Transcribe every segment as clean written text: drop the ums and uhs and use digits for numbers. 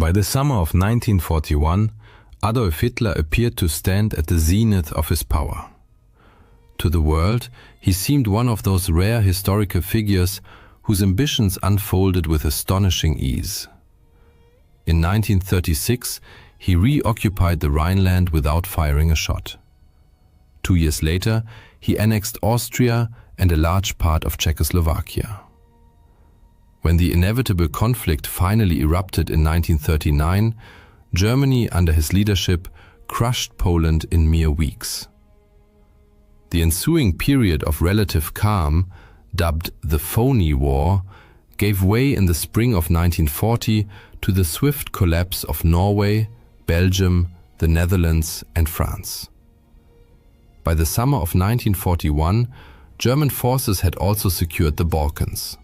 By the summer of 1941, Adolf Hitler appeared to stand at the zenith of his power. To the world, he seemed one of those rare historical figures whose ambitions unfolded with astonishing ease. In 1936, he reoccupied the Rhineland without firing a shot. 2 years later, he annexed Austria and a large part of Czechoslovakia. When the inevitable conflict finally erupted in 1939, Germany, under his leadership, crushed Poland in mere weeks. The ensuing period of relative calm, dubbed the Phony War, gave way in the spring of 1940 to the swift collapse of Norway, Belgium, the Netherlands, and France. By the summer of 1941, German forces had also secured the Balkans.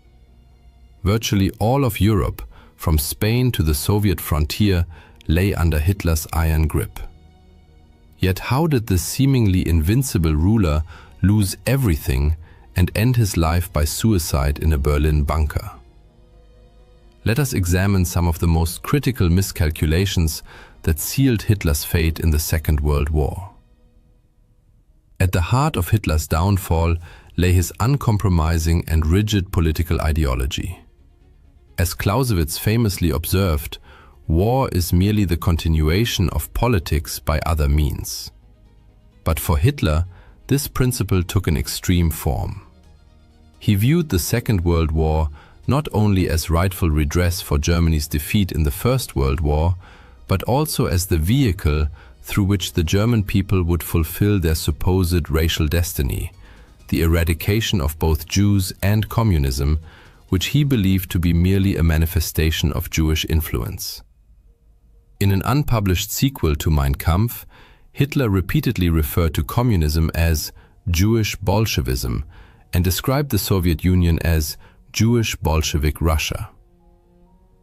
Virtually all of Europe, from Spain to the Soviet frontier, lay under Hitler's iron grip. Yet how did this seemingly invincible ruler lose everything and end his life by suicide in a Berlin bunker? Let us examine some of the most critical miscalculations that sealed Hitler's fate in the Second World War. At the heart of Hitler's downfall lay his uncompromising and rigid political ideology. As Clausewitz famously observed, war is merely the continuation of politics by other means. But for Hitler, this principle took an extreme form. He viewed the Second World War not only as rightful redress for Germany's defeat in the First World War, but also as the vehicle through which the German people would fulfill their supposed racial destiny, the eradication of both Jews and communism, which he believed to be merely a manifestation of Jewish influence. In an unpublished sequel to Mein Kampf, Hitler repeatedly referred to communism as Jewish Bolshevism and described the Soviet Union as Jewish Bolshevik Russia.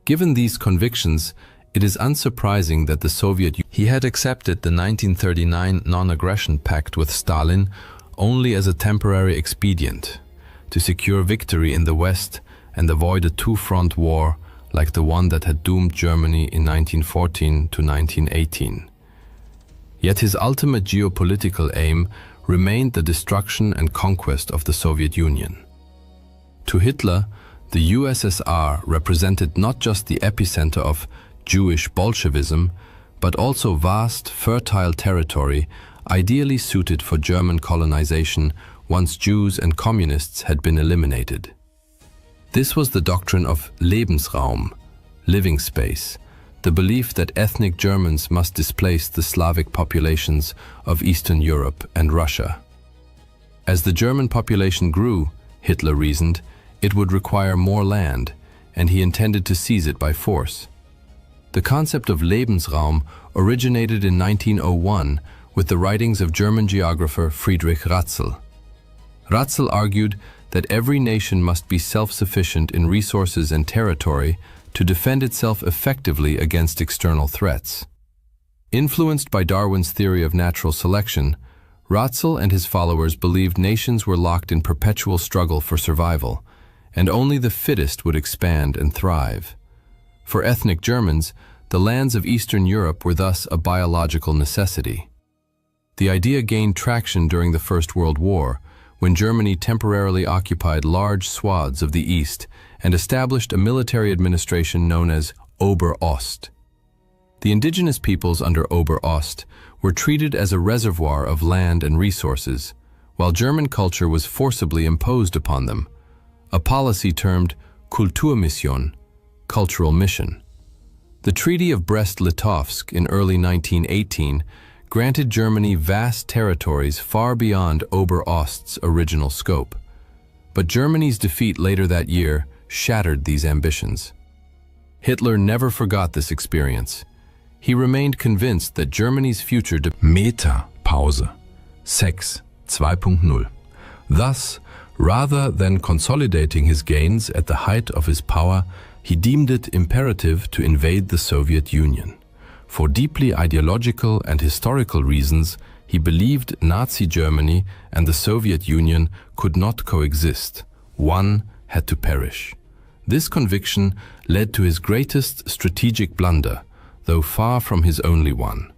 Given these convictions, it is unsurprising that the Soviet Union had accepted the 1939 non-aggression pact with Stalin only as a temporary expedient to secure victory in the West and avoid a two-front war like the one that had doomed Germany in 1914 to 1918. Yet his ultimate geopolitical aim remained the destruction and conquest of the Soviet Union. To Hitler, the USSR represented not just the epicenter of Jewish Bolshevism, but also vast, fertile territory ideally suited for German colonization once Jews and communists had been eliminated. This was the doctrine of Lebensraum, living space, the belief that ethnic Germans must displace the Slavic populations of Eastern Europe and Russia. As the German population grew, Hitler reasoned, it would require more land, and he intended to seize it by force. The concept of Lebensraum originated in 1901 with the writings of German geographer Friedrich Ratzel. Ratzel argued that every nation must be self-sufficient in resources and territory to defend itself effectively against external threats. Influenced by Darwin's theory of natural selection, Ratzel and his followers believed nations were locked in perpetual struggle for survival, and only the fittest would expand and thrive. For ethnic Germans, the lands of Eastern Europe were thus a biological necessity. The idea gained traction during the First World War, when Germany temporarily occupied large swaths of the East and established a military administration known as Ober-Ost. The indigenous peoples under Ober-Ost were treated as a reservoir of land and resources, while German culture was forcibly imposed upon them, a policy termed Kulturmission, cultural mission. The Treaty of Brest-Litovsk in early 1918 granted Germany vast territories far beyond Ober-Ost's original scope. But Germany's defeat later that year shattered these ambitions. Hitler never forgot this experience. He remained convinced that Germany's future Meta-Pause 6 2.0. Thus, rather than consolidating his gains at the height of his power, he deemed it imperative to invade the Soviet Union. For deeply ideological and historical reasons, he believed Nazi Germany and the Soviet Union could not coexist. One had to perish. This conviction led to his greatest strategic blunder, though far from his only one.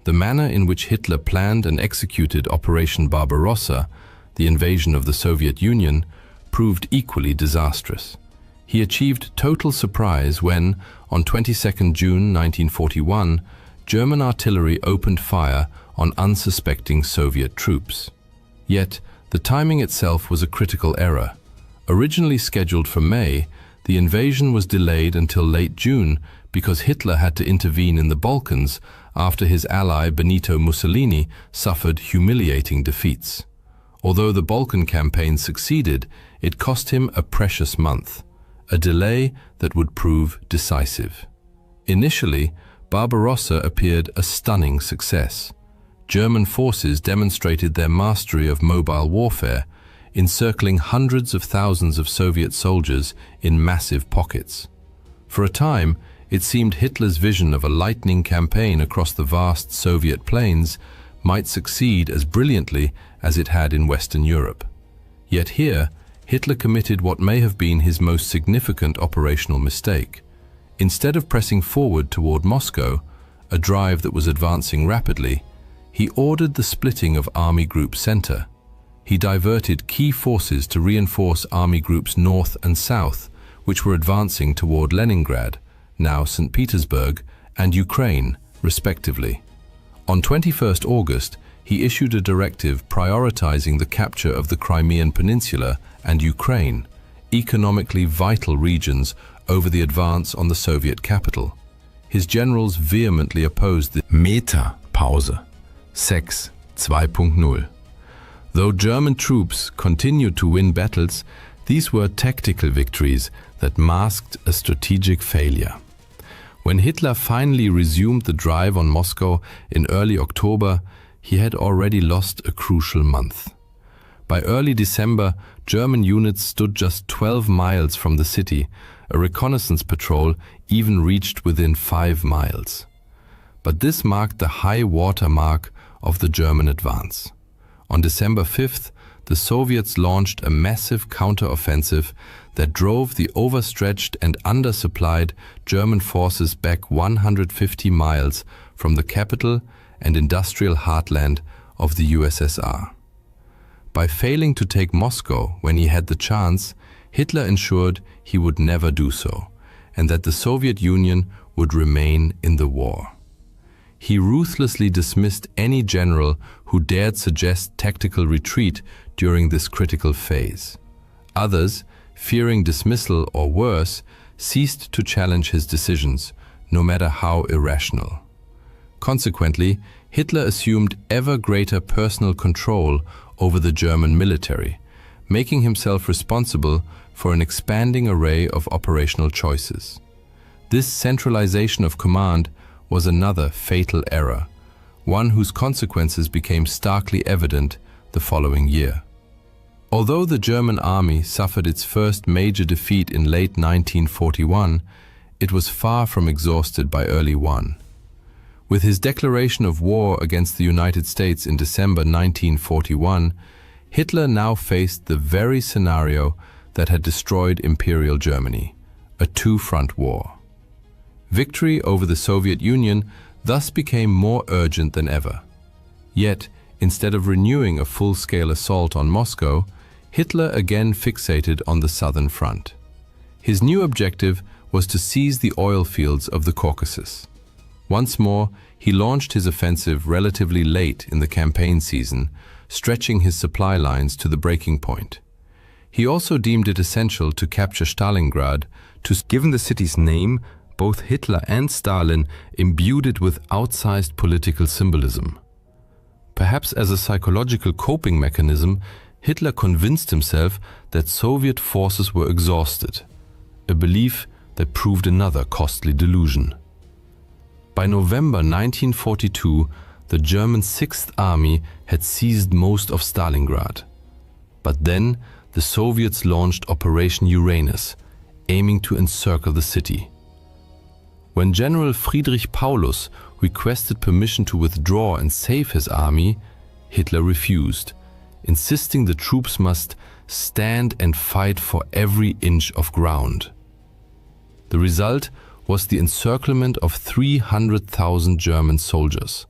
The manner in which Hitler planned and executed Operation Barbarossa, the invasion of the Soviet Union, proved equally disastrous. He achieved total surprise when, on 22 June 1941, German artillery opened fire on unsuspecting Soviet troops. Yet, the timing itself was a critical error. Originally scheduled for May, the invasion was delayed until late June because Hitler had to intervene in the Balkans after his ally Benito Mussolini suffered humiliating defeats. Although the Balkan campaign succeeded, it cost him a precious month, a delay that would prove decisive. Initially, Barbarossa appeared a stunning success. German forces demonstrated their mastery of mobile warfare, encircling hundreds of thousands of Soviet soldiers in massive pockets. For a time, it seemed Hitler's vision of a lightning campaign across the vast Soviet plains might succeed as brilliantly as it had in Western Europe. Yet here, Hitler committed what may have been his most significant operational mistake. Instead of pressing forward toward Moscow, a drive that was advancing rapidly, he ordered the splitting of Army Group Center. He diverted key forces to reinforce Army Groups North and South, which were advancing toward Leningrad, now St. Petersburg, and Ukraine, respectively. On 21 August, he issued a directive prioritizing the capture of the Crimean Peninsula and Ukraine, economically vital regions, over the advance on the Soviet capital. His generals vehemently opposed the Meta-Pause, Sex 2.0. Though German troops continued to win battles, these were tactical victories that masked a strategic failure. When Hitler finally resumed the drive on Moscow in early October, he had already lost a crucial month. By early December, German units stood just 12 miles from the city. A reconnaissance patrol even reached within 5 miles. But this marked the high water mark of the German advance. On December 5th, the Soviets launched a massive counter-offensive that drove the overstretched and undersupplied German forces back 150 miles from the capital and industrial heartland of the USSR. By failing to take Moscow when he had the chance, Hitler ensured he would never do so, and that the Soviet Union would remain in the war. He ruthlessly dismissed any general who dared suggest tactical retreat during this critical phase. Others, fearing dismissal or worse, ceased to challenge his decisions, no matter how irrational. Consequently, Hitler assumed ever greater personal control over the German military, making himself responsible for an expanding array of operational choices. This centralization of command was another fatal error, one whose consequences became starkly evident the following year. Although the German army suffered its first major defeat in late 1941, it was far from exhausted by early one. With his declaration of war against the United States in December 1941, Hitler now faced the very scenario that had destroyed Imperial Germany, a two-front war. Victory over the Soviet Union thus became more urgent than ever. Yet, instead of renewing a full-scale assault on Moscow, Hitler again fixated on the southern front. His new objective was to seize the oil fields of the Caucasus. Once more, he launched his offensive relatively late in the campaign season, stretching his supply lines to the breaking point. He also deemed it essential to capture Stalingrad. Given the city's name, both Hitler and Stalin imbued it with outsized political symbolism. Perhaps as a psychological coping mechanism, Hitler convinced himself that Soviet forces were exhausted, a belief that proved another costly delusion. By November 1942, the German Sixth Army had seized most of Stalingrad. But then, the Soviets launched Operation Uranus, aiming to encircle the city. When General Friedrich Paulus requested permission to withdraw and save his army, Hitler refused, insisting the troops must stand and fight for every inch of ground. The result was the encirclement of 300,000 German soldiers.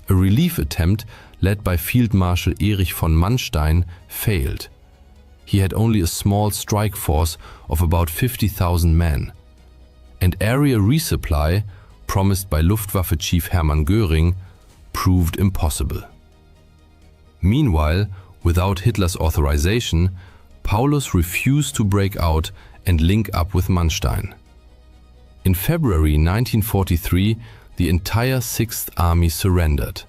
A relief attempt led by Field Marshal Erich von Manstein failed. He had only a small strike force of about 50,000 men. And area resupply, promised by Luftwaffe Chief Hermann Göring, proved impossible. Meanwhile, without Hitler's authorization, Paulus refused to break out and link up with Manstein. In February 1943, the entire Sixth Army surrendered.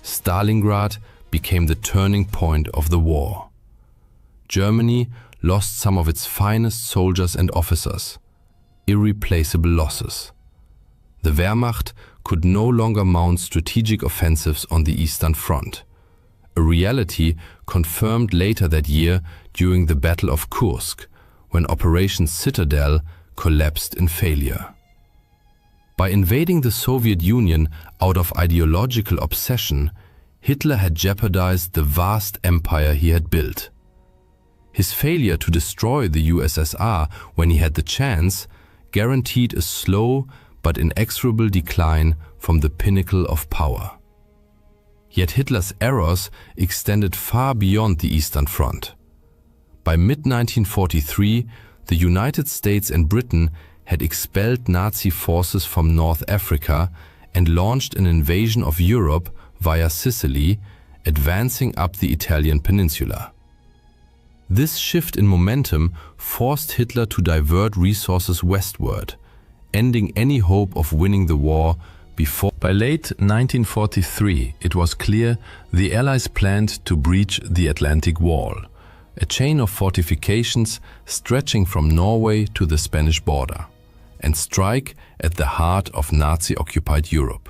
Stalingrad became the turning point of the war. Germany lost some of its finest soldiers and officers, irreplaceable losses. The Wehrmacht could no longer mount strategic offensives on the Eastern Front, a reality confirmed later that year during the Battle of Kursk, when Operation Citadel collapsed in failure. By invading the Soviet Union out of ideological obsession, Hitler had jeopardized the vast empire he had built. His failure to destroy the USSR when he had the chance guaranteed a slow but inexorable decline from the pinnacle of power. Yet Hitler's errors extended far beyond the Eastern Front. By mid-1943, the United States and Britain had expelled Nazi forces from North Africa and launched an invasion of Europe via Sicily, advancing up the Italian peninsula. This shift in momentum forced Hitler to divert resources westward, ending any hope of winning the war before. By late 1943, it was clear the Allies planned to breach the Atlantic Wall, a chain of fortifications stretching from Norway to the Spanish border, and strike at the heart of Nazi-occupied Europe.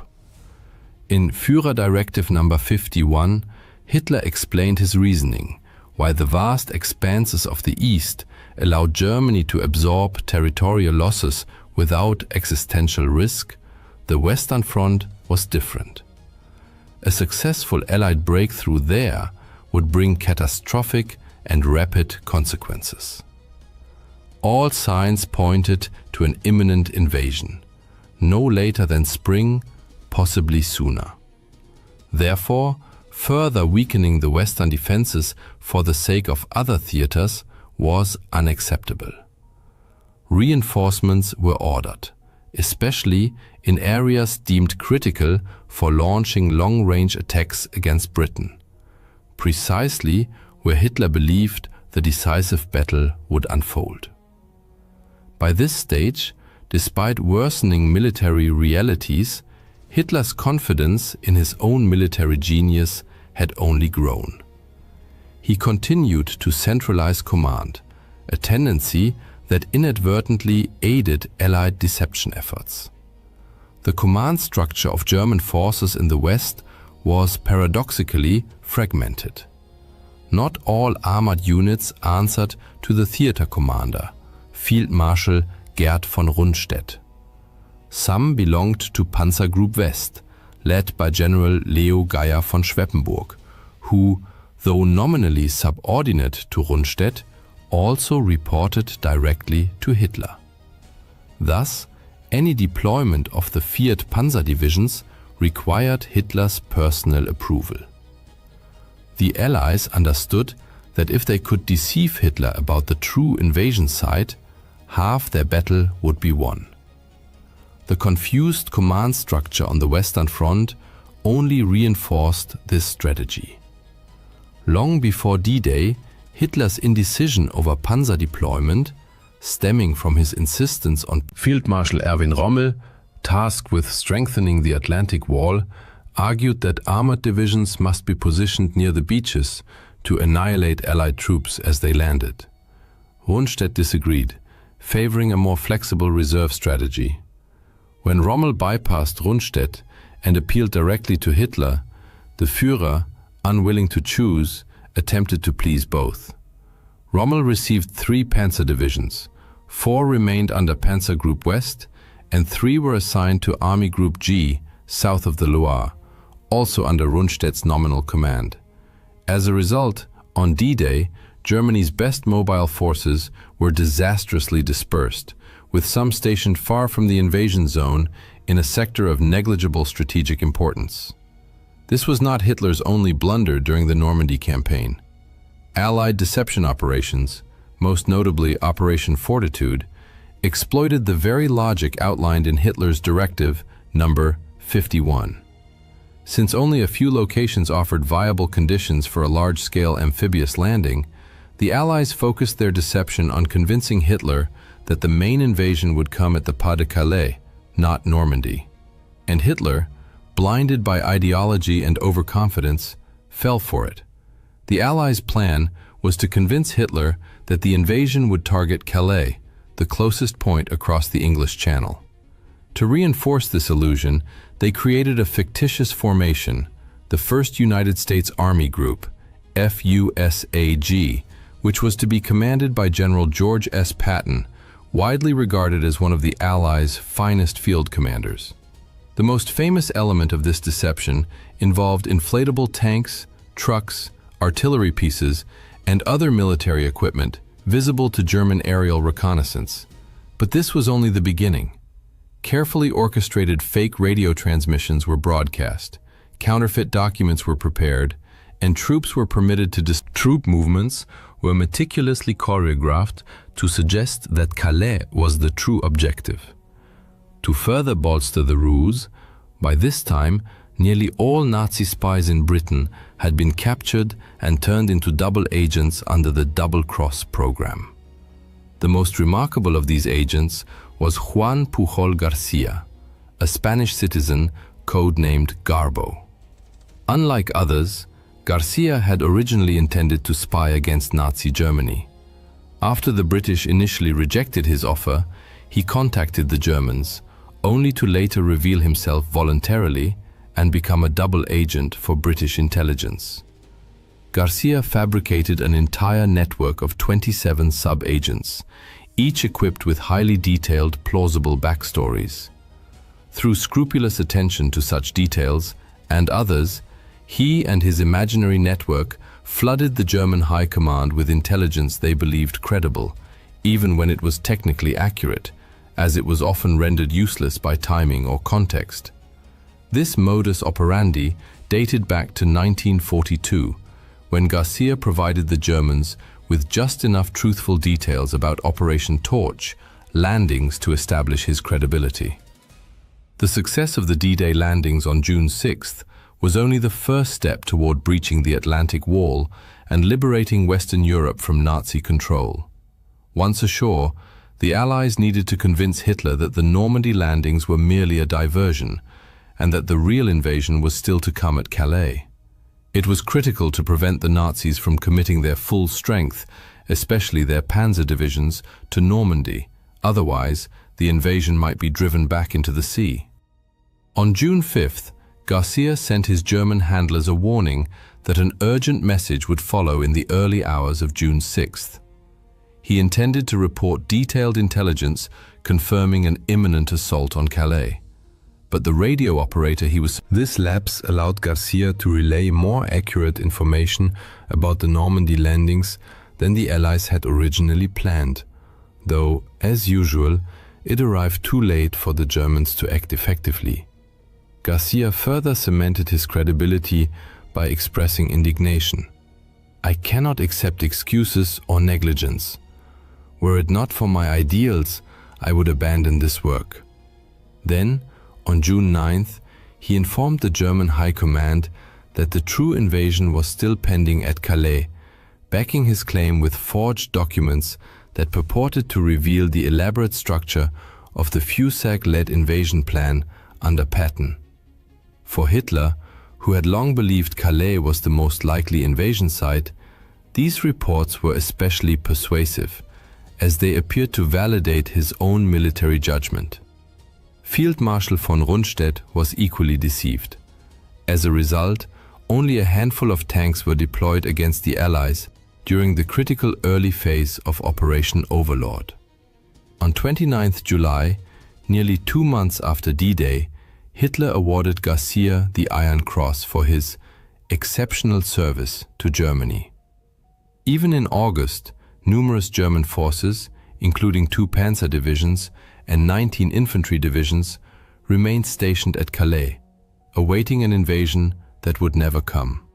In Führer Directive No. 51, Hitler explained his reasoning. While the vast expanses of the East allowed Germany to absorb territorial losses without existential risk, the Western Front was different. A successful Allied breakthrough there would bring catastrophic and rapid consequences. All signs pointed to an imminent invasion, no later than spring, possibly sooner. Therefore, further weakening the Western defenses for the sake of other theaters was unacceptable. Reinforcements were ordered, especially in areas deemed critical for launching long-range attacks against Britain, precisely where Hitler believed the decisive battle would unfold. By this stage, despite worsening military realities, Hitler's confidence in his own military genius had only grown. He continued to centralize command, a tendency that inadvertently aided Allied deception efforts. The command structure of German forces in the West was paradoxically fragmented. Not all armored units answered to the theater commander, Field Marshal Gerd von Rundstedt. Some belonged to Panzergroup West, led by General Leo Geier von Schweppenburg, who, though nominally subordinate to Rundstedt, also reported directly to Hitler. Thus, any deployment of the Fiat Panzer divisions required Hitler's personal approval. The Allies understood that if they could deceive Hitler about the true invasion site, half their battle would be won. The confused command structure on the Western Front only reinforced this strategy. Long before D-Day, Hitler's indecision over panzer deployment, stemming from his insistence on Field Marshal Erwin Rommel, tasked with strengthening the Atlantic Wall, argued that armored divisions must be positioned near the beaches to annihilate Allied troops as they landed. Rundstedt disagreed, favoring a more flexible reserve strategy. When Rommel bypassed Rundstedt and appealed directly to Hitler, the Führer, unwilling to choose, attempted to please both. Rommel received 3 panzer divisions, 4 remained under Panzer Group West, and 3 were assigned to Army Group G, south of the Loire, also under Rundstedt's nominal command. As a result, on D-Day, Germany's best mobile forces were disastrously dispersed, with some stationed far from the invasion zone in a sector of negligible strategic importance. This was not Hitler's only blunder during the Normandy campaign. Allied deception operations, most notably Operation Fortitude, exploited the very logic outlined in Hitler's Directive Number 51. Since only a few locations offered viable conditions for a large-scale amphibious landing, the Allies focused their deception on convincing Hitler that the main invasion would come at the Pas de Calais, not Normandy. And Hitler, blinded by ideology and overconfidence, fell for it. The Allies' plan was to convince Hitler that the invasion would target Calais, the closest point across the English Channel. To reinforce this illusion, they created a fictitious formation, the 1st United States Army Group, FUSAG, which was to be commanded by General George S. Patton, widely regarded as one of the Allies' finest field commanders. The most famous element of this deception involved inflatable tanks, trucks, artillery pieces, and other military equipment visible to German aerial reconnaissance. But this was only the beginning. Carefully orchestrated fake radio transmissions were broadcast, counterfeit documents were prepared, and troops were permitted to troop movements were meticulously choreographed to suggest that Calais was the true objective. To further bolster the ruse, by this time, nearly all Nazi spies in Britain had been captured and turned into double agents under the Double Cross program. The most remarkable of these agents was Juan Pujol Garcia, a Spanish citizen codenamed Garbo. Unlike others, Garcia had originally intended to spy against Nazi Germany. After the British initially rejected his offer, he contacted the Germans, only to later reveal himself voluntarily and become a double agent for British intelligence. Garcia fabricated an entire network of 27 sub-agents, each equipped with highly detailed, plausible backstories. Through scrupulous attention to such details, and others, he and his imaginary network flooded the German high command with intelligence they believed credible, even when it was technically accurate, as it was often rendered useless by timing or context. This modus operandi dated back to 1942, when Garcia provided the Germans with just enough truthful details about Operation Torch landings to establish his credibility. The success of the D-Day landings on June 6th was only the first step toward breaching the Atlantic Wall and liberating Western Europe from Nazi control. Once ashore, the Allies needed to convince Hitler that the Normandy landings were merely a diversion, and that the real invasion was still to come at Calais. It was critical to prevent the Nazis from committing their full strength, especially their panzer divisions, to Normandy. Otherwise, the invasion might be driven back into the sea. On June 5th, Garcia sent his German handlers a warning that an urgent message would follow in the early hours of June 6th. He intended to report detailed intelligence confirming an imminent assault on Calais. But the radio operator This lapse allowed Garcia to relay more accurate information about the Normandy landings than the Allies had originally planned, though, as usual, it arrived too late for the Germans to act effectively. Garcia further cemented his credibility by expressing indignation. "I cannot accept excuses or negligence. Were it not for my ideals, I would abandon this work." Then, on June 9th, he informed the German High Command that the true invasion was still pending at Calais, backing his claim with forged documents that purported to reveal the elaborate structure of the FUSAG-led invasion plan under Patton. For Hitler, who had long believed Calais was the most likely invasion site, these reports were especially persuasive, as they appeared to validate his own military judgment. Field Marshal von Rundstedt was equally deceived. As a result, only a handful of tanks were deployed against the Allies during the critical early phase of Operation Overlord. On 29 July, nearly 2 months after D-Day, Hitler awarded Garcia the Iron Cross for his exceptional service to Germany. Even in August, numerous German forces, including 2 panzer divisions and 19 infantry divisions, remained stationed at Calais, awaiting an invasion that would never come.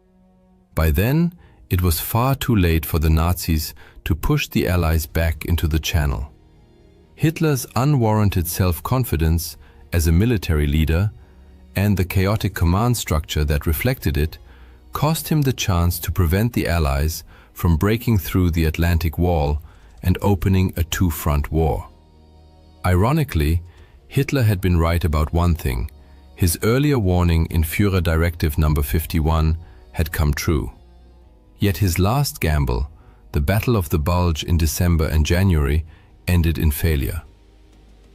By then, it was far too late for the Nazis to push the Allies back into the Channel. Hitler's unwarranted self-confidence as a military leader and the chaotic command structure that reflected it cost him the chance to prevent the Allies from breaking through the Atlantic Wall and opening a 2-front war. Ironically, Hitler had been right about one thing. His earlier warning in Führer Directive No. 51 had come true. Yet his last gamble, the Battle of the Bulge in December and January, ended in failure.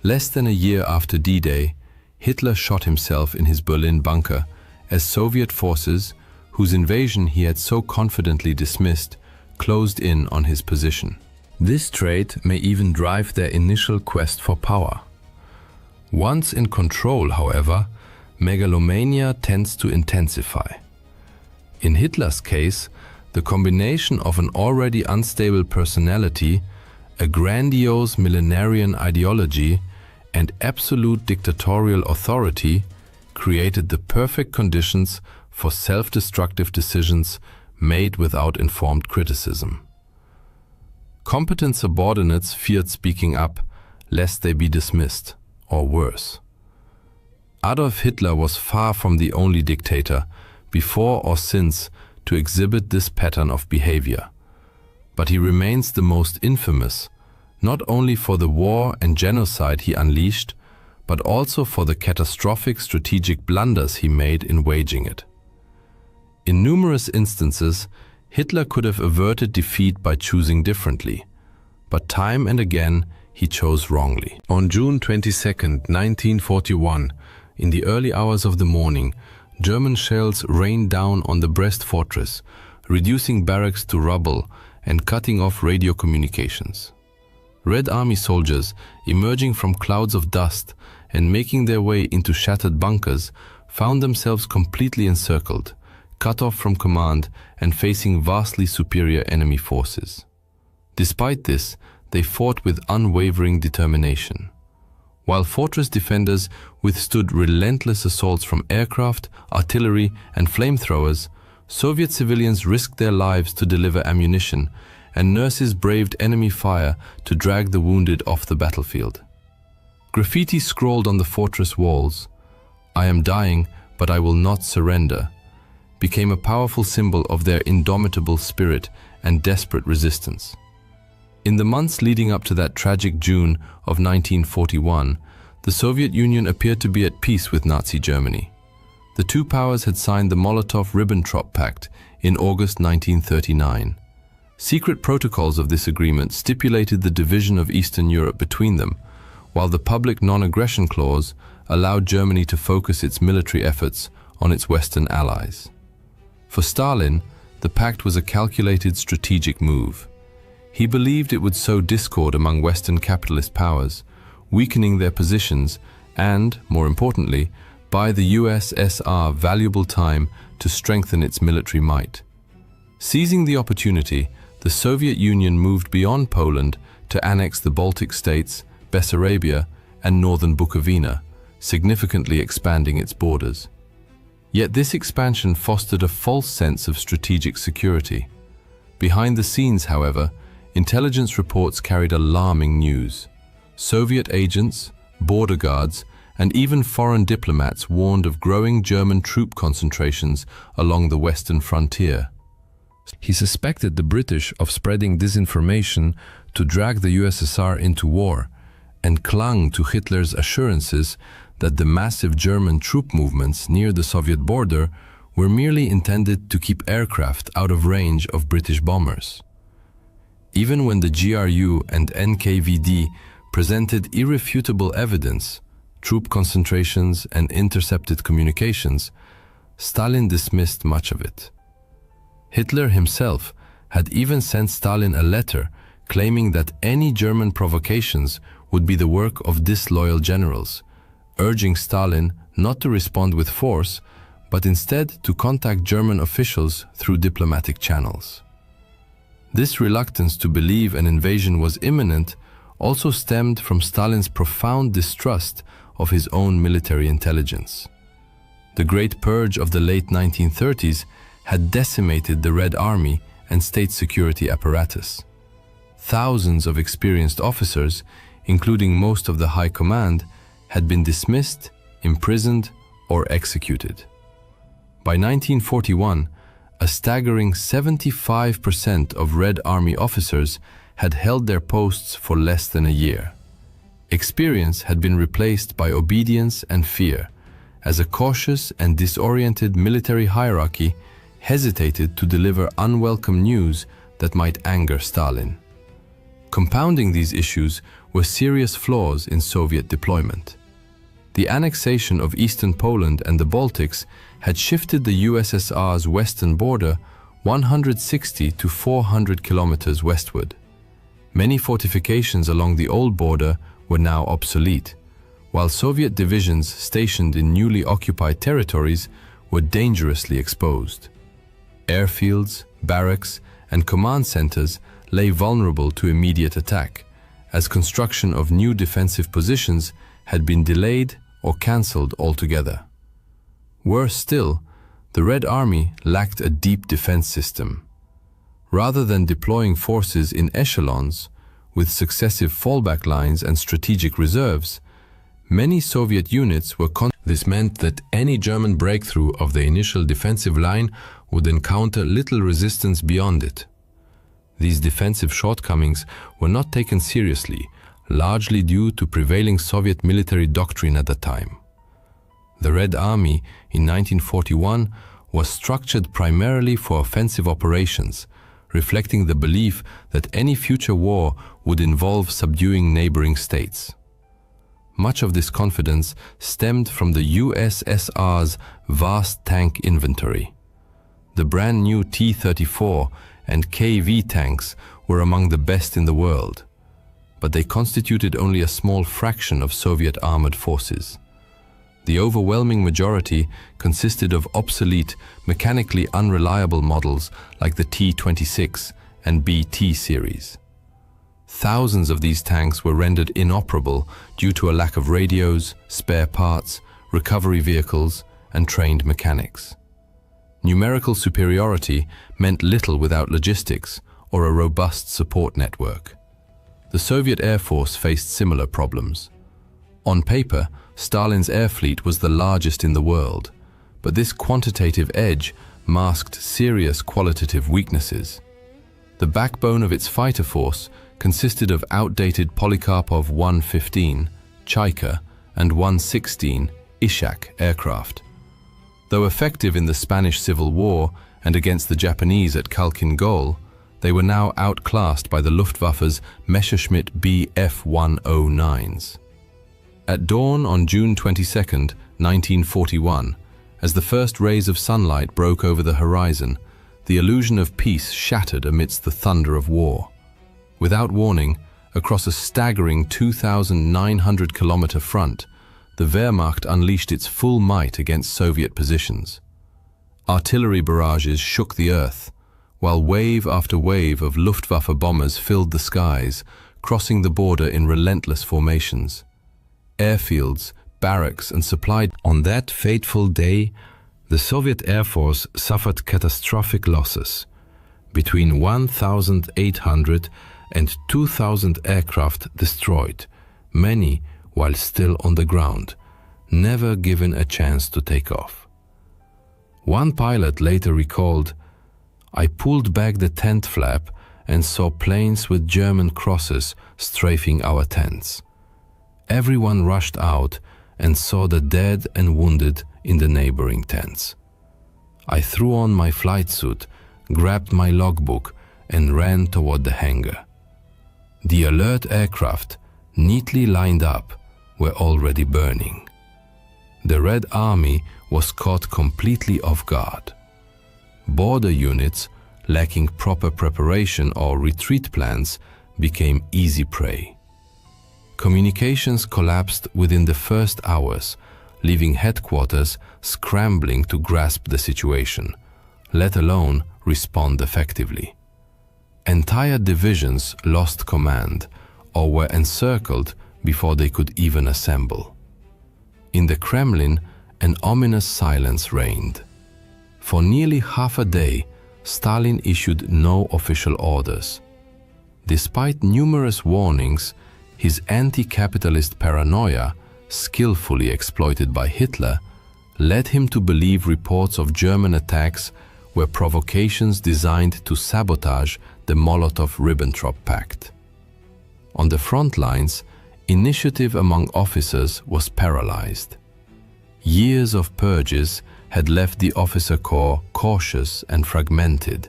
Less than a year after D-Day, Hitler shot himself in his Berlin bunker as Soviet forces, whose invasion he had so confidently dismissed, closed in on his position. This trait may even drive their initial quest for power. Once in control, however, megalomania tends to intensify. In Hitler's case, the combination of an already unstable personality, a grandiose millenarian ideology, and absolute dictatorial authority created the perfect conditions for self-destructive decisions made without informed criticism. Competent subordinates feared speaking up, lest they be dismissed, or worse. Adolf Hitler was far from the only dictator, before or since, to exhibit this pattern of behavior. But he remains the most infamous, not only for the war and genocide he unleashed, but also for the catastrophic strategic blunders he made in waging it. In numerous instances, Hitler could have averted defeat by choosing differently, but time and again he chose wrongly. On June 22, 1941, in the early hours of the morning, German shells rained down on the Brest fortress, reducing barracks to rubble and cutting off radio communications. Red Army soldiers, emerging from clouds of dust and making their way into shattered bunkers, found themselves completely encircled, cut off from command and facing vastly superior enemy forces. Despite this, they fought with unwavering determination. While fortress defenders withstood relentless assaults from aircraft, artillery, and flamethrowers, Soviet civilians risked their lives to deliver ammunition, and nurses braved enemy fire to drag the wounded off the battlefield. Graffiti scrawled on the fortress walls, "I am dying, but I will not surrender," became a powerful symbol of their indomitable spirit and desperate resistance. In the months leading up to that tragic June of 1941, the Soviet Union appeared to be at peace with Nazi Germany. The two powers had signed the Molotov-Ribbentrop Pact in August 1939. Secret protocols of this agreement stipulated the division of Eastern Europe between them, while the public non-aggression clause allowed Germany to focus its military efforts on its Western allies. For Stalin, the pact was a calculated strategic move. He believed it would sow discord among Western capitalist powers, weakening their positions and, more importantly, buy the USSR valuable time to strengthen its military might. Seizing the opportunity, the Soviet Union moved beyond Poland to annex the Baltic states, Bessarabia, and northern Bukovina, significantly expanding its borders. Yet this expansion fostered a false sense of strategic security. Behind the scenes, however, intelligence reports carried alarming news. Soviet agents, border guards, and even foreign diplomats warned of growing German troop concentrations along the western frontier. He suspected the British of spreading disinformation to drag the USSR into war, and clung to Hitler's assurances that the massive German troop movements near the Soviet border were merely intended to keep aircraft out of range of British bombers. Even when the GRU and NKVD presented irrefutable evidence, troop concentrations and intercepted communications, Stalin dismissed much of it. Hitler himself had even sent Stalin a letter claiming that any German provocations would be the work of disloyal generals, urging Stalin not to respond with force, but instead to contact German officials through diplomatic channels. This reluctance to believe an invasion was imminent also stemmed from Stalin's profound distrust of his own military intelligence. The Great Purge of the late 1930s had decimated the Red Army and state security apparatus. Thousands of experienced officers, including most of the high command, had been dismissed, imprisoned, or executed. By 1941, a staggering 75% of Red Army officers had held their posts for less than a year. Experience had been replaced by obedience and fear, as a cautious and disoriented military hierarchy hesitated to deliver unwelcome news that might anger Stalin. Compounding these issues were serious flaws in Soviet deployment. The annexation of eastern Poland and the Baltics had shifted the USSR's western border 160 to 400 kilometers westward. Many fortifications along the old border were now obsolete, while Soviet divisions stationed in newly occupied territories were dangerously exposed. Airfields, barracks, and command centers lay vulnerable to immediate attack, as construction of new defensive positions had been delayed or cancelled altogether. Worse still, the Red Army lacked a deep defense system. Rather than deploying forces in echelons, with successive fallback lines and strategic reserves, many Soviet units were This meant that any German breakthrough of the initial defensive line would encounter little resistance beyond it. These defensive shortcomings were not taken seriously, largely due to prevailing Soviet military doctrine at the time. The Red Army in 1941 was structured primarily for offensive operations, reflecting the belief that any future war would involve subduing neighboring states. Much of this confidence stemmed from the USSR's vast tank inventory. The brand new T-34 and KV tanks were among the best in the world, but they constituted only a small fraction of Soviet armored forces. The overwhelming majority consisted of obsolete, mechanically unreliable models like the T-26 and BT series. Thousands of these tanks were rendered inoperable due to a lack of radios, spare parts, recovery vehicles, and trained mechanics. Numerical superiority meant little without logistics or a robust support network. The Soviet Air Force faced similar problems. On paper, Stalin's air fleet was the largest in the world, but this quantitative edge masked serious qualitative weaknesses. The backbone of its fighter force consisted of outdated Polikarpov 115, Chaika, and 116 Ishak aircraft. Though effective in the Spanish Civil War and against the Japanese at Khalkhin Gol, they were now outclassed by the Luftwaffe's Messerschmitt Bf-109s. At dawn on June 22, 1941, as the first rays of sunlight broke over the horizon, the illusion of peace shattered amidst the thunder of war. Without warning, across a staggering 2,900-kilometer front, the Wehrmacht unleashed its full might against Soviet positions. Artillery barrages shook the earth, while wave after wave of Luftwaffe bombers filled the skies, crossing the border in relentless formations. Airfields, barracks, and supply. On that fateful day, the Soviet Air Force suffered catastrophic losses. Between 1,800 and 2,000 aircraft destroyed, many while still on the ground, never given a chance to take off. One pilot later recalled, "I pulled back the tent flap and saw planes with German crosses strafing our tents. Everyone rushed out and saw the dead and wounded in the neighboring tents. I threw on my flight suit, grabbed my logbook, and ran toward the hangar. The alert aircraft, neatly lined up, were already burning. The Red Army was caught completely off guard. Border units, lacking proper preparation or retreat plans, became easy prey. Communications collapsed within the first hours, leaving headquarters scrambling to grasp the situation, let alone respond effectively. Entire divisions lost command, or were encircled before they could even assemble. In the Kremlin, an ominous silence reigned. For nearly half a day, Stalin issued no official orders. Despite numerous warnings, his anti-capitalist paranoia, skillfully exploited by Hitler, led him to believe reports of German attacks were provocations designed to sabotage the Molotov-Ribbentrop Pact. On the front lines, initiative among officers was paralyzed. Years of purges had left the officer corps cautious and fragmented,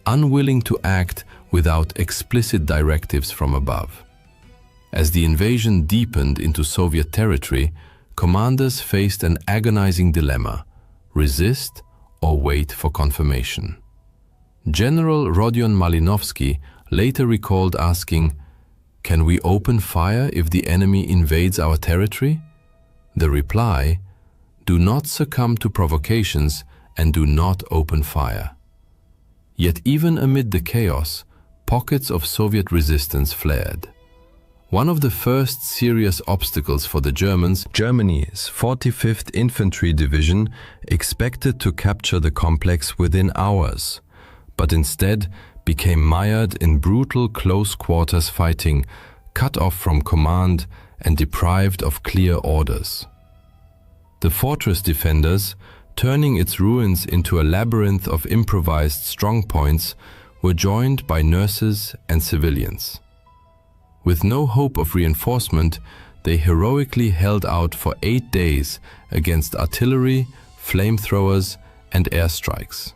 unwilling to act without explicit directives from above. As the invasion deepened into Soviet territory, commanders faced an agonizing dilemma: resist or wait for confirmation. General Rodion Malinovsky later recalled asking, "Can we open fire if the enemy invades our territory?" The reply, "Do not succumb to provocations and do not open fire." Yet even amid the chaos, pockets of Soviet resistance flared. One of the first serious obstacles for the Germans, Germany's 45th Infantry Division, expected to capture the complex within hours, but instead became mired in brutal close-quarters fighting, cut off from command and deprived of clear orders. The fortress defenders, turning its ruins into a labyrinth of improvised strongpoints, were joined by nurses and civilians. With no hope of reinforcement, they heroically held out for 8 days against artillery, flamethrowers, and airstrikes.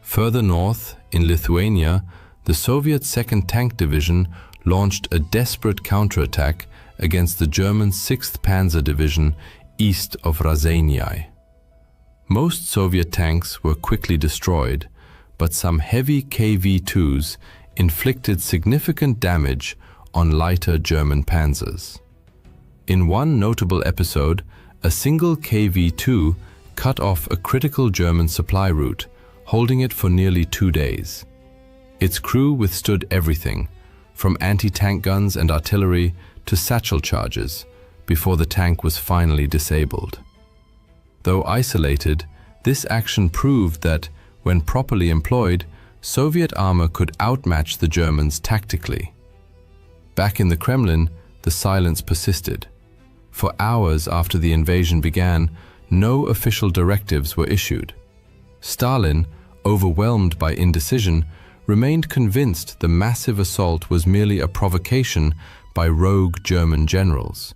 Further north, in Lithuania, the Soviet 2nd Tank Division launched a desperate counterattack against the German 6th Panzer Division east of Raseiniai. Most Soviet tanks were quickly destroyed, but some heavy KV-2s inflicted significant damage on lighter German panzers. In one notable episode, a single KV-2 cut off a critical German supply route, holding it for nearly 2 days. Its crew withstood everything, from anti-tank guns and artillery to satchel charges, before the tank was finally disabled. Though isolated, this action proved that, when properly employed, Soviet armor could outmatch the Germans tactically. Back in the Kremlin, the silence persisted. For hours after the invasion began, no official directives were issued. Stalin, overwhelmed by indecision, remained convinced the massive assault was merely a provocation by rogue German generals.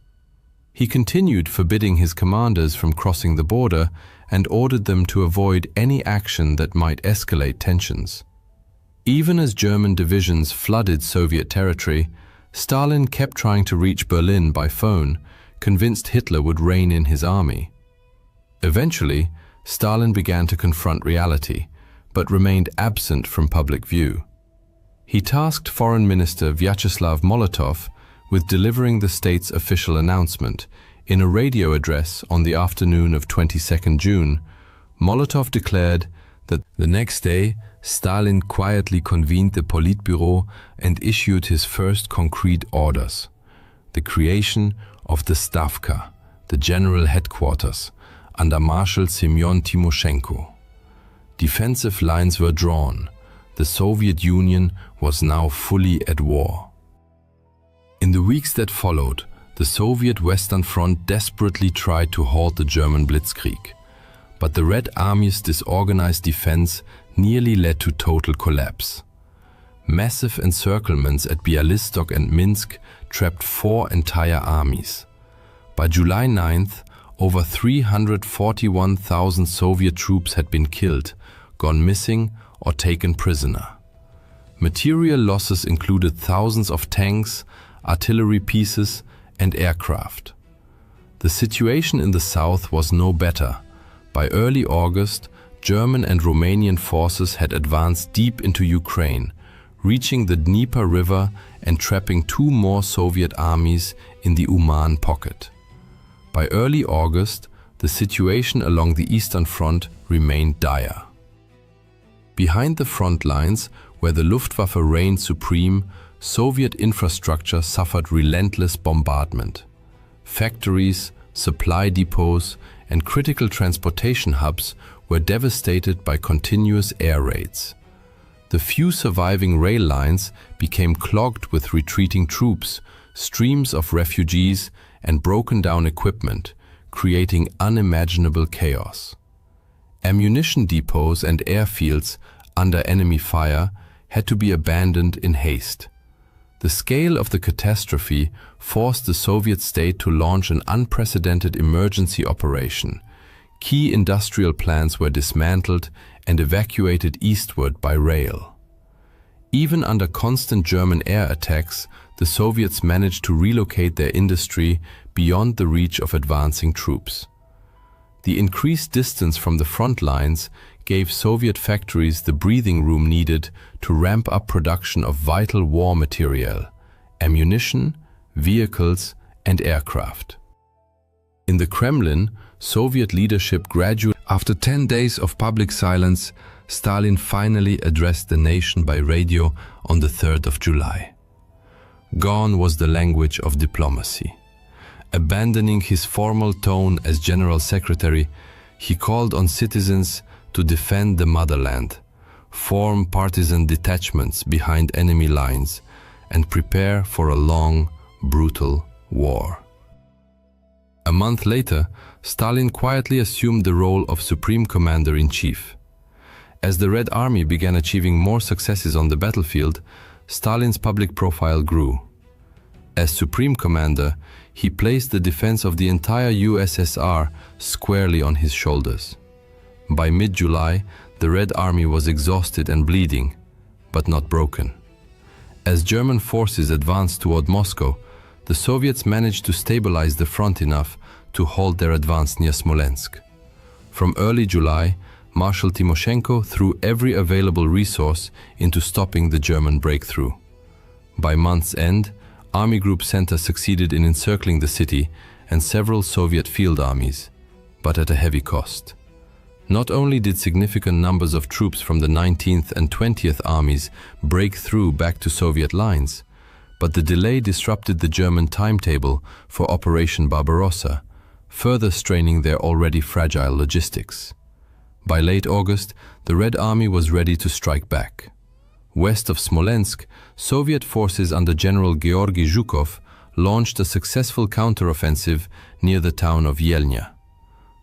He continued forbidding his commanders from crossing the border and ordered them to avoid any action that might escalate tensions. Even as German divisions flooded Soviet territory, Stalin kept trying to reach Berlin by phone, convinced Hitler would rein in his army. Eventually, Stalin began to confront reality, but remained absent from public view. He tasked Foreign Minister Vyacheslav Molotov with delivering the state's official announcement. In a radio address on the afternoon of 22nd June, Molotov declared that the next day, Stalin quietly convened the Politburo and issued his first concrete orders: the creation of the Stavka, the general headquarters, under Marshal Semyon Timoshenko. Defensive lines were drawn. The Soviet Union was now fully at war. In the weeks that followed, the Soviet Western Front desperately tried to halt the German blitzkrieg, but the Red Army's disorganized defense nearly led to total collapse. Massive encirclements at Bialystok and Minsk trapped 4 entire armies. By July 9th, over 341,000 Soviet troops had been killed, gone missing, or taken prisoner. Material losses included thousands of tanks, artillery pieces, and aircraft. The situation in the south was no better. By early August, German and Romanian forces had advanced deep into Ukraine, reaching the Dnieper River and trapping 2 more Soviet armies in the Uman pocket. By early August, the situation along the Eastern Front remained dire. Behind the front lines, where the Luftwaffe reigned supreme, Soviet infrastructure suffered relentless bombardment. Factories, supply depots, and critical transportation hubs were devastated by continuous air raids. The few surviving rail lines became clogged with retreating troops, streams of refugees, and broken-down equipment, creating unimaginable chaos. Ammunition depots and airfields under enemy fire had to be abandoned in haste. The scale of the catastrophe forced the Soviet state to launch an unprecedented emergency operation. Key industrial plants were dismantled and evacuated eastward by rail. Even under constant German air attacks, the Soviets managed to relocate their industry beyond the reach of advancing troops. The increased distance from the front lines gave Soviet factories the breathing room needed to ramp up production of vital war material, ammunition, vehicles, and aircraft. In the Kremlin, Soviet leadership gradually. After 10 days of public silence, Stalin finally addressed the nation by radio on the 3rd of July. Gone was the language of diplomacy. Abandoning his formal tone as General Secretary, he called on citizens to defend the motherland, form partisan detachments behind enemy lines, and prepare for a long, brutal war. A month later, Stalin quietly assumed the role of Supreme Commander-in-Chief. As the Red Army began achieving more successes on the battlefield, Stalin's public profile grew. As Supreme Commander, he placed the defense of the entire USSR squarely on his shoulders. By mid-July, the Red Army was exhausted and bleeding, but not broken. As German forces advanced toward Moscow, the Soviets managed to stabilize the front enough to halt their advance near Smolensk. From early July, Marshal Timoshenko threw every available resource into stopping the German breakthrough. By month's end, Army Group Center succeeded in encircling the city and several Soviet field armies, but at a heavy cost. Not only did significant numbers of troops from the 19th and 20th armies break through back to Soviet lines, but the delay disrupted the German timetable for Operation Barbarossa, further straining their already fragile logistics. By late August, the Red Army was ready to strike back. West of Smolensk, Soviet forces under General Georgy Zhukov launched a successful counteroffensive near the town of Yelnya.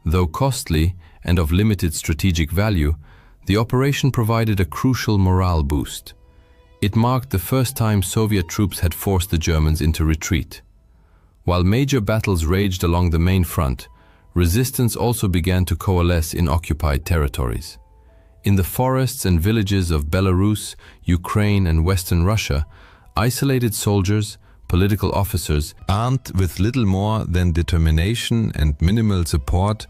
Though costly and of limited strategic value, the operation provided a crucial morale boost. It marked the first time Soviet troops had forced the Germans into retreat. While major battles raged along the main front, resistance also began to coalesce in occupied territories. In the forests and villages of Belarus, Ukraine, and Western Russia, isolated soldiers, political officers, armed with little more than determination and minimal support,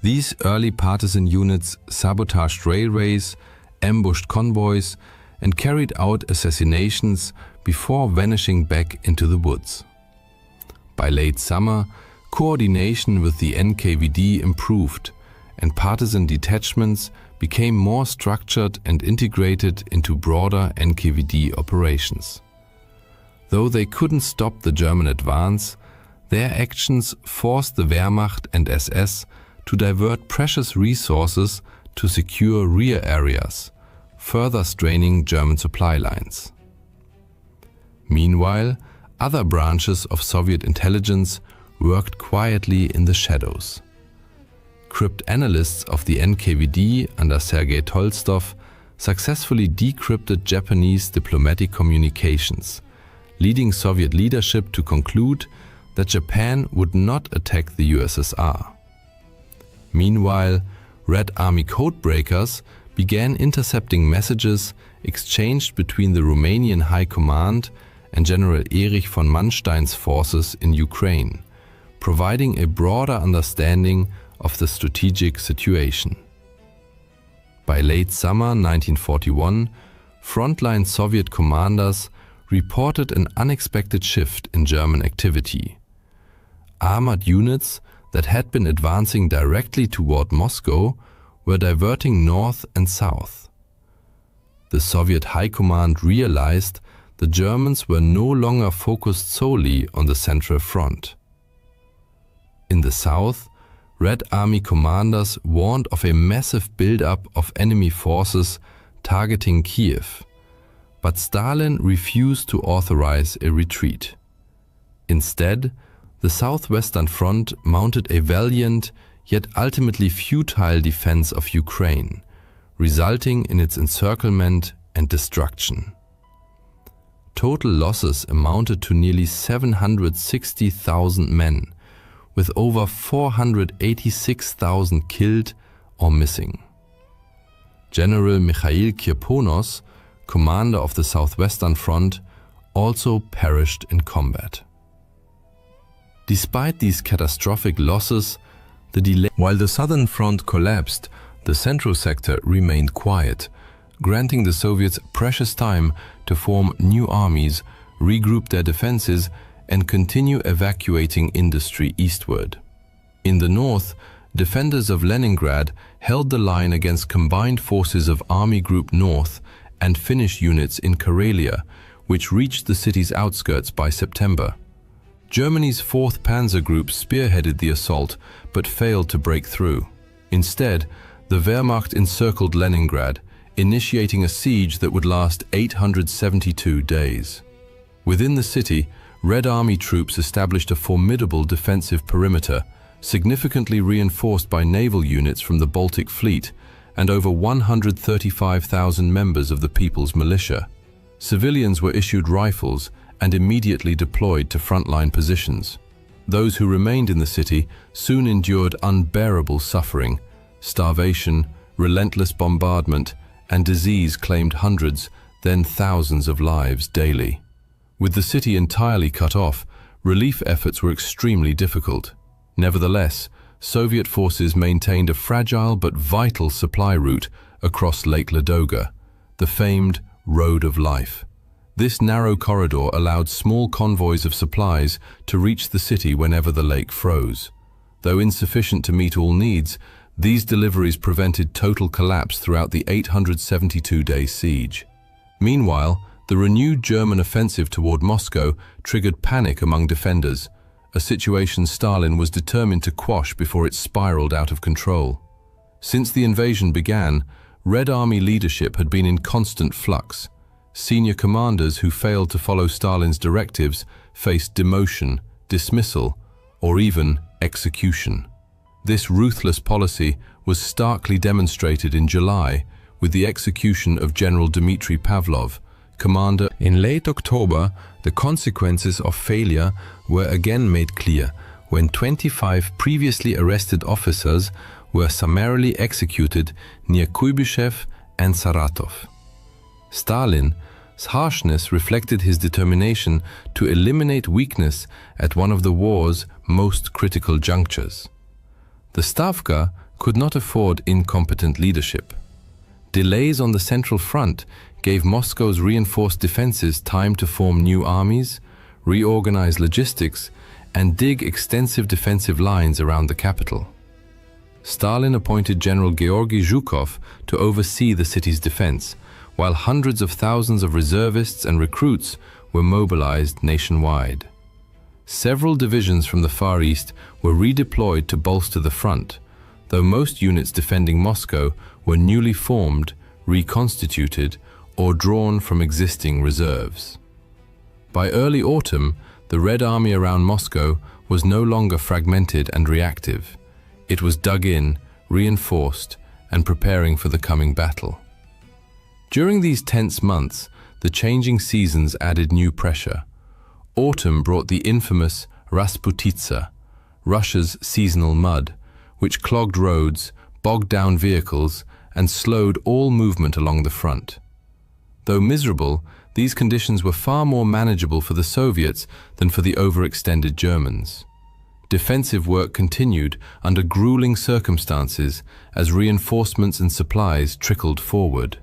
these early partisan units sabotaged railways, ambushed convoys, and carried out assassinations before vanishing back into the woods. By late summer, coordination with the NKVD improved, and partisan detachments became more structured and integrated into broader NKVD operations. Though they couldn't stop the German advance, their actions forced the Wehrmacht and SS to divert precious resources to secure rear areas, further straining German supply lines. Meanwhile, other branches of Soviet intelligence worked quietly in the shadows. Cryptanalysts of the NKVD under Sergei Tolstov successfully decrypted Japanese diplomatic communications, leading Soviet leadership to conclude that Japan would not attack the USSR. Meanwhile, Red Army codebreakers began intercepting messages exchanged between the Romanian High Command and General Erich von Manstein's forces in Ukraine, providing a broader understanding of the strategic situation. By late summer 1941, frontline Soviet commanders reported an unexpected shift in German activity. Armored units that had been advancing directly toward Moscow were diverting north and south. The Soviet High Command realized the Germans were no longer focused solely on the Central Front. In the south, Red Army commanders warned of a massive buildup of enemy forces targeting Kiev, but Stalin refused to authorize a retreat. Instead, the Southwestern Front mounted a valiant yet ultimately futile defense of Ukraine, resulting in its encirclement and destruction. Total losses amounted to nearly 760,000 men, with over 486,000 killed or missing. General Mikhail Kirponos, commander of the Southwestern Front, also perished in combat. Despite these catastrophic losses, while the Southern Front collapsed, the Central Sector remained quiet, granting the Soviets precious time to form new armies, regroup their defenses, and continue evacuating industry eastward. In the north, defenders of Leningrad held the line against combined forces of Army Group North and Finnish units in Karelia, which reached the city's outskirts by September. Germany's 4th Panzer Group spearheaded the assault but failed to break through. Instead, the Wehrmacht encircled Leningrad, initiating a siege that would last 872 days. Within the city, Red Army troops established a formidable defensive perimeter, significantly reinforced by naval units from the Baltic Fleet and over 135,000 members of the People's Militia. Civilians were issued rifles and immediately deployed to frontline positions. Those who remained in the city soon endured unbearable suffering. Starvation, relentless bombardment, and disease claimed hundreds, then thousands of lives daily. With the city entirely cut off, relief efforts were extremely difficult. Nevertheless, Soviet forces maintained a fragile but vital supply route across Lake Ladoga, the famed Road of Life. This narrow corridor allowed small convoys of supplies to reach the city whenever the lake froze. Though insufficient to meet all needs, these deliveries prevented total collapse throughout the 872-day siege. Meanwhile, the renewed German offensive toward Moscow triggered panic among defenders, a situation Stalin was determined to quash before it spiraled out of control. Since the invasion began, Red Army leadership had been in constant flux. Senior commanders who failed to follow Stalin's directives faced demotion, dismissal, or even execution. This ruthless policy was starkly demonstrated in July with the execution of General Dmitry Pavlov, commander. In late October, the consequences of failure were again made clear when 25 previously arrested officers were summarily executed near Kuybyshev and Saratov. Stalin's harshness reflected his determination to eliminate weakness at one of the war's most critical junctures. The Stavka could not afford incompetent leadership. Delays on the Central Front gave Moscow's reinforced defenses time to form new armies, reorganize logistics, and dig extensive defensive lines around the capital. Stalin appointed General Georgy Zhukov to oversee the city's defense, while hundreds of thousands of reservists and recruits were mobilized nationwide. Several divisions from the Far East were redeployed to bolster the front, though most units defending Moscow were newly formed, reconstituted, or drawn from existing reserves. By early autumn, the Red Army around Moscow was no longer fragmented and reactive. It was dug in, reinforced, and preparing for the coming battle. During these tense months, the changing seasons added new pressure. Autumn brought the infamous Rasputitsa, Russia's seasonal mud, which clogged roads, bogged down vehicles, and slowed all movement along the front. Though miserable, these conditions were far more manageable for the Soviets than for the overextended Germans. Defensive work continued under grueling circumstances as reinforcements and supplies trickled forward.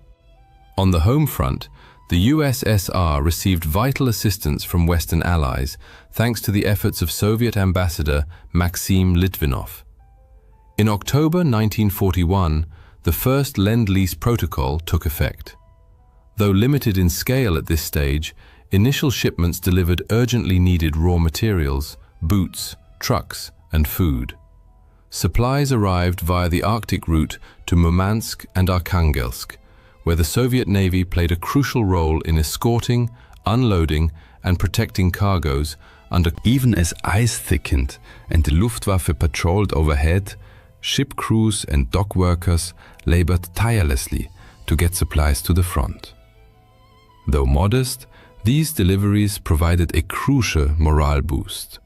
On the home front, the USSR received vital assistance from Western allies thanks to the efforts of Soviet ambassador Maxim Litvinov. In October 1941, the first Lend-Lease Protocol took effect. Though limited in scale at this stage, Initial shipments delivered urgently needed raw materials, boots, trucks, and food. Supplies arrived via the Arctic route to Murmansk and Arkhangelsk, where the Soviet Navy played a crucial role in escorting, unloading, and protecting cargoes under. Even as ice thickened and the Luftwaffe patrolled overhead, ship crews and dock workers labored tirelessly to get supplies to the front. Though modest, these deliveries provided a crucial morale boost.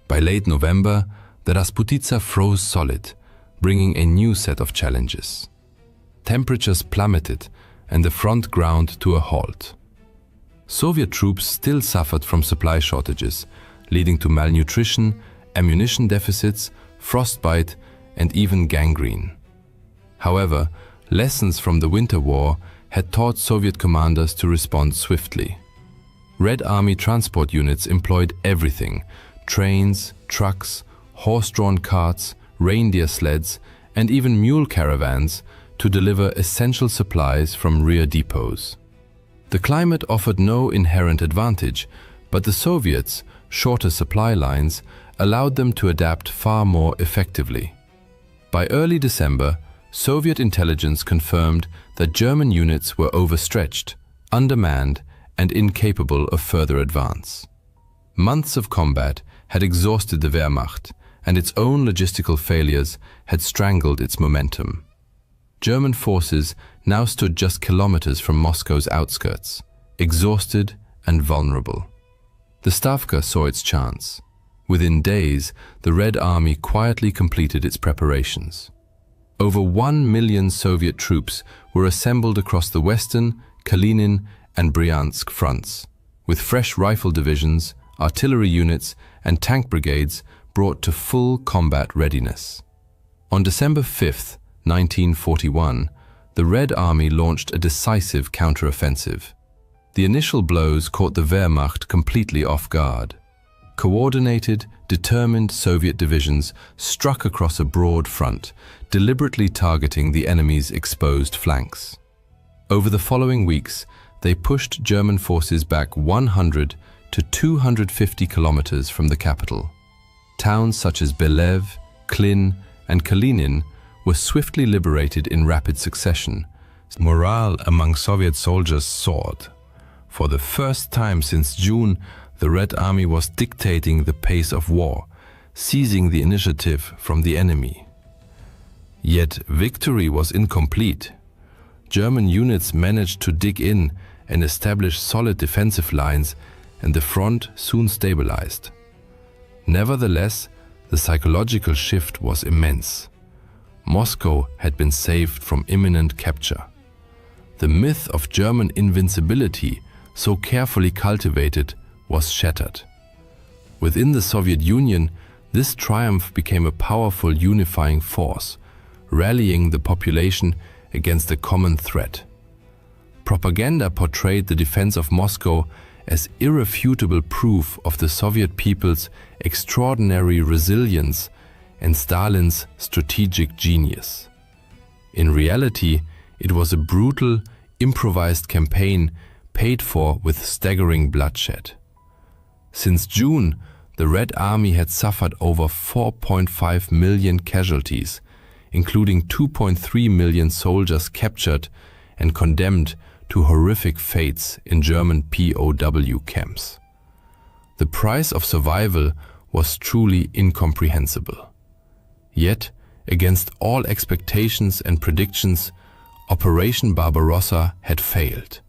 By late November, the Rasputitsa froze solid, bringing a new set of challenges. Temperatures plummeted and the front ground to a halt. Soviet troops still suffered from supply shortages, leading to malnutrition, ammunition deficits, frostbite, and even gangrene. However, lessons from the Winter War had taught Soviet commanders to respond swiftly. Red Army transport units employed everything: trains, trucks, horse-drawn carts, reindeer sleds, and even mule caravans to deliver essential supplies from rear depots. The climate offered no inherent advantage, but the Soviets' shorter supply lines allowed them to adapt far more effectively. By early December, Soviet intelligence confirmed that German units were overstretched, undermanned, and incapable of further advance. Months of combat had exhausted the Wehrmacht, and its own logistical failures had strangled its momentum. German forces now stood just kilometers from Moscow's outskirts, exhausted and vulnerable. The Stavka saw its chance. Within days, the Red Army quietly completed its preparations. Over 1 million Soviet troops were assembled across the Western, Kalinin, and Bryansk fronts, with fresh rifle divisions, artillery units, and tank brigades brought to full combat readiness. On December 5, 1941, the Red Army launched a decisive counteroffensive. The initial blows caught the Wehrmacht completely off guard. Coordinated, determined Soviet divisions struck across a broad front, deliberately targeting the enemy's exposed flanks. Over the following weeks, they pushed German forces back 100 to 250 kilometers from the capital. Towns such as Belev, Klin, and Kalinin were swiftly liberated in rapid succession. Morale among Soviet soldiers soared. For the first time since June, the Red Army was dictating the pace of war, seizing the initiative from the enemy. Yet victory was incomplete. German units managed to dig in and establish solid defensive lines, and the front soon stabilized. Nevertheless, the psychological shift was immense. Moscow had been saved from imminent capture. The myth of German invincibility, so carefully cultivated, was shattered. Within the Soviet Union, this triumph became a powerful unifying force, rallying the population against a common threat. Propaganda portrayed the defense of Moscow as irrefutable proof of the Soviet people's extraordinary resilience and Stalin's strategic genius. In reality, it was a brutal, improvised campaign paid for with staggering bloodshed. Since June, the Red Army had suffered over 4.5 million casualties, including 2.3 million soldiers captured and condemned to horrific fates in German POW camps. The price of survival was truly incomprehensible. Yet, against all expectations and predictions, Operation Barbarossa had failed.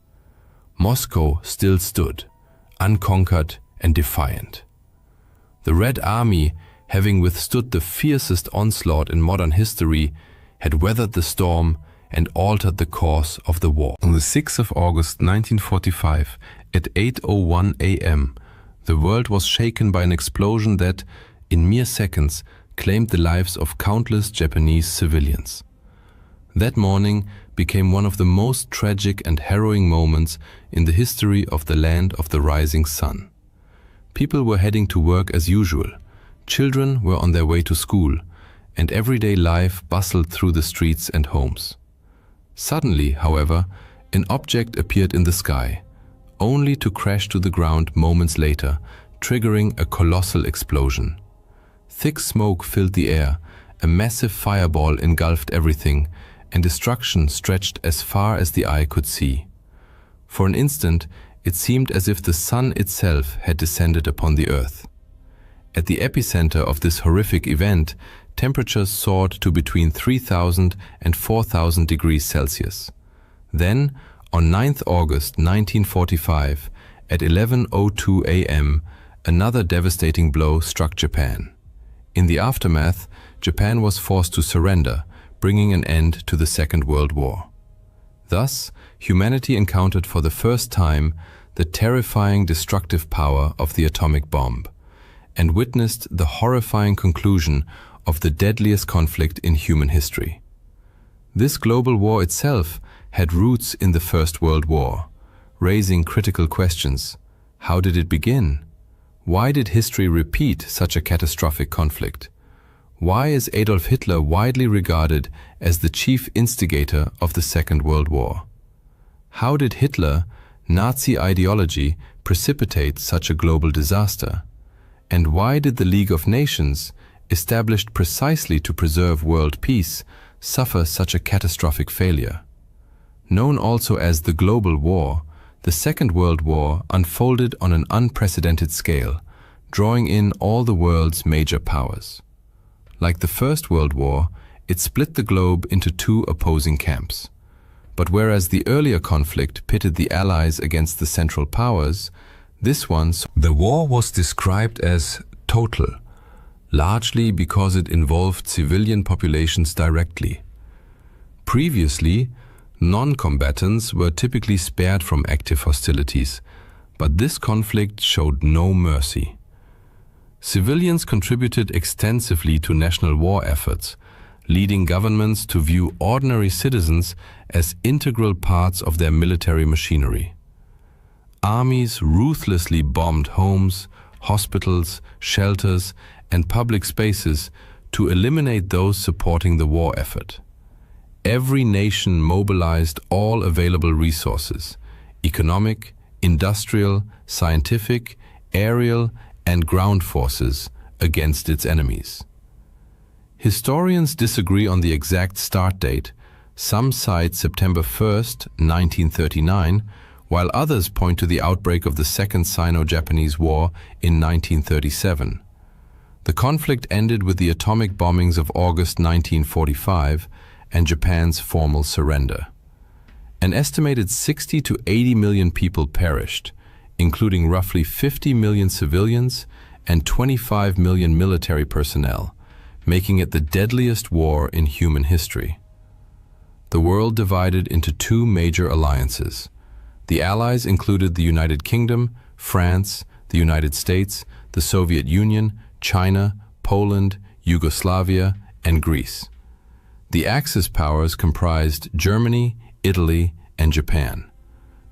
Moscow still stood, unconquered and defiant. The Red Army, having withstood the fiercest onslaught in modern history, had weathered the storm and altered the course of the war. On the 6th of August 1945, at 8:01 a.m., the world was shaken by an explosion that, in mere seconds, claimed the lives of countless Japanese civilians. That morning became one of the most tragic and harrowing moments in the history of the land of the rising sun. People were heading to work as usual, children were on their way to school, and everyday life bustled through the streets and homes. Suddenly, however, an object appeared in the sky, only to crash to the ground moments later, triggering a colossal explosion. Thick smoke filled the air, a massive fireball engulfed everything, and destruction stretched as far as the eye could see. For an instant, it seemed as if the sun itself had descended upon the earth. At the epicenter of this horrific event, temperatures soared to between 3,000 and 4,000 degrees Celsius. Then, on 9th August 1945, at 11:02 a.m., another devastating blow struck Japan. In the aftermath, Japan was forced to surrender, bringing an end to the Second World War. Thus, humanity encountered for the first time the terrifying destructive power of the atomic bomb, and witnessed the horrifying conclusion of the deadliest conflict in human history. This global war itself had roots in the First World War, raising critical questions. How did it begin? Why did history repeat such a catastrophic conflict? Why is Adolf Hitler widely regarded as the chief instigator of the Second World War? How did Hitler, Nazi ideology, precipitate such a global disaster? And why did the League of Nations, established precisely to preserve world peace, suffer such a catastrophic failure? Known also as the Global War, the Second World War unfolded on an unprecedented scale, drawing in all the world's major powers. Like the First World War, it split the globe into two opposing camps. But whereas the earlier conflict pitted the Allies against the Central Powers, this one, the war was described as total, largely because it involved civilian populations directly. Previously, non-combatants were typically spared from active hostilities, but this conflict showed no mercy. Civilians contributed extensively to national war efforts, leading governments to view ordinary citizens as integral parts of their military machinery. Armies ruthlessly bombed homes, hospitals, shelters, and public spaces to eliminate those supporting the war effort. Every nation mobilized all available resources: economic, industrial, scientific, aerial, and ground forces against its enemies. Historians disagree on the exact start date. Some cite September 1st, 1939, while others point to the outbreak of the Second Sino-Japanese War in 1937. The conflict ended with the atomic bombings of August 1945 and Japan's formal surrender. An estimated 60 to 80 million people perished, including roughly 50 million civilians and 25 million military personnel, making it the deadliest war in human history. The world divided into two major alliances. The Allies included the United Kingdom, France, the United States, the Soviet Union, China, Poland, Yugoslavia, and Greece. The Axis powers comprised Germany, Italy, and Japan.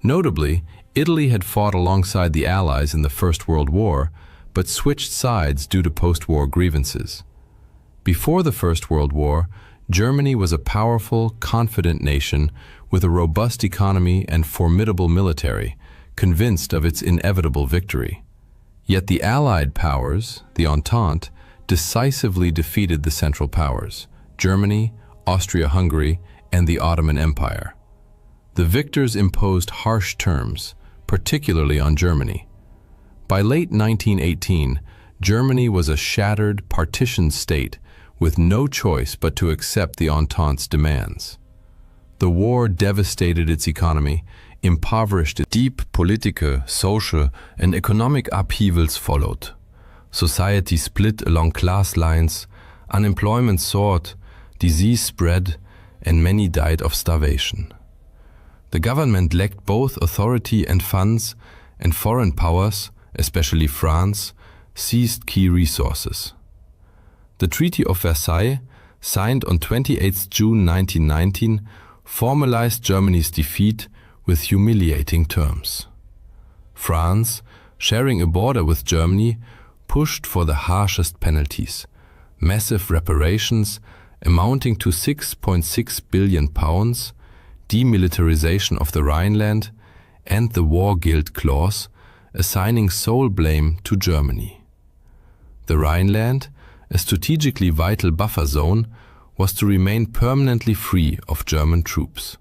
Notably, Italy had fought alongside the Allies in the First World War, but switched sides due to post-war grievances. Before the First World War, Germany was a powerful, confident nation with a robust economy and formidable military, convinced of its inevitable victory. Yet the Allied powers, the Entente, decisively defeated the Central Powers, Germany, Austria-Hungary, and the Ottoman Empire. The victors imposed harsh terms, particularly on Germany. By late 1918, Germany was a shattered, partitioned state with no choice but to accept the Entente's demands. The war devastated its economy, impoverished it. Deep political, social, and economic upheavals followed. Society split along class lines, unemployment soared, disease spread, and many died of starvation. The government lacked both authority and funds, and foreign powers, especially France, seized key resources. The Treaty of Versailles, signed on 28 June 1919, formalized Germany's defeat with humiliating terms. France, sharing a border with Germany, pushed for the harshest penalties, massive reparations amounting to £6.6 billion, demilitarization of the Rhineland, and the War Guilt Clause, assigning sole blame to Germany. The Rhineland, a strategically vital buffer zone, was to remain permanently free of German troops.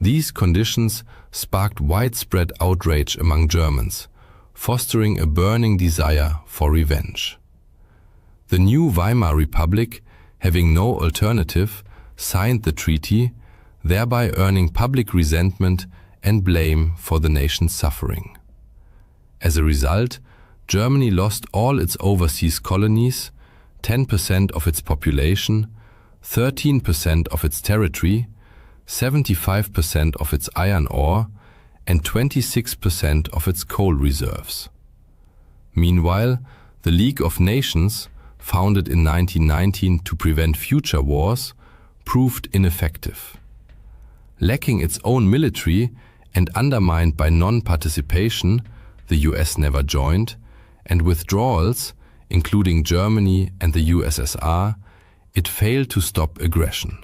These conditions sparked widespread outrage among Germans, fostering a burning desire for revenge. The new Weimar Republic, having no alternative, signed the treaty, thereby earning public resentment and blame for the nation's suffering. As a result, Germany lost all its overseas colonies, 10% of its population, 13% of its territory, 75% of its iron ore, and 26% of its coal reserves. Meanwhile, the League of Nations, founded in 1919 to prevent future wars, proved ineffective. Lacking its own military and undermined by non-participation, the US never joined, and withdrawals, including Germany and the USSR, it failed to stop aggression.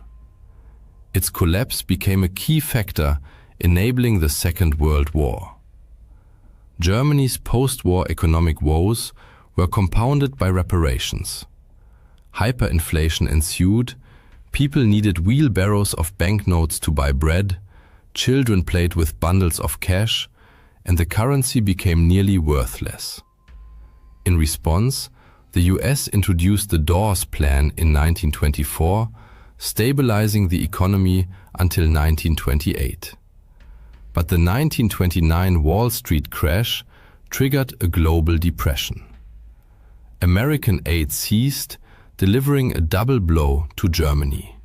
Its collapse became a key factor enabling the Second World War. Germany's post-war economic woes were compounded by reparations. Hyperinflation ensued, people needed wheelbarrows of banknotes to buy bread, children played with bundles of cash, and the currency became nearly worthless. In response, the US introduced the Dawes Plan in 1924, stabilizing the economy until 1928. But the 1929 Wall Street crash triggered a global depression. American aid ceased, delivering a double blow to Germany.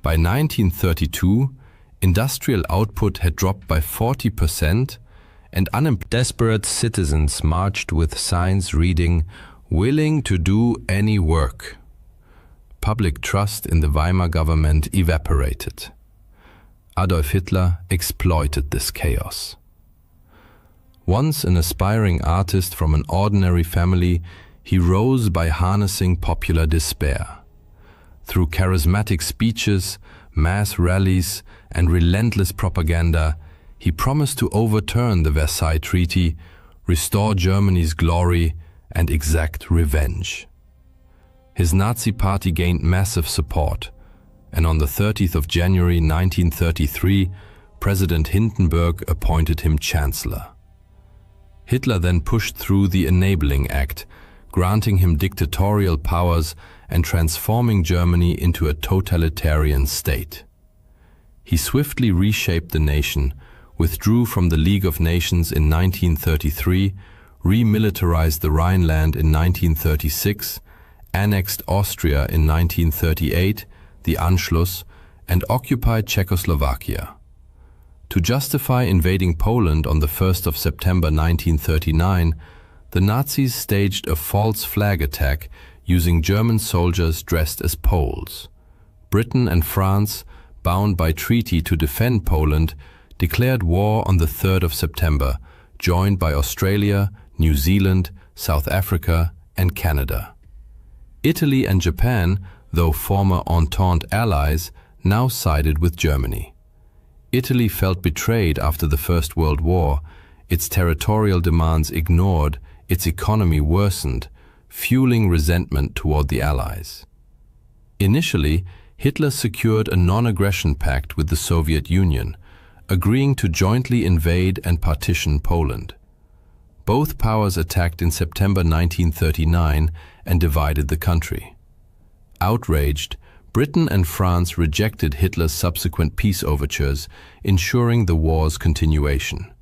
By 1932, industrial output had dropped by 40%, and desperate citizens marched with signs reading, "Willing to do any work." Public trust in the Weimar government evaporated. Adolf Hitler exploited this chaos. Once an aspiring artist from an ordinary family, he rose by harnessing popular despair. Through charismatic speeches, mass rallies, and relentless propaganda, he promised to overturn the Versailles Treaty, restore Germany's glory, and exact revenge. His Nazi party gained massive support, and on the 30th of January 1933, President Hindenburg appointed him Chancellor. Hitler then pushed through the Enabling Act, granting him dictatorial powers and transforming Germany into a totalitarian state. He swiftly reshaped the nation, withdrew from the League of Nations in 1933, remilitarized the Rhineland in 1936, annexed Austria in 1938, the Anschluss, and occupied Czechoslovakia. To justify invading Poland on the 1st of September 1939, the Nazis staged a false flag attack using German soldiers dressed as Poles. Britain and France, bound by treaty to defend Poland, declared war on the 3rd of September, joined by Australia, New Zealand, South Africa, and Canada. Italy and Japan, though former Entente allies, now sided with Germany. Italy felt betrayed after the First World War, its territorial demands ignored, its economy worsened, fueling resentment toward the Allies. Initially, Hitler secured a non-aggression pact with the Soviet Union, agreeing to jointly invade and partition Poland. Both powers attacked in September 1939 and divided the country. Outraged, Britain and France rejected Hitler's subsequent peace overtures, ensuring the war's continuation.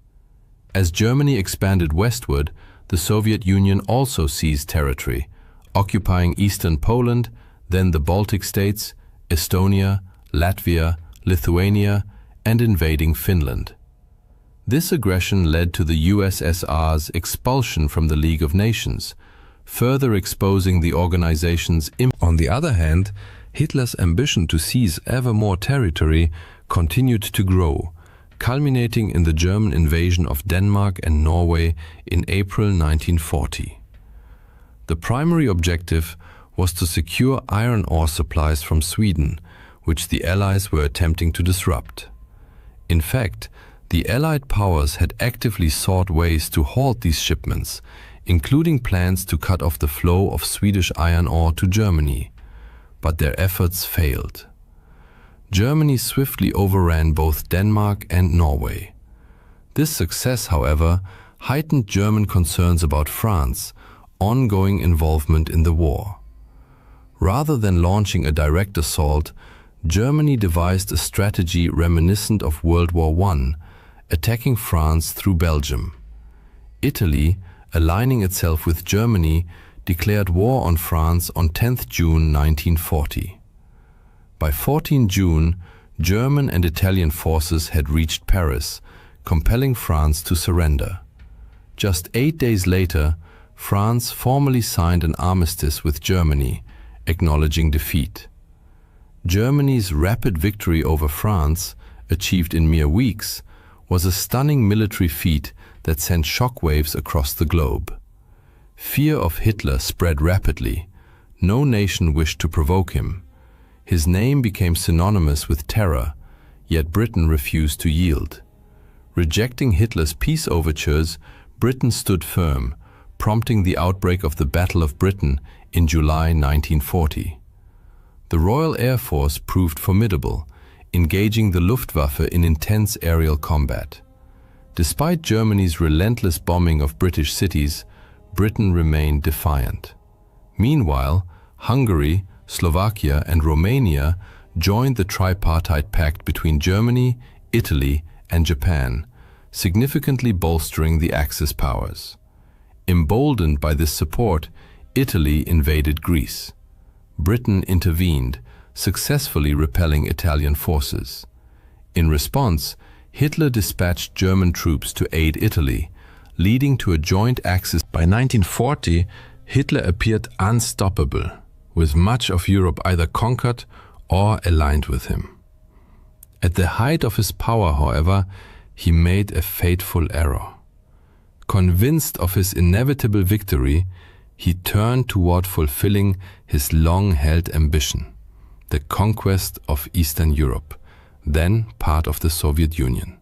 As Germany expanded westward, the Soviet Union also seized territory, occupying eastern Poland, then the Baltic states, Estonia, Latvia, Lithuania, and invading Finland. This aggression led to the USSR's expulsion from the League of Nations, further exposing the organization's impact. On the other hand, Hitler's ambition to seize ever more territory continued to grow, culminating in the German invasion of Denmark and Norway in April 1940. The primary objective was to secure iron ore supplies from Sweden, which the Allies were attempting to disrupt. In fact, The Allied powers had actively sought ways to halt these shipments, including plans to cut off the flow of Swedish iron ore to Germany, but their efforts failed. Germany swiftly overran both Denmark and Norway. This success, however, heightened German concerns about France's ongoing involvement in the war. Rather than launching a direct assault, Germany devised a strategy reminiscent of World War I, attacking France through Belgium. Italy, aligning itself with Germany, declared war on France on 10 June 1940. By 14 June, German and Italian forces had reached Paris, compelling France to surrender. Just 8 days later, France formally signed an armistice with Germany, acknowledging defeat. Germany's rapid victory over France, achieved in mere weeks, was a stunning military feat that sent shockwaves across the globe. Fear of Hitler spread rapidly. No nation wished to provoke him. His name became synonymous with terror, yet Britain refused to yield. Rejecting Hitler's peace overtures, Britain stood firm, prompting the outbreak of the Battle of Britain in July 1940. The Royal Air Force proved formidable, engaging the Luftwaffe in intense aerial combat. Despite Germany's relentless bombing of British cities, Britain remained defiant. Meanwhile, Hungary, Slovakia, and Romania joined the tripartite pact between Germany, Italy, and Japan, significantly bolstering the Axis powers. Emboldened by this support, Italy invaded Greece. Britain intervened, successfully repelling Italian forces. In response, Hitler dispatched German troops to aid Italy, leading to a joint Axis. By 1940, Hitler appeared unstoppable, with much of Europe either conquered or aligned with him. At the height of his power, however, he made a fateful error. Convinced of his inevitable victory, he turned toward fulfilling his long-held ambition, the conquest of Eastern Europe, then part of the Soviet Union.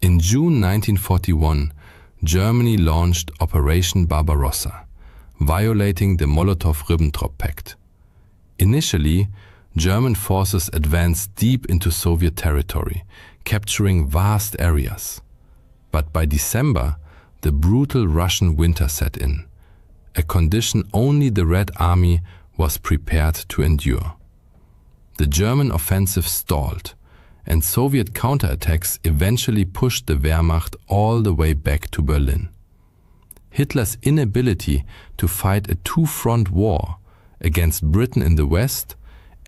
In June 1941, Germany launched Operation Barbarossa, violating the Molotov-Ribbentrop Pact. Initially, German forces advanced deep into Soviet territory, capturing vast areas. But by December, the brutal Russian winter set in, a condition only the Red Army was prepared to endure. The German offensive stalled, and Soviet counterattacks eventually pushed the Wehrmacht all the way back to Berlin. Hitler's inability to fight a two-front war against Britain in the west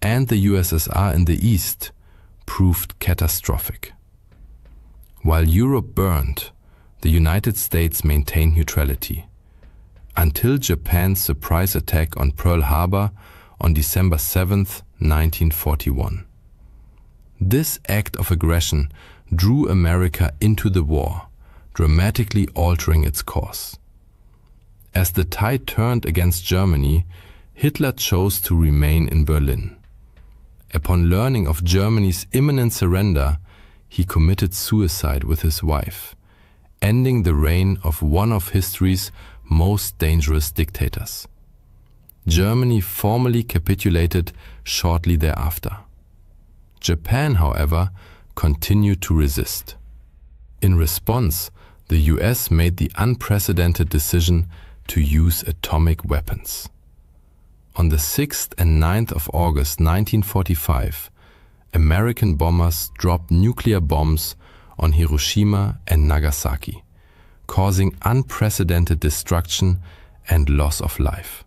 and the USSR in the east proved catastrophic. While Europe burned, the United States maintained neutrality, until Japan's surprise attack on Pearl Harbor on December 7, 1941. This act of aggression drew America into the war, dramatically altering its course. As the tide turned against Germany, Hitler chose to remain in Berlin. Upon learning of Germany's imminent surrender, he committed suicide with his wife, ending the reign of one of history's most dangerous dictators. Germany formally capitulated shortly thereafter. Japan, however, continued to resist. In response, the US made the unprecedented decision to use atomic weapons. On the 6th and 9th of August 1945, American bombers dropped nuclear bombs on Hiroshima and Nagasaki, causing unprecedented destruction and loss of life.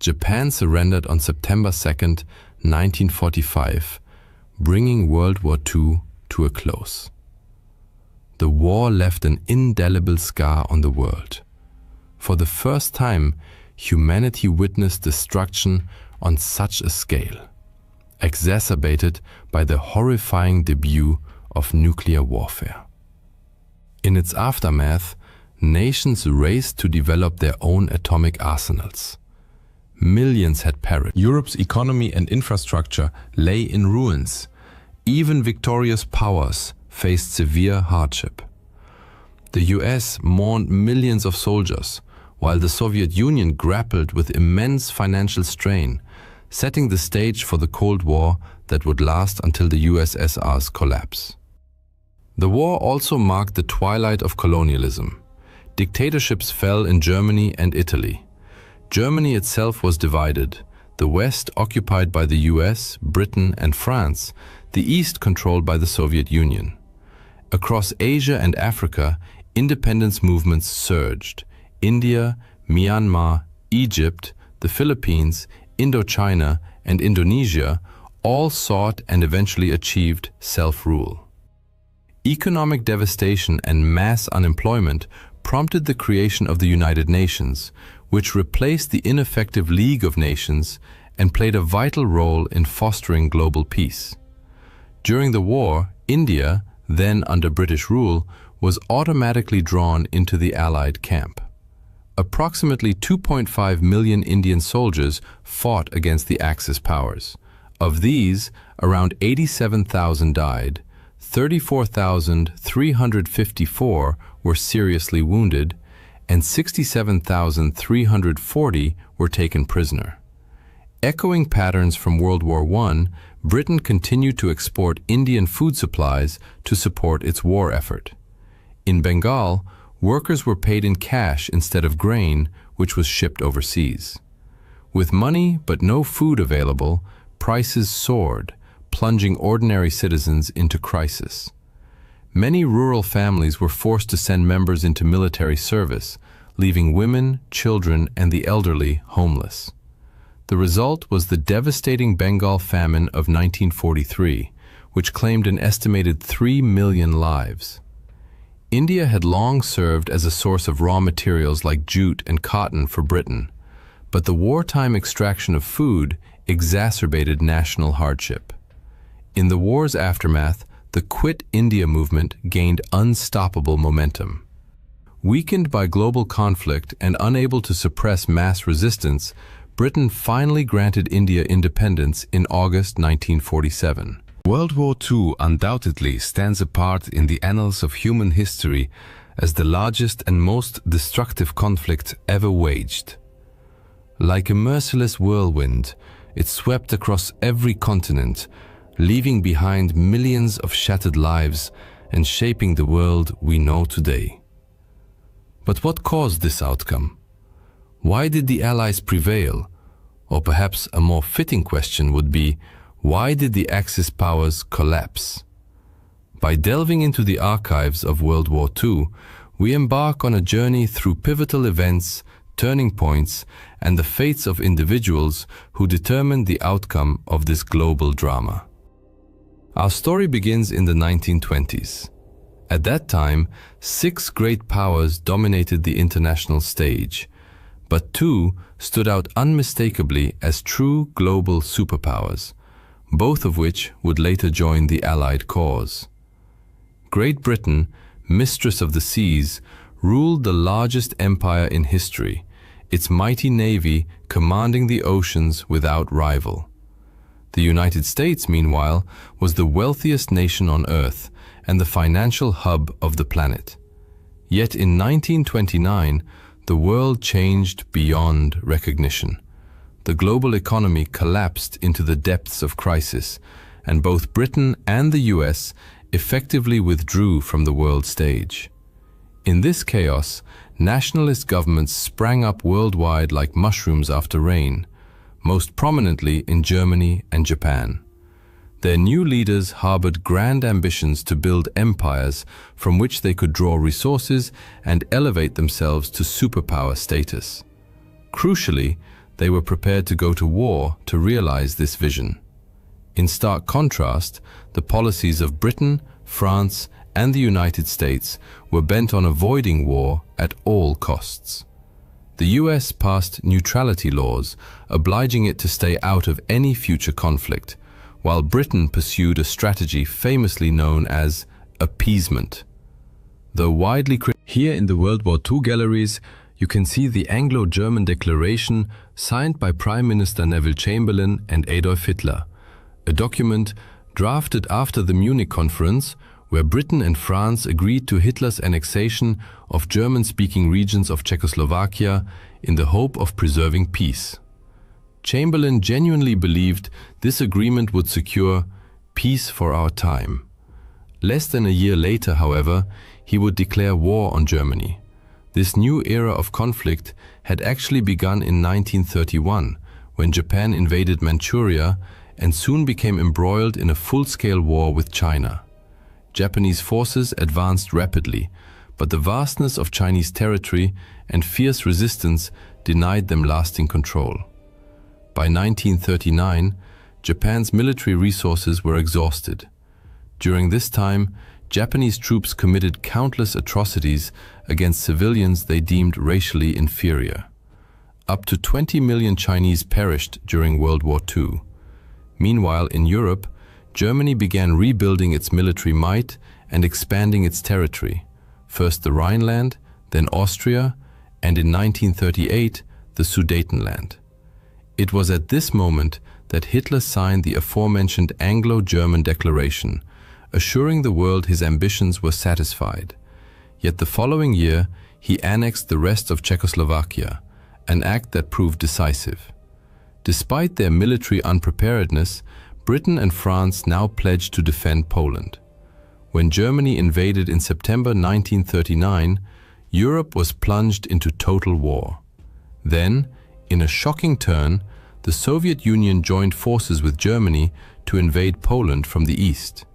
Japan surrendered on September 2, 1945, bringing World War II to a close. The war left an indelible scar on the world. For the first time, humanity witnessed destruction on such a scale, exacerbated by the horrifying debut of nuclear warfare. In its aftermath, nations raced to develop their own atomic arsenals. Millions had perished. Europe's economy and infrastructure lay in ruins. Even victorious powers faced severe hardship. The US mourned millions of soldiers, while the Soviet Union grappled with immense financial strain, setting the stage for the Cold War that would last until the USSR's collapse. The war also marked the twilight of colonialism. Dictatorships fell in Germany and Italy. Germany itself was divided, the West occupied by the US, Britain, and France, the East controlled by the Soviet Union. Across Asia and Africa, independence movements surged. India, Myanmar, Egypt, the Philippines, Indochina, and Indonesia all sought and eventually achieved self-rule. Economic devastation and mass unemployment prompted the creation of the United Nations, which replaced the ineffective League of Nations and played a vital role in fostering global peace. During the war, India, then under British rule, was automatically drawn into the Allied camp. Approximately 2.5 million Indian soldiers fought against the Axis powers. Of these, around 87,000 died, 34,354 were seriously wounded, and 67,340 were taken prisoner. Echoing patterns from World War I, Britain continued to export Indian food supplies to support its war effort. In Bengal, workers were paid in cash instead of grain, which was shipped overseas. With money but no food available, prices soared, plunging ordinary citizens into crisis. Many rural families were forced to send members into military service, leaving women, children, and the elderly homeless. The result was the devastating Bengal famine of 1943, which claimed an estimated 3 million lives. India had long served as a source of raw materials like jute and cotton for Britain, but the wartime extraction of food exacerbated national hardship. In the war's aftermath, the Quit India movement gained unstoppable momentum. Weakened by global conflict and unable to suppress mass resistance, Britain finally granted India independence in August 1947. World War II undoubtedly stands apart in the annals of human history as the largest and most destructive conflict ever waged. Like a merciless whirlwind, it swept across every continent, leaving behind millions of shattered lives and shaping the world we know today. But what caused this outcome? Why did the Allies prevail? Or perhaps a more fitting question would be, why did the Axis powers collapse? By delving into the archives of World War II, we embark on a journey through pivotal events, turning points, and the fates of individuals who determined the outcome of this global drama. Our story begins in the 1920s. At that time, 6 great powers dominated the international stage, but 2 stood out unmistakably as true global superpowers, both of which would later join the Allied cause. Great Britain, mistress of the seas, ruled the largest empire in history, its mighty navy commanding the oceans without rival. The United States, meanwhile, was the wealthiest nation on Earth and the financial hub of the planet. Yet in 1929, the world changed beyond recognition. The global economy collapsed into the depths of crisis, and both Britain and the US effectively withdrew from the world stage. In this chaos, nationalist governments sprang up worldwide like mushrooms after rain, most prominently in Germany and Japan. Their new leaders harbored grand ambitions to build empires from which they could draw resources and elevate themselves to superpower status. Crucially, they were prepared to go to war to realize this vision. In stark contrast, the policies of Britain, France, and the United States were bent on avoiding war at all costs. The US passed neutrality laws, obliging it to stay out of any future conflict, while Britain pursued a strategy famously known as appeasement. Though widely Here in the World War II galleries, you can see the Anglo-German Declaration signed by Prime Minister Neville Chamberlain and Adolf Hitler, a document drafted after the Munich Conference, where Britain and France agreed to Hitler's annexation of German-speaking regions of Czechoslovakia in the hope of preserving peace. Chamberlain genuinely believed this agreement would secure peace for our time. Less than a year later, however, he would declare war on Germany. This new era of conflict had actually begun in 1931, when Japan invaded Manchuria and soon became embroiled in a full-scale war with China. Japanese forces advanced rapidly, but the vastness of Chinese territory and fierce resistance denied them lasting control. By 1939, Japan's military resources were exhausted. During this time, Japanese troops committed countless atrocities against civilians they deemed racially inferior. Up to 20 million Chinese perished during World War II. Meanwhile, in Europe, Germany began rebuilding its military might and expanding its territory, first the Rhineland, then Austria, and in 1938, the Sudetenland. It was at this moment that Hitler signed the aforementioned Anglo-German Declaration, assuring the world his ambitions were satisfied. Yet the following year, he annexed the rest of Czechoslovakia, an act that proved decisive. Despite their military unpreparedness, Britain and France now pledged to defend Poland. When Germany invaded in September 1939, Europe was plunged into total war. Then, in a shocking turn, the Soviet Union joined forces with Germany to invade Poland from the east.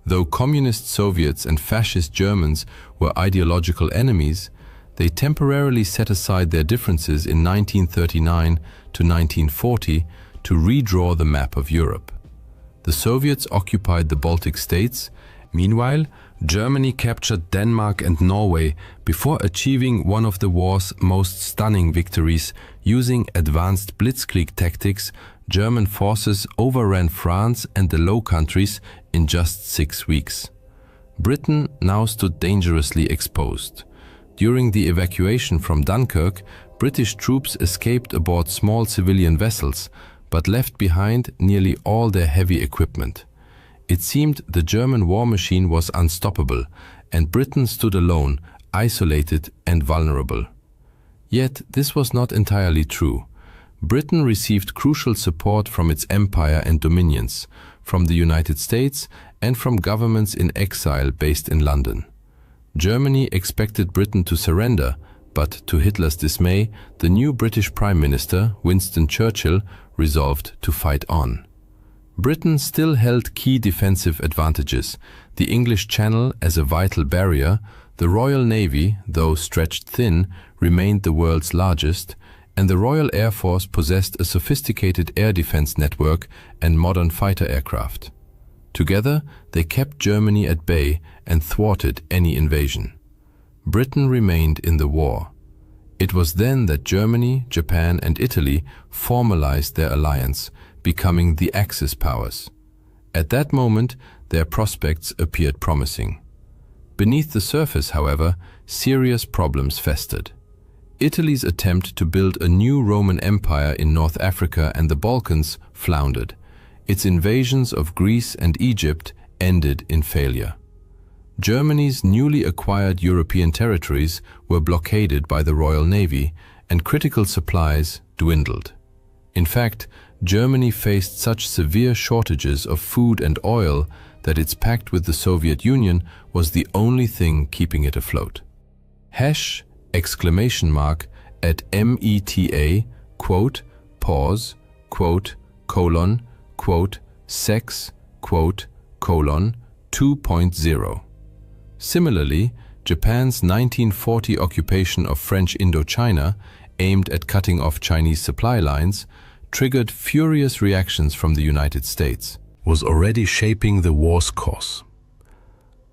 Though communist Soviets and fascist Germans were ideological enemies, they temporarily set aside their differences in 1939 to 1940 to redraw the map of Europe. The Soviets occupied the Baltic states. Meanwhile, Germany captured Denmark and Norway before achieving one of the war's most stunning victories. Using advanced blitzkrieg tactics, German forces overran France and the Low Countries in just 6 weeks. Britain now stood dangerously exposed. During the evacuation from Dunkirk, British troops escaped aboard small civilian vessels, but left behind nearly all their heavy equipment. It seemed the German war machine was unstoppable, and Britain stood alone, isolated and vulnerable. Yet this was not entirely true. Britain received crucial support from its empire and dominions, from the United States and from governments in exile based in London. Germany expected Britain to surrender, but to Hitler's dismay, the new British Prime Minister, Winston Churchill, resolved to fight on. Britain still held key defensive advantages: the English Channel as a vital barrier, the Royal Navy, though stretched thin, remained the world's largest, and the Royal Air Force possessed a sophisticated air defense network and modern fighter aircraft. Together, they kept Germany at bay and thwarted any invasion. Britain remained in the war. It was then that Germany, Japan, and Italy formalized their alliance, becoming the Axis powers. At that moment, their prospects appeared promising. Beneath the surface, however, serious problems festered. Italy's attempt to build a new Roman Empire in North Africa and the Balkans floundered. Its invasions of Greece and Egypt ended in failure. Germany's newly acquired European territories were blockaded by the Royal Navy, and critical supplies dwindled. In fact, Germany faced such severe shortages of food and oil that its pact with the Soviet Union was the only thing keeping it afloat. !@META, pause, sex, 2.0. Similarly, Japan's 1940 occupation of French Indochina, aimed at cutting off Chinese supply lines, triggered furious reactions from the United States, was already shaping the war's course.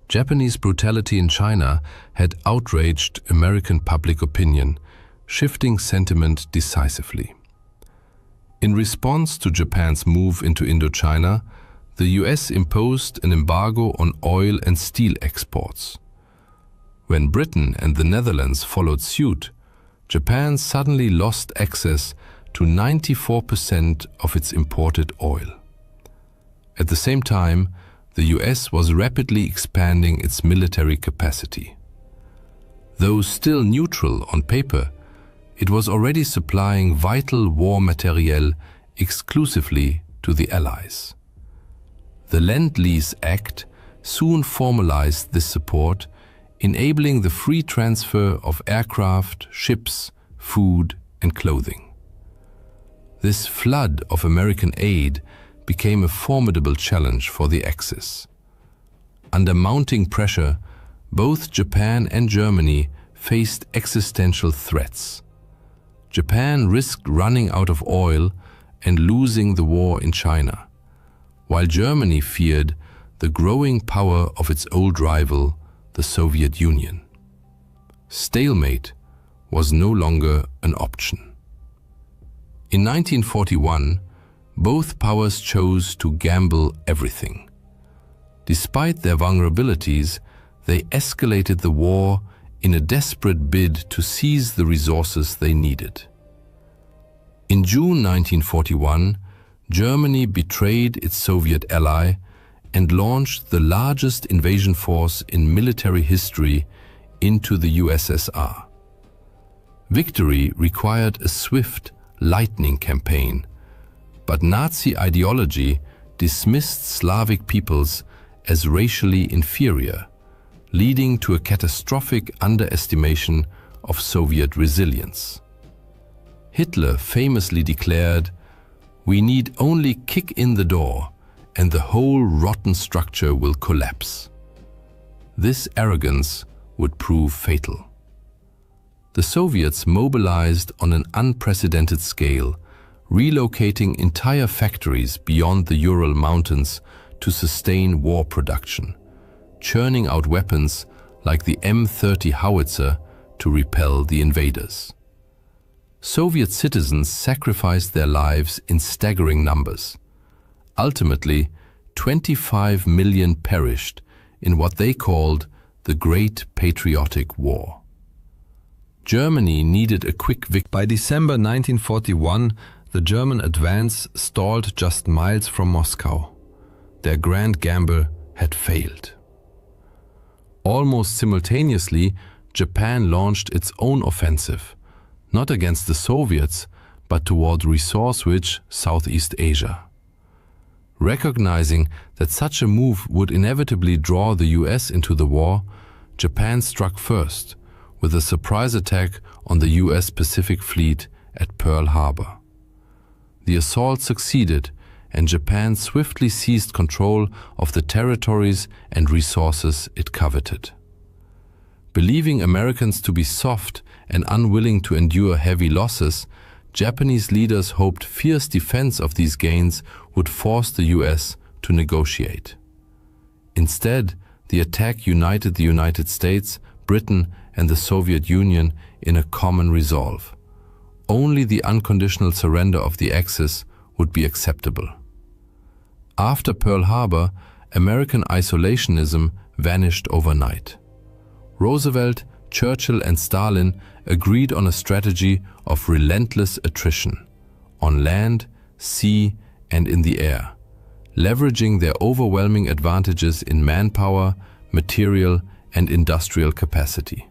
Japanese brutality in China had outraged American public opinion, shifting sentiment decisively. In response to Japan's move into Indochina, the US imposed an embargo on oil and steel exports. When Britain and the Netherlands followed suit, Japan suddenly lost access to 94% of its imported oil. At the same time, the US was rapidly expanding its military capacity. Though still neutral on paper, it was already supplying vital war materiel exclusively to the Allies. The Lend-Lease Act soon formalized this support, enabling the free transfer of aircraft, ships, food, and clothing. This flood of American aid became a formidable challenge for the Axis. Under mounting pressure, both Japan and Germany faced existential threats. Japan risked running out of oil and losing the war in China, while Germany feared the growing power of its old rival, the Soviet Union. Stalemate was no longer an option. In 1941, both powers chose to gamble everything. Despite their vulnerabilities, they escalated the war in a desperate bid to seize the resources they needed. In June 1941, Germany betrayed its Soviet ally and launched the largest invasion force in military history into the USSR. Victory required a swift, lightning campaign, but Nazi ideology dismissed Slavic peoples as racially inferior, leading to a catastrophic underestimation of Soviet resilience. Hitler famously declared, "We need only kick in the door and the whole rotten structure will collapse." This arrogance would prove fatal. The Soviets mobilized on an unprecedented scale, relocating entire factories beyond the Ural Mountains to sustain war production, churning out weapons like the M30 howitzer to repel the invaders. Soviet citizens sacrificed their lives in staggering numbers. Ultimately, 25 million perished in what they called the Great Patriotic War. Germany needed a quick victory. By December 1941, the German advance stalled just miles from Moscow. Their grand gamble had failed. Almost simultaneously, Japan launched its own offensive, not against the Soviets, but toward resource-rich Southeast Asia. Recognizing that such a move would inevitably draw the US into the war, Japan struck first, with a surprise attack on the US Pacific Fleet at Pearl Harbor. The assault succeeded, and Japan swiftly seized control of the territories and resources it coveted. Believing Americans to be soft and unwilling to endure heavy losses, Japanese leaders hoped fierce defense of these gains would force the US to negotiate. Instead, the attack united the United States, Britain, and the Soviet Union in a common resolve. Only the unconditional surrender of the Axis would be acceptable. After Pearl Harbor, American isolationism vanished overnight. Roosevelt, Churchill, and Stalin agreed on a strategy of relentless attrition, on land, sea, and in the air, leveraging their overwhelming advantages in manpower, material, and industrial capacity.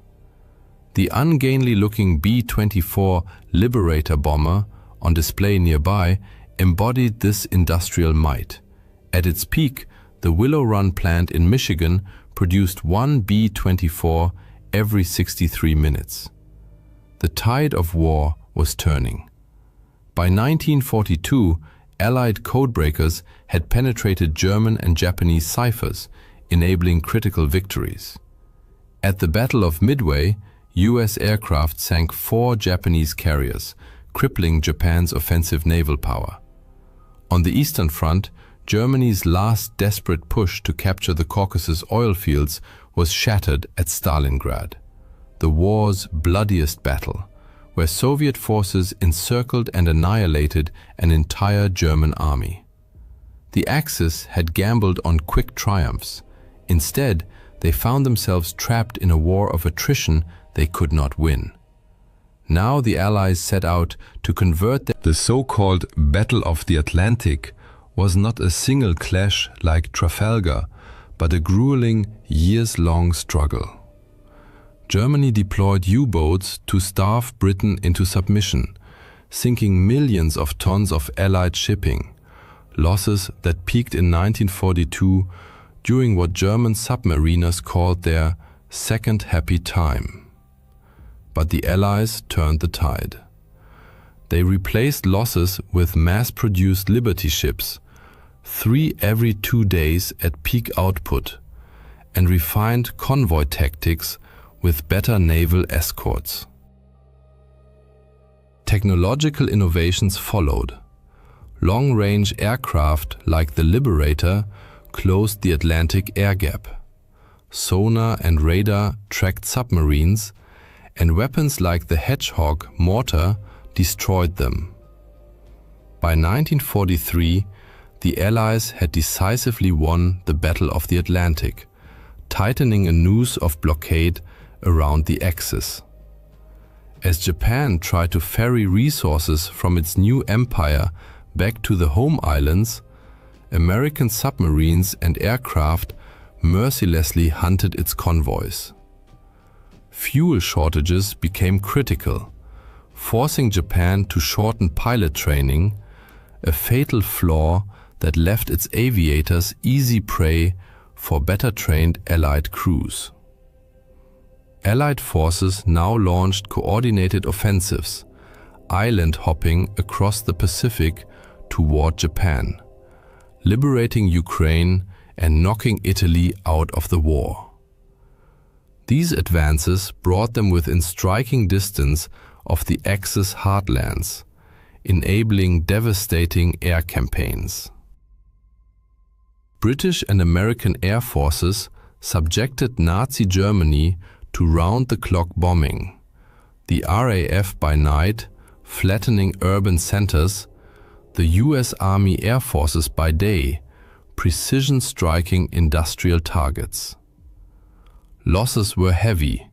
The ungainly-looking B-24 Liberator bomber, on display nearby, embodied this industrial might. At its peak, the Willow Run plant in Michigan produced one B-24 every 63 minutes. The tide of war was turning. By 1942, Allied codebreakers had penetrated German and Japanese ciphers, enabling critical victories. At the Battle of Midway, US aircraft sank 4 Japanese carriers, crippling Japan's offensive naval power. On the Eastern Front, Germany's last desperate push to capture the Caucasus oil fields was shattered at Stalingrad, the war's bloodiest battle, where Soviet forces encircled and annihilated an entire German army. The Axis had gambled on quick triumphs. Instead, they found themselves trapped in a war of attrition they could not win. Now the Allies set out to convert the so-called Battle of the Atlantic was not a single clash like Trafalgar, but a grueling, years-long struggle. Germany deployed U-boats to starve Britain into submission, sinking millions of tons of Allied shipping, losses that peaked in 1942 during what German submariners called their second happy time. But the Allies turned the tide. They replaced losses with mass-produced Liberty ships, 3 every 2 days at peak output, and refined convoy tactics with better naval escorts. Technological innovations followed. Long-range aircraft like the Liberator closed the Atlantic air gap. Sonar and radar tracked submarines, and weapons like the Hedgehog mortar destroyed them. By 1943, the Allies had decisively won the Battle of the Atlantic, tightening a noose of blockade around the Axis. As Japan tried to ferry resources from its new empire back to the home islands, American submarines and aircraft mercilessly hunted its convoys. Fuel shortages became critical, forcing Japan to shorten pilot training, a fatal flaw that left its aviators easy prey for better-trained Allied crews. Allied forces now launched coordinated offensives, island hopping across the Pacific toward Japan, liberating Ukraine and knocking Italy out of the war. These advances brought them within striking distance of the Axis heartlands, enabling devastating air campaigns. British and American air forces subjected Nazi Germany to round-the-clock bombing, the RAF by night flattening urban centers, the US Army Air Forces by day precision striking industrial targets. Losses were heavy.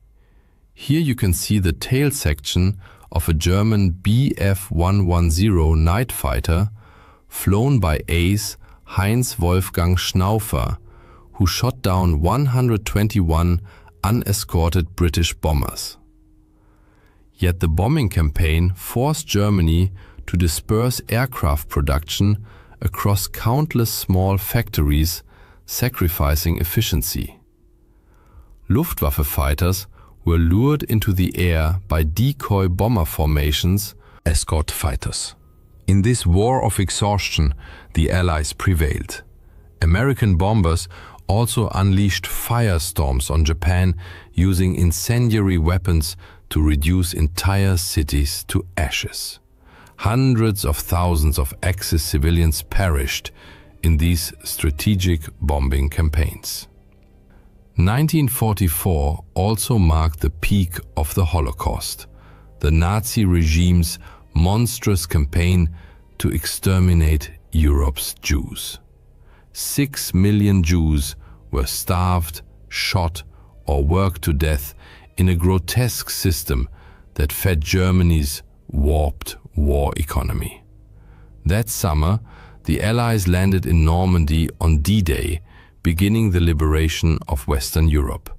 Here you can see the tail section of a German Bf-110 night fighter flown by ace Heinz Wolfgang Schnaufer, who shot down 121 unescorted British bombers. Yet the bombing campaign forced Germany to disperse aircraft production across countless small factories, sacrificing efficiency. Luftwaffe fighters were lured into the air by decoy bomber formations, escort fighters. In this war of exhaustion, the Allies prevailed. American bombers also unleashed firestorms on Japan, using incendiary weapons to reduce entire cities to ashes. Hundreds of thousands of Axis civilians perished in these strategic bombing campaigns. 1944 also marked the peak of the Holocaust, the Nazi regime's monstrous campaign to exterminate Europe's Jews. 6 million Jews were starved, shot, or worked to death in a grotesque system that fed Germany's warped war economy. That summer, the Allies landed in Normandy on D-Day, beginning the liberation of Western Europe.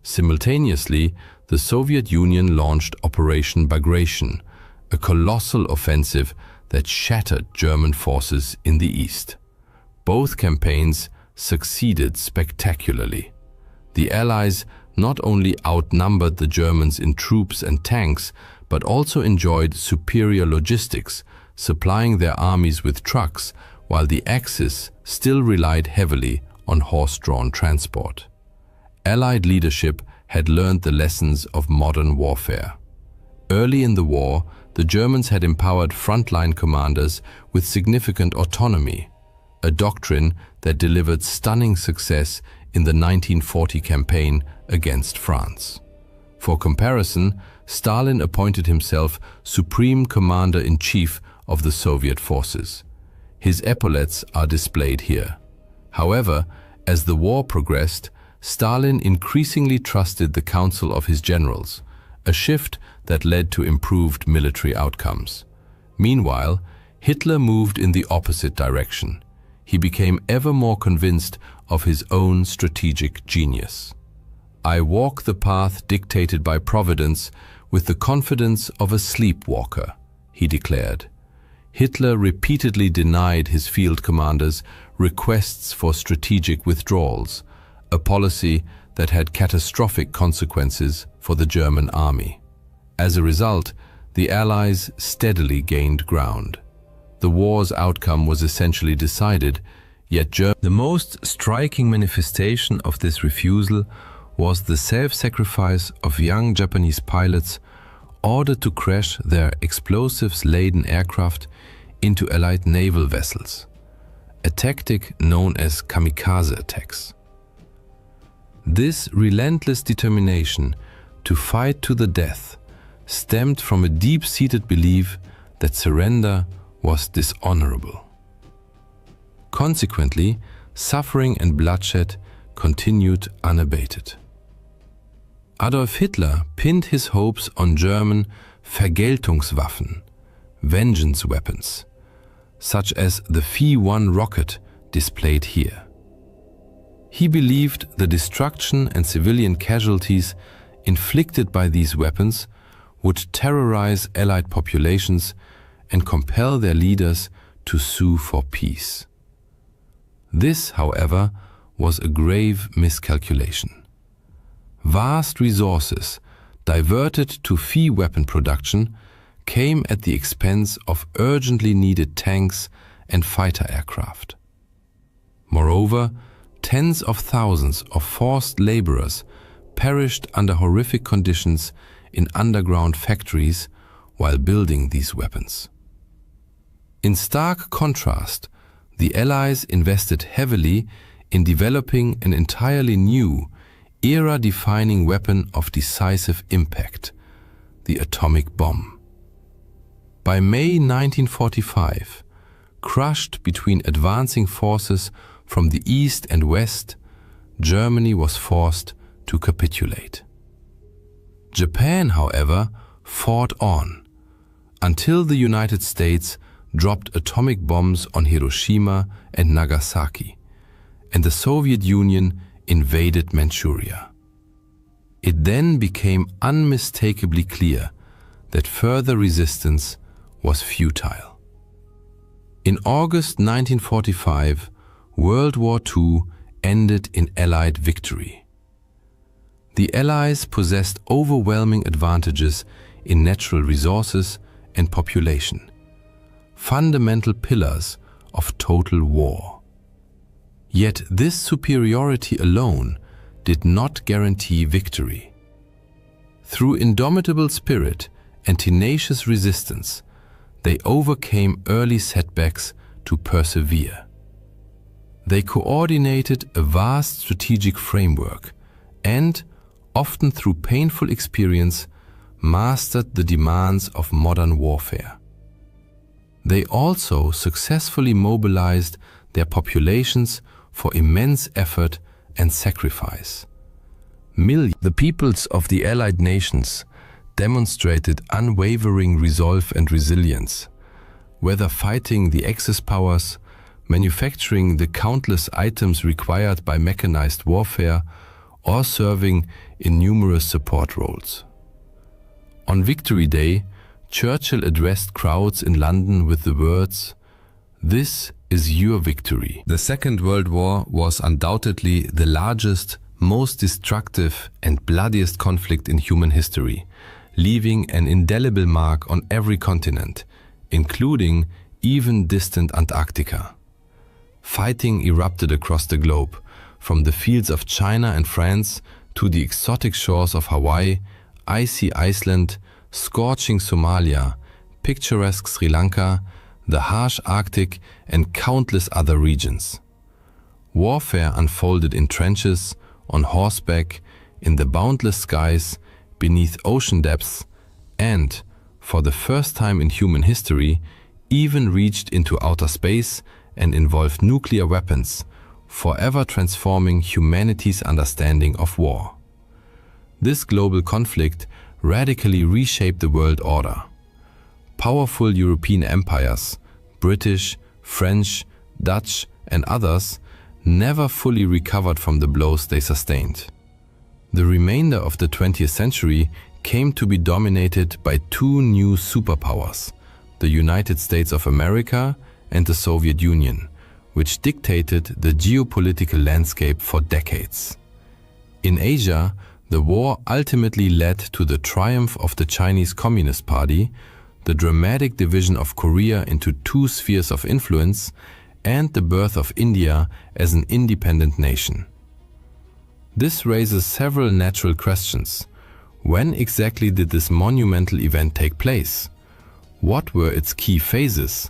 Simultaneously, the Soviet Union launched Operation Bagration, a colossal offensive that shattered German forces in the east. Both campaigns succeeded spectacularly. The Allies not only outnumbered the Germans in troops and tanks, but also enjoyed superior logistics, supplying their armies with trucks, while the Axis still relied heavily on horse-drawn transport. Allied leadership had learned the lessons of modern warfare. Early in the war, the Germans had empowered frontline commanders with significant autonomy, a doctrine that delivered stunning success in the 1940 campaign against France. For comparison, Stalin appointed himself Supreme Commander-in-Chief of the Soviet forces. His epaulets are displayed here. However, as the war progressed, Stalin increasingly trusted the counsel of his generals, a shift that led to improved military outcomes. Meanwhile, Hitler moved in the opposite direction. He became ever more convinced of his own strategic genius. "I walk the path dictated by Providence with the confidence of a sleepwalker," he declared. Hitler repeatedly denied his field commanders requests for strategic withdrawals, a policy that had catastrophic consequences for the German army. As a result, the Allies steadily gained ground. The war's outcome was essentially decided, yet the most striking manifestation of this refusal was the self-sacrifice of young Japanese pilots ordered to crash their explosives-laden aircraft into Allied naval vessels, a tactic known as kamikaze attacks. This relentless determination to fight to the death stemmed from a deep-seated belief that surrender was dishonorable. Consequently, suffering and bloodshed continued unabated. Adolf Hitler pinned his hopes on German Vergeltungswaffen, vengeance weapons, such as the Phi-1 rocket displayed here. He believed the destruction and civilian casualties inflicted by these weapons would terrorize Allied populations and compel their leaders to sue for peace. This, however, was a grave miscalculation. Vast resources diverted to Phi weapon production came at the expense of urgently needed tanks and fighter aircraft. Moreover, tens of thousands of forced laborers perished under horrific conditions in underground factories while building these weapons. In stark contrast, the Allies invested heavily in developing an entirely new, era-defining weapon of decisive impact, the atomic bomb. By May 1945, crushed between advancing forces from the east and west, Germany was forced to capitulate. Japan, however, fought on, until the United States dropped atomic bombs on Hiroshima and Nagasaki, and the Soviet Union invaded Manchuria. It then became unmistakably clear that further resistance was futile. In August 1945, World War II ended in Allied victory. The Allies possessed overwhelming advantages in natural resources and population, fundamental pillars of total war. Yet this superiority alone did not guarantee victory. Through indomitable spirit and tenacious resistance, they overcame early setbacks to persevere. They coordinated a vast strategic framework and, often through painful experience, mastered the demands of modern warfare. They also successfully mobilized their populations for immense effort and sacrifice. The peoples of the Allied nations demonstrated unwavering resolve and resilience, whether fighting the Axis powers, manufacturing the countless items required by mechanized warfare, or serving in numerous support roles. On Victory Day, Churchill addressed crowds in London with the words, "This is your victory." The Second World War was undoubtedly the largest, most destructive and bloodiest conflict in human history, leaving an indelible mark on every continent, including even distant Antarctica. Fighting erupted across the globe, from the fields of China and France to the exotic shores of Hawaii, icy Iceland, scorching Somalia, picturesque Sri Lanka, the harsh Arctic, and countless other regions. Warfare unfolded in trenches, on horseback, in the boundless skies, beneath ocean depths, and, for the first time in human history, even reached into outer space and involved nuclear weapons, forever transforming humanity's understanding of war. This global conflict radically reshaped the world order. Powerful European empires, British, French, Dutch, and others, never fully recovered from the blows they sustained. The remainder of the 20th century came to be dominated by two new superpowers, the United States of America and the Soviet Union, which dictated the geopolitical landscape for decades. In Asia, the war ultimately led to the triumph of the Chinese Communist Party, the dramatic division of Korea into two spheres of influence, and the birth of India as an independent nation. This raises several natural questions. When exactly did this monumental event take place? What were its key phases?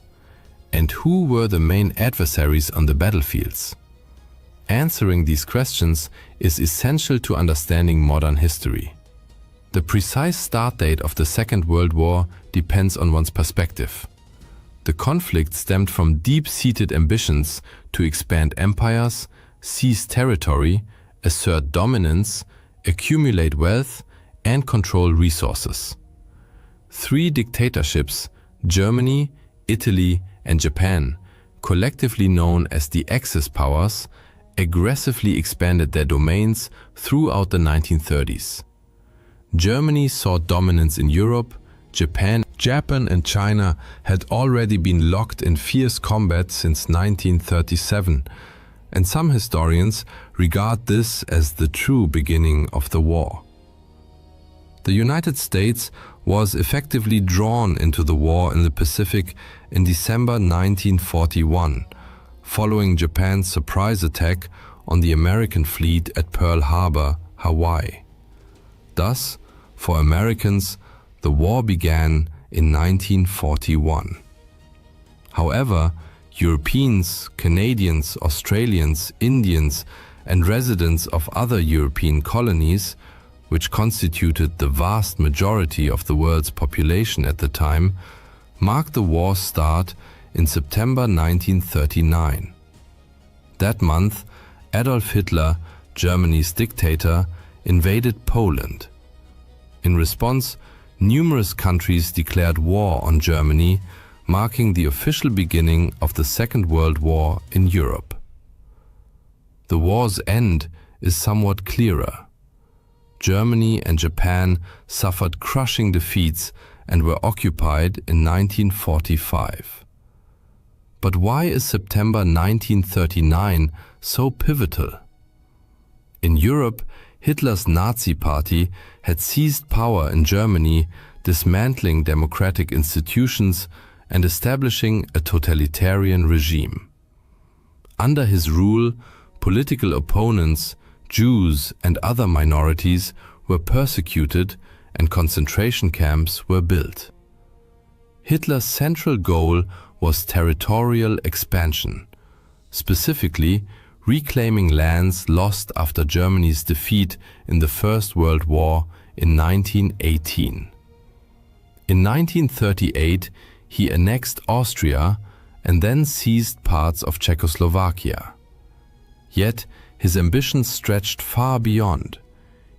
And who were the main adversaries on the battlefields? Answering these questions is essential to understanding modern history. The precise start date of the Second World War depends on one's perspective. The conflict stemmed from deep-seated ambitions to expand empires, seize territory, assert dominance, accumulate wealth, and control resources. Three dictatorships, Germany, Italy, and Japan, collectively known as the Axis powers, aggressively expanded their domains throughout the 1930s. Germany saw dominance in Europe, Japan and China had already been locked in fierce combat since 1937, and some historians regard this as the true beginning of the war. The United States was effectively drawn into the war in the Pacific in December 1941, following Japan's surprise attack on the American fleet at Pearl Harbor, Hawaii. Thus, for Americans, the war began in 1941. However, Europeans, Canadians, Australians, Indians, and residents of other European colonies, which constituted the vast majority of the world's population at the time, marked the war's start in September 1939. That month, Adolf Hitler, Germany's dictator, invaded Poland. In response, numerous countries declared war on Germany, marking the official beginning of the Second World War in Europe. The war's end is somewhat clearer. Germany and Japan suffered crushing defeats and were occupied in 1945. But why is September 1939 so pivotal? In Europe, Hitler's Nazi Party had seized power in Germany, dismantling democratic institutions and establishing a totalitarian regime. Under his rule, political opponents, Jews and other minorities were persecuted and concentration camps were built. Hitler's central goal was territorial expansion, specifically reclaiming lands lost after Germany's defeat in the First World War in 1918. In 1938, he annexed Austria and then seized parts of Czechoslovakia. Yet, his ambitions stretched far beyond.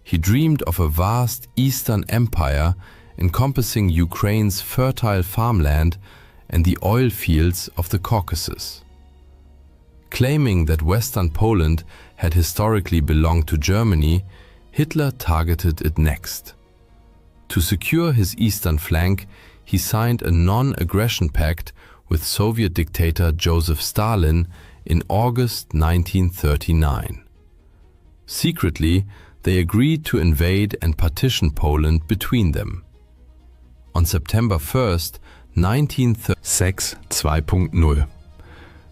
He dreamed of a vast Eastern Empire encompassing Ukraine's fertile farmland and the oil fields of the Caucasus. Claiming that Western Poland had historically belonged to Germany, Hitler targeted it next. To secure his eastern flank, he signed a non-aggression pact with Soviet dictator Joseph Stalin in August 1939. Secretly, they agreed to invade and partition Poland between them. On September 1st, 1936 2.0.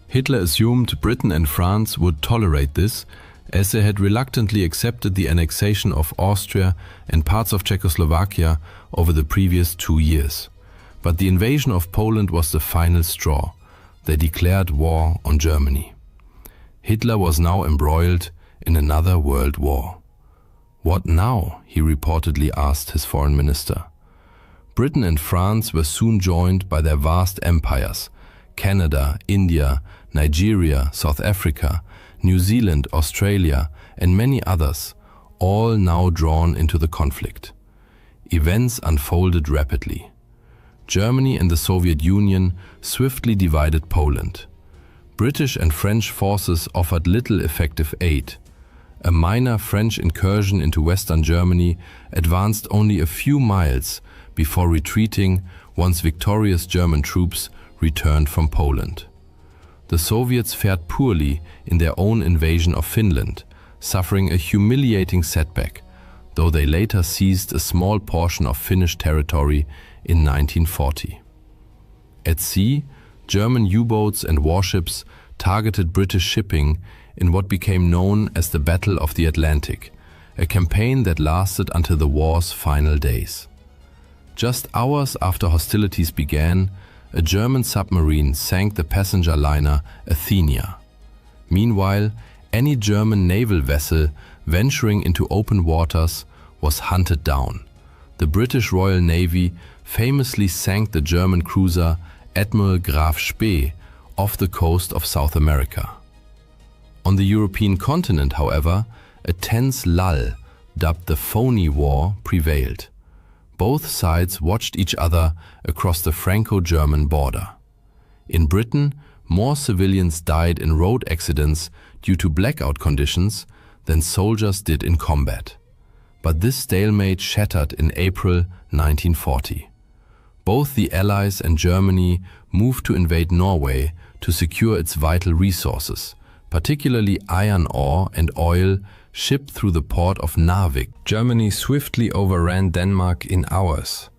Hitler assumed Britain and France would tolerate this, as they had reluctantly accepted the annexation of Austria and parts of Czechoslovakia over the previous 2 years. But the invasion of Poland was the final straw. They declared war on Germany. Hitler was now embroiled in another world war. What now? He reportedly asked his foreign minister. Britain and France were soon joined by their vast empires: Canada, India, Nigeria, South Africa, New Zealand, Australia, and many others, all now drawn into the conflict. Events unfolded rapidly. Germany and the Soviet Union swiftly divided Poland. British and French forces offered little effective aid. A minor French incursion into Western Germany advanced only a few miles before retreating once victorious German troops returned from Poland. The Soviets fared poorly in their own invasion of Finland, suffering a humiliating setback, though they later seized a small portion of Finnish territory in 1940. At sea, German U-boats and warships targeted British shipping in what became known as the Battle of the Atlantic, a campaign that lasted until the war's final days. Just hours after hostilities began, a German submarine sank the passenger liner Athenia. Meanwhile, any German naval vessel venturing into open waters was hunted down. The British Royal Navy famously sank the German cruiser Admiral Graf Spee off the coast of South America. On the European continent, however, a tense lull, dubbed the Phony War, prevailed. Both sides watched each other across the Franco-German border. In Britain, more civilians died in road accidents due to blackout conditions than soldiers did in combat. But this stalemate shattered in April 1940. Both the Allies and Germany moved to invade Norway to secure its vital resources, particularly iron ore and oil shipped through the port of Narvik. Germany swiftly overran Denmark in hours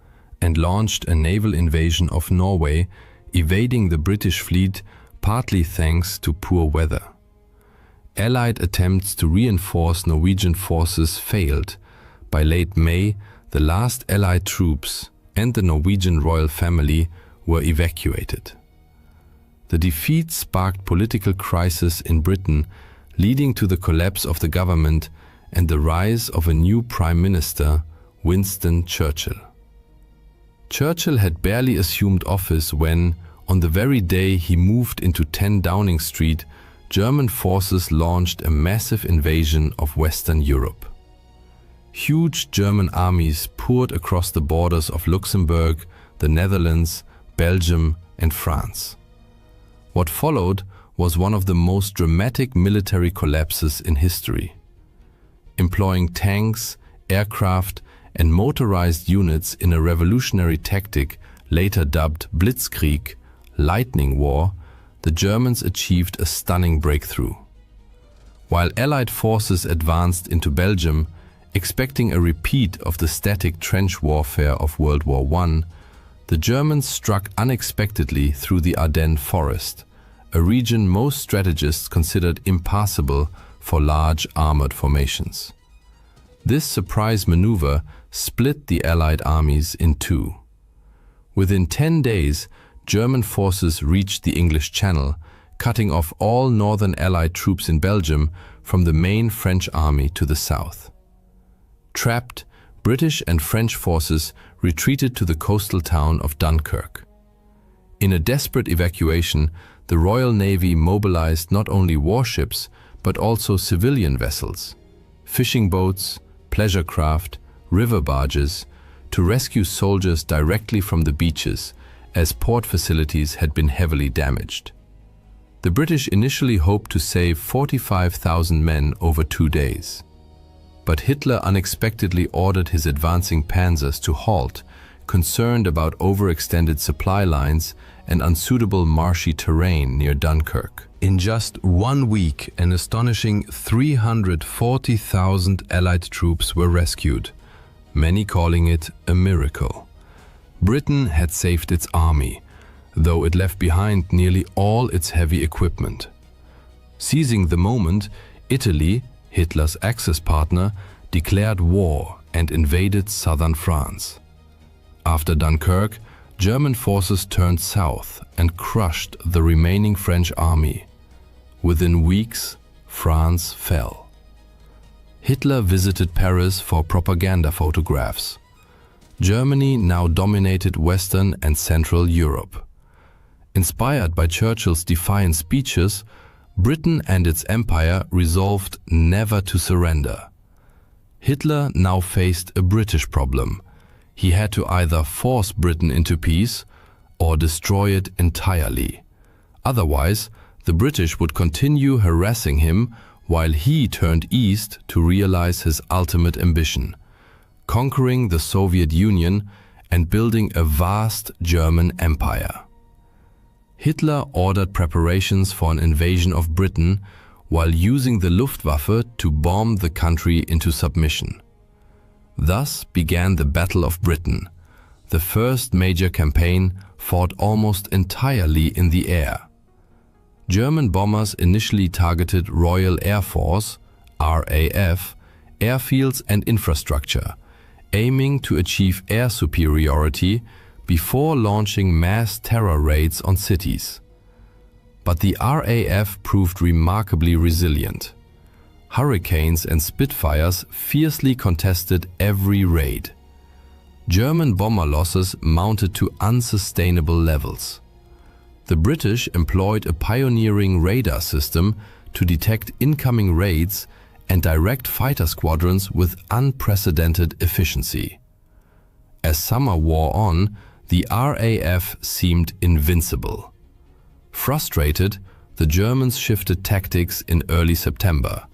and launched a naval invasion of Norway, evading the British fleet partly thanks to poor weather. Allied attempts to reinforce Norwegian forces failed. By late May, the last Allied troops and the Norwegian royal family were evacuated. The defeat sparked political crisis in Britain, leading to the collapse of the government and the rise of a new Prime Minister, Winston Churchill. Churchill had barely assumed office when, on the very day he moved into 10 Downing Street, German forces launched a massive invasion of Western Europe. Huge German armies poured across the borders of Luxembourg, the Netherlands, Belgium, and France. What followed was one of the most dramatic military collapses in history. Employing tanks, aircraft, and motorized units in a revolutionary tactic later dubbed Blitzkrieg, Lightning War, the Germans achieved a stunning breakthrough. While Allied forces advanced into Belgium, expecting a repeat of the static trench warfare of World War I, the Germans struck unexpectedly through the Ardennes forest, a region most strategists considered impassable for large armored formations. This surprise maneuver split the Allied armies in two. Within 10 days, German forces reached the English Channel, cutting off all northern Allied troops in Belgium from the main French army to the south. Trapped, British and French forces retreated to the coastal town of Dunkirk. In a desperate evacuation, the Royal Navy mobilized not only warships but also civilian vessels, fishing boats, pleasure craft, river barges, to rescue soldiers directly from the beaches, as port facilities had been heavily damaged. The British initially hoped to save 45,000 men over 2 days. But Hitler unexpectedly ordered his advancing panzers to halt, concerned about overextended supply lines and unsuitable marshy terrain near Dunkirk. In just 1 week, an astonishing 340,000 Allied troops were rescued, many calling it a miracle. Britain had saved its army, though it left behind nearly all its heavy equipment. Seizing the moment, Italy, Hitler's Axis partner, declared war and invaded southern France. After Dunkirk, German forces turned south and crushed the remaining French army. Within weeks, France fell. Hitler visited Paris for propaganda photographs. Germany now dominated Western and Central Europe. Inspired by Churchill's defiant speeches, Britain and its empire resolved never to surrender. Hitler now faced a British problem. He had to either force Britain into peace or destroy it entirely. Otherwise, The British would continue harassing him while he turned east to realize his ultimate ambition, conquering the Soviet Union and building a vast German empire. Hitler ordered preparations for an invasion of Britain while using the Luftwaffe to bomb the country into submission. Thus began the Battle of Britain, the first major campaign fought almost entirely in the air. German bombers initially targeted Royal Air Force, RAF, airfields and infrastructure, aiming to achieve air superiority before launching mass terror raids on cities. But the RAF proved remarkably resilient. Hurricanes and Spitfires fiercely contested every raid. German bomber losses mounted to unsustainable levels. The British employed a pioneering radar system to detect incoming raids and direct fighter squadrons with unprecedented efficiency. As summer wore on, the RAF seemed invincible. Frustrated, the Germans shifted tactics in early September,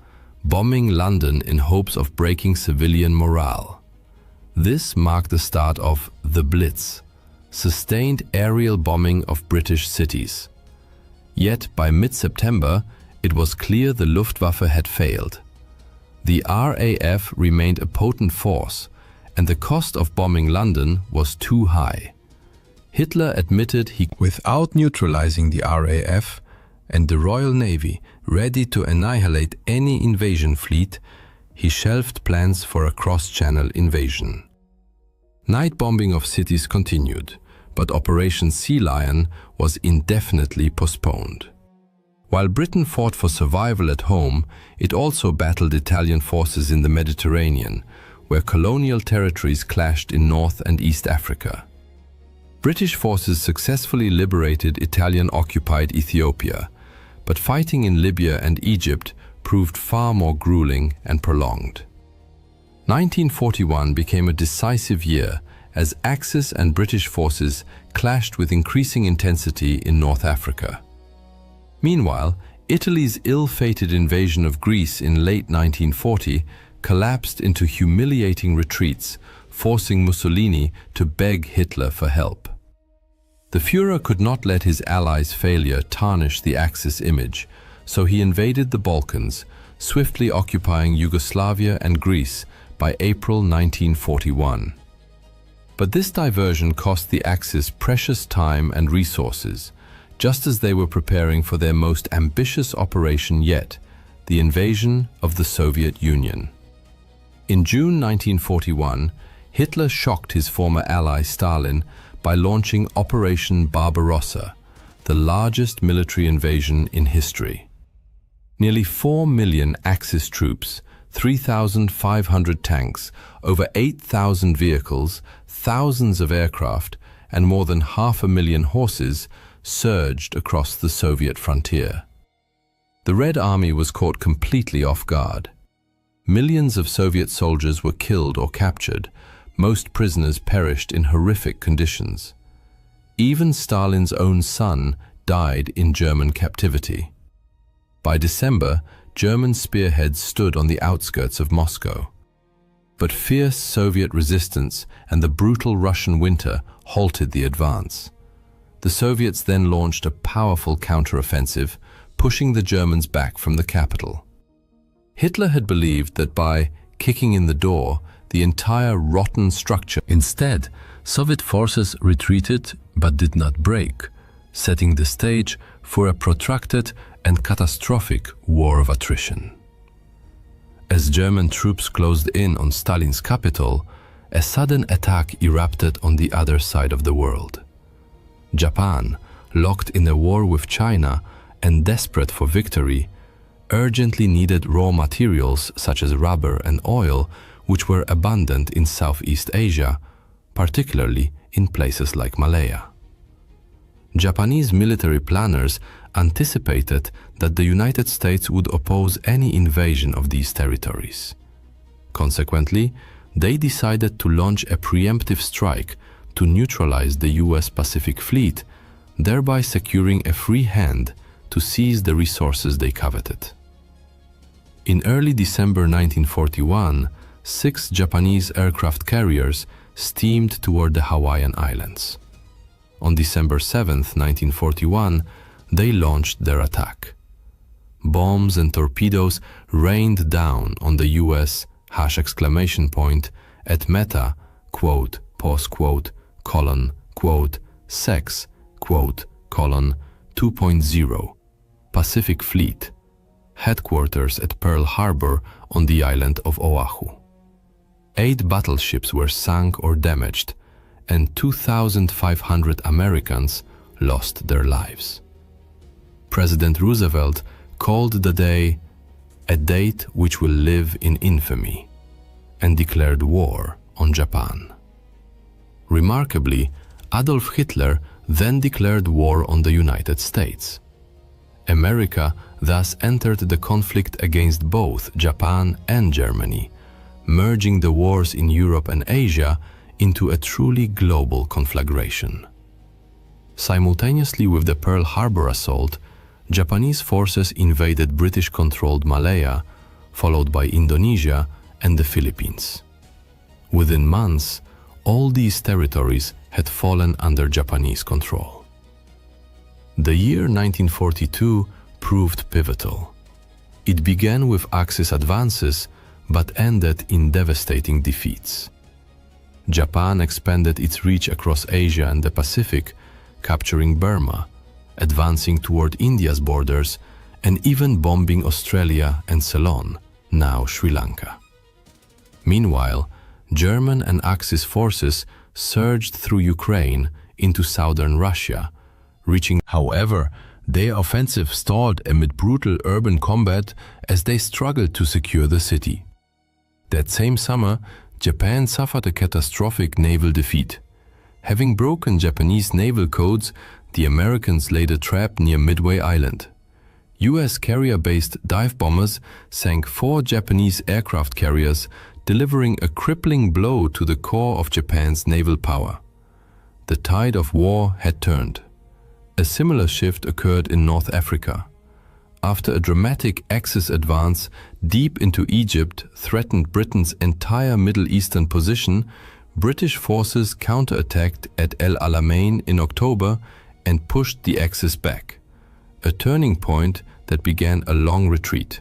bombing London in hopes of breaking civilian morale. This marked the start of the Blitz, sustained aerial bombing of British cities. Yet by mid-September, it was clear the Luftwaffe had failed. The RAF remained a potent force, and the cost of bombing London was too high. Hitler admitted he, without neutralizing the RAF and the Royal Navy ready to annihilate any invasion fleet, he shelved plans for a cross-channel invasion. Night bombing of cities continued, but Operation Sea Lion was indefinitely postponed. While Britain fought for survival at home, it also battled Italian forces in the Mediterranean, where colonial territories clashed in North and East Africa. British forces successfully liberated Italian-occupied Ethiopia, but fighting in Libya and Egypt proved far more grueling and prolonged. 1941 became a decisive year as Axis and British forces clashed with increasing intensity in North Africa. Meanwhile, Italy's ill-fated invasion of Greece in late 1940 collapsed into humiliating retreats, forcing Mussolini to beg Hitler for help. The Führer could not let his allies' failure tarnish the Axis image, so he invaded the Balkans, swiftly occupying Yugoslavia and Greece by April 1941. But this diversion cost the Axis precious time and resources, just as they were preparing for their most ambitious operation yet, the invasion of the Soviet Union. In June 1941, Hitler shocked his former ally Stalin by launching Operation Barbarossa, the largest military invasion in history. Nearly 4 million Axis troops, 3,500 tanks, over 8,000 vehicles, thousands of aircraft, and more than 500,000 horses surged across the Soviet frontier. The Red Army was caught completely off guard. Millions of Soviet soldiers were killed or captured. Most prisoners perished in horrific conditions. Even Stalin's own son died in German captivity. By December, German spearheads stood on the outskirts of Moscow. But fierce Soviet resistance and the brutal Russian winter halted the advance. The Soviets then launched a powerful counteroffensive, pushing the Germans back from the capital. Hitler had believed that by kicking in the door, the entire rotten structure. Instead, Soviet forces retreated but did not break, setting the stage for a protracted and catastrophic war of attrition. As German troops closed in on Stalin's capital, a sudden attack erupted on the other side of the world. Japan, locked in a war with China and desperate for victory, urgently needed raw materials such as rubber and oil, which were abundant in Southeast Asia, particularly in places like Malaya. Japanese military planners anticipated that the United States would oppose any invasion of these territories. Consequently, they decided to launch a preemptive strike to neutralize the US Pacific Fleet, thereby securing a free hand to seize the resources they coveted. In early December 1941, 6 Japanese aircraft carriers steamed toward the Hawaiian Islands. On December 7, 1941, they launched their attack. Bombs and torpedoes rained down on the US at Meta, quote, pause quote, colon, quote, sex, quote, colon, 2.0, Pacific Fleet, headquarters at Pearl Harbor on the island of Oahu. 8 battleships were sunk or damaged, and 2,500 Americans lost their lives. President Roosevelt called the day a date which will live in infamy, and declared war on Japan. Remarkably, Adolf Hitler then declared war on the United States. America thus entered the conflict against both Japan and Germany, merging the wars in Europe and Asia into a truly global conflagration. Simultaneously with the Pearl Harbor assault, Japanese forces invaded British-controlled Malaya, followed by Indonesia and the Philippines. Within months, all these territories had fallen under Japanese control. The year 1942 proved pivotal. It began with Axis advances, but ended in devastating defeats. Japan expanded its reach across Asia and the Pacific, capturing Burma, advancing toward India's borders, and even bombing Australia and Ceylon, now Sri Lanka. Meanwhile, German and Axis forces surged through Ukraine into southern Russia, reaching. However, their offensive stalled amid brutal urban combat as they struggled to secure the city. That same summer, Japan suffered a catastrophic naval defeat. Having broken Japanese naval codes, the Americans laid a trap near Midway Island. US carrier-based dive bombers sank 4 Japanese aircraft carriers, delivering a crippling blow to the core of Japan's naval power. The tide of war had turned. A similar shift occurred in North Africa. After a dramatic Axis advance deep into Egypt threatened Britain's entire Middle Eastern position, British forces counterattacked at El Alamein in October and pushed the Axis back, a turning point that began a long retreat.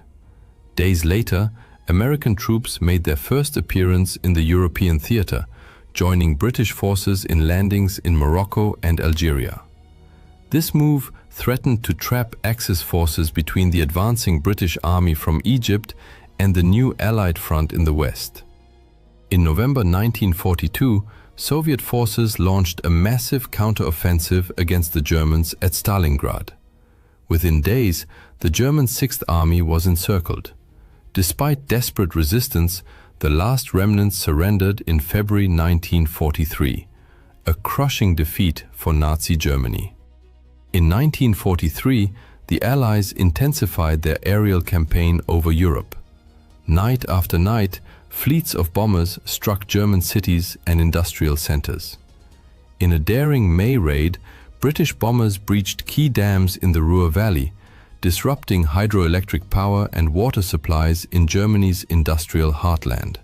Days later, American troops made their first appearance in the European theater, joining British forces in landings in Morocco and Algeria. This move threatened to trap Axis forces between the advancing British army from Egypt and the new Allied front in the west. In November 1942, Soviet forces launched a massive counteroffensive against the Germans at Stalingrad. Within days, the German Sixth Army was encircled. Despite desperate resistance, the last remnants surrendered in February 1943, a crushing defeat for Nazi Germany. In 1943, the Allies intensified their aerial campaign over Europe. Night after night, fleets of bombers struck German cities and industrial centers. In a daring May raid, British bombers breached key dams in the Ruhr Valley, disrupting hydroelectric power and water supplies in Germany's industrial heartland.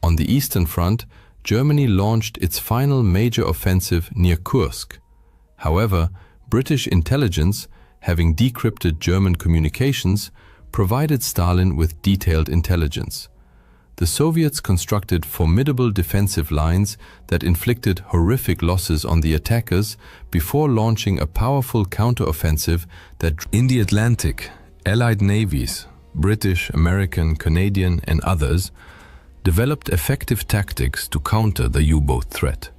On the Eastern Front, Germany launched its final major offensive near Kursk. However, British intelligence, having decrypted German communications, provided Stalin with detailed intelligence. The Soviets constructed formidable defensive lines that inflicted horrific losses on the attackers before launching a powerful counteroffensive that in the Atlantic, Allied navies, British, American, Canadian, and others, developed effective tactics to counter the U-boat threat.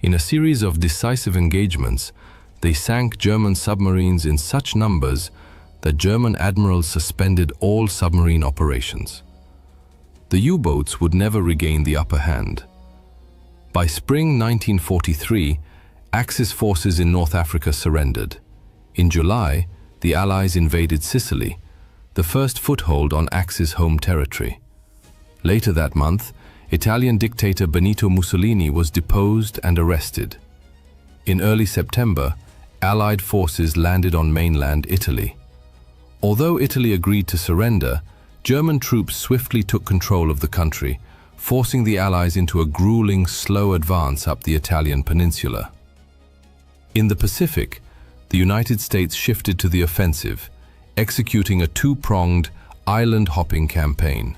In a series of decisive engagements, they sank German submarines in such numbers that German admirals suspended all submarine operations. The U-boats would never regain the upper hand. By spring 1943, Axis forces in North Africa surrendered. In July, the Allies invaded Sicily, the first foothold on Axis home territory. Later that month, Italian dictator Benito Mussolini was deposed and arrested. In early September, Allied forces landed on mainland Italy. Although Italy agreed to surrender, German troops swiftly took control of the country, forcing the Allies into a grueling, slow advance up the Italian peninsula. In the Pacific, the United States shifted to the offensive, executing a two-pronged, island-hopping campaign.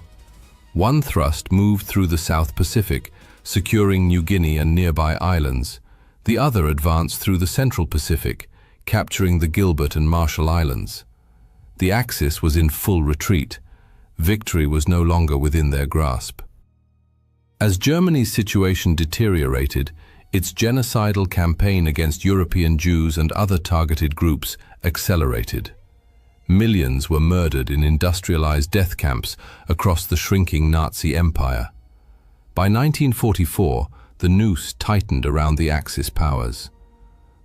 One thrust moved through the South Pacific, securing New Guinea and nearby islands. The other advanced through the Central Pacific, capturing the Gilbert and Marshall Islands. The Axis was in full retreat. Victory was no longer within their grasp. As Germany's situation deteriorated, its genocidal campaign against European Jews and other targeted groups accelerated. Millions were murdered in industrialized death camps across the shrinking Nazi empire. By 1944, the noose tightened around the Axis powers.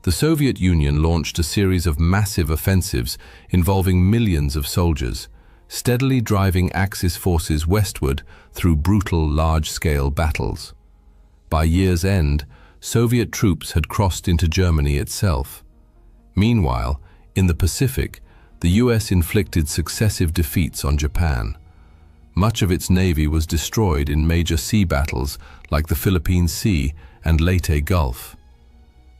The Soviet Union launched a series of massive offensives involving millions of soldiers, steadily driving Axis forces westward through brutal, large-scale battles. By year's end, Soviet troops had crossed into Germany itself. Meanwhile, in the Pacific, the US inflicted successive defeats on Japan. Much of its navy was destroyed in major sea battles like the Philippine Sea and Leyte Gulf.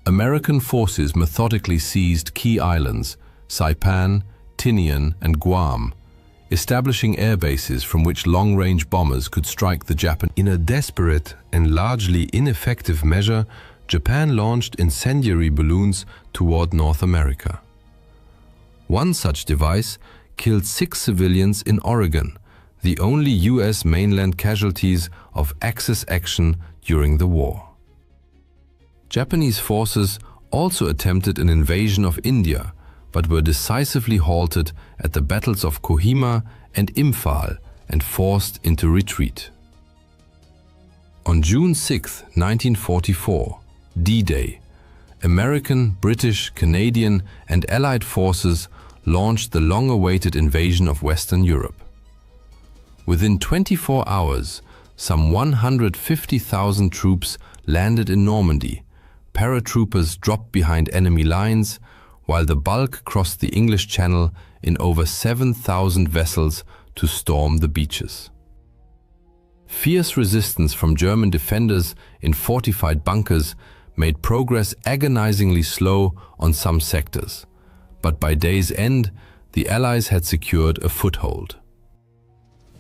American forces methodically seized key islands, Saipan, Tinian, and Guam, establishing air bases from which long-range bombers could strike the Japanese. In a desperate and largely ineffective measure, Japan launched incendiary balloons toward North America. One such device killed 6 civilians in Oregon, the only US mainland casualties of Axis action during the war. Japanese forces also attempted an invasion of India, but were decisively halted at the battles of Kohima and Imphal and forced into retreat. On June 6, 1944, D-Day, American, British, Canadian, and Allied forces launched the long-awaited invasion of Western Europe. Within 24 hours, some 150,000 troops landed in Normandy. Paratroopers dropped behind enemy lines, while the bulk crossed the English Channel in over 7,000 vessels to storm the beaches. Fierce resistance from German defenders in fortified bunkers made progress agonizingly slow on some sectors, but by day's end, the Allies had secured a foothold.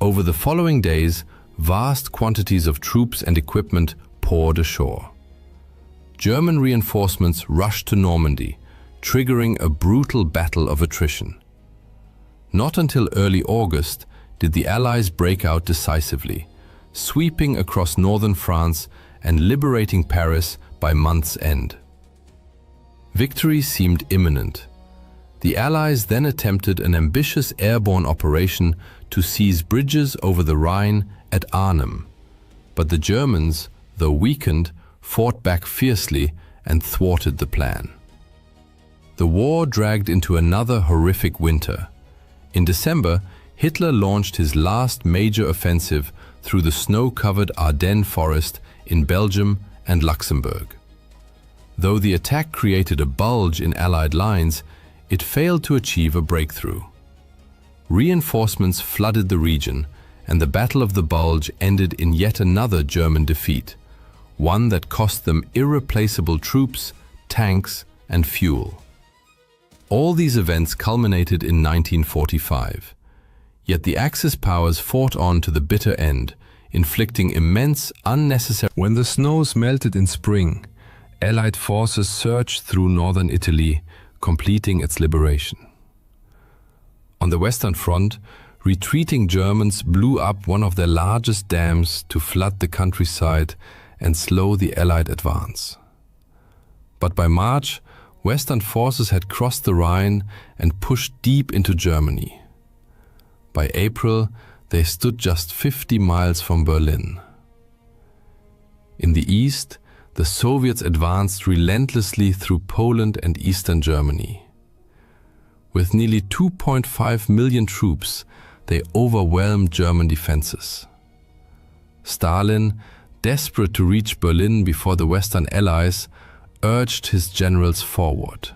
Over the following days, vast quantities of troops and equipment poured ashore. German reinforcements rushed to Normandy, triggering a brutal battle of attrition. Not until early August did the Allies break out decisively, sweeping across northern France and liberating Paris by month's end. Victory seemed imminent. The Allies then attempted an ambitious airborne operation to seize bridges over the Rhine at Arnhem, but the Germans, though weakened, fought back fiercely and thwarted the plan. The war dragged into another horrific winter. In December, Hitler launched his last major offensive through the snow-covered Ardennes forest in Belgium and Luxembourg. Though the attack created a bulge in Allied lines, it failed to achieve a breakthrough. Reinforcements flooded the region, and the Battle of the Bulge ended in yet another German defeat, one that cost them irreplaceable troops, tanks, and fuel. All these events culminated in 1945. Yet the Axis powers fought on to the bitter end, inflicting immense, unnecessary... When the snows melted in spring, Allied forces surged through northern Italy, completing its liberation. On the Western Front, retreating Germans blew up one of their largest dams to flood the countryside and slow the Allied advance. But by March, Western forces had crossed the Rhine and pushed deep into Germany. By April, they stood just 50 miles from Berlin. In the east, the Soviets advanced relentlessly through Poland and eastern Germany. With nearly 2.5 million troops, they overwhelmed German defenses. Stalin, desperate to reach Berlin before the Western Allies, urged his generals forward.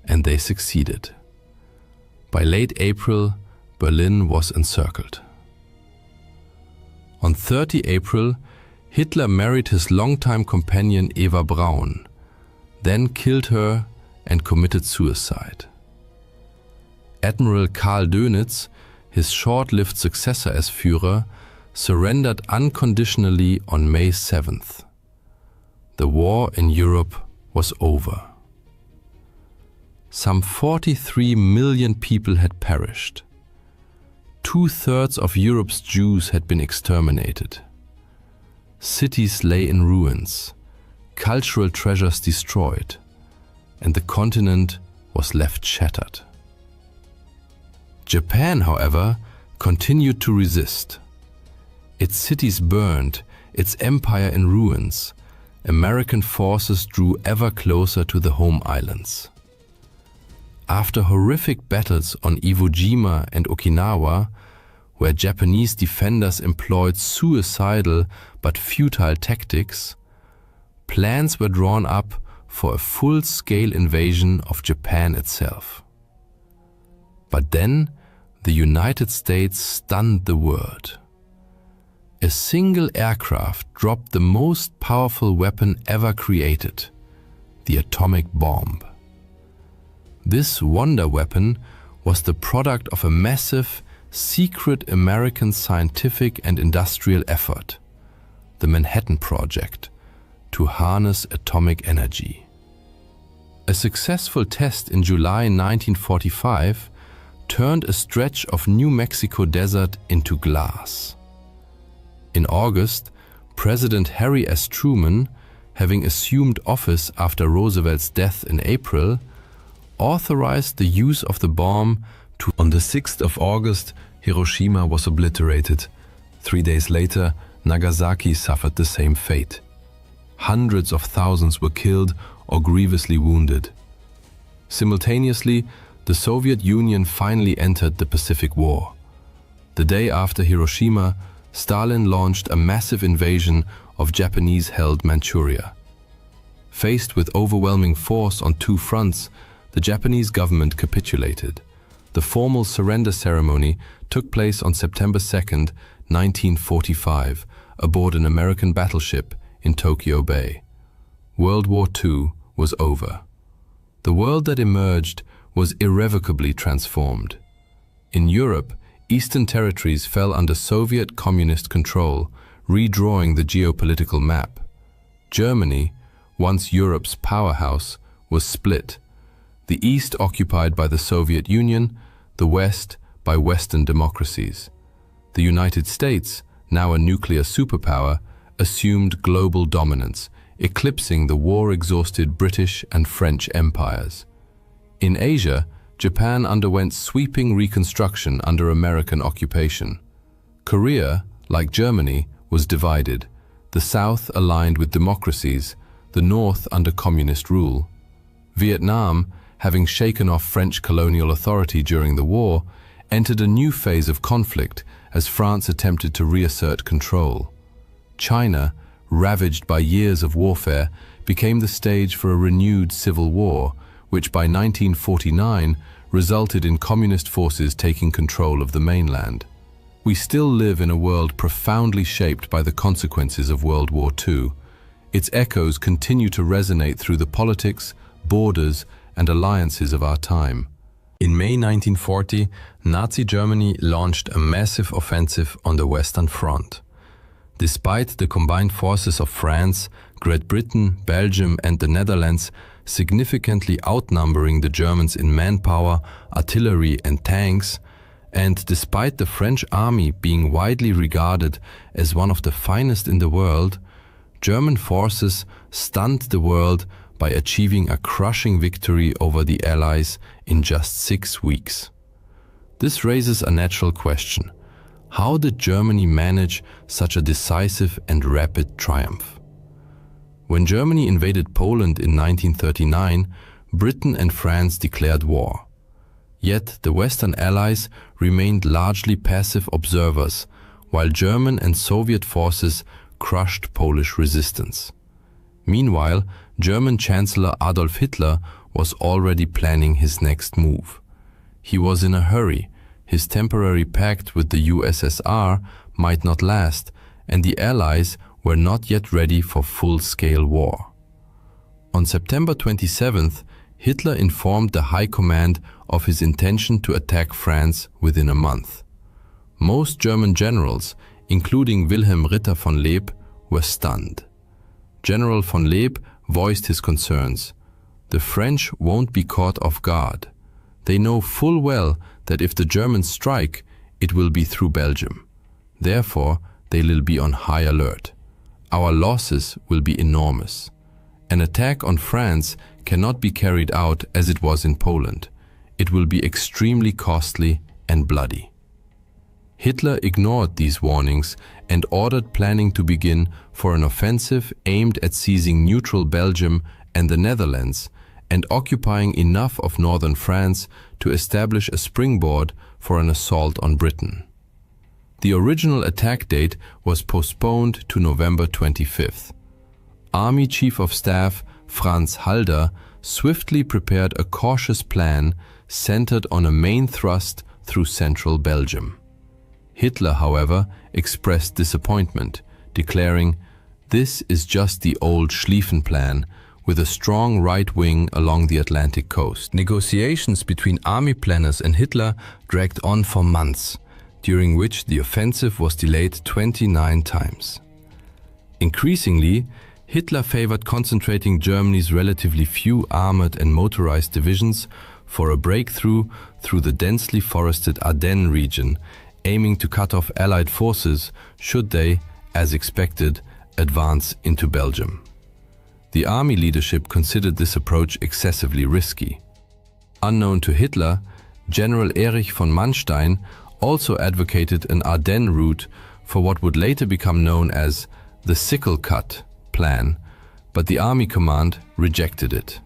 and they succeeded. By late April, Berlin was encircled. On 30 April, Hitler married his longtime companion Eva Braun, then killed her and committed suicide. Admiral Karl Dönitz, his short-lived successor as Führer, surrendered unconditionally on May 7th. The war in Europe was over. Some 43 million people had perished. 2/3 of Europe's Jews had been exterminated. Cities lay in ruins, cultural treasures destroyed, and the continent was left shattered. Japan, however, continued to resist. Its cities burned, its empire in ruins. American forces drew ever closer to the home islands. After horrific battles on Iwo Jima and Okinawa, where Japanese defenders employed suicidal but futile tactics, plans were drawn up for a full-scale invasion of Japan itself. But then, the United States stunned the world. A single aircraft dropped the most powerful weapon ever created, the atomic bomb. This wonder weapon was the product of a massive, secret American scientific and industrial effort, the Manhattan Project, to harness atomic energy. A successful test in July 1945 turned a stretch of New Mexico desert into glass. In August, President Harry S. Truman, having assumed office after Roosevelt's death in April, authorized the use of the bomb to. On the 6th of August, Hiroshima was obliterated. 3 days later, Nagasaki suffered the same fate. Hundreds of thousands were killed or grievously wounded. Simultaneously, the Soviet Union finally entered the Pacific War. The day after Hiroshima, Stalin launched a massive invasion of Japanese-held Manchuria. Faced with overwhelming force on two fronts, the Japanese government capitulated. The formal surrender ceremony took place on September 2, 1945, aboard an American battleship in Tokyo Bay. World War II was over. The world that emerged was irrevocably transformed. In Europe, Eastern territories fell under Soviet communist control, redrawing the geopolitical map. Germany, once Europe's powerhouse, was split. The East occupied by the Soviet Union, the West by Western democracies. The United States, now a nuclear superpower, assumed global dominance, eclipsing the war-exhausted British and French empires. In Asia, Japan underwent sweeping reconstruction under American occupation. Korea, like Germany, was divided, the South aligned with democracies, the North under communist rule. Vietnam, having shaken off French colonial authority during the war, entered a new phase of conflict as France attempted to reassert control. China, ravaged by years of warfare, became the stage for a renewed civil war, which by 1949 resulted in communist forces taking control of the mainland. We still live in a world profoundly shaped by the consequences of World War II. Its echoes continue to resonate through the politics, borders, and alliances of our time. In May 1940, Nazi Germany launched a massive offensive on the Western Front. Despite the combined forces of France, Great Britain, Belgium, and the Netherlands significantly outnumbering the Germans in manpower, artillery, and tanks, and despite the French army being widely regarded as one of the finest in the world, German forces stunned the world by achieving a crushing victory over the Allies in just 6 weeks. This raises a natural question. How did Germany manage such a decisive and rapid triumph? When Germany invaded Poland in 1939, Britain and France declared war. Yet the Western Allies remained largely passive observers, while German and Soviet forces crushed Polish resistance. Meanwhile, German Chancellor Adolf Hitler was already planning his next move. He was in a hurry. His temporary pact with the USSR might not last, and the Allies were not yet ready for full-scale war. On September 27th, Hitler informed the High Command of his intention to attack France within a month. Most German generals, including Wilhelm Ritter von Leeb, were stunned. General von Leeb voiced his concerns. The French won't be caught off guard. They know full well that if the Germans strike, it will be through Belgium. Therefore, they will be on high alert. Our losses will be enormous. An attack on France cannot be carried out as it was in Poland. It will be extremely costly and bloody. Hitler ignored these warnings and ordered planning to begin for an offensive aimed at seizing neutral Belgium and the Netherlands and occupying enough of northern France to establish a springboard for an assault on Britain. The original attack date was postponed to November 25th. Army Chief of Staff Franz Halder swiftly prepared a cautious plan centered on a main thrust through central Belgium. Hitler, however, expressed disappointment, declaring, "This is just the old Schlieffen plan, with a strong right wing along the Atlantic coast." Negotiations between army planners and Hitler dragged on for months, during which the offensive was delayed 29 times. Increasingly, Hitler favored concentrating Germany's relatively few armored and motorized divisions for a breakthrough through the densely forested Ardennes region, aiming to cut off Allied forces should they, as expected, advance into Belgium. The army leadership considered this approach excessively risky. Unknown to Hitler, General Erich von Manstein also advocated an Ardennes route for what would later become known as the Sickle Cut plan, but the army command rejected it.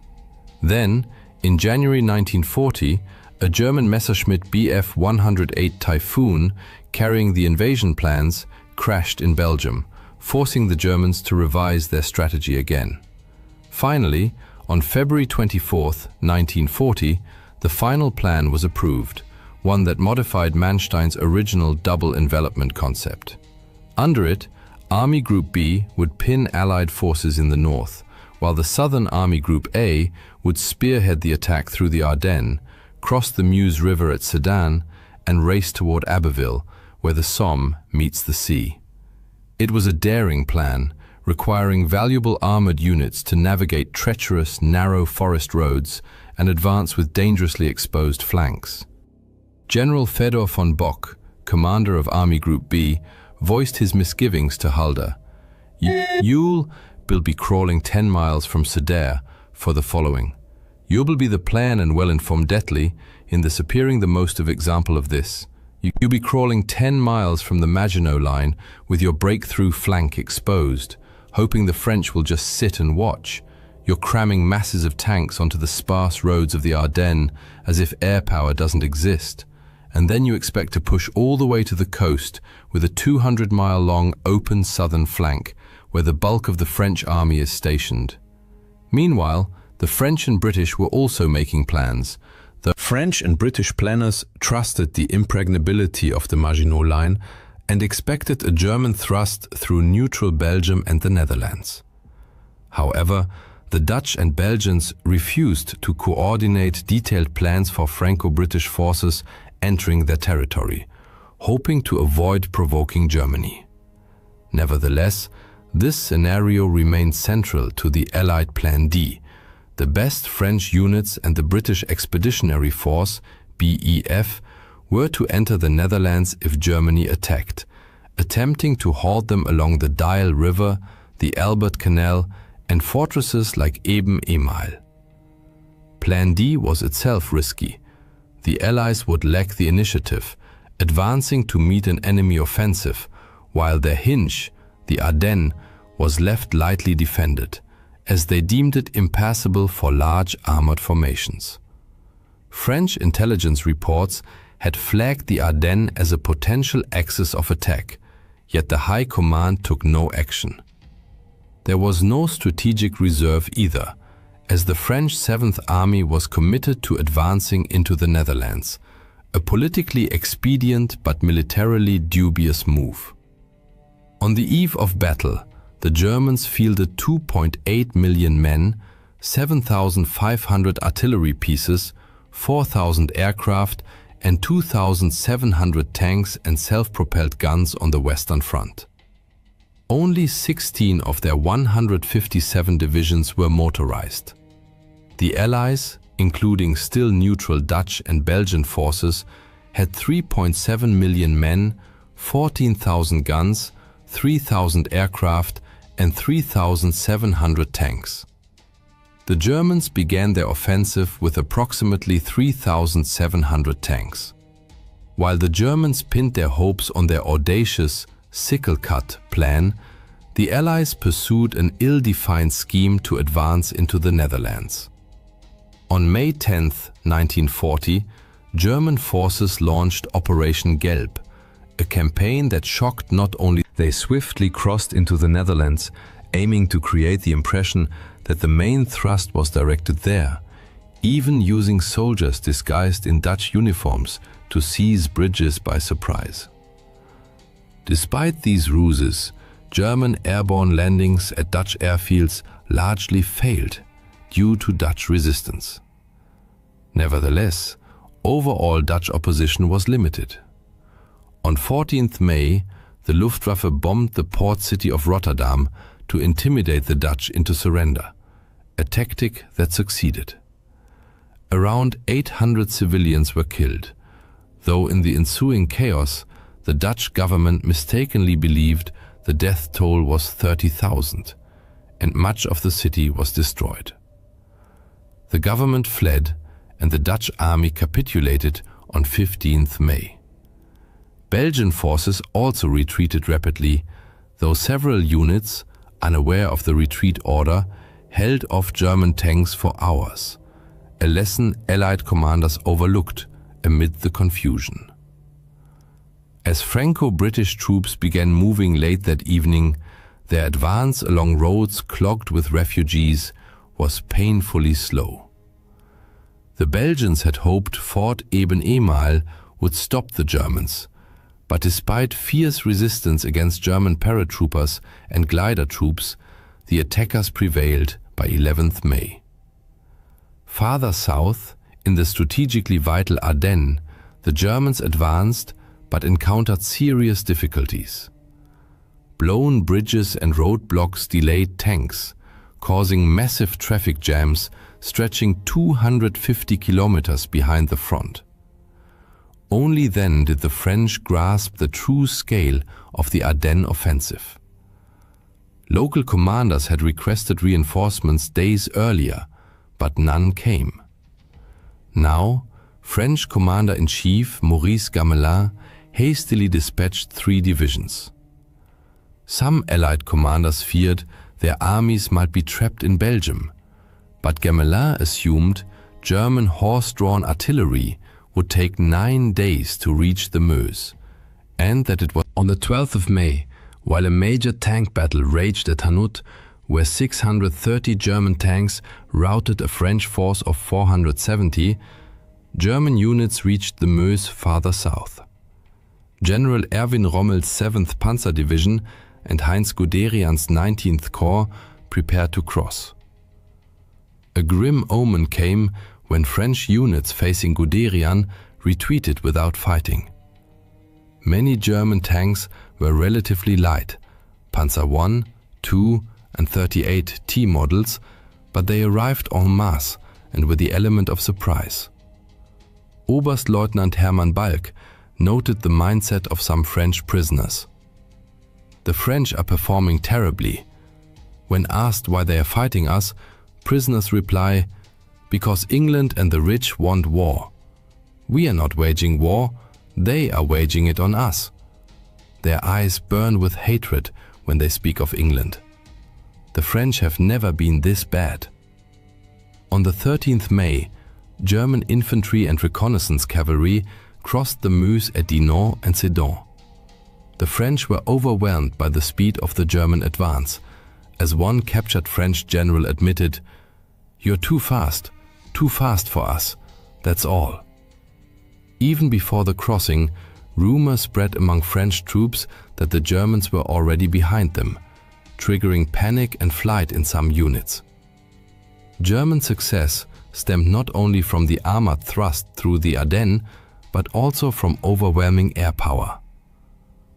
Then, in January 1940, a German Messerschmitt Bf 108 Typhoon carrying the invasion plans crashed in Belgium, forcing the Germans to revise their strategy again. Finally, on February 24, 1940, the final plan was approved, one that modified Manstein's original double envelopment concept. Under it, Army Group B would pin Allied forces in the north, while the Southern Army Group A would spearhead the attack through the Ardennes, cross the Meuse River at Sedan, and race toward Abbeville, where the Somme meets the sea. It was a daring plan, requiring valuable armored units to navigate treacherous, narrow forest roads and advance with dangerously exposed flanks. General Fedor von Bock, commander of Army Group B, voiced his misgivings to Halder. "You'll be crawling 10 miles from Sedan for the following. You'll be the plan and well-informed Detli in this appearing the most of example of this. You'll be crawling 10 miles from the Maginot Line with your breakthrough flank exposed, hoping the French will just sit and watch. You're cramming masses of tanks onto the sparse roads of the Ardennes as if air power doesn't exist. And then you expect to push all the way to the coast with a 200-mile-long open southern flank where the bulk of the French army is stationed." Meanwhile, the French and British were also making plans. The French and British planners trusted the impregnability of the Maginot Line and expected a German thrust through neutral Belgium and the Netherlands. However, the Dutch and Belgians refused to coordinate detailed plans for Franco-British forces entering their territory, hoping to avoid provoking Germany. Nevertheless, this scenario remained central to the Allied Plan D. The best French units and the British Expeditionary Force, BEF, were to enter the Netherlands if Germany attacked, attempting to halt them along the Dyle River, the Albert Canal, and fortresses like Eben-Emael. Plan D was itself risky. The Allies would lack the initiative, advancing to meet an enemy offensive, while their hinge, the Ardennes, was left lightly defended, as they deemed it impassable for large armored formations. French intelligence reports had flagged the Ardennes as a potential axis of attack, yet the High Command took no action. There was no strategic reserve either, as the French 7th Army was committed to advancing into the Netherlands, a politically expedient but militarily dubious move. On the eve of battle, the Germans fielded 2.8 million men, 7,500 artillery pieces, 4,000 aircraft, and 2,700 tanks and self-propelled guns on the Western Front. Only 16 of their 157 divisions were motorized. The Allies, including still neutral Dutch and Belgian forces, had 3.7 million men, 14,000 guns, 3,000 aircraft, and 3,700 tanks. The Germans began their offensive with approximately 3,700 tanks. While the Germans pinned their hopes on their audacious sickle-cut plan, the Allies pursued an ill-defined scheme to advance into the Netherlands. On May 10, 1940, German forces launched Operation Gelb, a campaign that shocked not only. They swiftly crossed into the Netherlands, aiming to create the impression that the main thrust was directed there, even using soldiers disguised in Dutch uniforms to seize bridges by surprise. Despite these ruses, German airborne landings at Dutch airfields largely failed due to Dutch resistance. Nevertheless, overall Dutch opposition was limited. On 14th May, the Luftwaffe bombed the port city of Rotterdam to intimidate the Dutch into surrender, a tactic that succeeded. Around 800 civilians were killed, though in the ensuing chaos, the Dutch government mistakenly believed the death toll was 30,000, and much of the city was destroyed. The government fled, and the Dutch army capitulated on 15th May. Belgian forces also retreated rapidly, though several units, unaware of the retreat order, held off German tanks for hours, a lesson Allied commanders overlooked amid the confusion. As Franco-British troops began moving late that evening, their advance along roads clogged with refugees was painfully slow. The Belgians had hoped Fort Eben-Emael would stop the Germans, but despite fierce resistance against German paratroopers and glider troops, the attackers prevailed by 11th May. Farther south, in the strategically vital Ardennes, the Germans advanced but encountered serious difficulties. Blown bridges and roadblocks delayed tanks, causing massive traffic jams stretching 250 kilometers behind the front. Only then did the French grasp the true scale of the Ardennes offensive. Local commanders had requested reinforcements days earlier, but none came. Now, French Commander-in-Chief Maurice Gamelin hastily dispatched 3 divisions. Some Allied commanders feared their armies might be trapped in Belgium, but Gamelin assumed German horse-drawn artillery would take 9 days to reach the Meuse, and that it was on the 12th of May, while a major tank battle raged at Hanout, where 630 German tanks routed a French force of 470, German units reached the Meuse farther south. General Erwin Rommel's 7th Panzer Division and Heinz Guderian's 19th Corps prepared to cross. A grim omen came when French units facing Guderian retreated without fighting. Many German tanks were relatively light, Panzer I, II, and 38T models, but they arrived en masse and with the element of surprise. Oberstleutnant Hermann Balck noted the mindset of some French prisoners. The French are performing terribly. When asked why they are fighting us, prisoners reply, because England and the rich want war. We are not waging war, they are waging it on us. Their eyes burn with hatred when they speak of England. The French have never been this bad. On the 13th May, German infantry and reconnaissance cavalry crossed the Meuse at Dinant and Sedan. The French were overwhelmed by the speed of the German advance. As one captured French general admitted, "You're too fast for us, that's all." Even before the crossing, rumors spread among French troops that the Germans were already behind them, triggering panic and flight in some units. German success stemmed not only from the armored thrust through the Ardennes, but also from overwhelming air power.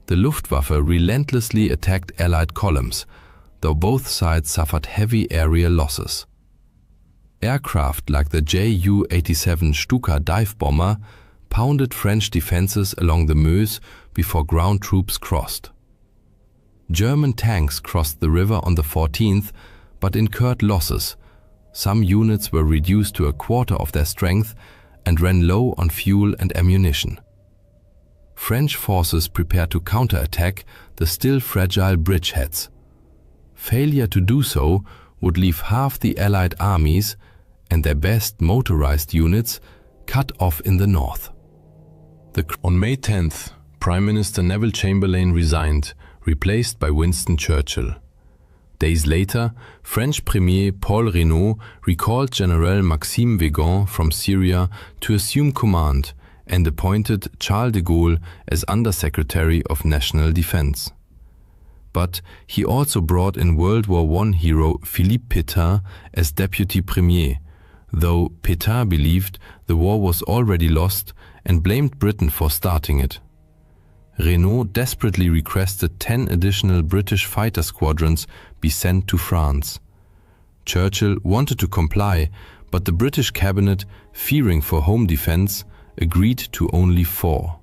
The Luftwaffe relentlessly attacked Allied columns, though both sides suffered heavy aerial losses. Aircraft like the Ju-87 Stuka dive bomber pounded French defenses along the Meuse before ground troops crossed. German tanks crossed the river on the 14th, but incurred losses. Some units were reduced to a quarter of their strength and ran low on fuel and ammunition. French forces prepared to counterattack the still fragile bridgeheads. Failure to do so would leave half the Allied armies and their best motorized units cut off in the north. On May 10th, Prime Minister Neville Chamberlain resigned, replaced by Winston Churchill. Days later, French Premier Paul Reynaud recalled General Maxime Weygand from Syria to assume command and appointed Charles de Gaulle as Undersecretary of National Defense. But he also brought in World War I hero Philippe Pétain as Deputy Premier, though Pétain believed the war was already lost and blamed Britain for starting it. Reynaud desperately requested 10 additional British fighter squadrons be sent to France. Churchill wanted to comply, but the British cabinet, fearing for home defense, agreed to only 4.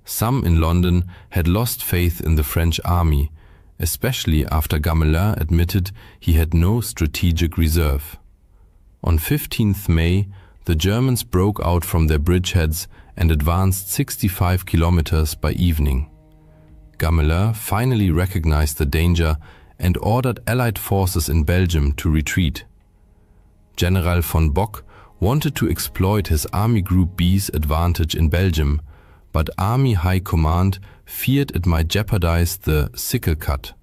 Some in London had lost faith in the French army, especially after Gamelin admitted he had no strategic reserve. On 15th May, the Germans broke out from their bridgeheads and advanced 65 kilometers by evening. Gamelin finally recognized the danger and ordered Allied forces in Belgium to retreat. General von Bock wanted to exploit his Army Group B's advantage in Belgium, but Army High Command feared it might jeopardize the sickle cut.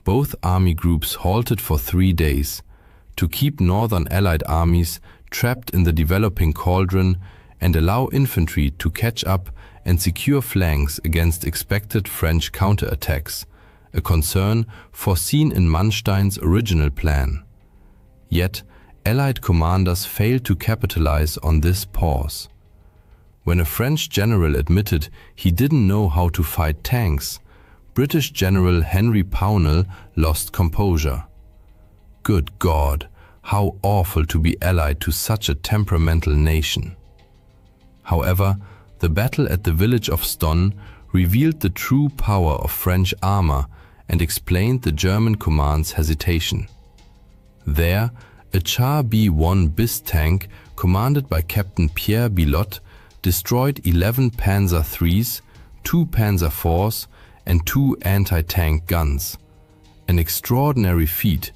Both army groups halted for 3 days to keep northern Allied armies trapped in the developing cauldron and allow infantry to catch up and secure flanks against expected French counterattacks, a concern foreseen in Manstein's original plan. Yet, Allied commanders failed to capitalize on this pause. When a French general admitted he didn't know how to fight tanks, British General Henry Pownall lost composure. Good God, how awful to be allied to such a temperamental nation. However, the battle at the village of Stonne revealed the true power of French armor and explained the German command's hesitation. There, a Char B-1 BIS tank commanded by Captain Pierre Bilotte destroyed 11 Panzer IIIs, 2 Panzer IVs and 2 anti-tank guns. An extraordinary feat,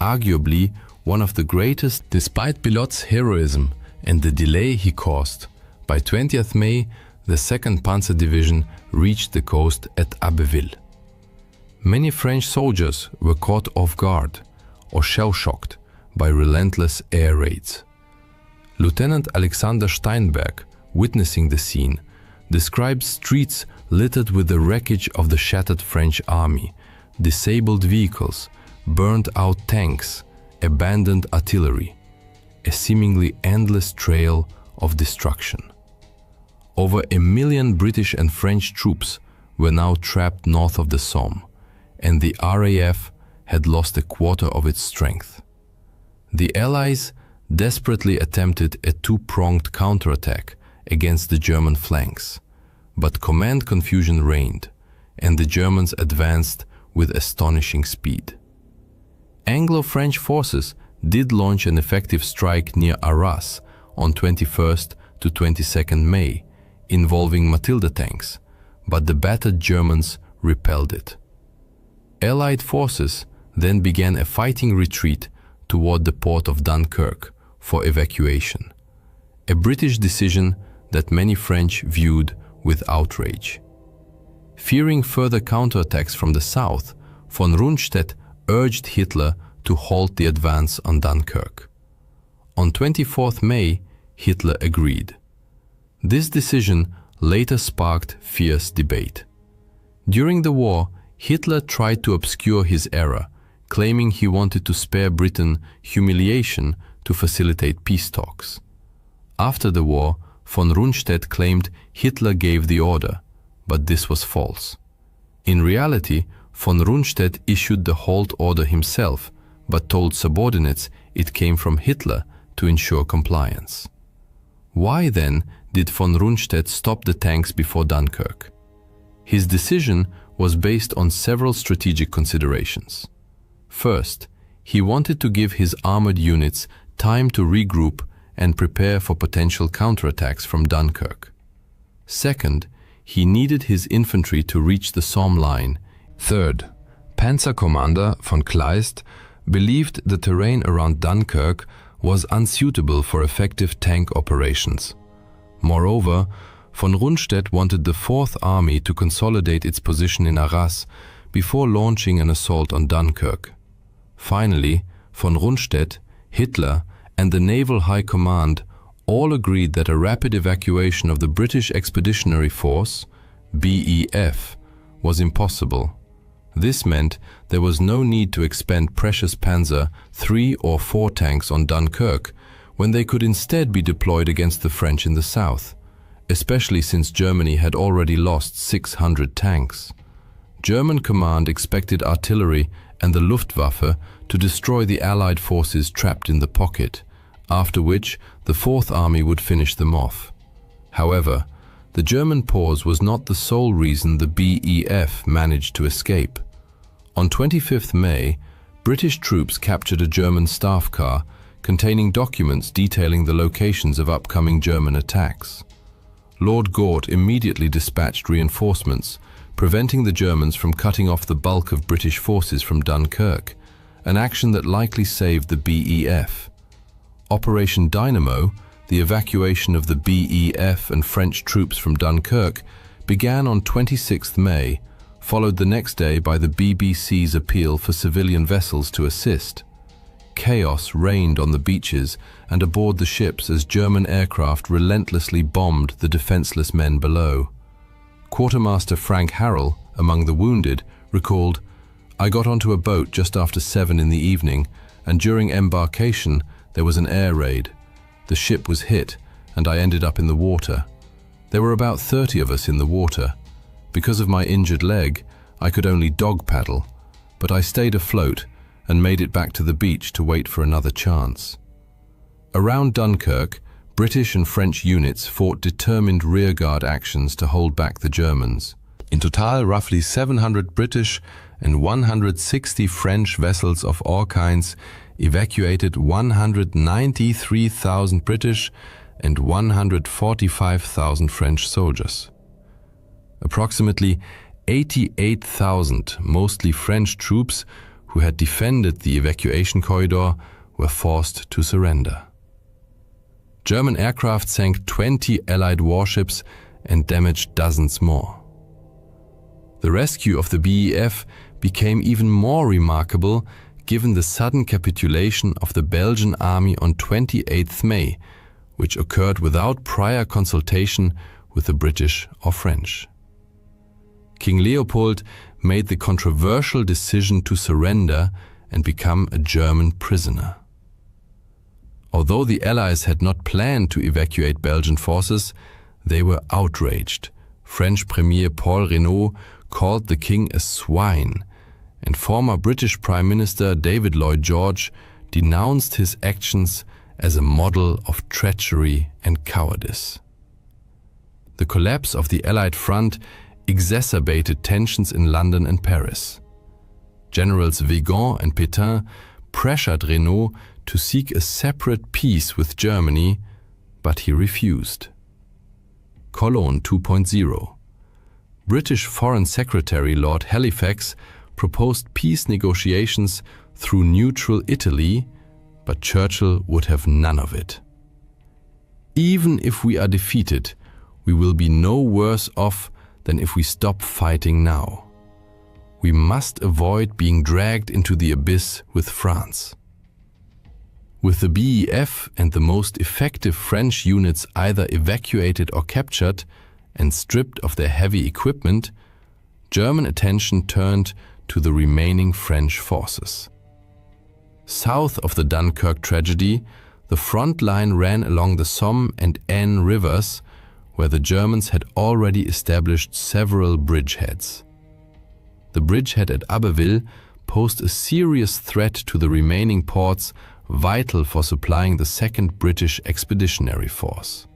arguably one of the greatest despite Bilotte's heroism and the delay he caused. By 20th May, the 2nd Panzer Division reached the coast at Abbeville. Many French soldiers were caught off guard or shell-shocked by relentless air raids. Lieutenant Alexander Steinberg, witnessing the scene, describes streets littered with the wreckage of the shattered French army, disabled vehicles, burned-out tanks, abandoned artillery, a seemingly endless trail of destruction. Over 1 million British and French troops were now trapped north of the Somme, and the RAF had lost a quarter of its strength. The Allies desperately attempted a two-pronged counterattack against the German flanks, but command confusion reigned, and the Germans advanced with astonishing speed. Anglo-French forces did launch an effective strike near Arras on 21st to 22nd May, involving Matilda tanks, but the battered Germans repelled it. Allied forces then began a fighting retreat toward the port of Dunkirk for evacuation, a British decision that many French viewed with outrage. Fearing further counterattacks from the south, von Rundstedt urged Hitler to halt the advance on Dunkirk. On 24th May, Hitler agreed. This decision later sparked fierce debate. During the war, Hitler tried to obscure his error, claiming he wanted to spare Britain humiliation to facilitate peace talks. After the war, von Rundstedt claimed Hitler gave the order, but this was false. In reality, von Rundstedt issued the halt order himself, but told subordinates it came from Hitler to ensure compliance. Why then did von Rundstedt stop the tanks before Dunkirk? His decision was based on several strategic considerations. First, he wanted to give his armored units time to regroup and prepare for potential counterattacks from Dunkirk. Second, he needed his infantry to reach the Somme line. Third, Panzer Commander von Kleist believed the terrain around Dunkirk was unsuitable for effective tank operations. Moreover, von Rundstedt wanted the Fourth Army to consolidate its position in Arras before launching an assault on Dunkirk. Finally, von Rundstedt, Hitler, and the Naval High Command all agreed that a rapid evacuation of the British Expeditionary Force, BEF, was impossible. This meant there was no need to expend precious Panzer III or IV tanks on Dunkirk when they could instead be deployed against the French in the south, especially since Germany had already lost 600 tanks. German command expected artillery and the Luftwaffe to destroy the Allied forces trapped in the pocket, after which the Fourth Army would finish them off. However, the German pause was not the sole reason the BEF managed to escape. On 25th May, British troops captured a German staff car containing documents detailing the locations of upcoming German attacks. Lord Gort immediately dispatched reinforcements, preventing the Germans from cutting off the bulk of British forces from Dunkirk, an action that likely saved the BEF. Operation Dynamo, the evacuation of the BEF and French troops from Dunkirk, began on 26th May, followed the next day by the BBC's appeal for civilian vessels to assist. Chaos reigned on the beaches and aboard the ships as German aircraft relentlessly bombed the defenseless men below. Quartermaster Frank Harrell, among the wounded, recalled, "I got onto a boat just after 7 in the evening, and during embarkation there was an air raid. The ship was hit, and I ended up in the water. There were about 30 of us in the water. Because of my injured leg, I could only dog paddle, but I stayed afloat and made it back to the beach to wait for another chance." Around Dunkirk, British and French units fought determined rearguard actions to hold back the Germans. In total, roughly 700 British and 160 French vessels of all kinds evacuated 193,000 British and 145,000 French soldiers. Approximately 88,000, mostly French troops who had defended the evacuation corridor, were forced to surrender. German aircraft sank 20 Allied warships and damaged dozens more. The rescue of the BEF became even more remarkable given the sudden capitulation of the Belgian army on 28th May, which occurred without prior consultation with the British or French. King Leopold made the controversial decision to surrender and become a German prisoner. Although the Allies had not planned to evacuate Belgian forces, they were outraged. French Premier Paul Reynaud called the king a swine, and former British Prime Minister David Lloyd George denounced his actions as a model of treachery and cowardice. The collapse of the Allied front exacerbated tensions in London and Paris. Generals Weygand and Pétain pressured Reynaud to seek a separate peace with Germany, but he refused. Cologne 2.0. British Foreign Secretary Lord Halifax proposed peace negotiations through neutral Italy, but Churchill would have none of it. "Even if we are defeated, we will be no worse off than if we stop fighting now. We must avoid being dragged into the abyss with France." With the BEF and the most effective French units either evacuated or captured and stripped of their heavy equipment, German attention turned to the remaining French forces. South of the Dunkirk tragedy, the front line ran along the Somme and Aisne rivers, where the Germans had already established several bridgeheads. The bridgehead at Abbeville posed a serious threat to the remaining ports, vital for supplying the Second British Expeditionary Force.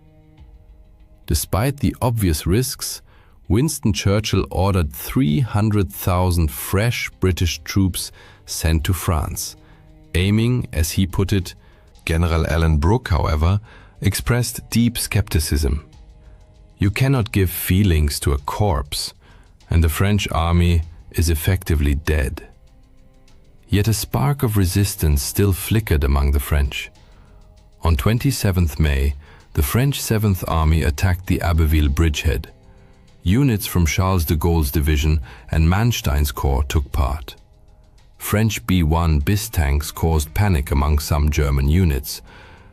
Despite the obvious risks, Winston Churchill ordered 300,000 fresh British troops sent to France, aiming, as he put it. General Alan Brooke, however, expressed deep skepticism. You cannot give feelings to a corpse, and the French army is effectively dead. Yet a spark of resistance still flickered among the French. On 27th May, the French 7th Army attacked the Abbeville bridgehead. Units from Charles de Gaulle's division and Manstein's corps took part. French B-1 BIS tanks caused panic among some German units,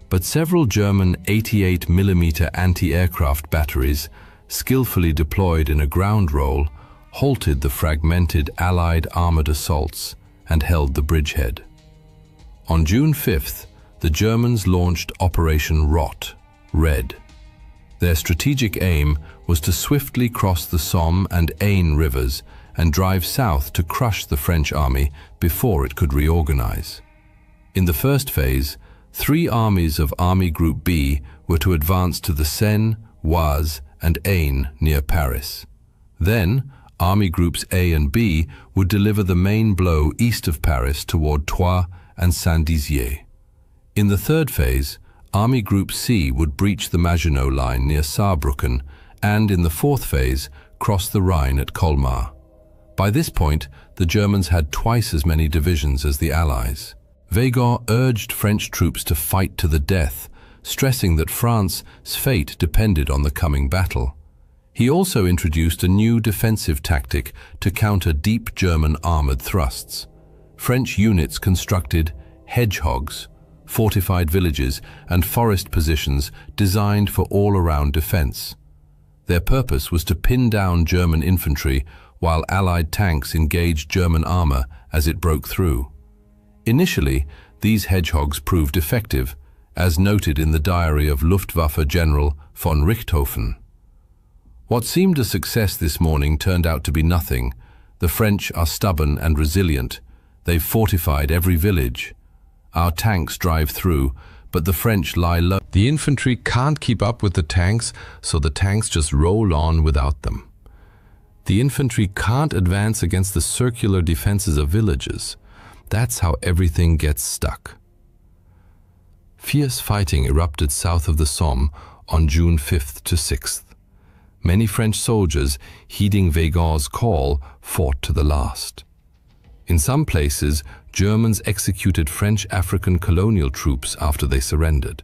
but several German 88mm anti-aircraft batteries, skillfully deployed in a ground role, halted the fragmented Allied armored assaults and held the bridgehead. On June 5th, the Germans launched Operation Rot, Red. Their strategic aim was to swiftly cross the Somme and Aisne rivers and drive south to crush the French army before it could reorganize. In the first phase, 3 armies of Army Group B were to advance to the Seine, Oise, and Aisne near Paris. Then, Army Groups A and B would deliver the main blow east of Paris toward Troyes and Saint-Dizier. In the third phase, Army Group C would breach the Maginot Line near Saarbrücken and, in the fourth phase, cross the Rhine at Colmar. By this point, the Germans had twice as many divisions as the Allies. Weygand urged French troops to fight to the death, stressing that France's fate depended on the coming battle. He also introduced a new defensive tactic to counter deep German armored thrusts. French units constructed hedgehogs, fortified villages, and forest positions designed for all-around defense. Their purpose was to pin down German infantry while Allied tanks engaged German armor as it broke through. Initially, these hedgehogs proved effective, as noted in the diary of Luftwaffe General von Richthofen. What seemed a success this morning turned out to be nothing. The French are stubborn and resilient. They've fortified every village. Our tanks drive through, but the French lie low. The infantry can't keep up with the tanks, so the tanks just roll on without them. The infantry can't advance against the circular defenses of villages. That's how everything gets stuck. Fierce fighting erupted south of the Somme on June 5th to 6th. Many French soldiers, heeding Weygand's call, fought to the last. In some places, Germans executed French African colonial troops after they surrendered.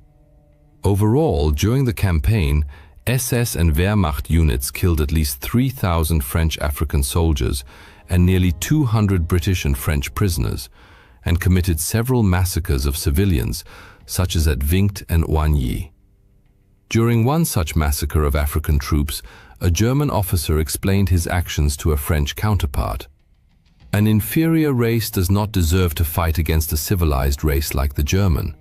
Overall, during the campaign, SS and Wehrmacht units killed at least 3,000 French African soldiers and nearly 200 British and French prisoners, and committed several massacres of civilians, such as at Vingt and Oigny. During one such massacre of African troops, a German officer explained his actions to a French counterpart. An inferior race does not deserve to fight against a civilized race like the German.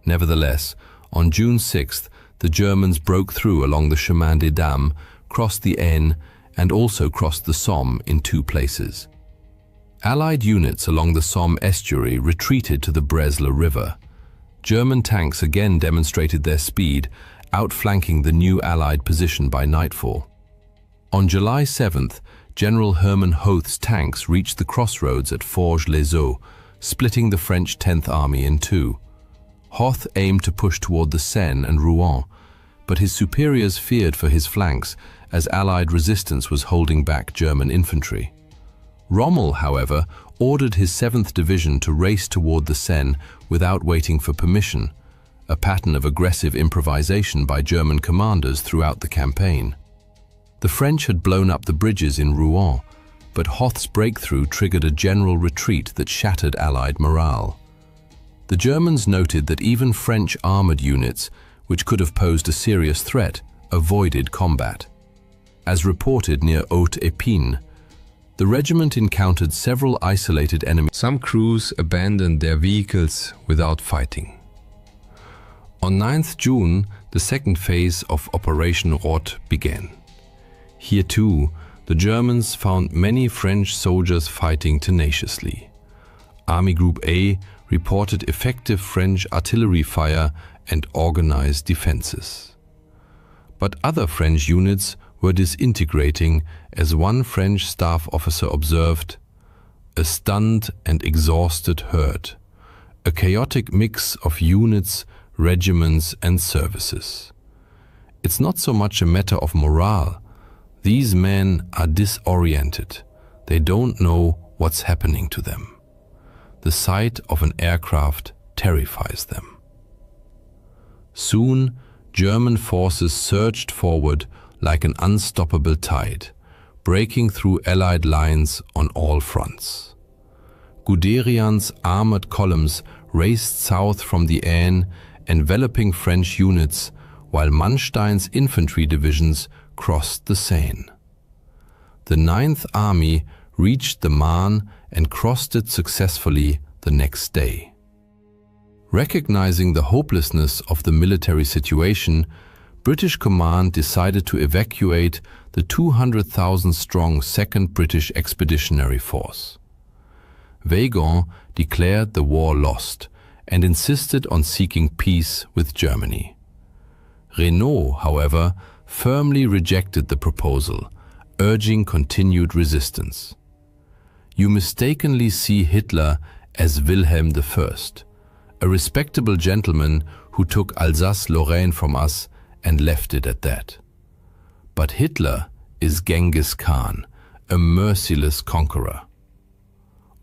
Nevertheless, on June 6th, the Germans broke through along the Chemin des Dames, crossed the Aisne, and also crossed the Somme in 2 places. Allied units along the Somme estuary retreated to the Bresle River. German tanks again demonstrated their speed, outflanking the new Allied position by nightfall. On July 7th, General Hermann Hoth's tanks reached the crossroads at Forges-les-Eaux, splitting the French 10th Army in 2. Hoth aimed to push toward the Seine and Rouen, but his superiors feared for his flanks as Allied resistance was holding back German infantry. Rommel, however, ordered his 7th Division to race toward the Seine without waiting for permission, a pattern of aggressive improvisation by German commanders throughout the campaign. The French had blown up the bridges in Rouen, but Hoth's breakthrough triggered a general retreat that shattered Allied morale. The The Germans noted that even French armored units, which could have posed a serious threat, avoided combat. As reported near Haute-Épine, the regiment encountered several isolated enemies. Some crews abandoned their vehicles without fighting. On 9th June, the second phase of Operation Rot began. Here too, the Germans found many French soldiers fighting tenaciously. Army Group A reported effective French artillery fire and organized defenses. But other French units were disintegrating, as one French staff officer observed, "A stunned and exhausted herd, a chaotic mix of units, regiments and services. It's not so much a matter of morale. These men are disoriented. They don't know what's happening to them. The sight of an aircraft terrifies them." Soon, German forces surged forward like an unstoppable tide, breaking through Allied lines on all fronts. Guderian's armored columns raced south from the Aisne, enveloping French units, while Manstein's infantry divisions crossed the Seine. The 9th Army reached the Marne and crossed it successfully the next day. Recognizing the hopelessness of the military situation, British command decided to evacuate the 200,000-strong 2nd British Expeditionary Force. Weygand declared the war lost and insisted on seeking peace with Germany. Renault, however, firmly rejected the proposal, urging continued resistance. "You mistakenly see Hitler as Wilhelm I, a respectable gentleman who took Alsace-Lorraine from us and left it at that. But Hitler is Genghis Khan, a merciless conqueror."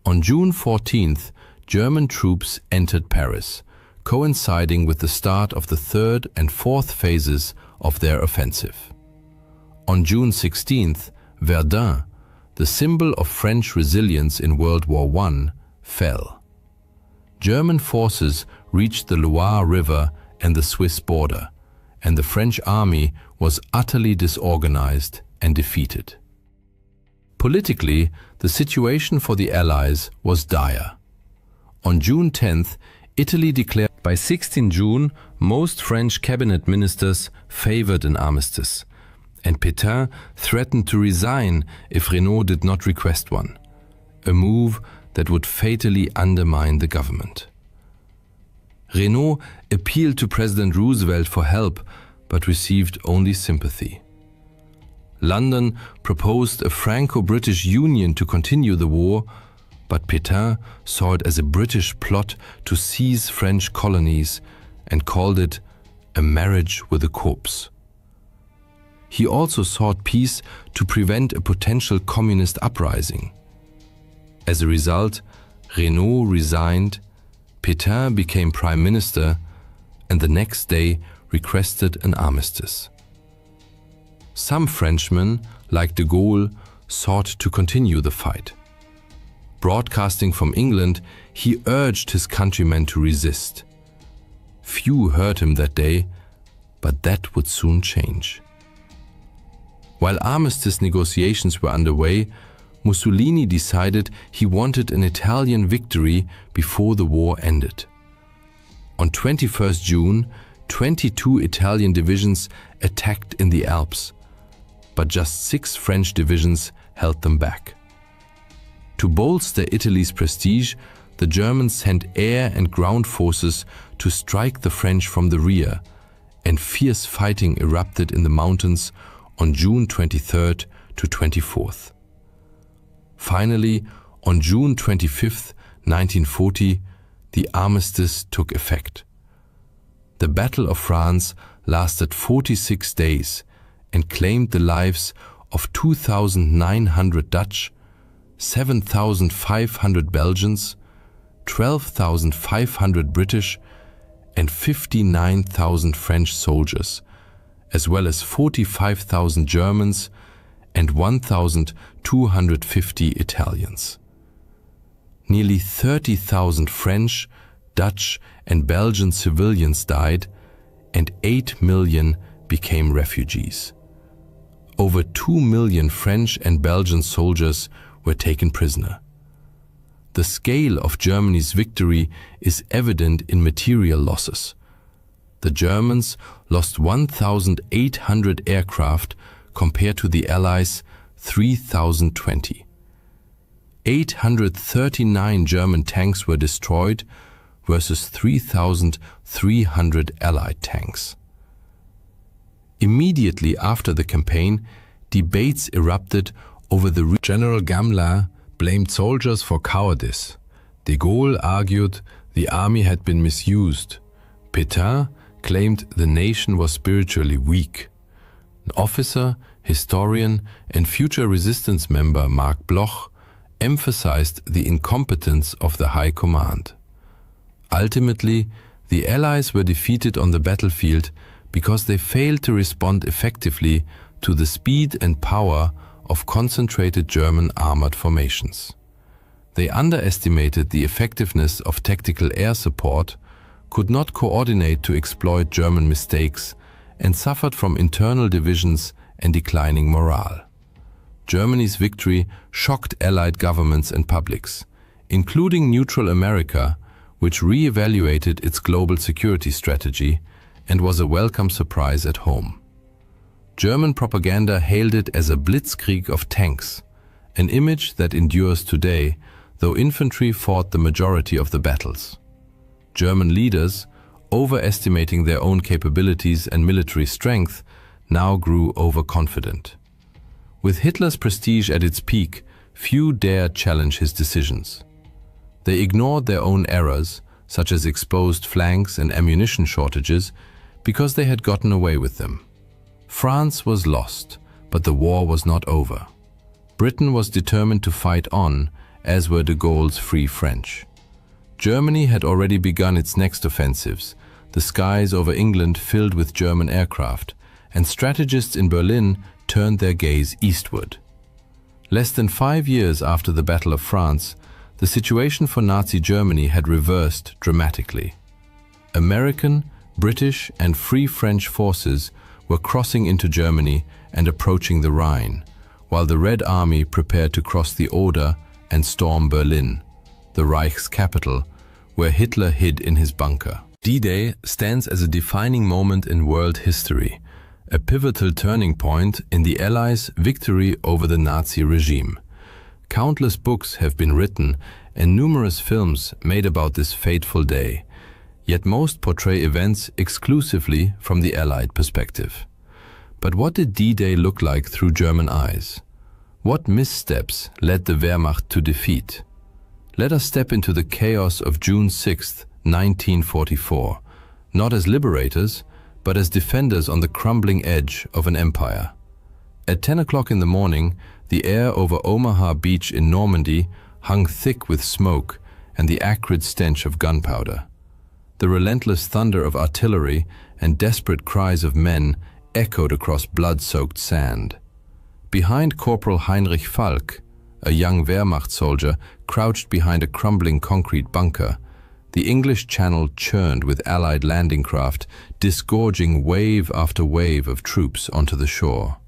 On June 14th, German troops entered Paris, coinciding with the start of the 3rd and 4th phases of their offensive. On June 16th, Verdun, the symbol of French resilience in World War I, fell. German forces reached the Loire River and the Swiss border, and the French army was utterly disorganized and defeated. Politically, the situation for the Allies was dire. On June 10th, Italy declared. By 16 June, most French cabinet ministers favored an armistice, and Pétain threatened to resign if Renault did not request one, a move that would fatally undermine the government. Renault appealed to President Roosevelt for help, but received only sympathy. London proposed a Franco-British union to continue the war, but Pétain saw it as a British plot to seize French colonies and called it a marriage with a corpse. He also sought peace to prevent a potential communist uprising. As a result, Renault resigned, Pétain became prime minister, and the next day requested an armistice. Some Frenchmen, like de Gaulle, sought to continue the fight. Broadcasting from England, he urged his countrymen to resist. Few heard him that day, but that would soon change. While armistice negotiations were underway, Mussolini decided he wanted an Italian victory before the war ended. On 21st June, 22 Italian divisions attacked in the Alps, but just 6 French divisions held them back. To bolster Italy's prestige, the Germans sent air and ground forces to strike the French from the rear, and fierce fighting erupted in the mountains on June 23rd to 24th. Finally, on June 25, 1940, the armistice took effect. The Battle of France lasted 46 days and claimed the lives of 2,900 Dutch, 7,500 Belgians, 12,500 British, and 59,000 French soldiers, as well as 45,000 Germans and 1,250 Italians. Nearly 30,000 French, Dutch, and Belgian civilians died, and 8 million became refugees. Over 2 million French and Belgian soldiers were taken prisoner. The scale of Germany's victory is evident in material losses. The Germans lost 1,800 aircraft compared to the Allies' 3,020. 839 German tanks were destroyed versus 3,300 Allied tanks. Immediately after the campaign, debates erupted over the General Gamelin blamed soldiers for cowardice. De Gaulle argued the army had been misused. Pétain claimed the nation was spiritually weak. An officer, historian, and future resistance member Marc Bloch emphasized the incompetence of the High Command. Ultimately, the Allies were defeated on the battlefield because they failed to respond effectively to the speed and power of concentrated German armored formations. They underestimated the effectiveness of tactical air support, could not coordinate to exploit German mistakes, and suffered from internal divisions and declining morale. Germany's victory shocked Allied governments and publics, including neutral America, which re-evaluated its global security strategy and was a welcome surprise at home. German propaganda hailed it as a blitzkrieg of tanks, an image that endures today, though infantry fought the majority of the battles. German leaders, overestimating their own capabilities and military strength, now grew overconfident. With Hitler's prestige at its peak, few dared challenge his decisions. They ignored their own errors, such as exposed flanks and ammunition shortages, because they had gotten away with them. France was lost, but the war was not over. Britain was determined to fight on, as were de Gaulle's Free French. Germany had already begun its next offensives, the skies over England filled with German aircraft, and strategists in Berlin turned their gaze eastward. Less than 5 years after the Battle of France, the situation for Nazi Germany had reversed dramatically. American, British, and Free French forces were crossing into Germany and approaching the Rhine, while the Red Army prepared to cross the Oder and storm Berlin, the Reich's capital, where Hitler hid in his bunker. D-Day stands as a defining moment in world history, a pivotal turning point in the Allies' victory over the Nazi regime. Countless books have been written and numerous films made about this fateful day, yet most portray events exclusively from the Allied perspective. But what did D-Day look like through German eyes? What missteps led the Wehrmacht to defeat? Let us step into the chaos of June 6, 1944, not as liberators, but as defenders on the crumbling edge of an empire. At 10 o'clock in the morning, the air over Omaha Beach in Normandy hung thick with smoke and the acrid stench of gunpowder. The relentless thunder of artillery and desperate cries of men echoed across blood-soaked sand. Behind Corporal Heinrich Falk, a young Wehrmacht soldier crouched behind a crumbling concrete bunker, the English Channel churned with Allied landing craft, disgorging wave after wave of troops onto the shore.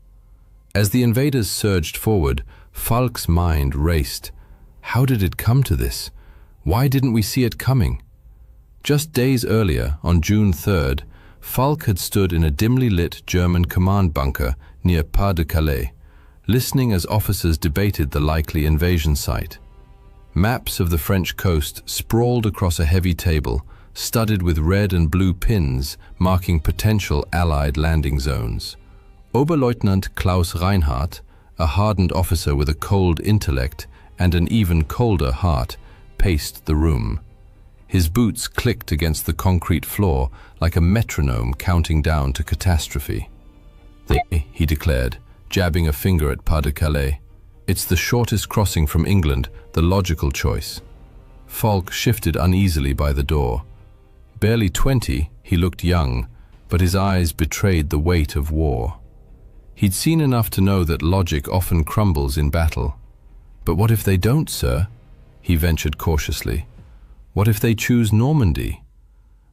As the invaders surged forward, Falk's mind raced. How did it come to this? Why didn't we see it coming? Just days earlier, on June 3rd, Falk had stood in a dimly lit German command bunker near Pas-de-Calais, listening as officers debated the likely invasion site. Maps of the French coast sprawled across a heavy table, studded with red and blue pins marking potential Allied landing zones. Oberleutnant Klaus Reinhardt, a hardened officer with a cold intellect and an even colder heart, paced the room. His boots clicked against the concrete floor like a metronome counting down to catastrophe. He declared, jabbing a finger at Pas-de-Calais. It's the shortest crossing from England, the logical choice. Falk shifted uneasily by the door. Barely 20, he looked young, but his eyes betrayed the weight of war. He'd seen enough to know that logic often crumbles in battle. But what if they don't, sir? He ventured cautiously. What if they choose Normandy?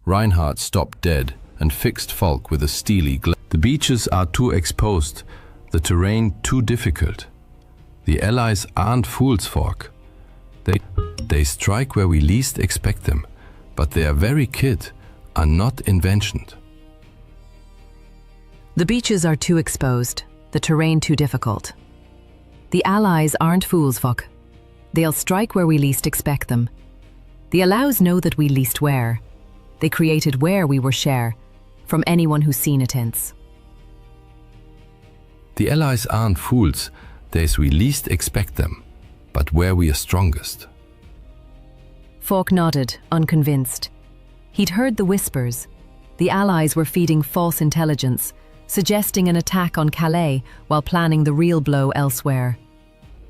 Reinhardt stopped dead and fixed Falk with a steely glare. The beaches are too exposed, the terrain too difficult. The Allies aren't fools, Falk. They strike where we least expect them, but their very kit are not inventions. The beaches are too exposed, the terrain too difficult. The Allies aren't fools, Falk. They'll strike where we least expect them. The Allies know that we least where. They created where we were share, from anyone who's seen it hence. The Allies aren't fools, there's we least expect them, but where we are strongest. Falk nodded, unconvinced. He'd heard the whispers. The Allies were feeding false intelligence, suggesting an attack on Calais while planning the real blow elsewhere.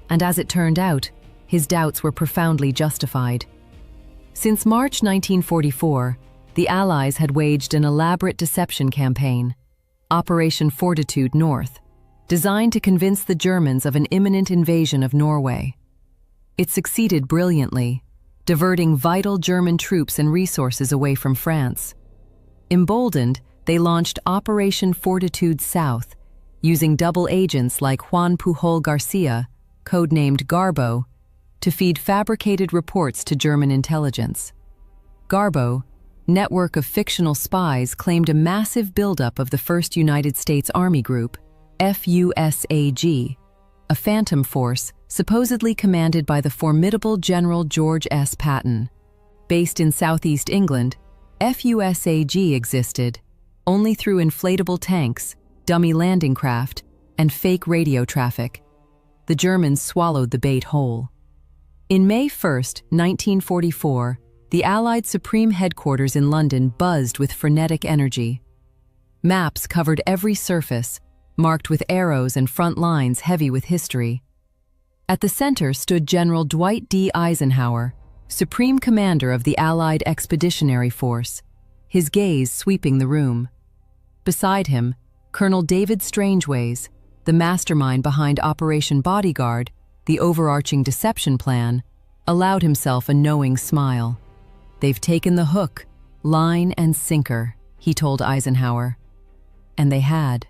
And as it turned out, his doubts were profoundly justified. Since March 1944, the Allies had waged an elaborate deception campaign, Operation Fortitude North, designed to convince the Germans of an imminent invasion of Norway. It succeeded brilliantly, diverting vital German troops and resources away from France. Emboldened, they launched Operation Fortitude South, using double agents like Juan Pujol Garcia, codenamed Garbo, to feed fabricated reports to German intelligence. Garbo, network of fictional spies, claimed a massive buildup of the 1st United States Army Group, FUSAG, a phantom force supposedly commanded by the formidable General George S. Patton. Based in southeast England, FUSAG existed only through inflatable tanks, dummy landing craft, and fake radio traffic. The Germans swallowed the bait whole. In May 1, 1944, the Allied Supreme Headquarters in London buzzed with frenetic energy. Maps covered every surface, marked with arrows and front lines heavy with history. At the center stood General Dwight D. Eisenhower, Supreme Commander of the Allied Expeditionary Force, his gaze sweeping the room. Beside him, Colonel David Strangeways, the mastermind behind Operation Bodyguard, the overarching deception plan, allowed himself a knowing smile. "They've taken the hook, line and sinker," he told Eisenhower. And they had.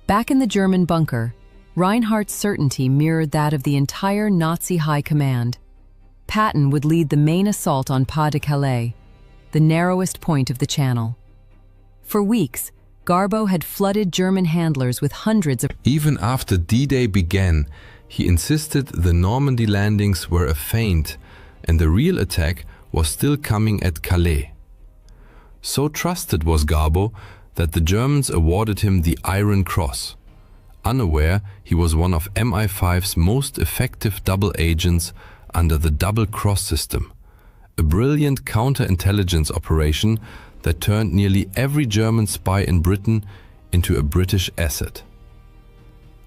Back in the German bunker, Reinhardt's certainty mirrored that of the entire Nazi high command. Patton would lead the main assault on Pas de Calais, the narrowest point of the Channel. For weeks, Garbo had flooded German handlers with hundreds of... Even after D-Day began, he insisted the Normandy landings were a feint and the real attack was still coming at Calais. So trusted was Garbo that the Germans awarded him the Iron Cross. Unaware, he was one of MI5's most effective double agents under the Double Cross system, a brilliant counterintelligence operation that turned nearly every German spy in Britain into a British asset.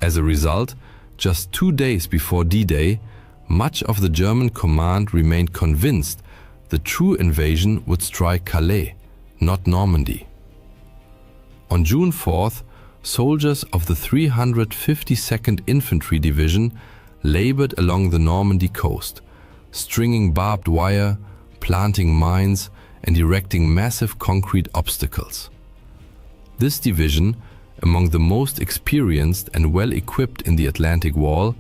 As a result, just 2 days before D-Day, much of the German command remained convinced the true invasion would strike Calais, not Normandy. On June 4th, soldiers of the 352nd Infantry Division labored along the Normandy coast, stringing barbed wire, planting mines, and erecting massive concrete obstacles. This division, among the most experienced and well-equipped in the Atlantic Wall,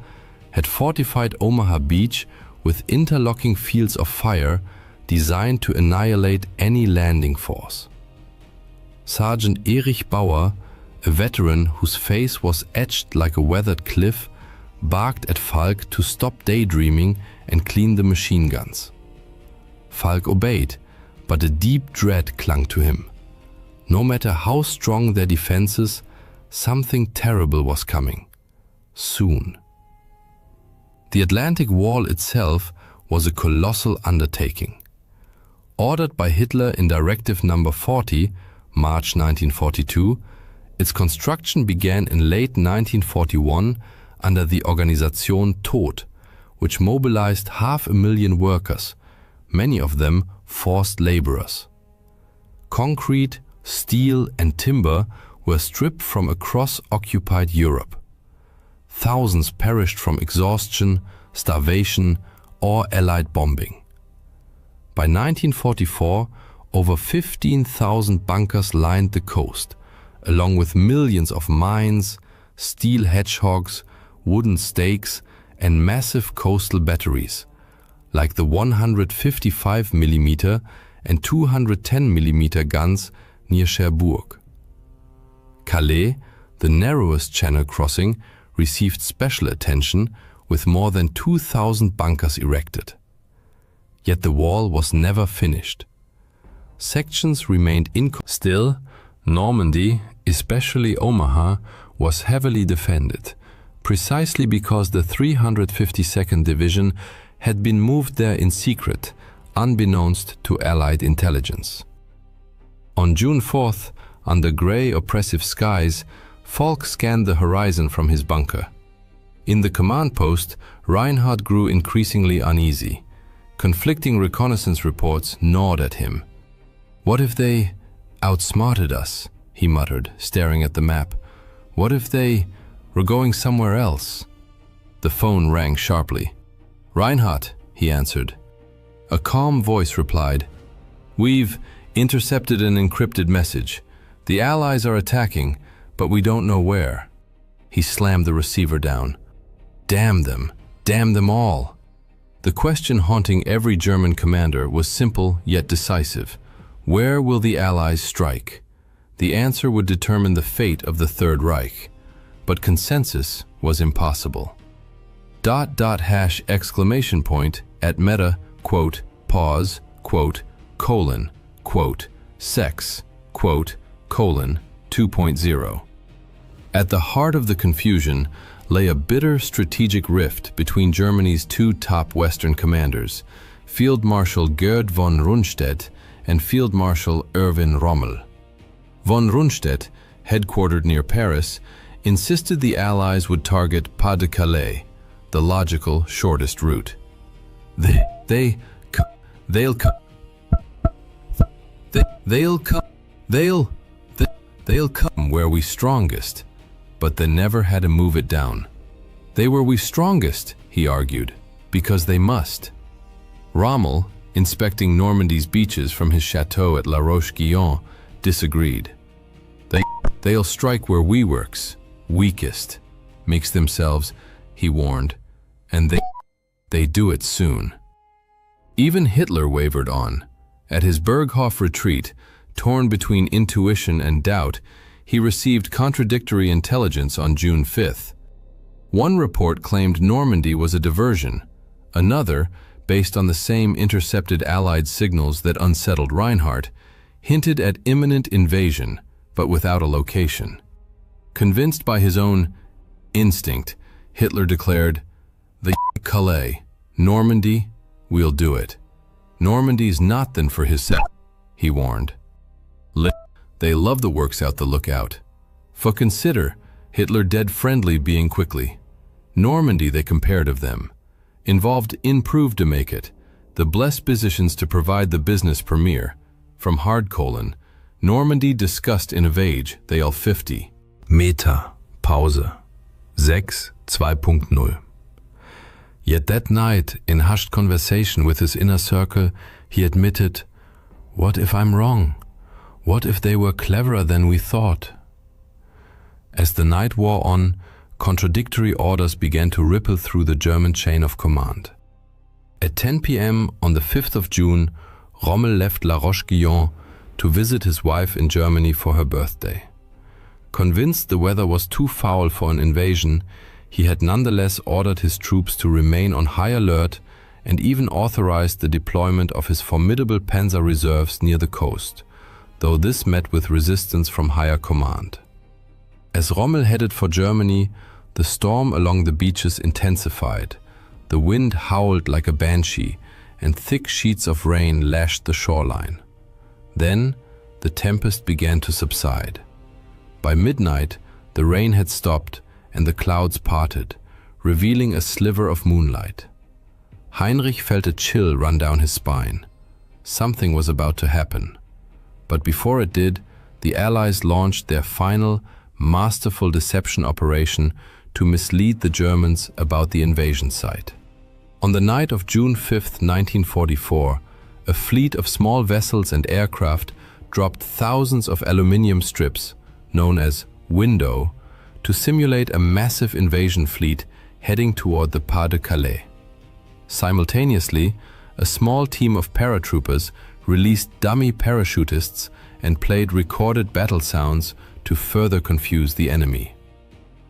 had fortified Omaha Beach with interlocking fields of fire designed to annihilate any landing force. Sergeant Erich Bauer, a veteran whose face was etched like a weathered cliff, barked at Falk to stop daydreaming and clean the machine guns. Falk obeyed, but a deep dread clung to him. No matter how strong their defenses, something terrible was coming. Soon. The Atlantic Wall itself was a colossal undertaking. Ordered by Hitler in Directive No. 40, March 1942, its construction began in late 1941 under the Organisation Tod, which mobilized 500,000 workers, many of them forced laborers. Concrete, steel and timber were stripped from across occupied Europe. Thousands perished from exhaustion, starvation or Allied bombing. By 1944, over 15,000 bunkers lined the coast, along with millions of mines, steel hedgehogs, wooden stakes, and massive coastal batteries, like the 155mm and 210mm guns near Cherbourg. Calais, the narrowest channel crossing, received special attention with more than 2,000 bunkers erected. Yet the wall was never finished. Sections remained Still, Normandy, especially Omaha, was heavily defended, precisely because the 352nd Division had been moved there in secret, unbeknownst to Allied intelligence. On June 4th, under grey, oppressive skies, Falk scanned the horizon from his bunker. In the command post, Reinhardt grew increasingly uneasy. Conflicting reconnaissance reports gnawed at him. "What if they outsmarted us?" he muttered, staring at the map. "What if they were going somewhere else?" The phone rang sharply. "Reinhardt," he answered. A calm voice replied, "We've intercepted an encrypted message. The Allies are attacking, but we don't know where." He slammed the receiver down. Damn them all. The question haunting every German commander was simple yet decisive. Where will the Allies strike? The answer would determine the fate of the Third Reich, but consensus was impossible. .. exclamation point at meta, quote, pause, quote, colon, quote, sex, quote, colon, 2.0. At the heart of the confusion lay a bitter strategic rift between Germany's two top Western commanders, Field Marshal Gerd von Rundstedt and Field Marshal Erwin Rommel. Von Rundstedt, headquartered near Paris, insisted the Allies would target Pas-de-Calais, the logical, shortest route. They'll come where we strongest, but they never had to move it down. They were we strongest, he argued, because they must. Rommel, inspecting Normandy's beaches from his chateau at La Roche-Guyon, disagreed. They'll strike where we works, weakest, makes themselves, he warned, and they do it soon. Even Hitler wavered on. At his Berghof retreat, torn between intuition and doubt, he received contradictory intelligence on June 5th. One report claimed Normandy was a diversion. Another, based on the same intercepted Allied signals that unsettled Reinhardt, hinted at imminent invasion, but without a location. Convinced by his own instinct, Hitler declared, "The Calais, Normandy, we'll do it. Normandy's not then for his set," he warned. They love the works out the lookout. For consider, Hitler dead friendly being quickly. Normandy they compared of them. Involved improved to make it, the blessed positions to provide the business premier. From hard colon, Normandy discussed in a age, they all 50. Meta, Pause, 6, 2.0. Yet that night, in hushed conversation with his inner circle, he admitted, "What if I'm wrong? What if they were cleverer than we thought?" As the night wore on, contradictory orders began to ripple through the German chain of command. At 10 p.m. on the 5th of June, Rommel left La Roche-Guyon to visit his wife in Germany for her birthday. Convinced the weather was too foul for an invasion, he had nonetheless ordered his troops to remain on high alert and even authorized the deployment of his formidable panzer reserves near the coast, though this met with resistance from higher command. As Rommel headed for Germany, the storm along the beaches intensified. The wind howled like a banshee, and thick sheets of rain lashed the shoreline. Then, the tempest began to subside. By midnight, the rain had stopped and the clouds parted, revealing a sliver of moonlight. Heinrich felt a chill run down his spine. Something was about to happen. But before it did, the Allies launched their final, masterful deception operation to mislead the Germans about the invasion site. On the night of June 5, 1944, a fleet of small vessels and aircraft dropped thousands of aluminium strips, known as window, to simulate a massive invasion fleet heading toward the Pas de Calais. Simultaneously, a small team of paratroopers released dummy parachutists and played recorded battle sounds to further confuse the enemy.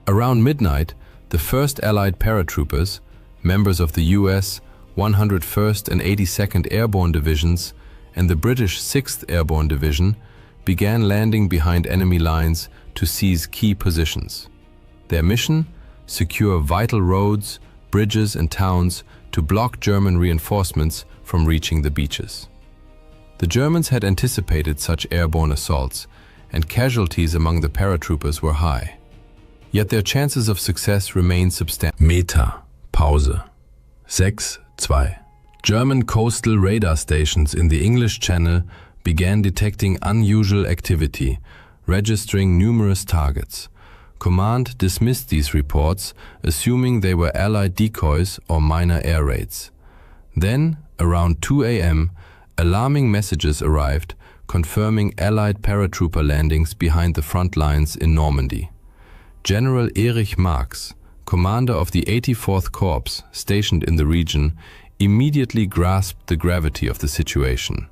Around midnight, the 1st Allied paratroopers, members of the US 101st and 82nd Airborne Divisions and the British 6th Airborne Division, began landing behind enemy lines to seize key positions. Their mission? Secure vital roads, bridges and towns to block German reinforcements from reaching the beaches. The Germans had anticipated such airborne assaults, and casualties among the paratroopers were high. Yet their chances of success remained substantial. Meta. Pause. 6.2. German coastal radar stations in the English Channel began detecting unusual activity, registering numerous targets. Command dismissed these reports, assuming they were Allied decoys or minor air raids. Then, around 2 a.m., alarming messages arrived, confirming Allied paratrooper landings behind the front lines in Normandy. General Erich Marx, commander of the 84th Corps stationed in the region, immediately grasped the gravity of the situation.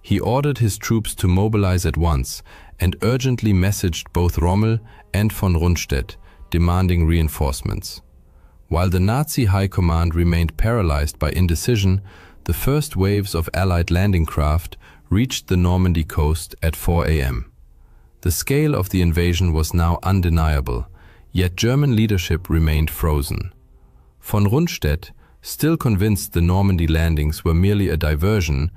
He ordered his troops to mobilize at once and urgently messaged both Rommel and von Rundstedt, demanding reinforcements. While the Nazi High Command remained paralyzed by indecision, the first waves of Allied landing craft reached the Normandy coast at 4 a.m. The scale of the invasion was now undeniable, yet German leadership remained frozen. Von Rundstedt, still convinced the Normandy landings were merely a diversion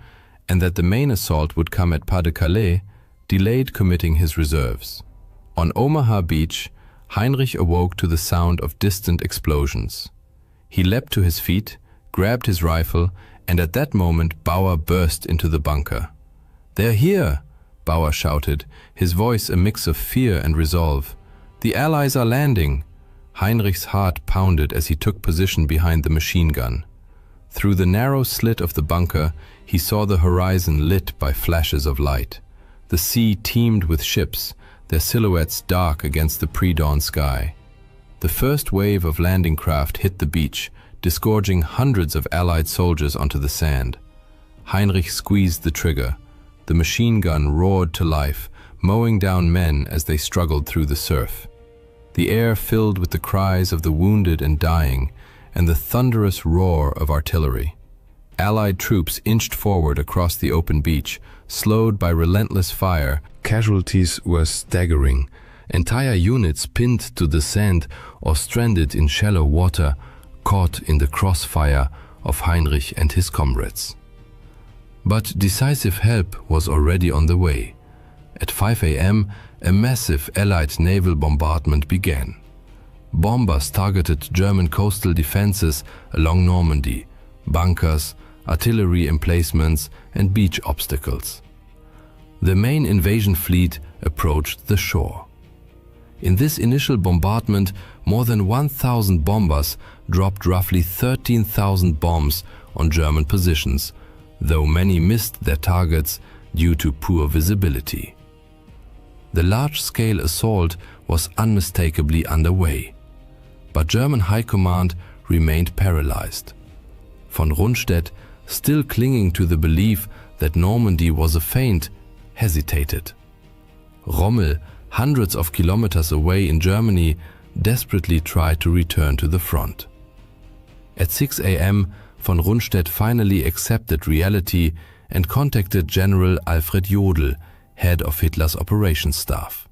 and that the main assault would come at Pas de Calais, delayed committing his reserves. On Omaha Beach, Heinrich awoke to the sound of distant explosions. He leapt to his feet, grabbed his rifle, and at that moment Bauer burst into the bunker. "They're here!" Bauer shouted, his voice a mix of fear and resolve. "The Allies are landing!" Heinrich's heart pounded as he took position behind the machine gun. Through the narrow slit of the bunker, he saw the horizon lit by flashes of light. The sea teemed with ships, their silhouettes dark against the pre-dawn sky. The first wave of landing craft hit the beach, disgorging hundreds of Allied soldiers onto the sand. Heinrich squeezed the trigger. The machine gun roared to life, mowing down men as they struggled through the surf. The air filled with the cries of the wounded and dying, and the thunderous roar of artillery. Allied troops inched forward across the open beach, slowed by relentless fire. Casualties were staggering. Entire units pinned to the sand or stranded in shallow water, caught in the crossfire of Heinrich and his comrades. But decisive help was already on the way. At 5 a.m., a massive Allied naval bombardment began. Bombers targeted German coastal defenses along Normandy, bunkers, artillery emplacements, and beach obstacles. The main invasion fleet approached the shore. In this initial bombardment, more than 1,000 bombers dropped roughly 13,000 bombs on German positions, though many missed their targets due to poor visibility. The large-scale assault was unmistakably underway, but German High Command remained paralyzed. Von Rundstedt, still clinging to the belief that Normandy was a feint, hesitated. Rommel, hundreds of kilometers away in Germany, desperately tried to return to the front. At 6 a.m., von Rundstedt finally accepted reality and contacted General Alfred Jodl, head of Hitler's operations staff.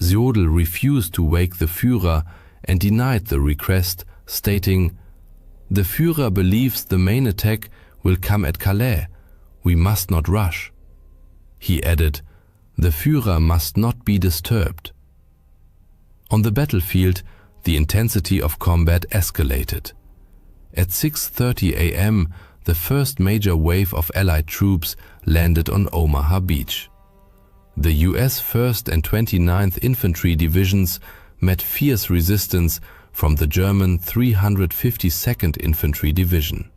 Jodl refused to wake the Führer and denied the request, stating, "The Führer believes the main attack will come at Calais. We must not rush." He added, "The Führer must not be disturbed." On the battlefield, the intensity of combat escalated. At 6:30 a.m., the first major wave of Allied troops landed on Omaha Beach. The US 1st and 29th Infantry Divisions met fierce resistance from the German 352nd Infantry Division.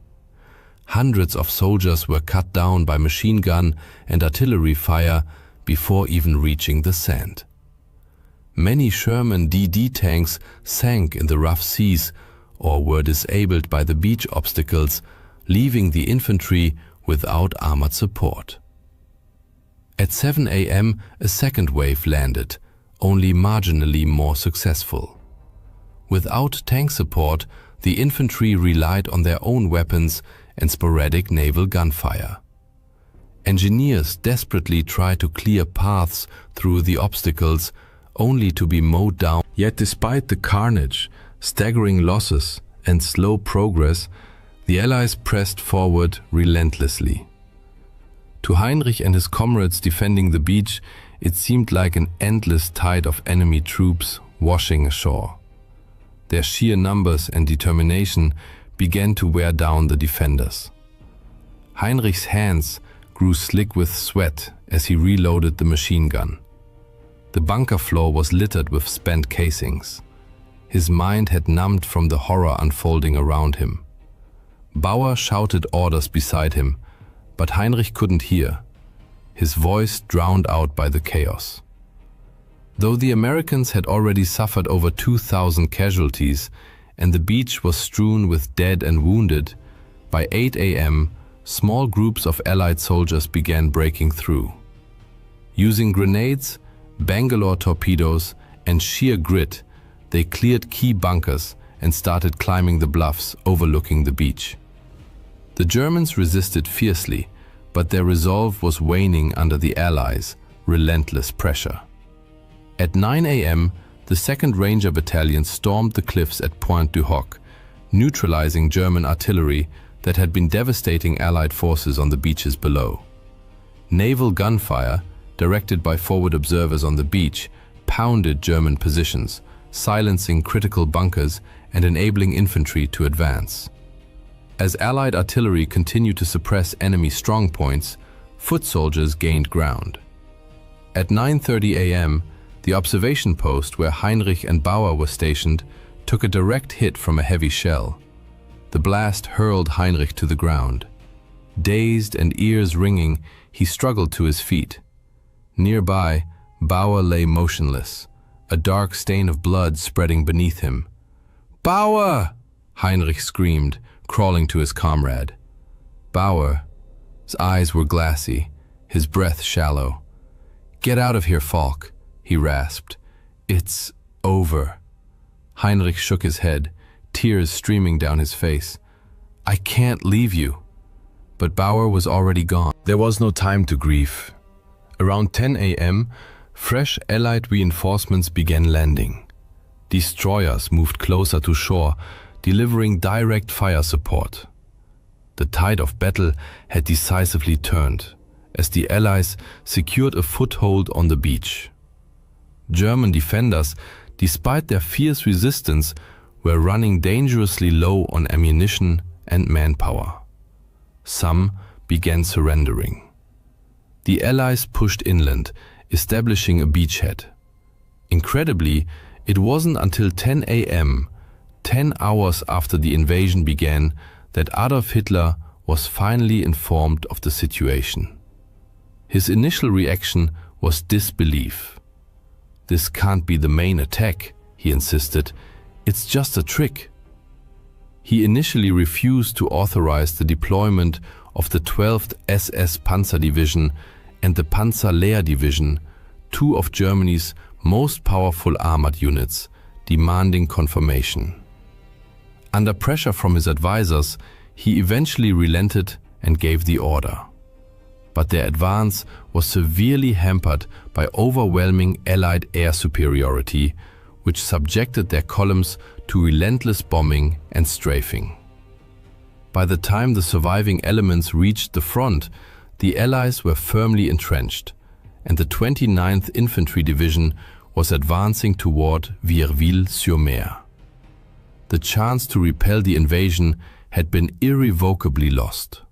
Hundreds of soldiers were cut down by machine gun and artillery fire before even reaching the sand. Many Sherman DD tanks sank in the rough seas or were disabled by the beach obstacles, leaving the infantry without armored support. At 7 a.m., a second wave landed, only marginally more successful. Without tank support, the infantry relied on their own weapons and sporadic naval gunfire. Engineers desperately tried to clear paths through the obstacles, only to be mowed down. Yet despite the carnage, staggering losses, and slow progress, the Allies pressed forward relentlessly. To Heinrich and his comrades defending the beach, it seemed like an endless tide of enemy troops washing ashore. Their sheer numbers and determination began to wear down the defenders. Heinrich's hands grew slick with sweat as he reloaded the machine gun. The bunker floor was littered with spent casings. His mind had numbed from the horror unfolding around him. Bauer shouted orders beside him, but Heinrich couldn't hear, his voice drowned out by the chaos. Though the Americans had already suffered over 2,000 casualties and the beach was strewn with dead and wounded, by 8 a.m., small groups of Allied soldiers began breaking through. Using grenades, Bangalore torpedoes, and sheer grit, they cleared key bunkers and started climbing the bluffs overlooking the beach. The Germans resisted fiercely, but their resolve was waning under the Allies' relentless pressure. At 9 a.m., the 2nd Ranger Battalion stormed the cliffs at Pointe du Hoc, neutralizing German artillery that had been devastating Allied forces on the beaches below. Naval gunfire, directed by forward observers on the beach, pounded German positions, silencing critical bunkers and enabling infantry to advance. As Allied artillery continued to suppress enemy strongpoints, foot soldiers gained ground. At 9:30 a.m., the observation post where Heinrich and Bauer were stationed took a direct hit from a heavy shell. The blast hurled Heinrich to the ground. Dazed and ears ringing, he struggled to his feet. Nearby, Bauer lay motionless, a dark stain of blood spreading beneath him. "Bauer!" Heinrich screamed, crawling to his comrade. Bauer's eyes were glassy, his breath shallow. "Get out of here, Falk," he rasped. "It's over." Heinrich shook his head, tears streaming down his face. "I can't leave you." But Bauer was already gone. There was no time to grieve. Around 10 a.m., fresh Allied reinforcements began landing. Destroyers moved closer to shore, delivering direct fire support. The tide of battle had decisively turned, as the Allies secured a foothold on the beach. German defenders, despite their fierce resistance, were running dangerously low on ammunition and manpower. Some began surrendering. The Allies pushed inland, establishing a beachhead. Incredibly, it wasn't until 10 a.m., 10 hours after the invasion began, that Adolf Hitler was finally informed of the situation. His initial reaction was disbelief. "This can't be the main attack," he insisted. "It's just a trick." He initially refused to authorize the deployment of the 12th SS Panzer Division and the Panzerlehr Division, two of Germany's most powerful armored units, demanding confirmation. Under pressure from his advisors, he eventually relented and gave the order. But their advance was severely hampered by overwhelming Allied air superiority, which subjected their columns to relentless bombing and strafing. By the time the surviving elements reached the front, the Allies were firmly entrenched, and the 29th Infantry Division was advancing toward Vierville-sur-Mer. The chance to repel the invasion had been irrevocably lost.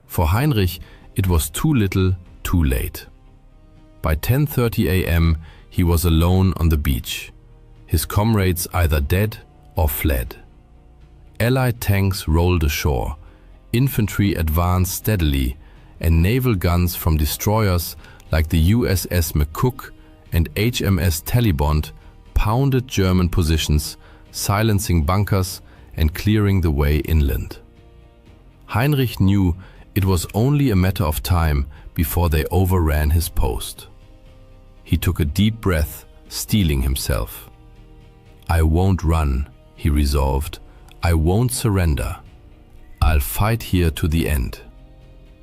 For Heinrich, it was too little, too late. By 10:30 a.m., he was alone on the beach, his comrades either dead or fled. Allied tanks rolled ashore, infantry advanced steadily, and naval guns from destroyers like the USS McCook and HMS Talibond pounded German positions, silencing bunkers and clearing the way inland. Heinrich knew it was only a matter of time before they overran his post. He took a deep breath, steeling himself. "I won't run," he resolved. "I won't surrender. I'll fight here to the end."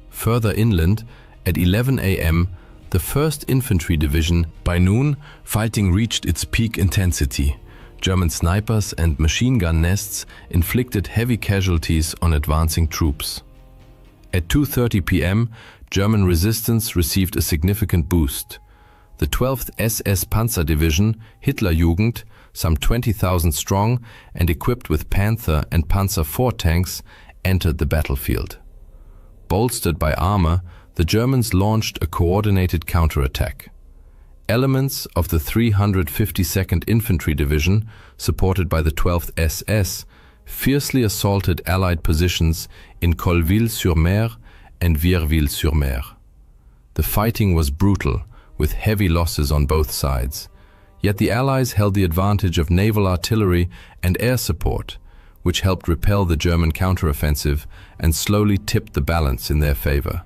Further inland, at 11 a.m., the 1st Infantry Division. By noon, fighting reached its peak intensity. German snipers and machine gun nests inflicted heavy casualties on advancing troops. At 2:30 p.m., German resistance received a significant boost. The 12th SS Panzer Division, Hitlerjugend, some 20,000 strong and equipped with Panther and Panzer IV tanks, entered the battlefield. Bolstered by armor, the Germans launched a coordinated counterattack. Elements of the 352nd Infantry Division, supported by the 12th SS, fiercely assaulted Allied positions in Colleville-sur-Mer and Vierville-sur-Mer. The fighting was brutal, with heavy losses on both sides. Yet the Allies held the advantage of naval artillery and air support, which helped repel the German counteroffensive and slowly tipped the balance in their favor.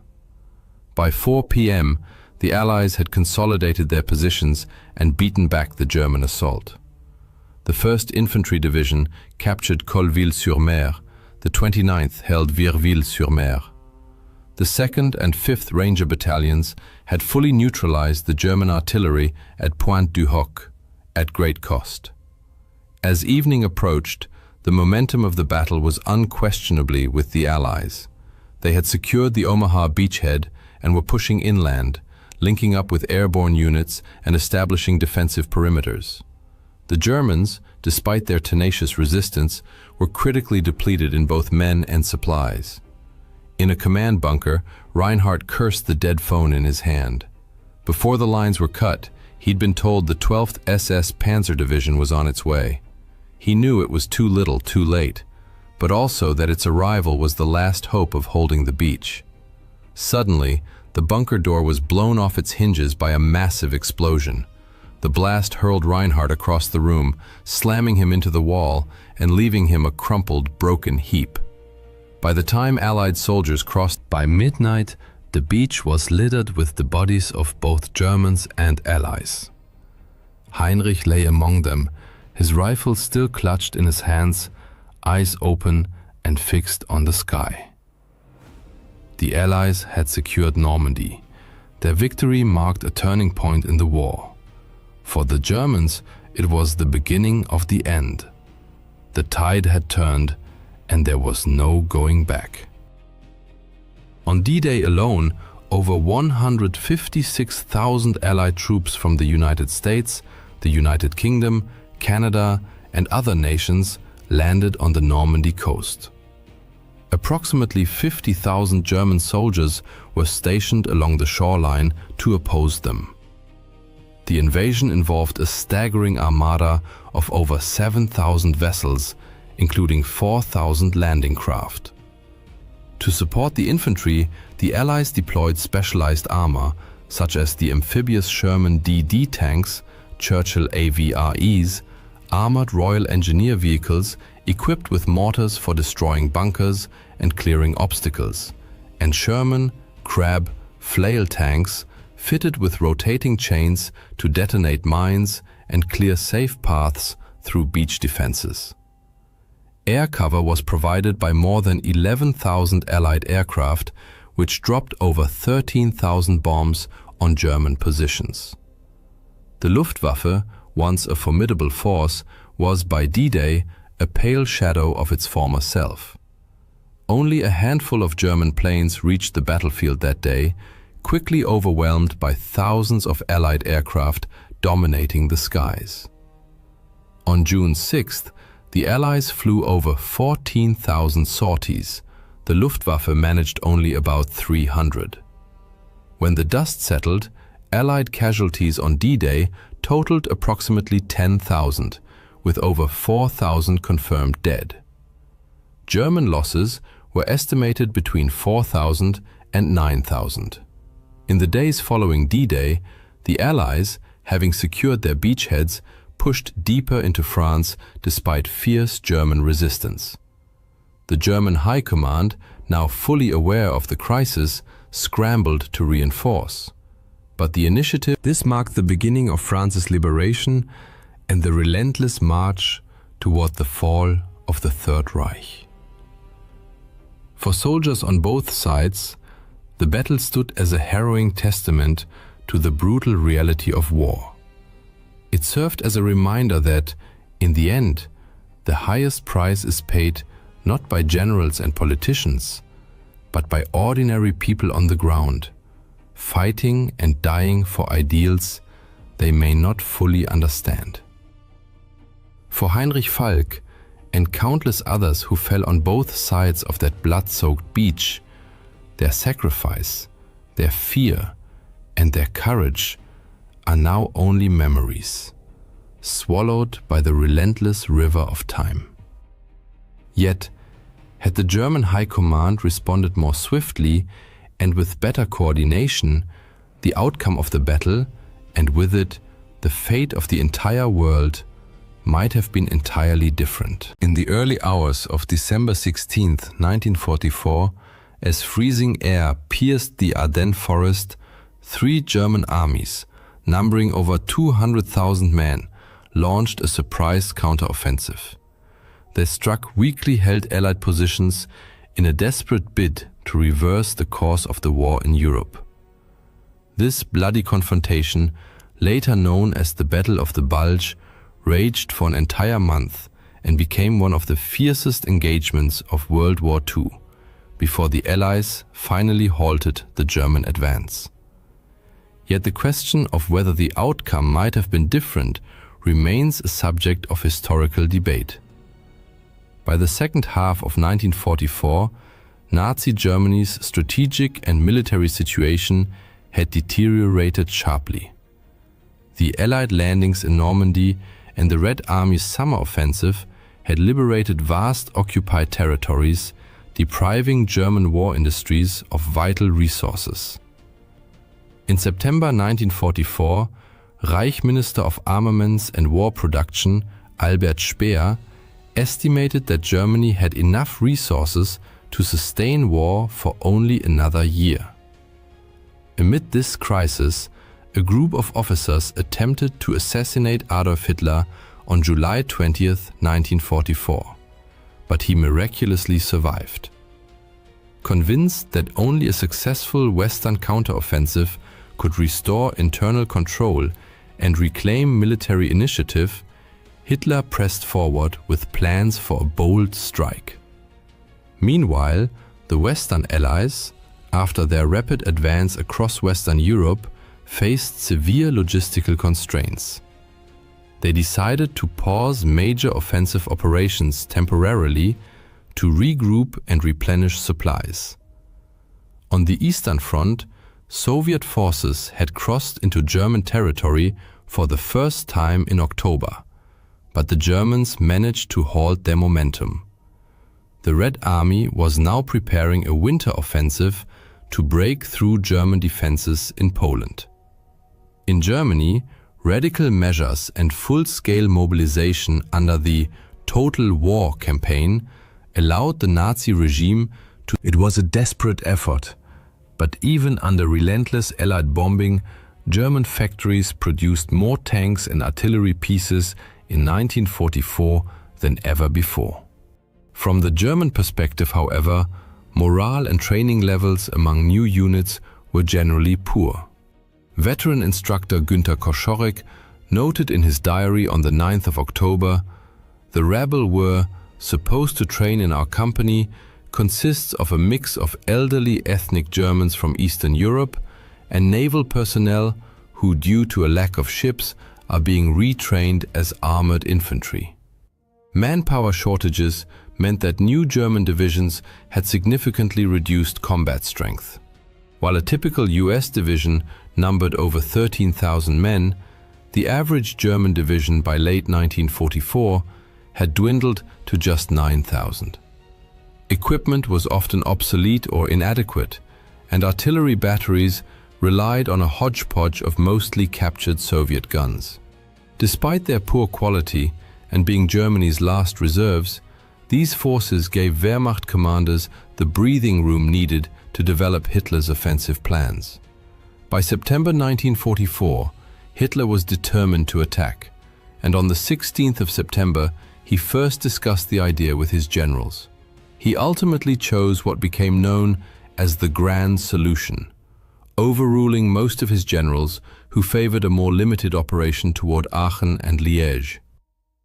By 4 p.m., the Allies had consolidated their positions and beaten back the German assault. The 1st Infantry Division captured Colleville-sur-Mer, the 29th held Vierville-sur-Mer. The 2nd and 5th Ranger Battalions had fully neutralized the German artillery at Pointe du Hoc, at great cost. As evening approached, the momentum of the battle was unquestionably with the Allies. They had secured the Omaha beachhead and were pushing inland, linking up with airborne units and establishing defensive perimeters. The Germans, despite their tenacious resistance, were critically depleted in both men and supplies. In a command bunker, Reinhardt cursed the dead phone in his hand. Before the lines were cut, he'd been told the 12th SS Panzer Division was on its way. He knew it was too little, too late, but also that its arrival was the last hope of holding the beach. Suddenly, the bunker door was blown off its hinges by a massive explosion. The blast hurled Reinhardt across the room, slamming him into the wall and leaving him a crumpled, broken heap. By the time Allied soldiers crossed by midnight, the beach was littered with the bodies of both Germans and Allies. Heinrich lay among them, his rifle still clutched in his hands, eyes open and fixed on the sky. The Allies had secured Normandy. Their victory marked a turning point in the war. For the Germans, it was the beginning of the end. The tide had turned, and there was no going back. On D-Day alone, over 156,000 Allied troops from the United States, the United Kingdom, Canada, and other nations landed on the Normandy coast. Approximately 50,000 German soldiers were stationed along the shoreline to oppose them. The invasion involved a staggering armada of over 7,000 vessels, including 4,000 landing craft. To support the infantry, the Allies deployed specialized armor, such as the amphibious Sherman DD tanks, Churchill AVREs, armored Royal Engineer vehicles equipped with mortars for destroying bunkers and clearing obstacles, and Sherman, Crab, flail tanks fitted with rotating chains to detonate mines and clear safe paths through beach defenses. Air cover was provided by more than 11,000 Allied aircraft, which dropped over 13,000 bombs on German positions. The Luftwaffe, once a formidable force, was by D-Day a pale shadow of its former self. Only a handful of German planes reached the battlefield that day, quickly overwhelmed by thousands of Allied aircraft dominating the skies. On June 6th, the Allies flew over 14,000 sorties. The Luftwaffe managed only about 300. When the dust settled, Allied casualties on D-Day totaled approximately 10,000, with over 4,000 confirmed dead. German losses were estimated between 4,000 and 9,000. In the days following D-Day, the Allies, having secured their beachheads, pushed deeper into France despite fierce German resistance. The German High Command, now fully aware of the crisis, scrambled to reinforce. But the initiative... This marked the beginning of France's liberation and the relentless march toward the fall of the Third Reich. For soldiers on both sides, the battle stood as a harrowing testament to the brutal reality of war. It served as a reminder that, in the end, the highest price is paid not by generals and politicians, but by ordinary people on the ground, fighting and dying for ideals they may not fully understand. For Heinrich Falk and countless others who fell on both sides of that blood-soaked beach, their sacrifice, their fear, and their courage are now only memories, swallowed by the relentless river of time. Yet, had the German High Command responded more swiftly and with better coordination, the outcome of the battle, and with it, the fate of the entire world, might have been entirely different. In the early hours of December 16, 1944, as freezing air pierced the Ardennes forest, 3 German armies, numbering over 200,000 men, launched a surprise counteroffensive. They struck weakly held Allied positions in a desperate bid to reverse the course of the war in Europe. This bloody confrontation, later known as the Battle of the Bulge, raged for an entire month and became one of the fiercest engagements of World War II, before the Allies finally halted the German advance. Yet the question of whether the outcome might have been different remains a subject of historical debate. By the second half of 1944, Nazi Germany's strategic and military situation had deteriorated sharply. The Allied landings in Normandy and the Red Army's summer offensive had liberated vast occupied territories, depriving German war industries of vital resources. In September 1944, Reich Minister of Armaments and War Production Albert Speer estimated that Germany had enough resources to sustain war for only another year. Amid this crisis, a group of officers attempted to assassinate Adolf Hitler on July 20, 1944, but he miraculously survived. Convinced that only a successful Western counteroffensive could restore internal control and reclaim military initiative, Hitler pressed forward with plans for a bold strike. Meanwhile, the Western Allies, after their rapid advance across Western Europe, faced severe logistical constraints. They decided to pause major offensive operations temporarily to regroup and replenish supplies. On the Eastern Front, Soviet forces had crossed into German territory for the first time in October, but the Germans managed to halt their momentum. The Red Army was now preparing a winter offensive to break through German defenses in Poland. In Germany, radical measures and full-scale mobilization under the Total War campaign allowed the Nazi regime to... It was a desperate effort, but even under relentless Allied bombing, German factories produced more tanks and artillery pieces in 1944 than ever before. From the German perspective, however, morale and training levels among new units were generally poor. Veteran instructor Günter Koschorek noted in his diary on the 9th of October, "The rabble were supposed to train in our company consists of a mix of elderly ethnic Germans from Eastern Europe and naval personnel who, due to a lack of ships, are being retrained as armored infantry." Manpower shortages meant that new German divisions had significantly reduced combat strength. While a typical US division numbered over 13,000 men, the average German division by late 1944 had dwindled to just 9,000. Equipment was often obsolete or inadequate, and artillery batteries relied on a hodgepodge of mostly captured Soviet guns. Despite their poor quality and being Germany's last reserves, these forces gave Wehrmacht commanders the breathing room needed to develop Hitler's offensive plans. By September 1944, Hitler was determined to attack, and on the 16th of September, he first discussed the idea with his generals. He ultimately chose what became known as the Grand Solution, overruling most of his generals who favored a more limited operation toward Aachen and Liège.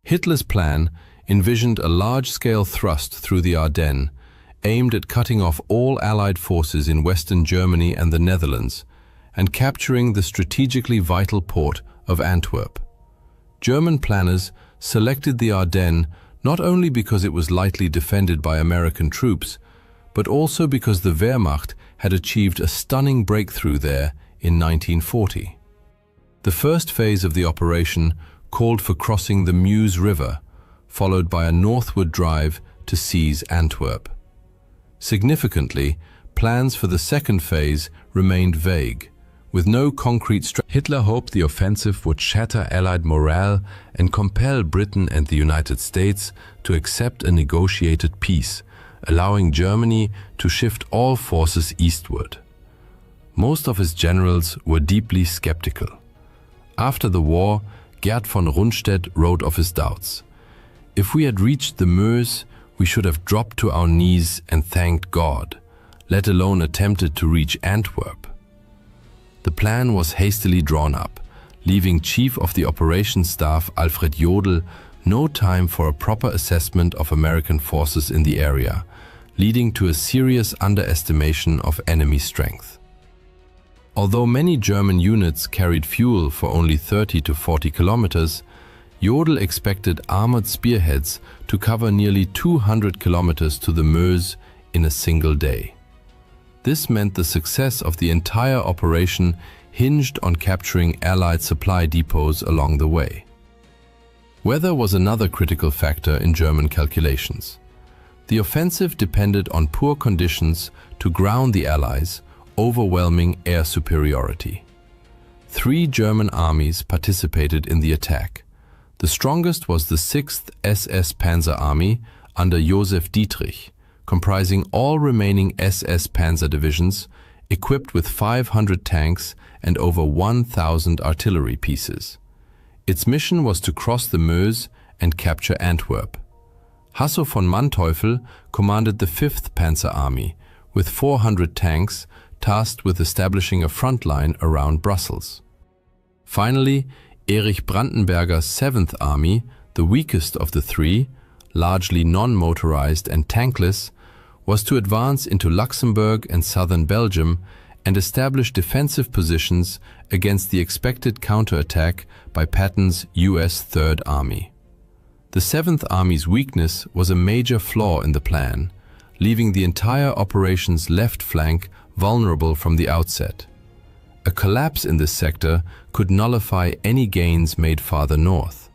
Hitler's plan envisioned a large-scale thrust through the Ardennes, aimed at cutting off all Allied forces in Western Germany and the Netherlands, and capturing the strategically vital port of Antwerp. German planners selected the Ardennes not only because it was lightly defended by American troops, but also because the Wehrmacht had achieved a stunning breakthrough there in 1940. The first phase of the operation called for crossing the Meuse River, followed by a northward drive to seize Antwerp. Significantly, plans for the second phase remained vague, with no concrete strategy. Hitler hoped the offensive would shatter Allied morale and compel Britain and the United States to accept a negotiated peace, allowing Germany to shift all forces eastward. Most of his generals were deeply skeptical. After the war, Gerd von Rundstedt wrote of his doubts. "If we had reached the Meuse, we should have dropped to our knees and thanked God, let alone attempted to reach Antwerp." The plan was hastily drawn up, leaving Chief of the Operations Staff Alfred Jodl no time for a proper assessment of American forces in the area, leading to a serious underestimation of enemy strength. Although many German units carried fuel for only 30 to 40 kilometers, Jodl expected armored spearheads to cover nearly 200 kilometers to the Meuse in a single day. This meant the success of the entire operation hinged on capturing Allied supply depots along the way. Weather was another critical factor in German calculations. The offensive depended on poor conditions to ground the Allies, overwhelming air superiority. 3 German armies participated in the attack. The strongest was the 6th SS Panzer Army under Josef Dietrich, comprising all remaining SS Panzer divisions, equipped with 500 tanks and over 1,000 artillery pieces. Its mission was to cross the Meuse and capture Antwerp. Hasso von Manteuffel commanded the 5th Panzer Army, with 400 tanks, tasked with establishing a front line around Brussels. Finally, Erich Brandenberger's 7th Army, the weakest of the 3, largely non-motorized and tankless, was to advance into Luxembourg and southern Belgium and establish defensive positions against the expected counterattack by Patton's US Third Army. The 7th Army's weakness was a major flaw in the plan, leaving the entire operation's left flank vulnerable from the outset. A collapse in this sector could nullify any gains made farther north.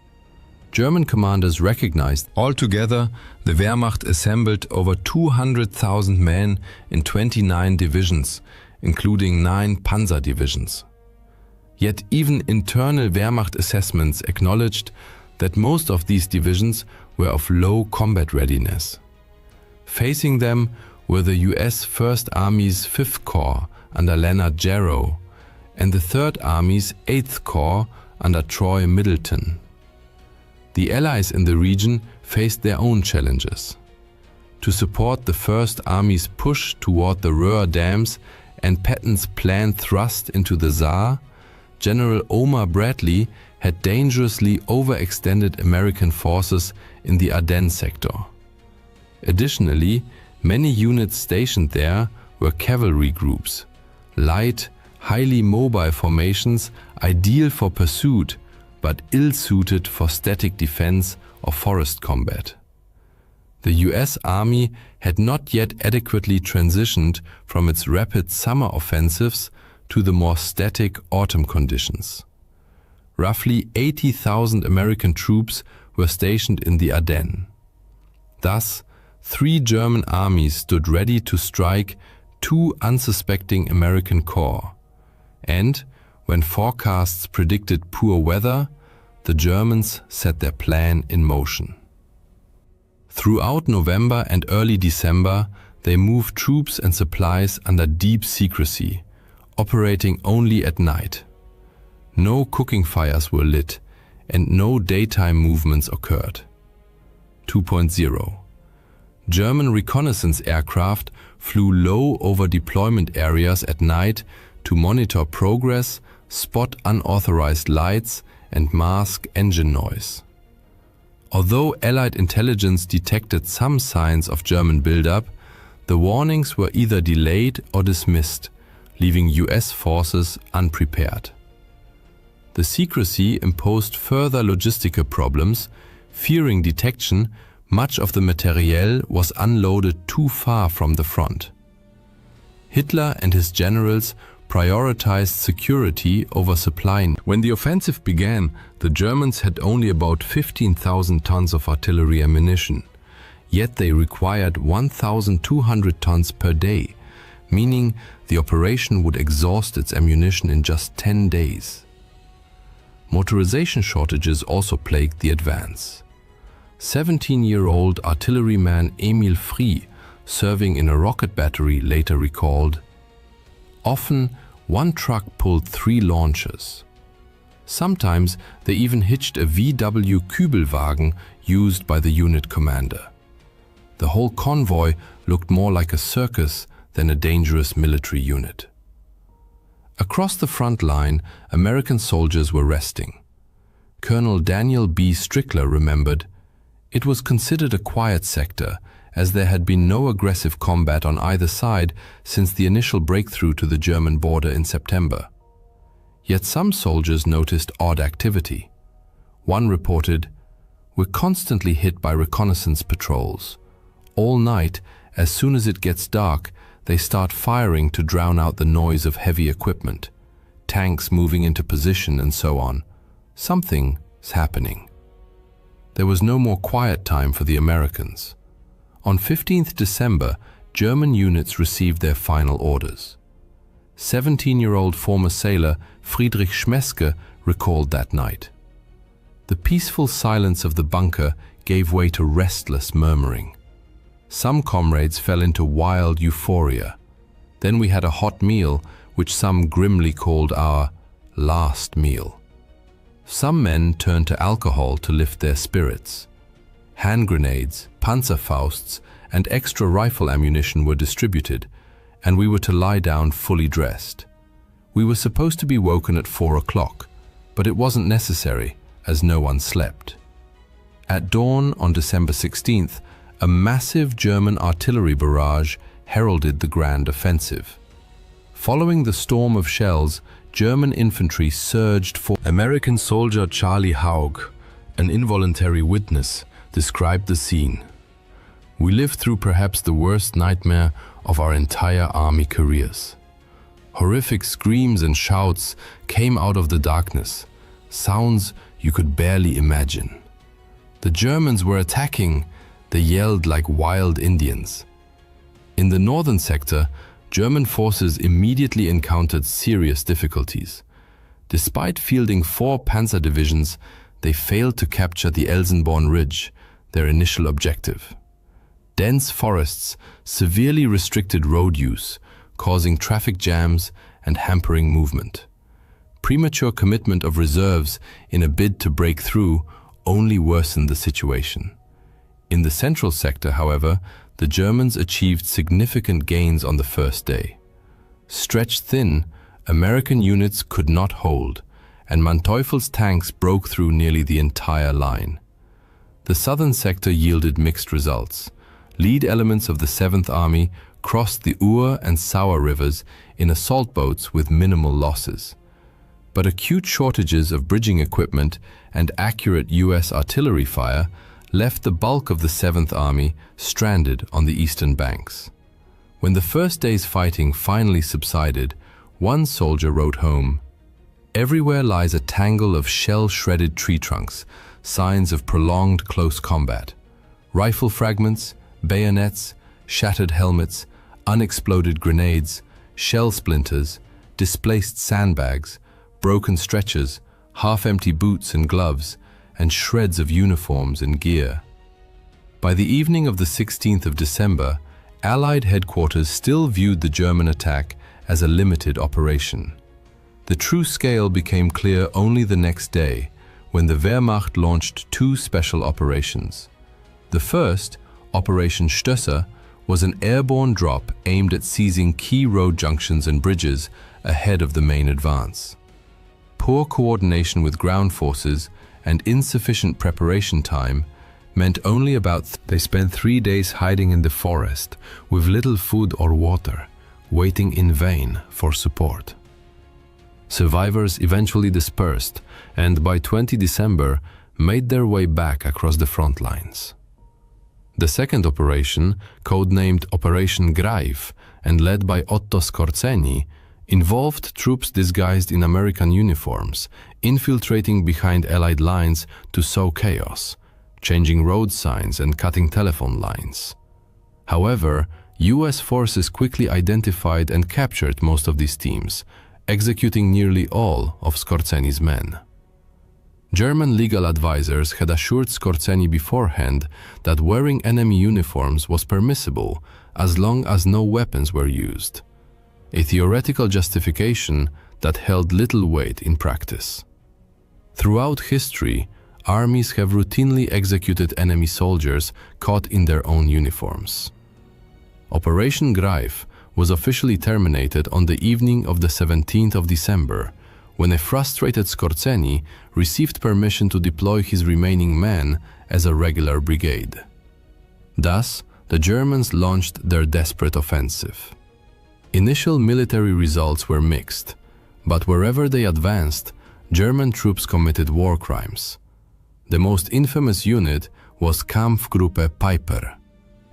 German commanders recognized. Altogether, the Wehrmacht assembled over 200,000 men in 29 divisions, including 9 panzer divisions. Yet even internal Wehrmacht assessments acknowledged that most of these divisions were of low combat readiness. Facing them were the US First Army's 5th Corps under Leonard Jarrow and the 3rd Army's 8th Corps under Troy Middleton. The Allies in the region faced their own challenges. To support the 1st Army's push toward the Ruhr dams and Patton's planned thrust into the Saar, General Omar Bradley had dangerously overextended American forces in the Ardennes sector. Additionally, many units stationed there were cavalry groups, light, highly mobile formations ideal for pursuit but ill-suited for static defense or forest combat. The US Army had not yet adequately transitioned from its rapid summer offensives to the more static autumn conditions. Roughly 80,000 American troops were stationed in the Ardennes. Thus, 3 German armies stood ready to strike 2 unsuspecting American corps. And, when forecasts predicted poor weather, the Germans set their plan in motion. Throughout November and early December, they moved troops and supplies under deep secrecy, operating only at night. No cooking fires were lit, and no daytime movements occurred. 2.0. German reconnaissance aircraft flew low over deployment areas at night to monitor progress, spot unauthorized lights, and mask engine noise. Although Allied intelligence detected some signs of German buildup, the warnings were either delayed or dismissed, leaving US forces unprepared. The secrecy imposed further logistical problems. Fearing detection, much of the materiel was unloaded too far from the front. Hitler and his generals prioritized security over supply. When the offensive began, the Germans had only about 15,000 tons of artillery ammunition, yet they required 1,200 tons per day, meaning the operation would exhaust its ammunition in just 10 days. Motorization shortages also plagued the advance. 17-year-old artilleryman Emil Frie, serving in a rocket battery, later recalled, "Often, one truck pulled 3 launchers. Sometimes they even hitched a WW Kübelwagen used by the unit commander. The whole convoy looked more like a circus than a dangerous military unit." Across the front line, American soldiers were resting. Colonel Daniel B. Strickler remembered, "It was considered a quiet sector, as there had been no aggressive combat on either side since the initial breakthrough to the German border in September. Yet some soldiers noticed odd activity. One reported, "We're constantly hit by reconnaissance patrols. All night, as soon as it gets dark, they start firing to drown out the noise of heavy equipment, tanks moving into position and so on. Something's happening." There was no more quiet time for the Americans. On 15th December, German units received their final orders. 17-year-old former sailor Friedrich Schmeske recalled that night. The peaceful silence of the bunker gave way to restless murmuring. Some comrades fell into wild euphoria. Then we had a hot meal, which some grimly called our last meal. Some men turned to alcohol to lift their spirits. Hand grenades, Panzerfausts, and extra rifle ammunition were distributed, and we were to lie down fully dressed. We were supposed to be woken at 4 o'clock, but it wasn't necessary, as no one slept. At dawn on December 16th, a massive German artillery barrage heralded the grand offensive. Following the storm of shells, German infantry surged for. American soldier Charlie Haug, an involuntary witness, described the scene. "We lived through perhaps the worst nightmare of our entire army careers. Horrific screams and shouts came out of the darkness, sounds you could barely imagine. The Germans were attacking. They yelled like wild Indians." In the northern sector, German forces immediately encountered serious difficulties. Despite fielding 4 panzer divisions, they failed to capture the Elsenborn Ridge, their initial objective. Dense forests severely restricted road use, causing traffic jams and hampering movement. Premature commitment of reserves in a bid to break through only worsened the situation. In the central sector, however, the Germans achieved significant gains on the first day. Stretched thin, American units could not hold, and Manteuffel's tanks broke through nearly the entire line. The southern sector yielded mixed results. Lead elements of the 7th Army crossed the Ur and Sauer rivers in assault boats with minimal losses. But acute shortages of bridging equipment and accurate US artillery fire left the bulk of the 7th Army stranded on the eastern banks. When the first day's fighting finally subsided, one soldier wrote home, "Everywhere lies a tangle of shell-shredded tree trunks, signs of prolonged close combat. Rifle fragments, bayonets, shattered helmets, unexploded grenades, shell splinters, displaced sandbags, broken stretchers, half-empty boots and gloves, and shreds of uniforms and gear. By the evening of the 16th of December, Allied headquarters still viewed the German attack as a limited operation. The true scale became clear only the next day, when the Wehrmacht launched two special operations. The first, Operation Stösser, was an airborne drop aimed at seizing key road junctions and bridges ahead of the main advance. Poor coordination with ground forces and insufficient preparation time meant only they spent 3 days hiding in the forest with little food or water, waiting in vain for support. Survivors eventually dispersed and by 20 December made their way back across the front lines. The second operation, codenamed Operation Greif and led by Otto Skorzeny, involved troops disguised in American uniforms, infiltrating behind Allied lines to sow chaos, changing road signs and cutting telephone lines. However, US forces quickly identified and captured most of these teams, executing nearly all of Skorzeny's men. German legal advisors had assured Skorzeny beforehand that wearing enemy uniforms was permissible as long as no weapons were used, a theoretical justification that held little weight in practice. Throughout history, armies have routinely executed enemy soldiers caught in their own uniforms. Operation Greif was officially terminated on the evening of the 17th of December, when a frustrated Skorzeny received permission to deploy his remaining men as a regular brigade. Thus, the Germans launched their desperate offensive. Initial military results were mixed, but wherever they advanced, German troops committed war crimes. The most infamous unit was Kampfgruppe Peiper.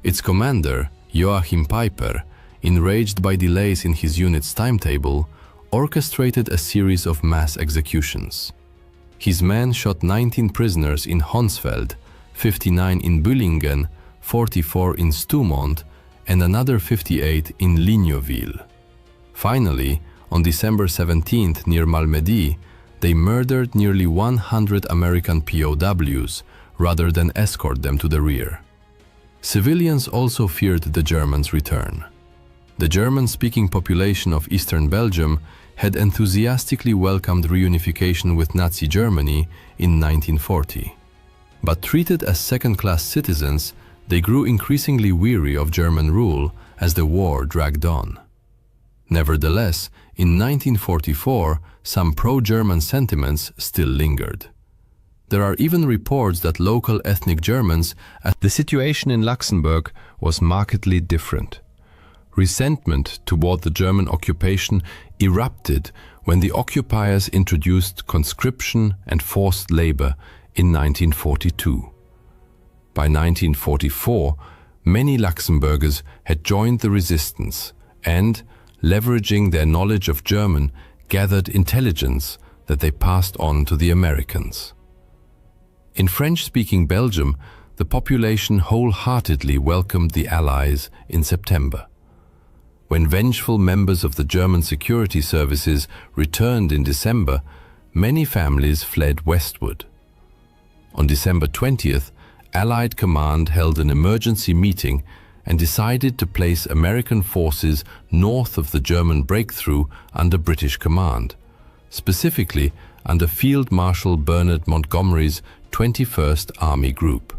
Its commander, Joachim Peiper, enraged by delays in his unit's timetable, orchestrated a series of mass executions. His men shot 19 prisoners in Honsfeld, 59 in Büllingen, 44 in Stoumont, and another 58 in Lignoville. Finally, on December 17th near Malmedy, they murdered nearly 100 American POWs rather than escort them to the rear. Civilians also feared the Germans' return. The German-speaking population of Eastern Belgium had enthusiastically welcomed reunification with Nazi Germany in 1940. But treated as second-class citizens, they grew increasingly weary of German rule as the war dragged on. Nevertheless, in 1944, some pro-German sentiments still lingered. There are even reports that local ethnic Germans, the situation in Luxembourg was markedly different. Resentment toward the German occupation erupted when the occupiers introduced conscription and forced labor in 1942. By 1944, many Luxembourgers had joined the resistance and, leveraging their knowledge of German, gathered intelligence that they passed on to the Americans. In French-speaking Belgium, the population wholeheartedly welcomed the Allies in September. When vengeful members of the German security services returned in December, many families fled westward. On December 20th, Allied Command held an emergency meeting and decided to place American forces north of the German breakthrough under British command, specifically under Field Marshal Bernard Montgomery's 21st Army Group.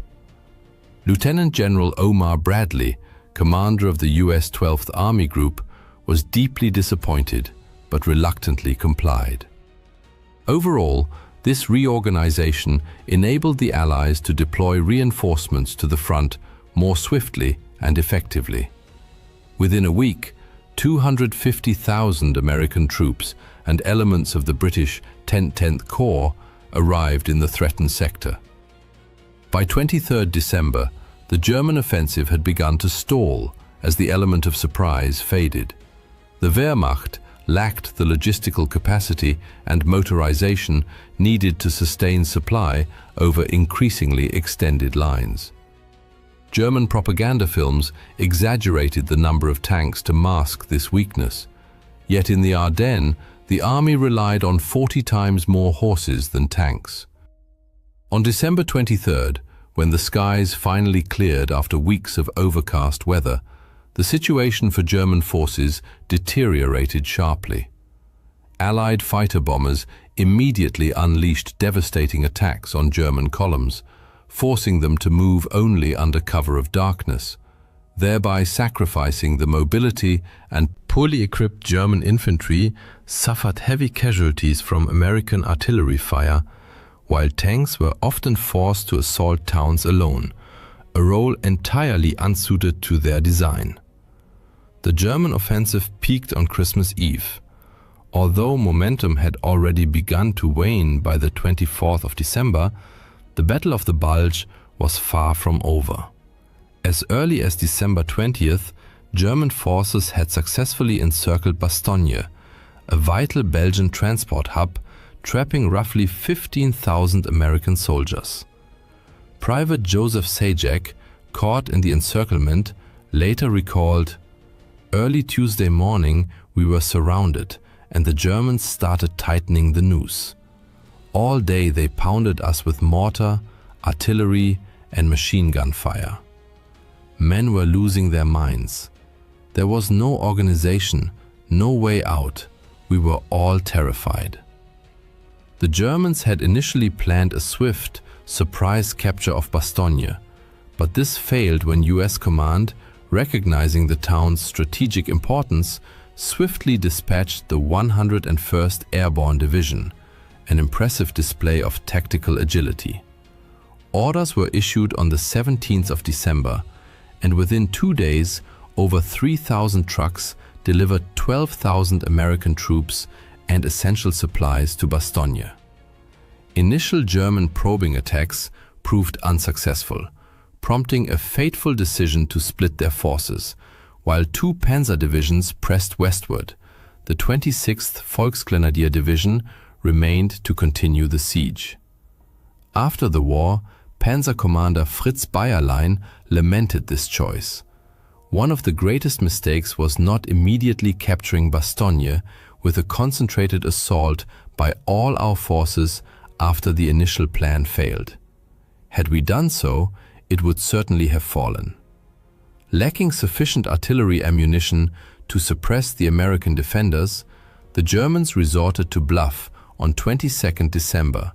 Lieutenant General Omar Bradley, commander of the US 12th Army Group, was deeply disappointed but reluctantly complied. Overall, this reorganization enabled the Allies to deploy reinforcements to the front more swiftly and effectively. Within a week, 250,000 American troops and elements of the British 10th Corps arrived in the threatened sector. By 23rd December, the German offensive had begun to stall as the element of surprise faded. The Wehrmacht lacked the logistical capacity and motorization needed to sustain supply over increasingly extended lines. German propaganda films exaggerated the number of tanks to mask this weakness. Yet in the Ardennes, the army relied on 40 times more horses than tanks. On December 23rd, when the skies finally cleared after weeks of overcast weather, the situation for German forces deteriorated sharply. Allied fighter bombers immediately unleashed devastating attacks on German columns, forcing them to move only under cover of darkness, thereby sacrificing the mobility, and poorly equipped German infantry suffered heavy casualties from American artillery fire, while tanks were often forced to assault towns alone, a role entirely unsuited to their design. The German offensive peaked on Christmas Eve. Although momentum had already begun to wane by the 24th of December, the Battle of the Bulge was far from over. As early as December 20th, German forces had successfully encircled Bastogne, a vital Belgian transport hub, trapping roughly 15,000 American soldiers. Private Joseph Sajak, caught in the encirclement, later recalled, "Early Tuesday morning we were surrounded and the Germans started tightening the noose. All day they pounded us with mortar, artillery and machine gun fire. Men were losing their minds. There was no organization, no way out. We were all terrified." The Germans had initially planned a swift, surprise capture of Bastogne, but this failed when US command, recognizing the town's strategic importance, swiftly dispatched the 101st Airborne Division, an impressive display of tactical agility. Orders were issued on the 17th of December, and within 2 days, over 3,000 trucks delivered 12,000 American troops and essential supplies to Bastogne. Initial German probing attacks proved unsuccessful, prompting a fateful decision to split their forces, while 2 panzer divisions pressed westward. The 26th Volksgrenadier Division remained to continue the siege. After the war, Panzer Commander Fritz Bayerlein lamented this choice. One of the greatest mistakes was not immediately capturing Bastogne with a concentrated assault by all our forces after the initial plan failed. Had we done so, it would certainly have fallen. Lacking sufficient artillery ammunition to suppress the American defenders, the Germans resorted to bluff on 22nd December.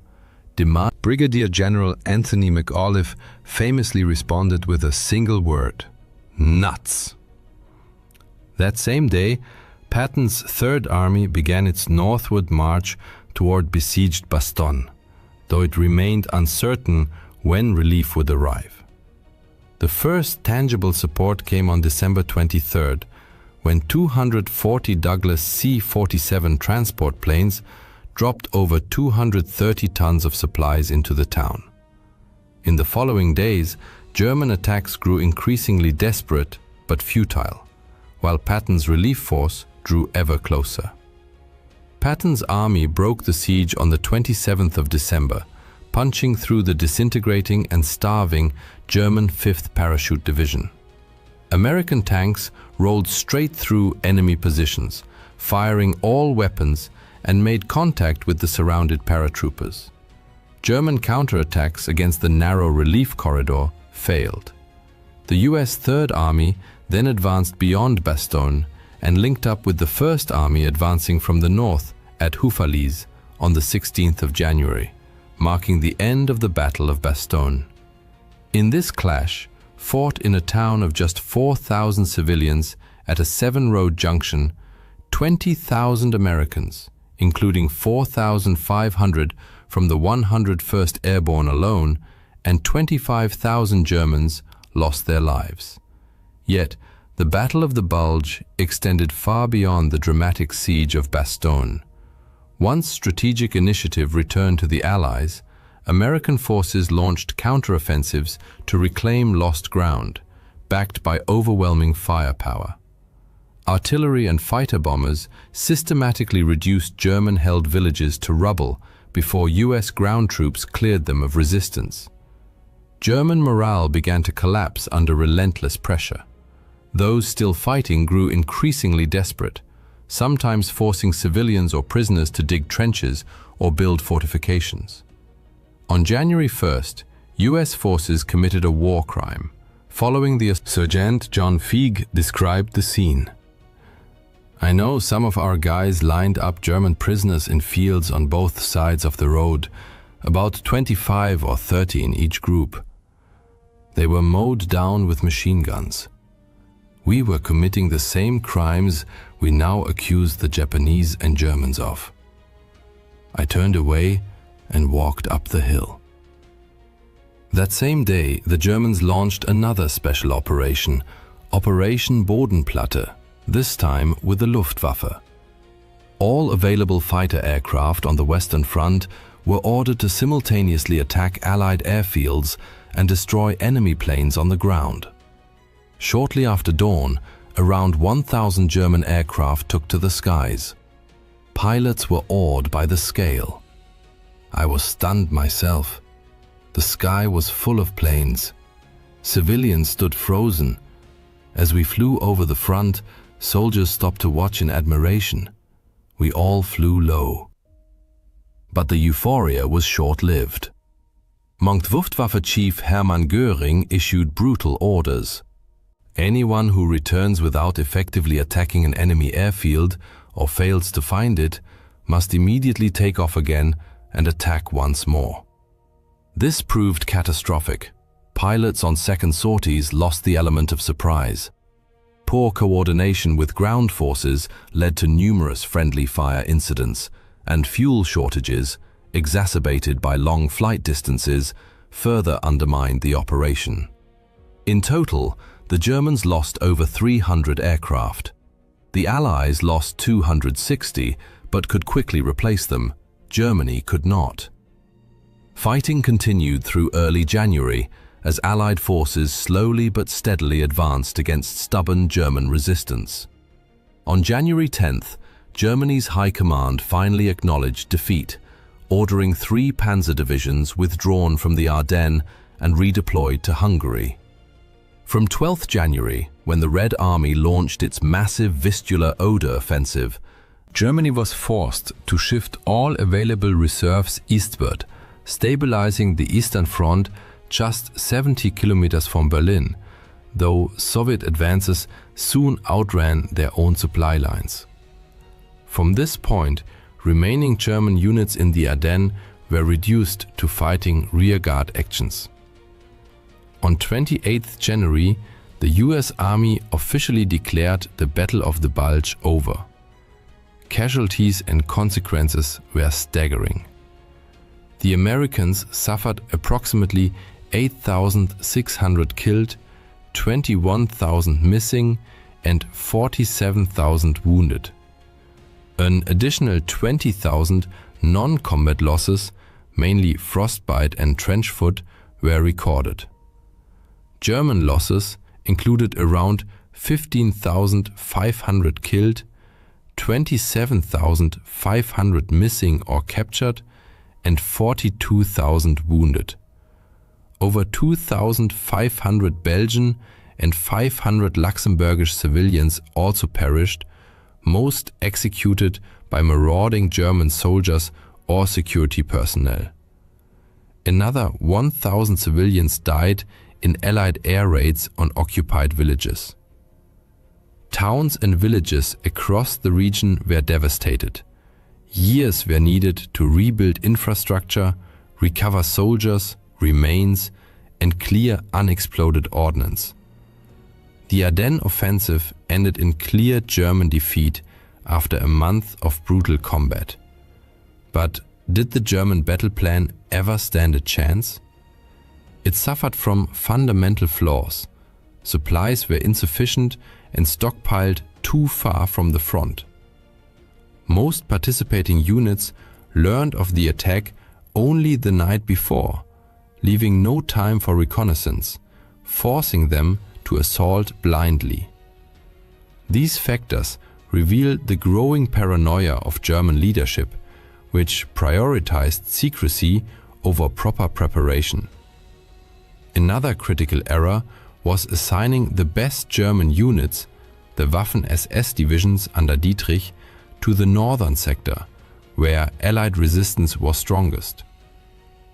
Brigadier General Anthony McAuliffe famously responded with a single word: nuts. That same day, Patton's Third Army began its northward march toward besieged Bastogne, though it remained uncertain when relief would arrive. The first tangible support came on December 23rd, when 240 Douglas C-47 transport planes dropped over 230 tons of supplies into the town. In the following days, German attacks grew increasingly desperate but futile, while Patton's relief force drew ever closer. Patton's army broke the siege on the 27th of December, punching through the disintegrating and starving German 5th Parachute Division. American tanks rolled straight through enemy positions, firing all weapons, and made contact with the surrounded paratroopers. German counterattacks against the narrow relief corridor failed. The US Third Army then advanced beyond Bastogne and linked up with the First Army advancing from the north at Houffalize on the 16th of January, marking the end of the Battle of Bastogne. In this clash, fought in a town of just 4,000 civilians at a 7-road junction, 20,000 Americans, including 4,500 from the 101st Airborne alone, and 25,000 Germans lost their lives. Yet, the Battle of the Bulge extended far beyond the dramatic siege of Bastogne. Once strategic initiative returned to the Allies, American forces launched counteroffensives to reclaim lost ground, backed by overwhelming firepower. Artillery and fighter bombers systematically reduced German-held villages to rubble before US ground troops cleared them of resistance. German morale began to collapse under relentless pressure. Those still fighting grew increasingly desperate, sometimes forcing civilians or prisoners to dig trenches or build fortifications. On January 1st, US forces committed a war crime. Following the Sergeant John Feig described the scene. "I know some of our guys lined up German prisoners in fields on both sides of the road, about 25 or 30 in each group. They were mowed down with machine guns. We were committing the same crimes we now accuse the Japanese and Germans of. I turned away and walked up the hill." That same day, the Germans launched another special operation, Operation Bodenplatte, this time with the Luftwaffe. All available fighter aircraft on the Western Front were ordered to simultaneously attack Allied airfields and destroy enemy planes on the ground. Shortly after dawn, around 1,000 German aircraft took to the skies. Pilots were awed by the scale. I was stunned myself. The sky was full of planes. Civilians stood frozen. As we flew over the front, soldiers stopped to watch in admiration. We all flew low. But the euphoria was short-lived. Luftwaffe Chief Hermann Göring issued brutal orders. Anyone who returns without effectively attacking an enemy airfield or fails to find it must immediately take off again and attack once more. This proved catastrophic. Pilots on second sorties lost the element of surprise. Poor coordination with ground forces led to numerous friendly fire incidents, and fuel shortages, exacerbated by long flight distances, further undermined the operation. In total, the Germans lost over 300 aircraft. The Allies lost 260, but could quickly replace them. Germany could not. Fighting continued through early January as Allied forces slowly but steadily advanced against stubborn German resistance. On January 10th, Germany's High Command finally acknowledged defeat, ordering 3 panzer divisions withdrawn from the Ardennes and redeployed to Hungary. From 12th January, when the Red Army launched its massive Vistula-Oder offensive, Germany was forced to shift all available reserves eastward, stabilizing the Eastern Front just 70 kilometers from Berlin, though Soviet advances soon outran their own supply lines. From this point, remaining German units in the Ardennes were reduced to fighting rearguard actions. On 28th January, the US Army officially declared the Battle of the Bulge over. Casualties and consequences were staggering. The Americans suffered approximately 8,600 killed, 21,000 missing, and 47,000 wounded. An additional 20,000 non-combat losses, mainly frostbite and trench foot, were recorded. German losses included around 15,500 killed, 27,500 missing or captured, and 42,000 wounded. Over 2,500 Belgian and 500 Luxembourgish civilians also perished, most executed by marauding German soldiers or security personnel. Another 1,000 civilians died in Allied air raids on occupied villages. Towns and villages across the region were devastated. Years were needed to rebuild infrastructure, recover soldiers, remains, and clear unexploded ordnance. The Ardennes offensive ended in clear German defeat after a month of brutal combat. But did the German battle plan ever stand a chance? It suffered from fundamental flaws. Supplies were insufficient and stockpiled too far from the front. Most participating units learned of the attack only the night before, leaving no time for reconnaissance, forcing them to assault blindly. These factors revealed the growing paranoia of German leadership, which prioritized secrecy over proper preparation. Another critical error was assigning the best German units, the Waffen-SS divisions under Dietrich, to the northern sector, where Allied resistance was strongest.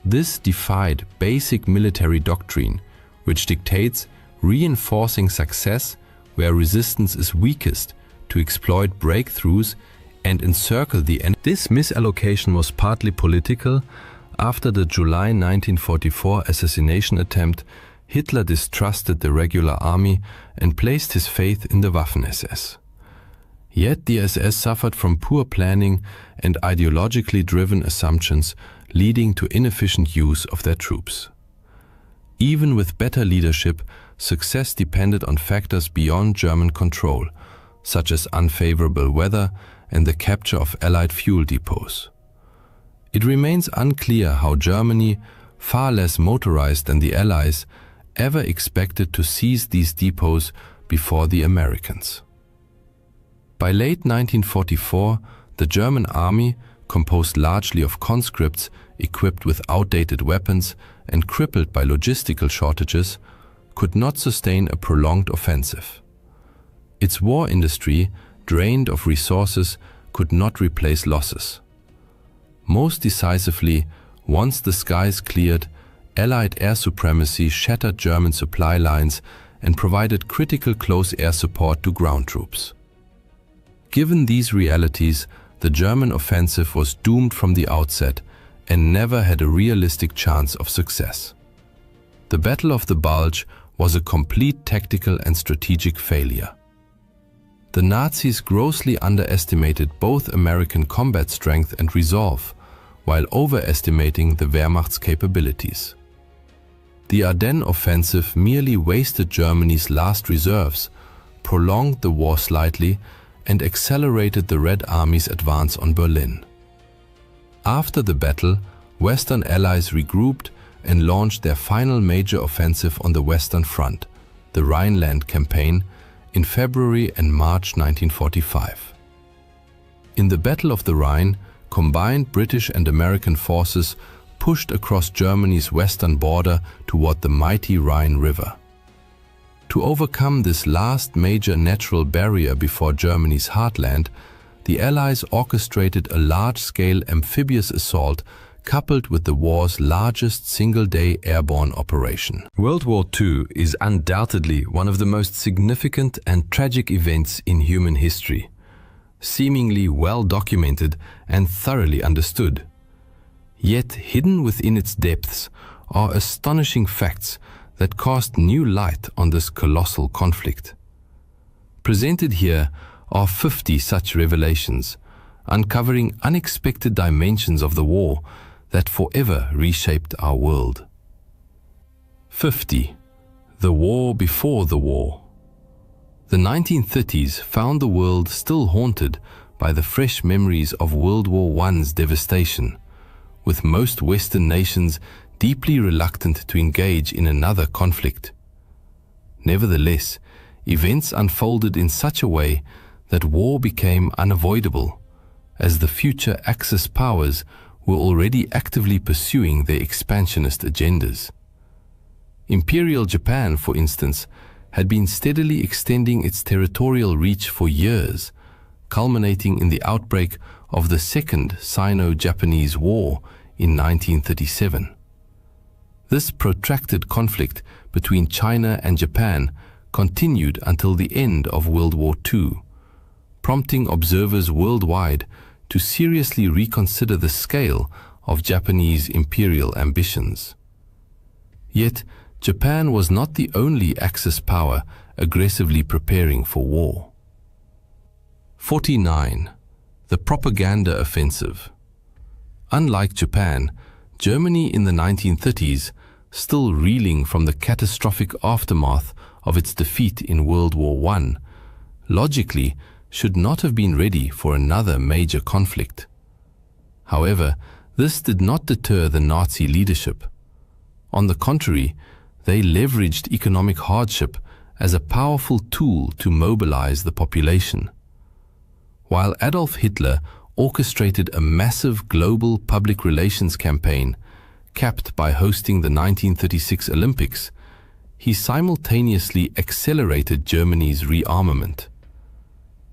This defied basic military doctrine, which dictates reinforcing success where resistance is weakest to exploit breakthroughs and encircle the enemy. This misallocation was partly political. After the July 1944 assassination attempt, Hitler distrusted the regular army and placed his faith in the Waffen-SS. Yet the SS suffered from poor planning and ideologically driven assumptions, leading to inefficient use of their troops. Even with better leadership, success depended on factors beyond German control, such as unfavorable weather and the capture of Allied fuel depots. It remains unclear how Germany, far less motorized than the Allies, ever expected to seize these depots before the Americans. By late 1944, the German army, composed largely of conscripts equipped with outdated weapons and crippled by logistical shortages, could not sustain a prolonged offensive. Its war industry, drained of resources, could not replace losses. Most decisively, once the skies cleared, Allied air supremacy shattered German supply lines and provided critical close air support to ground troops. Given these realities, the German offensive was doomed from the outset and never had a realistic chance of success. The Battle of the Bulge was a complete tactical and strategic failure. The Nazis grossly underestimated both American combat strength and resolve, while overestimating the Wehrmacht's capabilities. The Ardennes offensive merely wasted Germany's last reserves, prolonged the war slightly, and accelerated the Red Army's advance on Berlin. After the battle, Western Allies regrouped and launched their final major offensive on the Western Front, the Rhineland Campaign, in February and March 1945. In the Battle of the Rhine, combined British and American forces pushed across Germany's western border toward the mighty Rhine River. To overcome this last major natural barrier before Germany's heartland, the Allies orchestrated a large-scale amphibious assault coupled with the war's largest single-day airborne operation. World War II is undoubtedly one of the most significant and tragic events in human history, seemingly well documented and thoroughly understood. Yet hidden within its depths are astonishing facts that cast new light on this colossal conflict. Presented here are 50 such revelations, uncovering unexpected dimensions of the war that forever reshaped our world. 50. The war before the war. The 1930s found the world still haunted by the fresh memories of World War I's devastation, with most Western nations deeply reluctant to engage in another conflict. Nevertheless, events unfolded in such a way that war became unavoidable, as the future Axis powers were already actively pursuing their expansionist agendas. Imperial Japan, for instance, had been steadily extending its territorial reach for years, culminating in the outbreak of the Second Sino-Japanese War in 1937. This protracted conflict between China and Japan continued until the end of World War II, prompting observers worldwide to seriously reconsider the scale of Japanese imperial ambitions. Yet, Japan was not the only Axis power aggressively preparing for war. 49. The propaganda offensive. Unlike Japan, Germany in the 1930s, still reeling from the catastrophic aftermath of its defeat in World War I, logically should not have been ready for another major conflict. However, this did not deter the Nazi leadership. On the contrary, they leveraged economic hardship as a powerful tool to mobilize the population. While Adolf Hitler orchestrated a massive global public relations campaign, capped by hosting the 1936 Olympics, he simultaneously accelerated Germany's rearmament.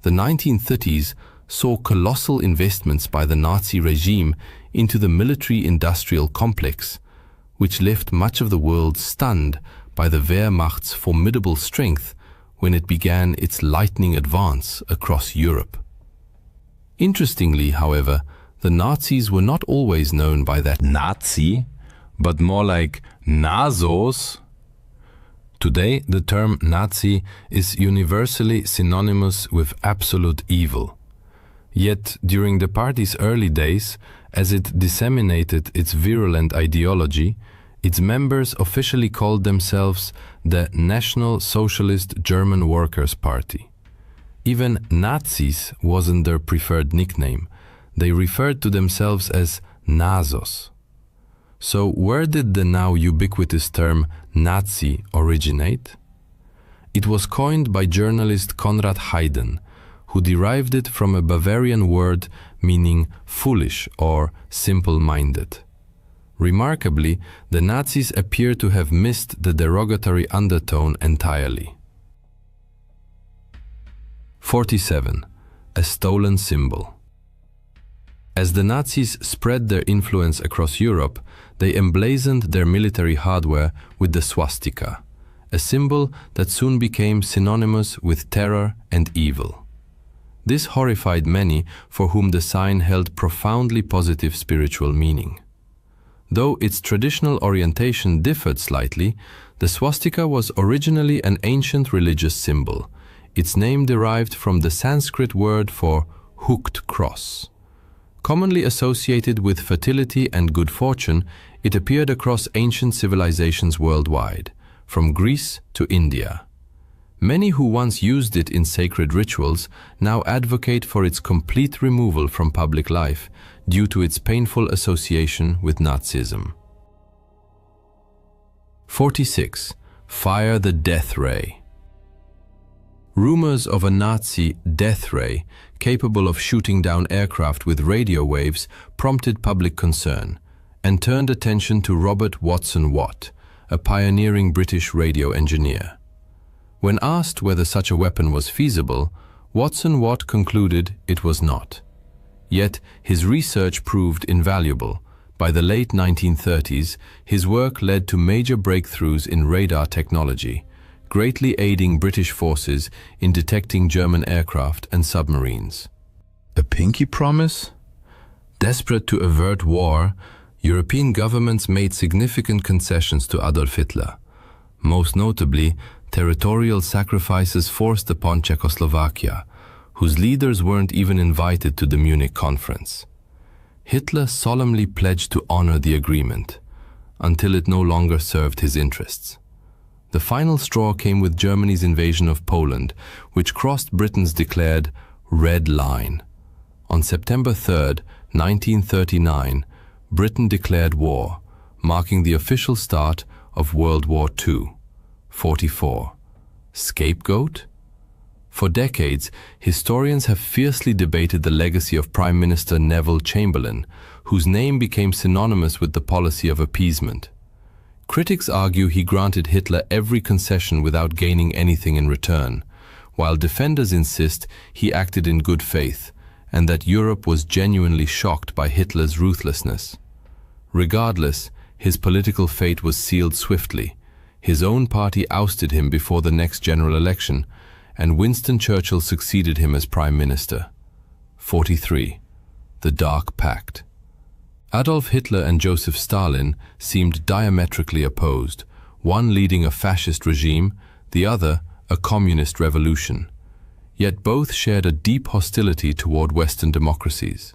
The 1930s saw colossal investments by the Nazi regime into the military-industrial complex, which left much of the world stunned by the Wehrmacht's formidable strength when it began its lightning advance across Europe. Interestingly, however, the Nazis were not always known by that Nazi, but more like Nazos. Today, the term Nazi is universally synonymous with absolute evil. Yet, during the party's early days, as it disseminated its virulent ideology, its members officially called themselves the National Socialist German Workers' Party. Even Nazis wasn't their preferred nickname. They referred to themselves as Nazos. So where did the now ubiquitous term Nazi originate? It was coined by journalist Konrad Haydn, who derived it from a Bavarian word meaning foolish or simple-minded. Remarkably, the Nazis appear to have missed the derogatory undertone entirely. 47. A stolen symbol. As the Nazis spread their influence across Europe, they emblazoned their military hardware with the swastika, a symbol that soon became synonymous with terror and evil. This horrified many for whom the sign held profoundly positive spiritual meaning. Though its traditional orientation differed slightly, the swastika was originally an ancient religious symbol. Its name derived from the Sanskrit word for hooked cross. Commonly associated with fertility and good fortune, it appeared across ancient civilizations worldwide, from Greece to India. Many who once used it in sacred rituals now advocate for its complete removal from public life due to its painful association with Nazism. 46. Fire the death ray. Rumors of a Nazi death ray capable of shooting down aircraft with radio waves prompted public concern and turned attention to Robert Watson Watt, a pioneering British radio engineer. When asked whether such a weapon was feasible, Watson Watt concluded it was not. Yet his research proved invaluable. By the late 1930s, his work led to major breakthroughs in radar technology, greatly aiding British forces in detecting German aircraft and submarines. A pinky promise? Desperate to avert war, European governments made significant concessions to Adolf Hitler. Most notably, territorial sacrifices forced upon Czechoslovakia, whose leaders weren't even invited to the Munich conference. Hitler solemnly pledged to honor the agreement, until it no longer served his interests. The final straw came with Germany's invasion of Poland, which crossed Britain's declared red line. On September 3, 1939, Britain declared war, marking the official start of World War II. 44. Scapegoat? For decades, historians have fiercely debated the legacy of Prime Minister Neville Chamberlain, whose name became synonymous with the policy of appeasement. Critics argue he granted Hitler every concession without gaining anything in return, while defenders insist he acted in good faith and that Europe was genuinely shocked by Hitler's ruthlessness. Regardless, his political fate was sealed swiftly. His own party ousted him before the next general election, and Winston Churchill succeeded him as Prime Minister. 43. The Dark Pact. Adolf Hitler and Joseph Stalin seemed diametrically opposed, one leading a fascist regime, the other a communist revolution. Yet both shared a deep hostility toward Western democracies.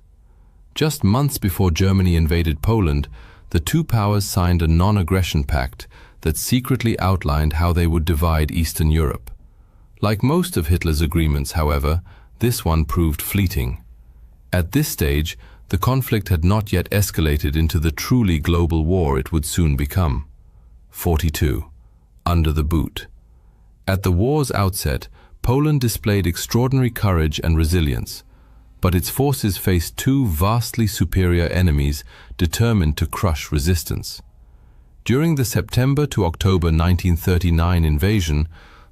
Just months before Germany invaded Poland, the two powers signed a non-aggression pact that secretly outlined how they would divide Eastern Europe. Like most of Hitler's agreements, however, this one proved fleeting. At this stage, the conflict had not yet escalated into the truly global war it would soon become. 42. Under the boot. At the war's outset, Poland displayed extraordinary courage and resilience. but its forces faced two vastly superior enemies determined to crush resistance. During the September to October 1939 invasion,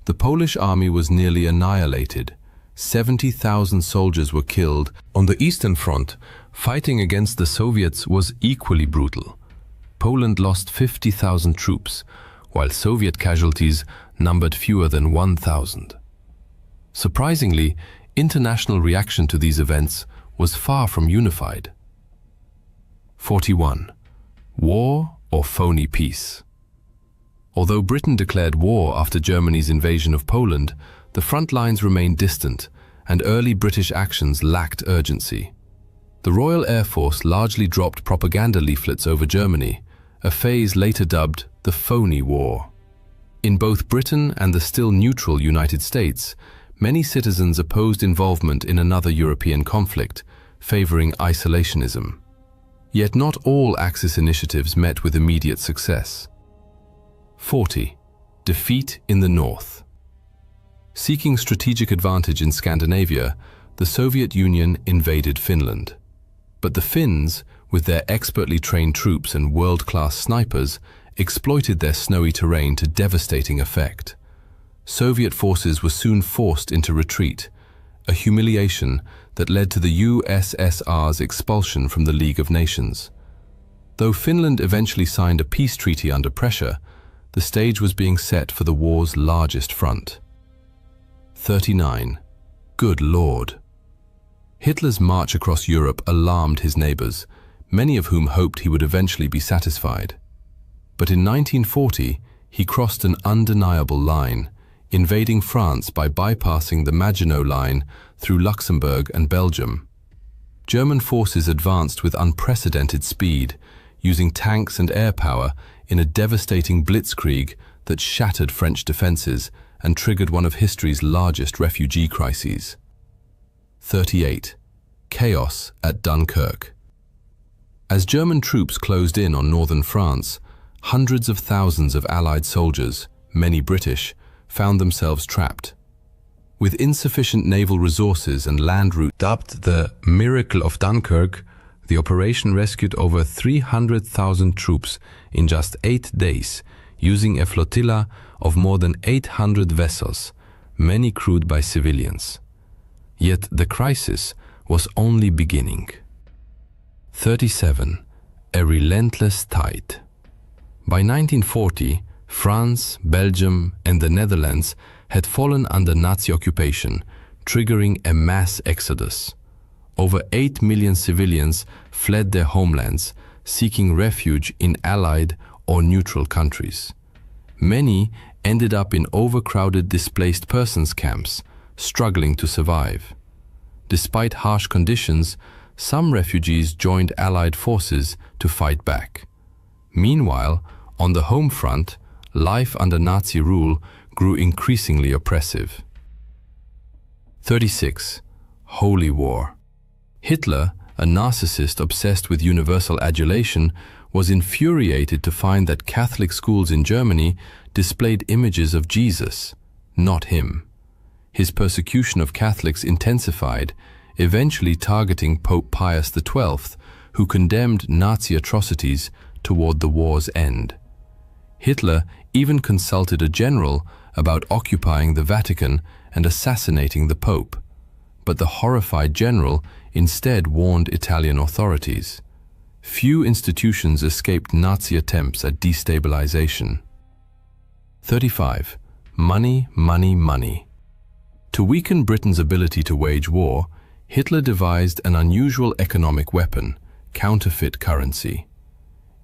the Polish army was nearly annihilated. 70,000 soldiers were killed. On the Eastern Front, fighting against the Soviets was equally brutal. Poland lost 50,000 troops, while Soviet casualties numbered fewer than 1,000. Surprisingly, international reaction to these events was far from unified. 41. War or phony peace? Although Britain declared war after Germany's invasion of Poland, the front lines remained distant, and early British actions lacked urgency. The Royal Air Force largely dropped propaganda leaflets over Germany, a phase later dubbed the phony war. In both Britain and the still neutral United States, many citizens opposed involvement in another European conflict, favoring isolationism. Yet not all Axis initiatives met with immediate success. 40. Defeat in the North. Seeking strategic advantage in Scandinavia, the Soviet Union invaded Finland. But the Finns, with their expertly trained troops and world-class snipers, exploited their snowy terrain to devastating effect. Soviet forces were soon forced into retreat, a humiliation that led to the USSR's expulsion from the League of Nations. Though Finland eventually signed a peace treaty under pressure, the stage was being set for the war's largest front. 39. Good Lord. Hitler's march across Europe alarmed his neighbors, many of whom hoped he would eventually be satisfied. But in 1940, he crossed an undeniable line, invading France by bypassing the Maginot Line through Luxembourg and Belgium. German forces advanced with unprecedented speed, using tanks and air power in a devastating blitzkrieg that shattered French defenses and triggered one of history's largest refugee crises. 38. Chaos at Dunkirk. As German troops closed in on northern France, hundreds of thousands of Allied soldiers, many British, found themselves trapped. With insufficient naval resources and land routes dubbed the Miracle of Dunkirk, the operation rescued over 300,000 troops in just 8 days, using a flotilla of more than 800 vessels, many crewed by civilians. Yet the crisis was only beginning. 37. A relentless tide. By 1940, France, Belgium, and the Netherlands had fallen under Nazi occupation, triggering a mass exodus. Over 8 million civilians fled their homelands, seeking refuge in Allied or neutral countries. Many ended up in overcrowded displaced persons camps, struggling to survive. Despite harsh conditions, some refugees joined Allied forces to fight back. Meanwhile, on the home front, life under Nazi rule grew increasingly oppressive. 36. Holy War. Hitler, a narcissist obsessed with universal adulation, was infuriated to find that Catholic schools in Germany displayed images of Jesus, not him. His persecution of Catholics intensified, eventually targeting Pope Pius XII, who condemned Nazi atrocities toward the war's end. Hitler even consulted a general about occupying the Vatican and assassinating the Pope, but the horrified general instead warned Italian authorities. Few institutions escaped Nazi attempts at destabilization. 35. Money, money, money. To weaken Britain's ability to wage war, Hitler devised an unusual economic weapon, counterfeit currency.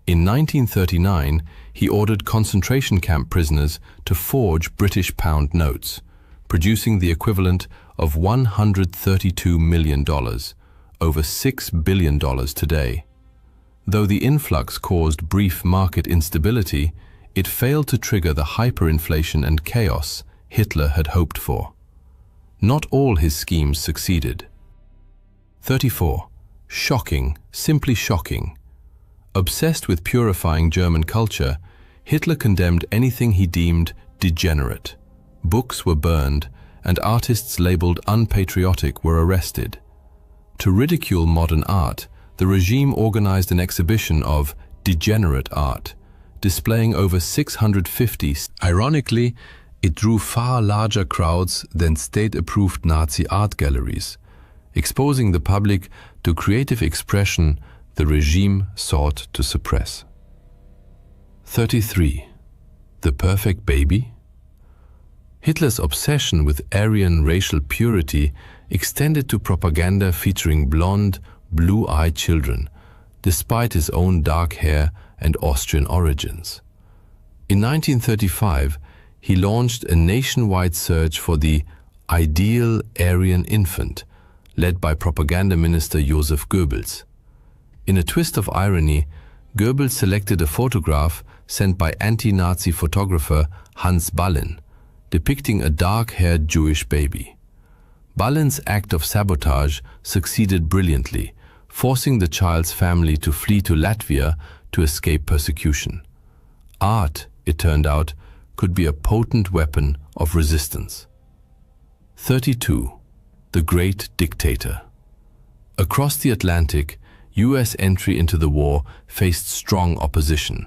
In 1939, he ordered concentration camp prisoners to forge British pound notes, producing the equivalent of $132 million, over $6 billion today. Though the influx caused brief market instability, it failed to trigger the hyperinflation and chaos Hitler had hoped for. Not all his schemes succeeded. 34. Shocking, simply shocking. Obsessed with purifying German culture, Hitler condemned anything he deemed degenerate. Books were burned, and artists labeled unpatriotic were arrested. To ridicule modern art, the regime organized an exhibition of degenerate art, displaying over 650. Ironically, it drew far larger crowds than state-approved Nazi art galleries, exposing the public to creative expression the regime sought to suppress. 33. The perfect baby? Hitler's obsession with Aryan racial purity extended to propaganda featuring blonde, blue-eyed children, despite his own dark hair and Austrian origins. In 1935, he launched a nationwide search for the ideal Aryan infant, led by propaganda minister Joseph Goebbels. In a twist of irony, Goebbels selected a photograph sent by anti-Nazi photographer Hans Ballin, depicting a dark-haired Jewish baby. Ballin's act of sabotage succeeded brilliantly, forcing the child's family to flee to Latvia to escape persecution. Art, it turned out, could be a potent weapon of resistance. 32. The Great Dictator. Across the Atlantic, US entry into the war faced strong opposition.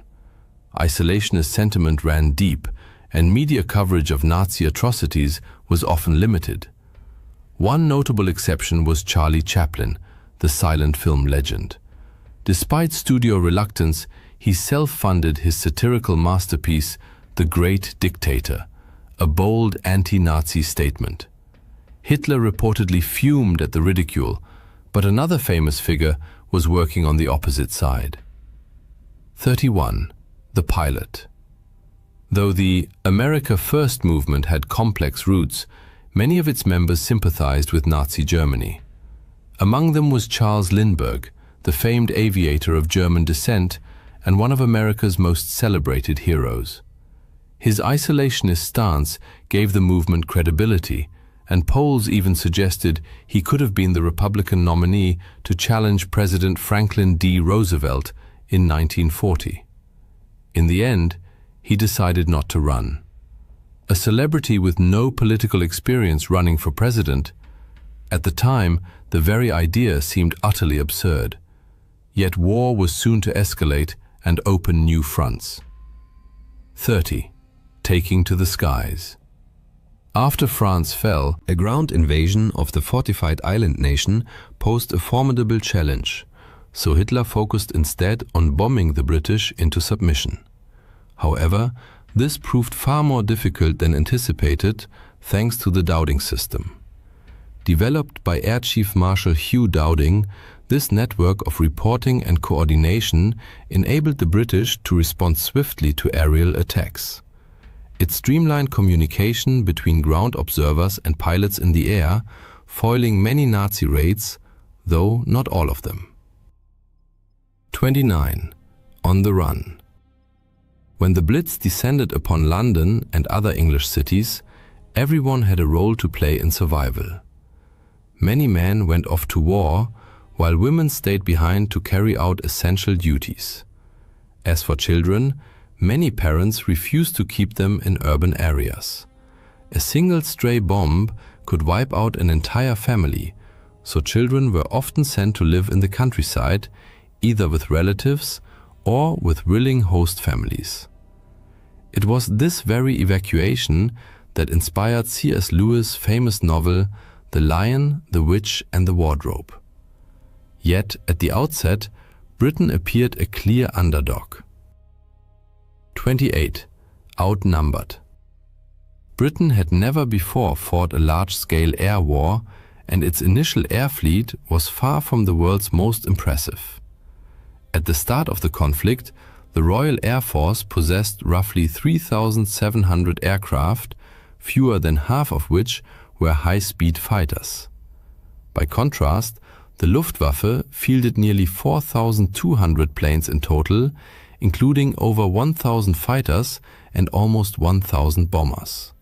Isolationist sentiment ran deep, and media coverage of Nazi atrocities was often limited. One notable exception was Charlie Chaplin, the silent film legend. Despite studio reluctance, he self-funded his satirical masterpiece, The Great Dictator, a bold anti-Nazi statement. Hitler reportedly fumed at the ridicule, but another famous figure was working on the opposite side. 31. The Pilot. Though the America First movement had complex roots, many of its members sympathized with Nazi Germany. Among them was Charles Lindbergh, the famed aviator of German descent and one of America's most celebrated heroes. His isolationist stance gave the movement credibility, and polls even suggested he could have been the Republican nominee to challenge President Franklin D. Roosevelt in 1940. In the end, he decided not to run. A celebrity with no political experience running for president, at the time, the very idea seemed utterly absurd. Yet war was soon to escalate and open new fronts. 30. Taking to the skies. After France fell, a ground invasion of the fortified island nation posed a formidable challenge, so Hitler focused instead on bombing the British into submission. However, this proved far more difficult than anticipated thanks to the Dowding system. Developed by Air Chief Marshal Hugh Dowding, this network of reporting and coordination enabled the British to respond swiftly to aerial attacks. It streamlined communication between ground observers and pilots in the air, foiling many Nazi raids, though not all of them. 29. On the run. When the Blitz descended upon London and other English cities, everyone had a role to play in survival. Many men went off to war, while women stayed behind to carry out essential duties. As for children, many parents refused to keep them in urban areas. A single stray bomb could wipe out an entire family, so children were often sent to live in the countryside, either with relatives or with willing host families. It was this very evacuation that inspired C.S. Lewis' famous novel The Lion, the Witch and the Wardrobe. Yet, at the outset, Britain appeared a clear underdog. 28. Outnumbered. Britain had never before fought a large-scale air war, and its initial air fleet was far from the world's most impressive. At the start of the conflict, the Royal Air Force possessed roughly 3,700 aircraft, fewer than half of which were high-speed fighters. By contrast, the Luftwaffe fielded nearly 4,200 planes in total, including over 1,000 fighters and almost 1,000 bombers.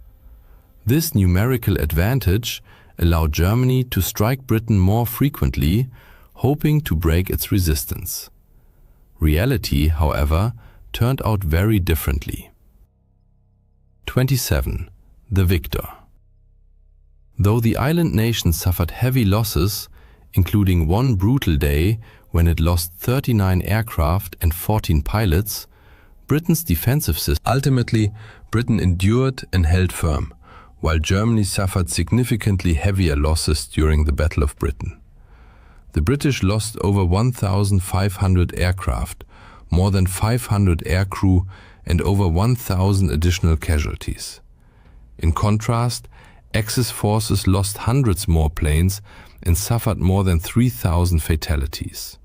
This numerical advantage allowed Germany to strike Britain more frequently, hoping to break its resistance. Reality, however, turned out very differently. 27. The Victor. Though the island nation suffered heavy losses, including one brutal day when it lost 39 aircraft and 14 pilots, Britain's defensive system. Ultimately, Britain endured and held firm, while Germany suffered significantly heavier losses during the Battle of Britain. The British lost over 1,500 aircraft, more than 500 aircrew, and over 1,000 additional casualties. In contrast, Axis forces lost hundreds more planes and suffered more than 3,000 fatalities.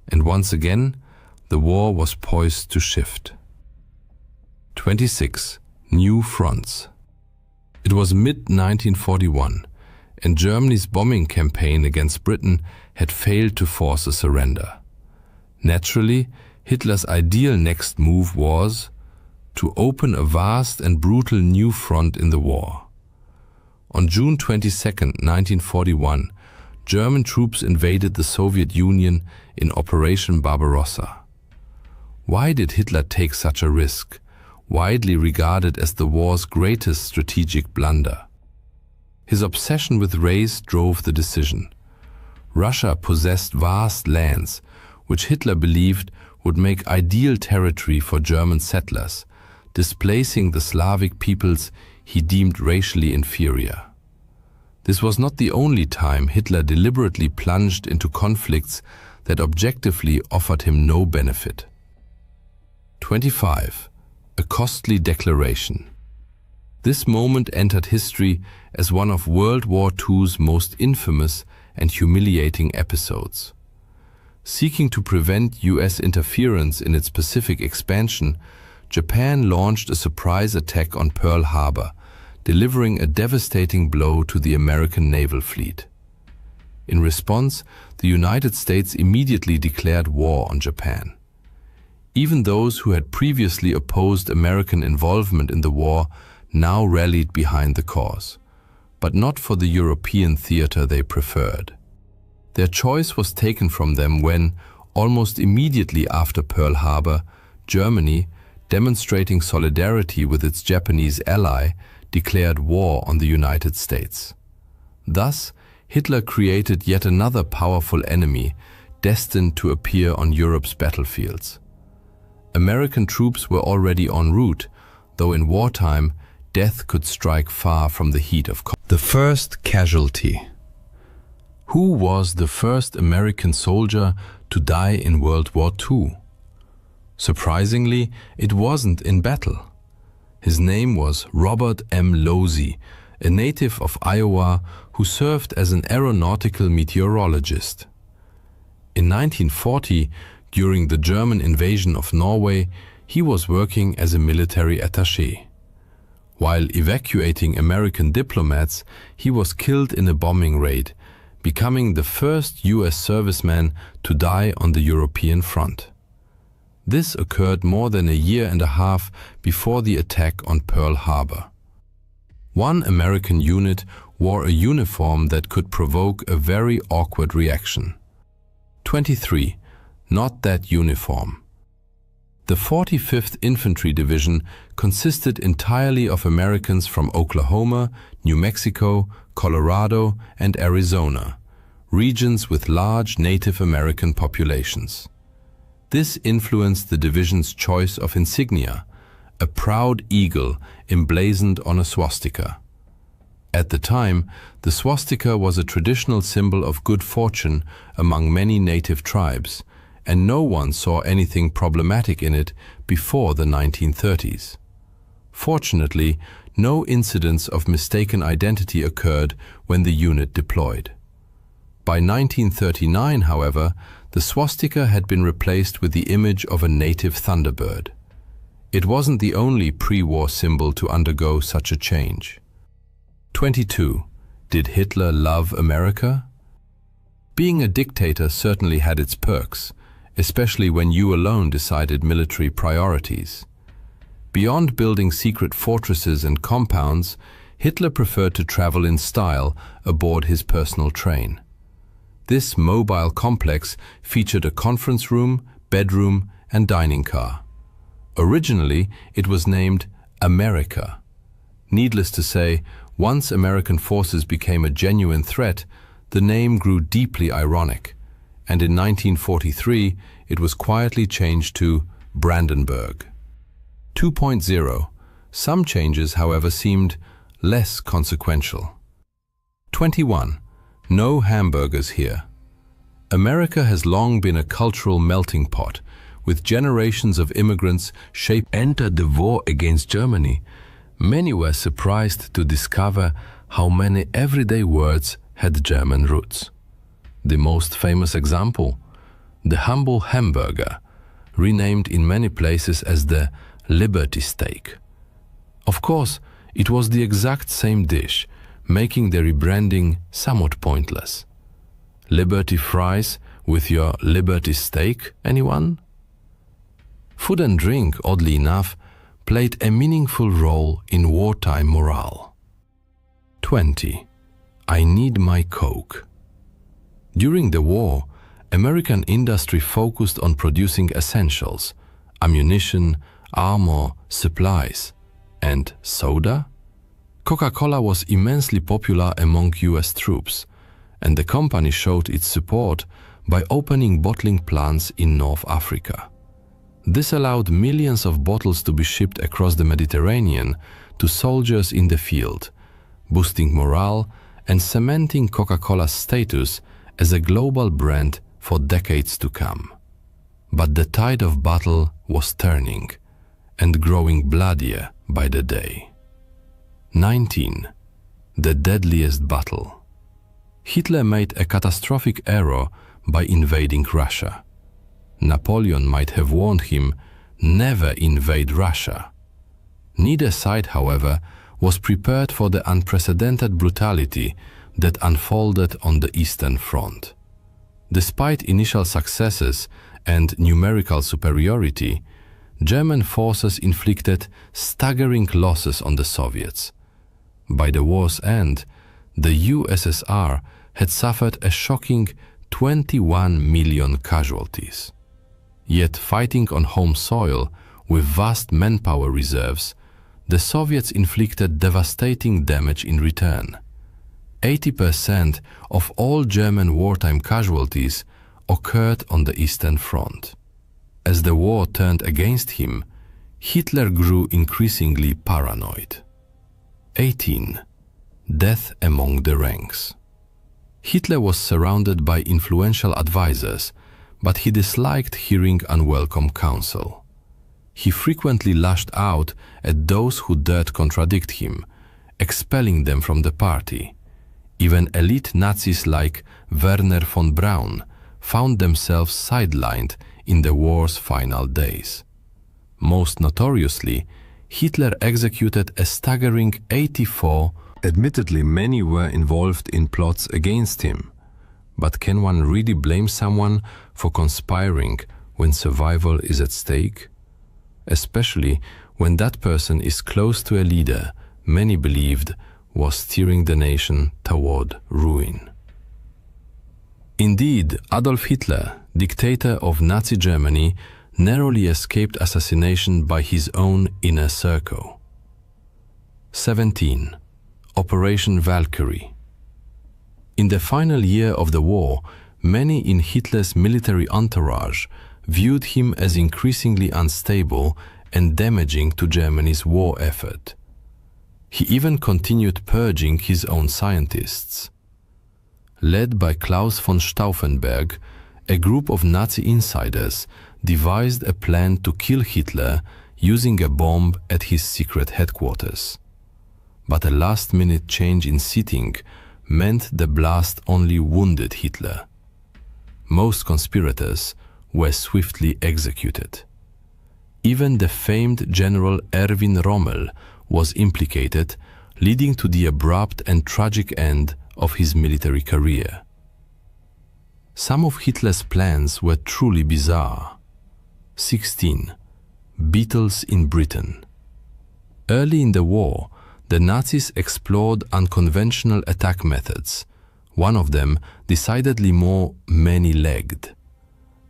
And once again, the war was poised to shift. 26. New fronts. It was mid-1941, and Germany's bombing campaign against Britain had failed to force a surrender. Naturally, Hitler's ideal next move was to open a vast and brutal new front in the war. On June 22, 1941, German troops invaded the Soviet Union in Operation Barbarossa. Why did Hitler take such a risk, widely regarded as the war's greatest strategic blunder? His obsession with race drove the decision. Russia possessed vast lands, which Hitler believed would make ideal territory for German settlers, displacing the Slavic peoples he deemed racially inferior. This was not the only time Hitler deliberately plunged into conflicts that objectively offered him no benefit. 25. A costly declaration. This moment entered history as one of World War II's most infamous and humiliating episodes. Seeking to prevent US interference in its Pacific expansion, Japan launched a surprise attack on Pearl Harbor, delivering a devastating blow to the American naval fleet. In response, the United States immediately declared war on Japan. Even those who had previously opposed American involvement in the war now rallied behind the cause, but not for the European theater they preferred. Their choice was taken from them when, almost immediately after Pearl Harbor, Germany, demonstrating solidarity with its Japanese ally, declared war on the United States. Thus, Hitler created yet another powerful enemy destined to appear on Europe's battlefields. American troops were already en route, though in wartime, death could strike far from the heat of combat. The first casualty. Who was the first American soldier to die in World War II? Surprisingly, it wasn't in battle. His name was Robert M. Losey, a native of Iowa who served as an aeronautical meteorologist. In 1940, during the German invasion of Norway, he was working as a military attaché. While evacuating American diplomats, he was killed in a bombing raid, becoming the first US serviceman to die on the European front. This occurred more than a year and a half before the attack on Pearl Harbor. One American unit wore a uniform that could provoke a very awkward reaction. 23. Not that uniform. The 45th Infantry Division consisted entirely of Americans from Oklahoma, New Mexico, Colorado, and Arizona, regions with large Native American populations. This influenced the division's choice of insignia, a proud eagle emblazoned on a swastika. At the time, the swastika was a traditional symbol of good fortune among many native tribes, and no one saw anything problematic in it before the 1930s. Fortunately, no incidents of mistaken identity occurred when the unit deployed. By 1939, however, the swastika had been replaced with the image of a native thunderbird. It wasn't the only pre-war symbol to undergo such a change. 22. Did Hitler love America? Being a dictator certainly had its perks, especially when you alone decided military priorities. Beyond building secret fortresses and compounds, Hitler preferred to travel in style aboard his personal train. This mobile complex featured a conference room, bedroom, and dining car. Originally, it was named America. Needless to say, once American forces became a genuine threat, the name grew deeply ironic, and in 1943 it was quietly changed to Brandenburg. 2.0. Some changes, however, seemed less consequential. 21. No hamburgers here. America has long been a cultural melting pot, with generations of immigrants entered the war against Germany. Many were surprised to discover how many everyday words had German roots. The most famous example, the humble hamburger, renamed in many places as the Liberty steak. Of course, it was the exact same dish, making the rebranding somewhat pointless. Liberty fries with your Liberty steak, anyone? Food and drink, oddly enough, played a meaningful role in wartime morale. 20. I need my Coke. During the war, American industry focused on producing essentials, ammunition, armor, supplies, and soda? Coca-Cola was immensely popular among US troops, and the company showed its support by opening bottling plants in North Africa. This allowed millions of bottles to be shipped across the Mediterranean to soldiers in the field, boosting morale and cementing Coca-Cola's status as a global brand for decades to come. But the tide of battle was turning and growing bloodier by the day. 19. The deadliest battle. Hitler made a catastrophic error by invading Russia. Napoleon might have warned him, never invade Russia. Neither side, however, was prepared for the unprecedented brutality that unfolded on the Eastern Front. Despite initial successes and numerical superiority, German forces inflicted staggering losses on the Soviets. By the war's end, the USSR had suffered a shocking 21 million casualties. Yet fighting on home soil with vast manpower reserves, the Soviets inflicted devastating damage in return. 80% of all German wartime casualties occurred on the Eastern Front. As the war turned against him, Hitler grew increasingly paranoid. 18. Death among the ranks. Hitler was surrounded by influential advisors, but he disliked hearing unwelcome counsel. He frequently lashed out at those who dared contradict him, expelling them from the party. Even elite Nazis like Werner von Braun found themselves sidelined in the war's final days. Most notoriously, Hitler executed a staggering 84. Admittedly, many were involved in plots against him. But can one really blame someone for conspiring when survival is at stake? Especially when that person is close to a leader many believed was steering the nation toward ruin. Indeed, Adolf Hitler, dictator of Nazi Germany, narrowly escaped assassination by his own inner circle. 17. Operation Valkyrie. In the final year of the war, many in Hitler's military entourage viewed him as increasingly unstable and damaging to Germany's war effort. He even continued purging his own scientists. Led by Klaus von Stauffenberg, a group of Nazi insiders devised a plan to kill Hitler using a bomb at his secret headquarters. But a last-minute change in seating meant the blast only wounded Hitler. Most conspirators were swiftly executed. Even the famed General Erwin Rommel was implicated, leading to the abrupt and tragic end of his military career. Some of Hitler's plans were truly bizarre. 16. Beatles in Britain. Early in the war, the Nazis explored unconventional attack methods, one of them decidedly more many-legged.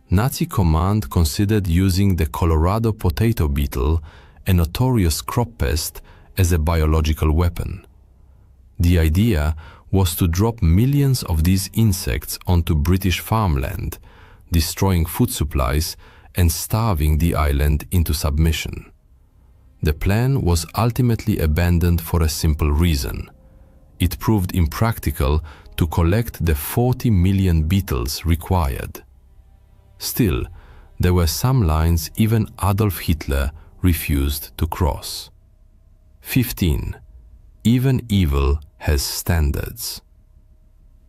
Nazi command considered using the Colorado potato beetle, a notorious crop pest, as a biological weapon. The idea was to drop millions of these insects onto British farmland, destroying food supplies and starving the island into submission. The plan was ultimately abandoned for a simple reason. It proved impractical to collect the 40 million beetles required. Still, there were some lines even Adolf Hitler refused to cross. 15. Even evil has standards.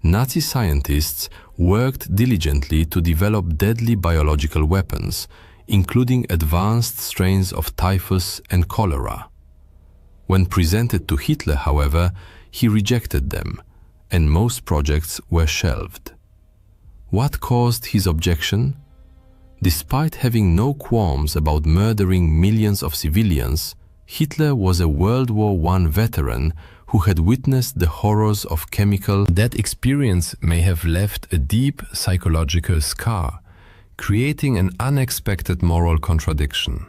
Nazi scientists worked diligently to develop deadly biological weapons, including advanced strains of typhus and cholera. When presented to Hitler, however, he rejected them, and most projects were shelved. What caused his objection? Despite having no qualms about murdering millions of civilians, Hitler was a World War I veteran who had witnessed the horrors of chemical. That experience may have left a deep psychological scar, creating an unexpected moral contradiction.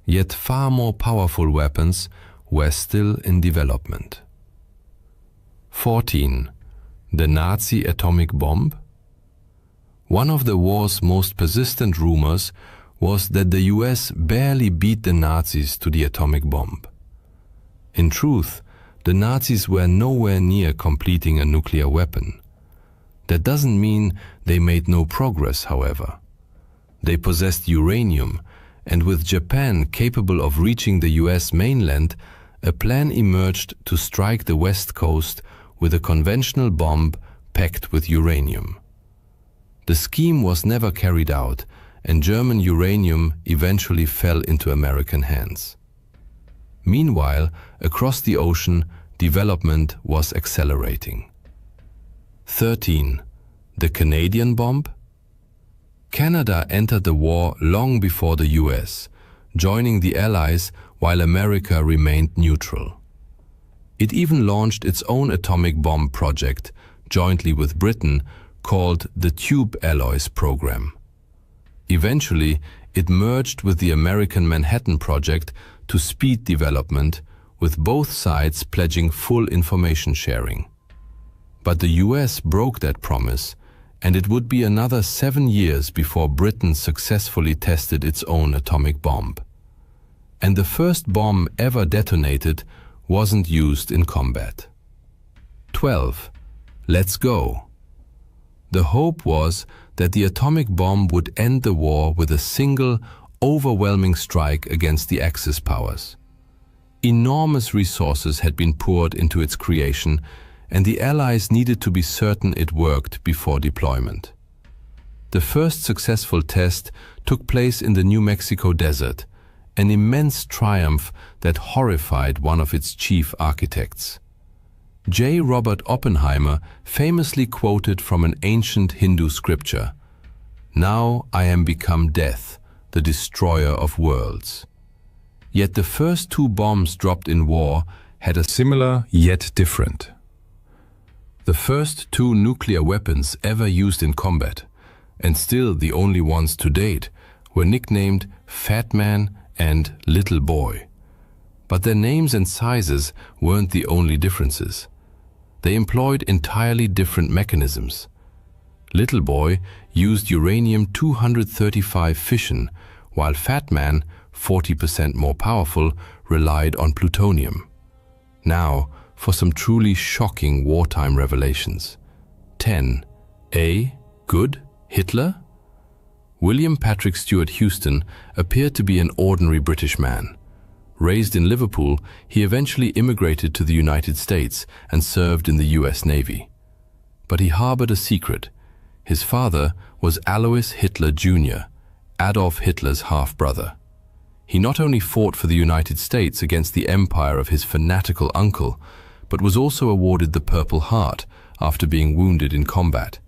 Yet far more powerful weapons were still in development. 14. The Nazi atomic bomb? One of the war's most persistent rumors was that the US barely beat the Nazis to the atomic bomb. In truth, the Nazis were nowhere near completing a nuclear weapon. That doesn't mean they made no progress, however. They possessed uranium, and with Japan capable of reaching the US mainland, a plan emerged to strike the West Coast with a conventional bomb packed with uranium. The scheme was never carried out, and German uranium eventually fell into American hands. Meanwhile, across the ocean, development was accelerating. 13. The Canadian bomb? Canada entered the war long before the US, joining the Allies while America remained neutral. It even launched its own atomic bomb project, jointly with Britain, called the Tube Alloys Program. Eventually, it merged with the American Manhattan Project to speed development, with both sides pledging full information sharing. But the US broke that promise, and it would be another 7 years before Britain successfully tested its own atomic bomb. And the first bomb ever detonated wasn't used in combat. 12. Let's go. The hope was that the atomic bomb would end the war with a single, overwhelming strike against the Axis powers. Enormous resources had been poured into its creation, and the Allies needed to be certain it worked before deployment. The first successful test took place in the New Mexico desert, an immense triumph that horrified one of its chief architects. J. Robert Oppenheimer famously quoted from an ancient Hindu scripture, "Now I am become death, the destroyer of worlds." Yet the first 2 bombs dropped in war had a similar yet different. The first 2 nuclear weapons ever used in combat, and still the only ones to date, were nicknamed Fat Man and Little Boy. But their names and sizes weren't the only differences. They employed entirely different mechanisms. Little Boy used uranium-235 fission, while Fat Man, 40% more powerful, relied on plutonium. Now, for some truly shocking wartime revelations. 10. A. Good? Hitler? William Patrick Stewart Houston appeared to be an ordinary British man. Raised in Liverpool, he eventually immigrated to the United States and served in the US Navy. But he harbored a secret. His father was Alois Hitler Jr., Adolf Hitler's half-brother. He not only fought for the United States against the empire of his fanatical uncle, but was also awarded the Purple Heart after being wounded in combat,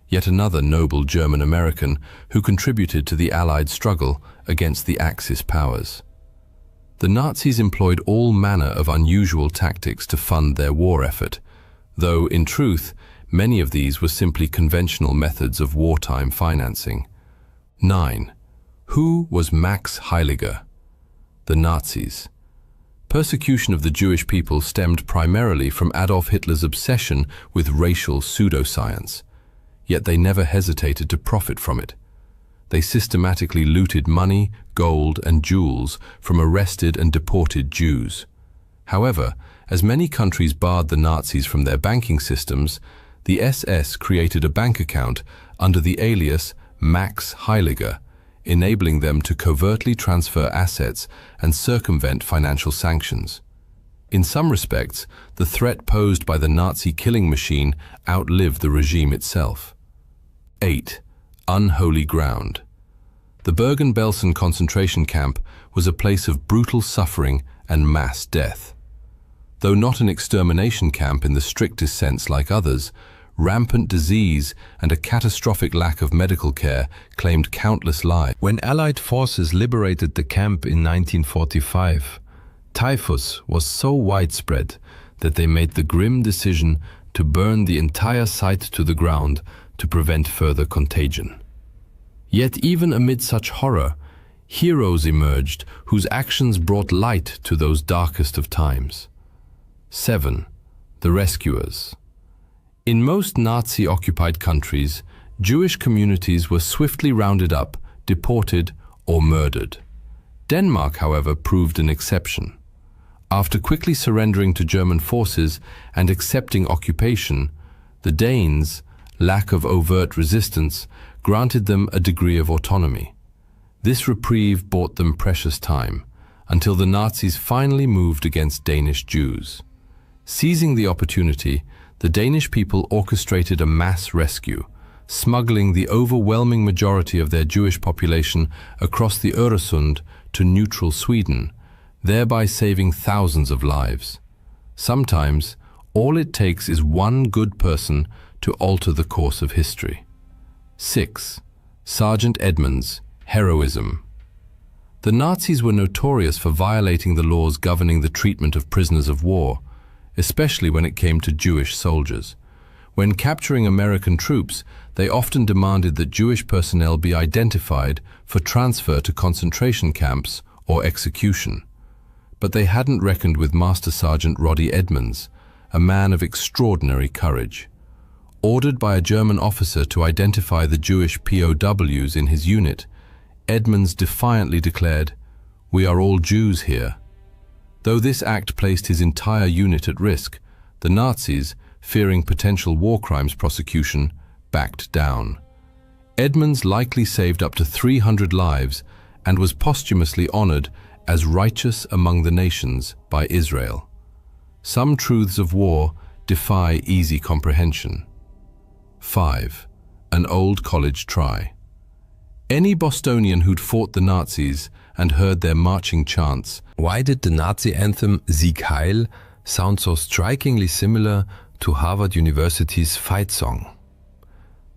yet another noble German-American who contributed to the Allied struggle against the Axis powers. The Nazis employed all manner of unusual tactics to fund their war effort, though, in truth, many of these were simply conventional methods of wartime financing. 9. Who was Max Heiliger? The Nazis. Persecution of the Jewish people stemmed primarily from Adolf Hitler's obsession with racial pseudoscience, yet they never hesitated to profit from it. They systematically looted money, gold, and jewels from arrested and deported Jews. However, as many countries barred the Nazis from their banking systems, the SS created a bank account under the alias Max Heiliger, enabling them to covertly transfer assets and circumvent financial sanctions. In some respects, the threat posed by the Nazi killing machine outlived the regime itself. 8. Unholy ground. The Bergen-Belsen concentration camp was a place of brutal suffering and mass death. Though not an extermination camp in the strictest sense like others, rampant disease and a catastrophic lack of medical care claimed countless lives. When Allied forces liberated the camp in 1945, typhus was so widespread that they made the grim decision to burn the entire site to the ground to prevent further contagion. Yet even amid such horror, heroes emerged whose actions brought light to those darkest of times. 7. The rescuers. In most Nazi-occupied countries, Jewish communities were swiftly rounded up, deported, or murdered. Denmark, however, proved an exception. After quickly surrendering to German forces and accepting occupation, the Danes, lack of overt resistance, granted them a degree of autonomy. This reprieve bought them precious time, until the Nazis finally moved against Danish Jews. Seizing the opportunity, the Danish people orchestrated a mass rescue, smuggling the overwhelming majority of their Jewish population across the Öresund to neutral Sweden, thereby saving thousands of lives. Sometimes, all it takes is one good person to alter the course of history. 6. Sergeant Edmunds, heroism. The Nazis were notorious for violating the laws governing the treatment of prisoners of war, especially when it came to Jewish soldiers. When capturing American troops, they often demanded that Jewish personnel be identified for transfer to concentration camps or execution. But they hadn't reckoned with Master Sergeant Roddy Edmunds, a man of extraordinary courage. Ordered by a German officer to identify the Jewish POWs in his unit, Edmunds defiantly declared, "We are all Jews here." Though this act placed his entire unit at risk, the Nazis, fearing potential war crimes prosecution, backed down. Edmunds likely saved up to 300 lives and was posthumously honored as righteous among the nations by Israel. Some truths of war defy easy comprehension. 5. An old college try. Any Bostonian who'd fought the Nazis and heard their marching chants, "Why did the Nazi anthem Sieg Heil sound so strikingly similar to Harvard University's fight song?"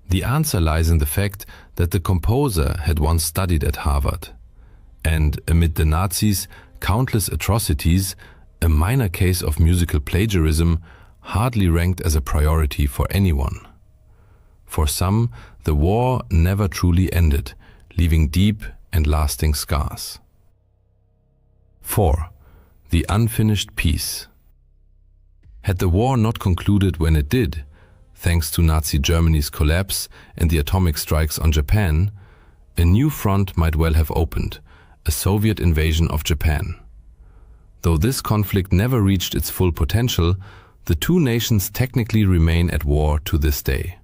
The answer lies in the fact that the composer had once studied at Harvard. And amid the Nazis' countless atrocities, a minor case of musical plagiarism hardly ranked as a priority for anyone. For some, the war never truly ended, leaving deep and lasting scars. 4. The unfinished peace. Had the war not concluded when it did, thanks to Nazi Germany's collapse and the atomic strikes on Japan, a new front might well have opened, a Soviet invasion of Japan. Though this conflict never reached its full potential, the two nations technically remain at war to this day.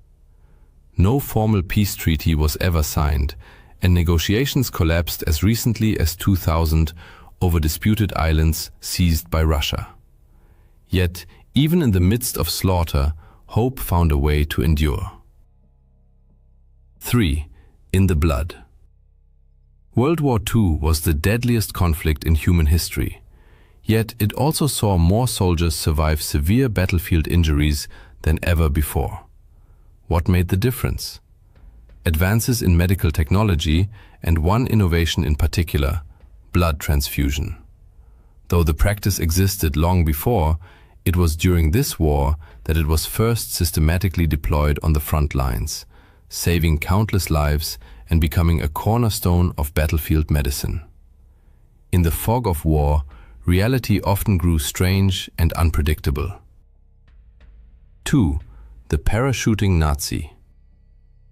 No formal peace treaty was ever signed, and negotiations collapsed as recently as 2000 over disputed islands seized by Russia. Yet, even in the midst of slaughter, hope found a way to endure. 3. In the blood. World War II was the deadliest conflict in human history, yet it also saw more soldiers survive severe battlefield injuries than ever before. What made the difference? Advances in medical technology and one innovation in particular, blood transfusion. Though the practice existed long before, it was during this war that it was first systematically deployed on the front lines, saving countless lives and becoming a cornerstone of battlefield medicine. In the fog of war, reality often grew strange and unpredictable. 2. The parachuting Nazi.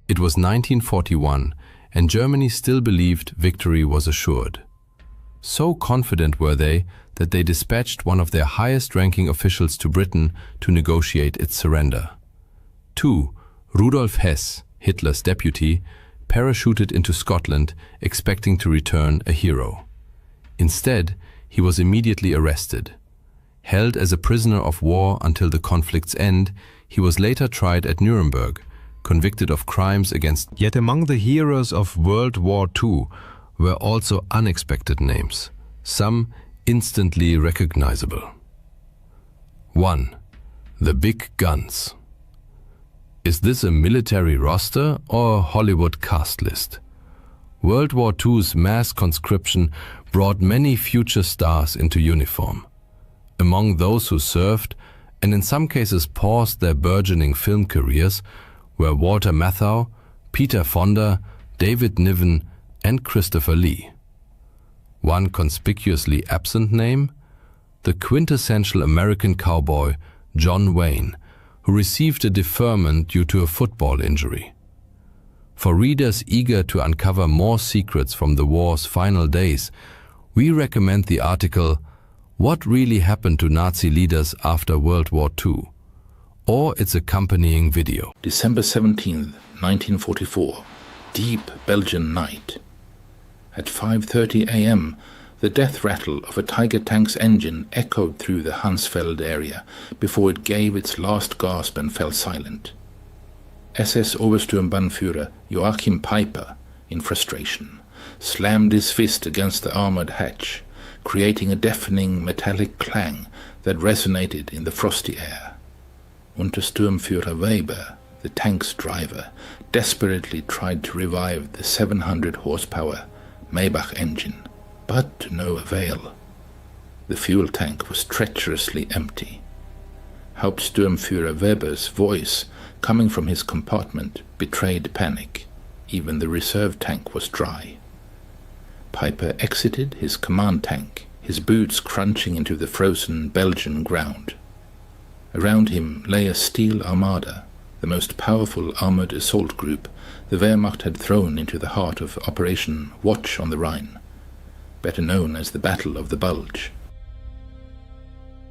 It was 1941, and Germany still believed victory was assured. So confident were they that they dispatched one of their highest-ranking officials to Britain to negotiate its surrender. 2. Rudolf Hess, Hitler's deputy, parachuted into Scotland expecting to return a hero. Instead, he was immediately arrested. Held as a prisoner of war until the conflict's end, he was later tried at Nuremberg, convicted of crimes against. Yet among the heroes of World War II were also unexpected names, some instantly recognizable. 1. The Big Guns. Is this a military roster or a Hollywood cast list? World War II's mass conscription brought many future stars into uniform. Among those who served, and in some cases paused their burgeoning film careers, were Walter Matthau, Peter Fonda, David Niven, and Christopher Lee. One conspicuously absent name? The quintessential American cowboy, John Wayne, who received a deferment due to a football injury. For readers eager to uncover more secrets from the war's final days, we recommend the article "What Really Happened to Nazi Leaders After World War II?" or its accompanying video. December 17, 1944, deep Belgian night. At 5:30 a.m., the death rattle of a Tiger tank's engine echoed through the Hansfeld area before it gave its last gasp and fell silent. SS Obersturmbannführer Joachim Peiper, in frustration, slammed his fist against the armored hatch, creating a deafening metallic clang that resonated in the frosty air. Untersturmführer Weber, the tank's driver, desperately tried to revive the 700 horsepower Maybach engine, but to no avail. The fuel tank was treacherously empty. Hauptsturmführer Weber's voice, coming from his compartment, betrayed panic. Even the reserve tank was dry. Peiper exited his command tank, his boots crunching into the frozen Belgian ground. Around him lay a steel armada, the most powerful armored assault group the Wehrmacht had thrown into the heart of Operation Watch on the Rhine, better known as the Battle of the Bulge.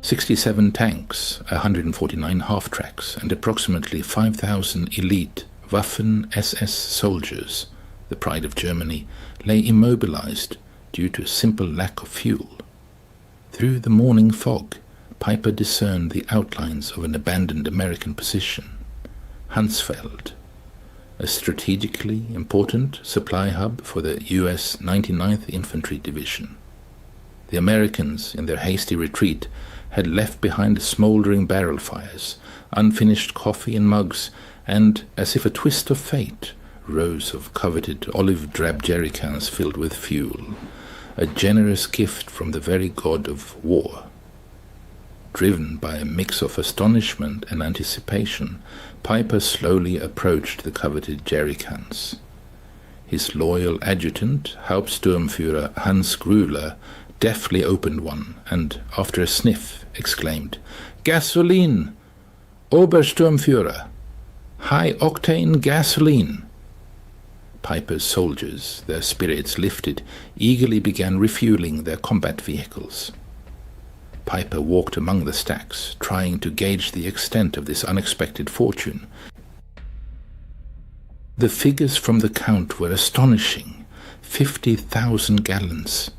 67 tanks, 149 half-tracks, and approximately 5,000 elite Waffen-SS soldiers, the pride of Germany, lay immobilized due to a simple lack of fuel. Through the morning fog, Peiper discerned the outlines of an abandoned American position, Hansfeld, a strategically important supply hub for the US 99th Infantry Division. The Americans, in their hasty retreat, had left behind smoldering barrel fires, unfinished coffee in mugs, and, as if a twist of fate, rows of coveted olive-drab jerrycans filled with fuel, a generous gift from the very god of war. Driven by a mix of astonishment and anticipation, Peiper slowly approached the coveted jerrycans. His loyal adjutant, Hauptsturmführer Hans Grüler, deftly opened one and, after a sniff, exclaimed, "Gasoline! Obersturmführer! High-octane gasoline!" Peiper's soldiers, their spirits lifted, eagerly began refueling their combat vehicles. Peiper walked among the stacks, trying to gauge the extent of this unexpected fortune. The figures from the count were astonishing. 50,000 gallons.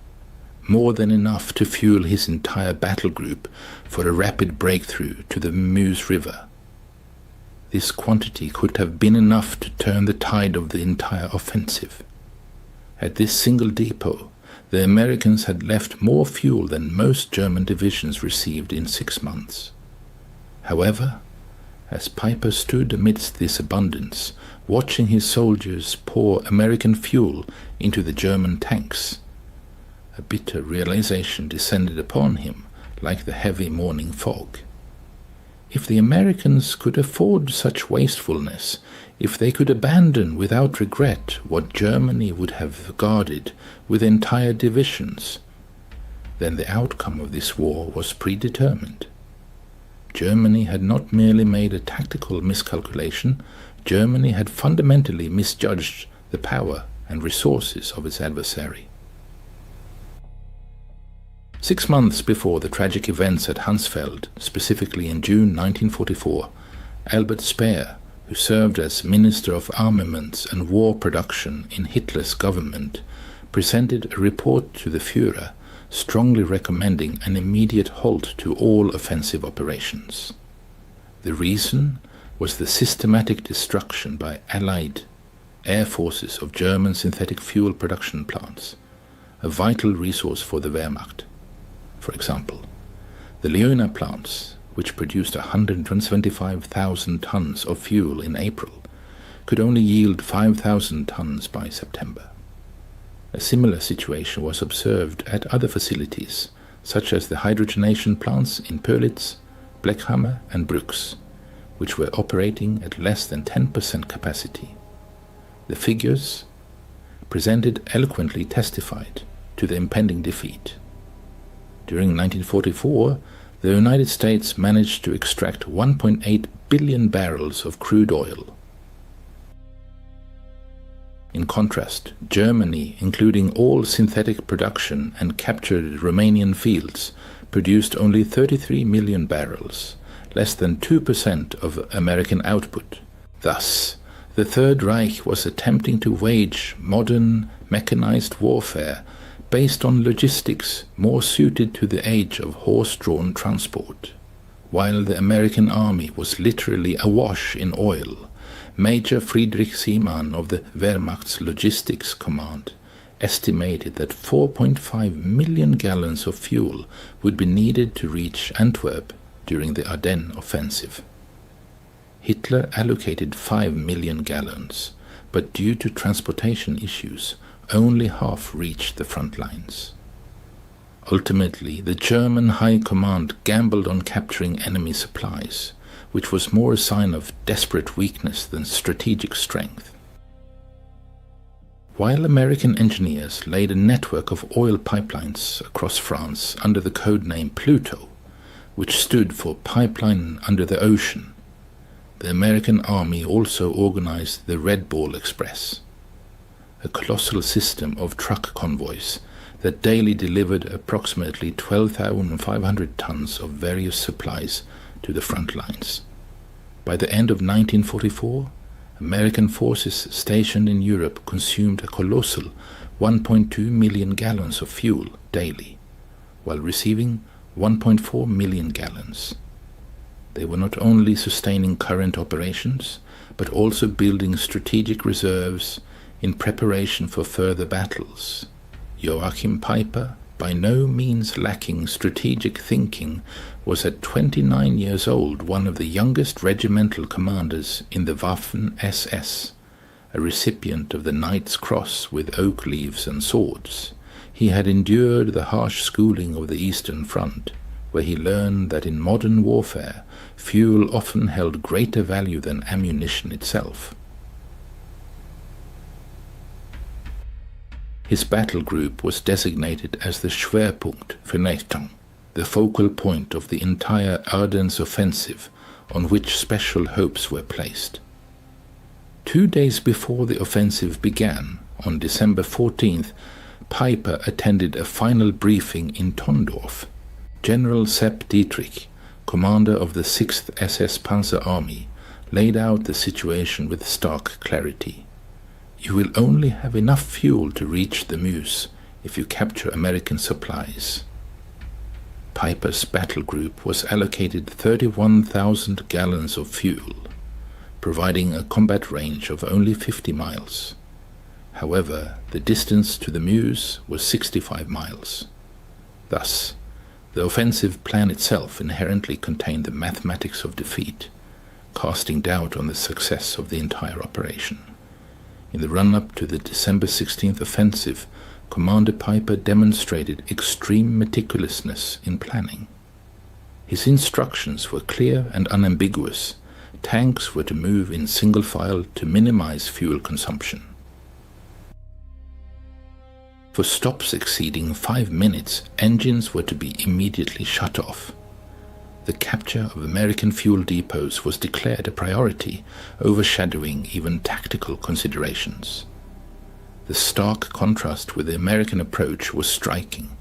More than enough to fuel his entire battle group for a rapid breakthrough to the Meuse River. This quantity could have been enough to turn the tide of the entire offensive. At this single depot, the Americans had left more fuel than most German divisions received in 6 months. However, as Peiper stood amidst this abundance, watching his soldiers pour American fuel into the German tanks, a bitter realization descended upon him like the heavy morning fog. If the Americans could afford such wastefulness, if they could abandon without regret what Germany would have guarded with entire divisions, then the outcome of this war was predetermined. Germany had not merely made a tactical miscalculation, Germany had fundamentally misjudged the power and resources of its adversary. 6 months before the tragic events at Hunsfeld, specifically in June 1944, Albert Speer, who served as Minister of Armaments and War Production in Hitler's government, presented a report to the Führer strongly recommending an immediate halt to all offensive operations. The reason was the systematic destruction by Allied air forces of German synthetic fuel production plants, a vital resource for the Wehrmacht. For example, the Leuna plants, which produced 175,000 tons of fuel in April, could only yield 5,000 tons by September. A similar situation was observed at other facilities, such as the hydrogenation plants in Pörlitz, Blechhammer and Brux, which were operating at less than 10% capacity. The figures presented eloquently testified to the impending defeat. During 1944, the United States managed to extract 1.8 billion barrels of crude oil. In contrast, Germany, including all synthetic production and captured Romanian fields, produced only 33 million barrels, less than 2% of American output. Thus, the Third Reich was attempting to wage modern, mechanized warfare based on logistics more suited to the age of horse-drawn transport. While the American army was literally awash in oil, Major Friedrich Seemann of the Wehrmacht's Logistics Command estimated that 4.5 million gallons of fuel would be needed to reach Antwerp during the Ardennes offensive. Hitler allocated 5 million gallons, but due to transportation issues, only half reached the front lines. Ultimately, the German High Command gambled on capturing enemy supplies, which was more a sign of desperate weakness than strategic strength. While American engineers laid a network of oil pipelines across France under the code name Pluto, which stood for Pipeline Under the Ocean, the American Army also organized the Red Ball Express, a colossal system of truck convoys that daily delivered approximately 12,500 tons of various supplies to the front lines. By the end of 1944, American forces stationed in Europe consumed a colossal 1.2 million gallons of fuel daily, while receiving 1.4 million gallons. They were not only sustaining current operations, but also building strategic reserves in preparation for further battles. Joachim Peiper, by no means lacking strategic thinking, was at 29 years old one of the youngest regimental commanders in the Waffen-SS, a recipient of the Knight's Cross with oak leaves and swords. He had endured the harsh schooling of the Eastern Front, where he learned that in modern warfare, fuel often held greater value than ammunition itself. His battle group was designated as the Schwerpunkt Vernichtung, the focal point of the entire Ardennes offensive, on which special hopes were placed. 2 days before the offensive began, on December 14th, Peiper attended a final briefing in Tondorf. General Sepp Dietrich, commander of the 6th SS Panzer Army, laid out the situation with stark clarity. You will only have enough fuel to reach the Meuse if you capture American supplies. Peiper's battle group was allocated 31,000 gallons of fuel, providing a combat range of only 50 miles. However, the distance to the Meuse was 65 miles. Thus, the offensive plan itself inherently contained the mathematics of defeat, casting doubt on the success of the entire operation. In the run-up to the December 16th offensive, Commander Peiper demonstrated extreme meticulousness in planning. His instructions were clear and unambiguous. Tanks were to move in single file to minimize fuel consumption. For stops exceeding 5 minutes, engines were to be immediately shut off. The capture of American fuel depots was declared a priority, overshadowing even tactical considerations. The stark contrast with the American approach was striking.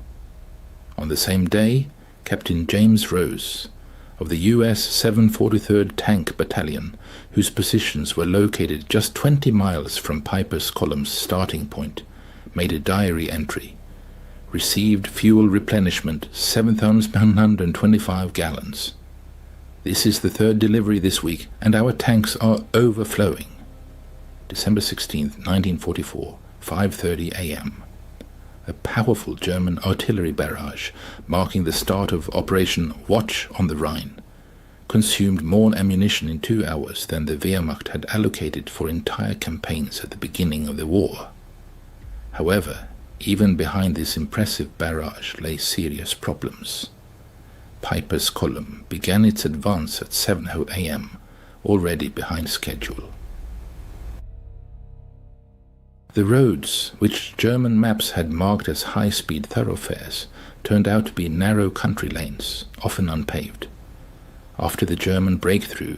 On the same day, Captain James Rose, of the U.S. 743rd Tank Battalion, whose positions were located just 20 miles from Piper's Column's starting point, made a diary entry. Received fuel replenishment 7,125 gallons. This is the third delivery this week, and our tanks are overflowing. December 16, 1944, 5:30 a.m. A powerful German artillery barrage, marking the start of Operation Watch on the Rhine, consumed more ammunition in 2 hours than the Wehrmacht had allocated for entire campaigns at the beginning of the war. However, even behind this impressive barrage lay serious problems. Piper's Column began its advance at 7:00 a.m., already behind schedule. The roads, which German maps had marked as high-speed thoroughfares, turned out to be narrow country lanes, often unpaved. After the German breakthrough,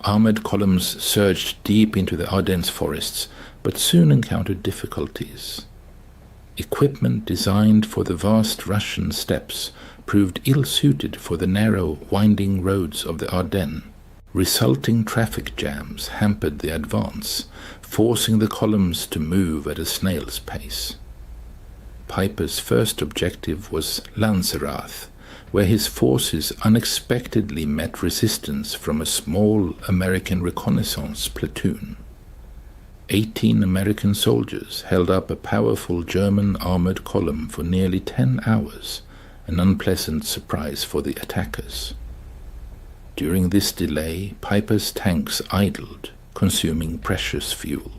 armored columns surged deep into the Ardennes forests, but soon encountered difficulties. Equipment designed for the vast Russian steppes proved ill-suited for the narrow, winding roads of the Ardennes. Resulting traffic jams hampered the advance, forcing the columns to move at a snail's pace. Piper's first objective was Lanzerath, where his forces unexpectedly met resistance from a small American reconnaissance platoon. 18 American soldiers held up a powerful German armored column for nearly 10 hours, an unpleasant surprise for the attackers. During this delay, Piper's tanks idled, consuming precious fuel.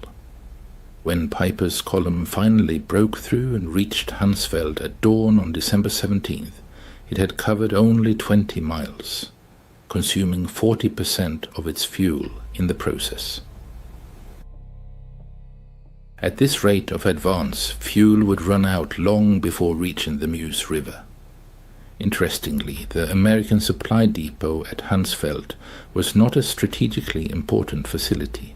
When Piper's column finally broke through and reached Hansfeld at dawn on December 17th, it had covered only 20 miles, consuming 40% of its fuel in the process. At this rate of advance, fuel would run out long before reaching the Meuse River. Interestingly, the American supply depot at Hansfeld was not a strategically important facility.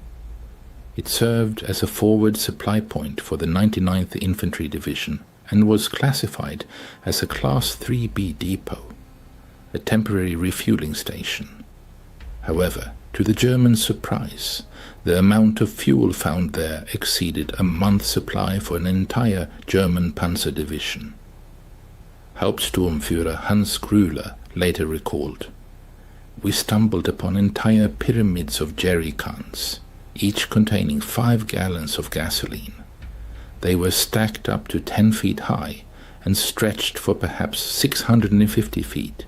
It served as a forward supply point for the 99th Infantry Division and was classified as a Class 3B depot, a temporary refueling station. However, to the Germans' surprise, the amount of fuel found there exceeded a month's supply for an entire German panzer division. Hauptsturmführer Hans Grüler later recalled, "We stumbled upon entire pyramids of jerry cans, each containing 5 gallons of gasoline. They were stacked up to 10 feet high and stretched for perhaps 650 feet,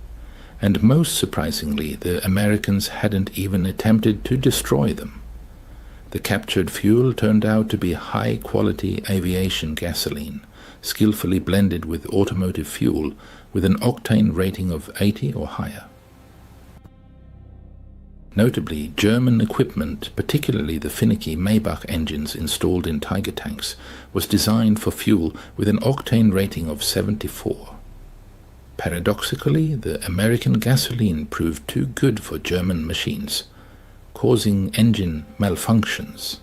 and most surprisingly, the Americans hadn't even attempted to destroy them. The captured fuel turned out to be high-quality aviation gasoline, skillfully blended with automotive fuel with an octane rating of 80 or higher." Notably, German equipment, particularly the finicky Maybach engines installed in Tiger tanks, was designed for fuel with an octane rating of 74. Paradoxically, the American gasoline proved too good for German machines, causing engine malfunctions.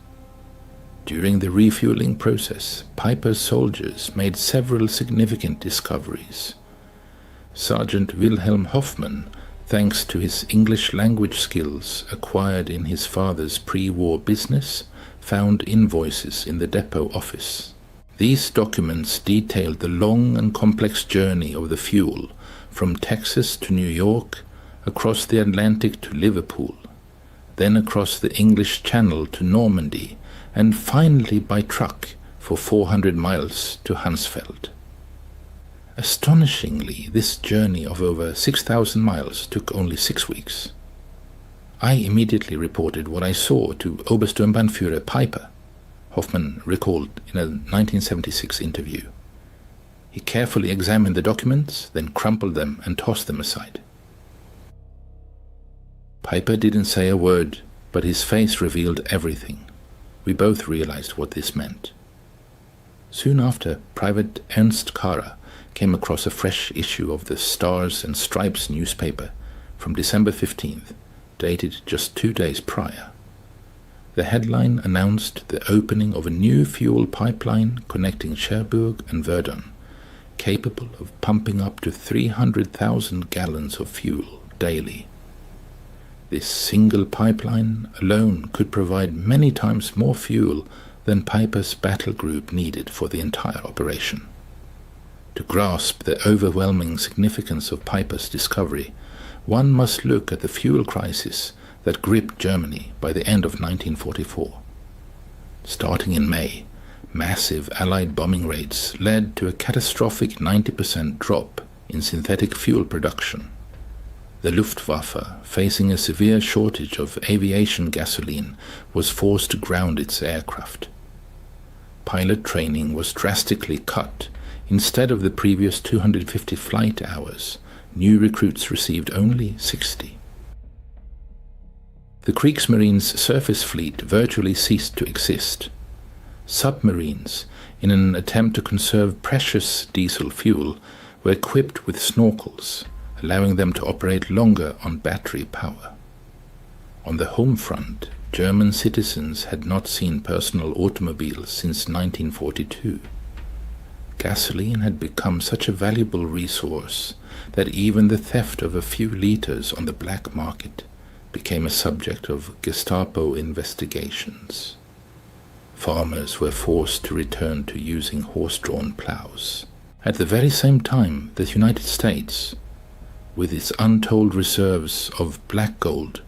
During the refueling process, Piper's soldiers made several significant discoveries. Sergeant Wilhelm Hoffmann, thanks to his English language skills acquired in his father's pre-war business, found invoices in the depot office. These documents detailed the long and complex journey of the fuel from Texas to New York, across the Atlantic to Liverpool, then across the English Channel to Normandy, and finally by truck for 400 miles to Hansfeld. Astonishingly, this journey of over 6,000 miles took only 6 weeks. I immediately reported what I saw to Obersturmbannführer Piper, Hoffmann recalled in a 1976 interview. He carefully examined the documents, then crumpled them and tossed them aside. Piper didn't say a word, but his face revealed everything. We both realized what this meant. Soon after, Private Ernst Kara came across a fresh issue of the Stars and Stripes newspaper from December 15th, dated just 2 days prior. The headline announced the opening of a new fuel pipeline connecting Cherbourg and Verdun, capable of pumping up to 300,000 gallons of fuel daily. This single pipeline alone could provide many times more fuel than Piper's battle group needed for the entire operation. To grasp the overwhelming significance of Piper's discovery, one must look at the fuel crisis that gripped Germany by the end of 1944. Starting in May, massive Allied bombing raids led to a catastrophic 90% drop in synthetic fuel production. The Luftwaffe, facing a severe shortage of aviation gasoline, was forced to ground its aircraft. Pilot training was drastically cut. Instead of the previous 250 flight hours, new recruits received only 60. The Kriegsmarine's surface fleet virtually ceased to exist. Submarines, in an attempt to conserve precious diesel fuel, were equipped with snorkels, allowing them to operate longer on battery power. On the home front, German citizens had not seen personal automobiles since 1942. Gasoline had become such a valuable resource that even the theft of a few liters on the black market became a subject of Gestapo investigations. Farmers were forced to return to using horse-drawn plows. At the very same time, the United States, with its untold reserves of black gold,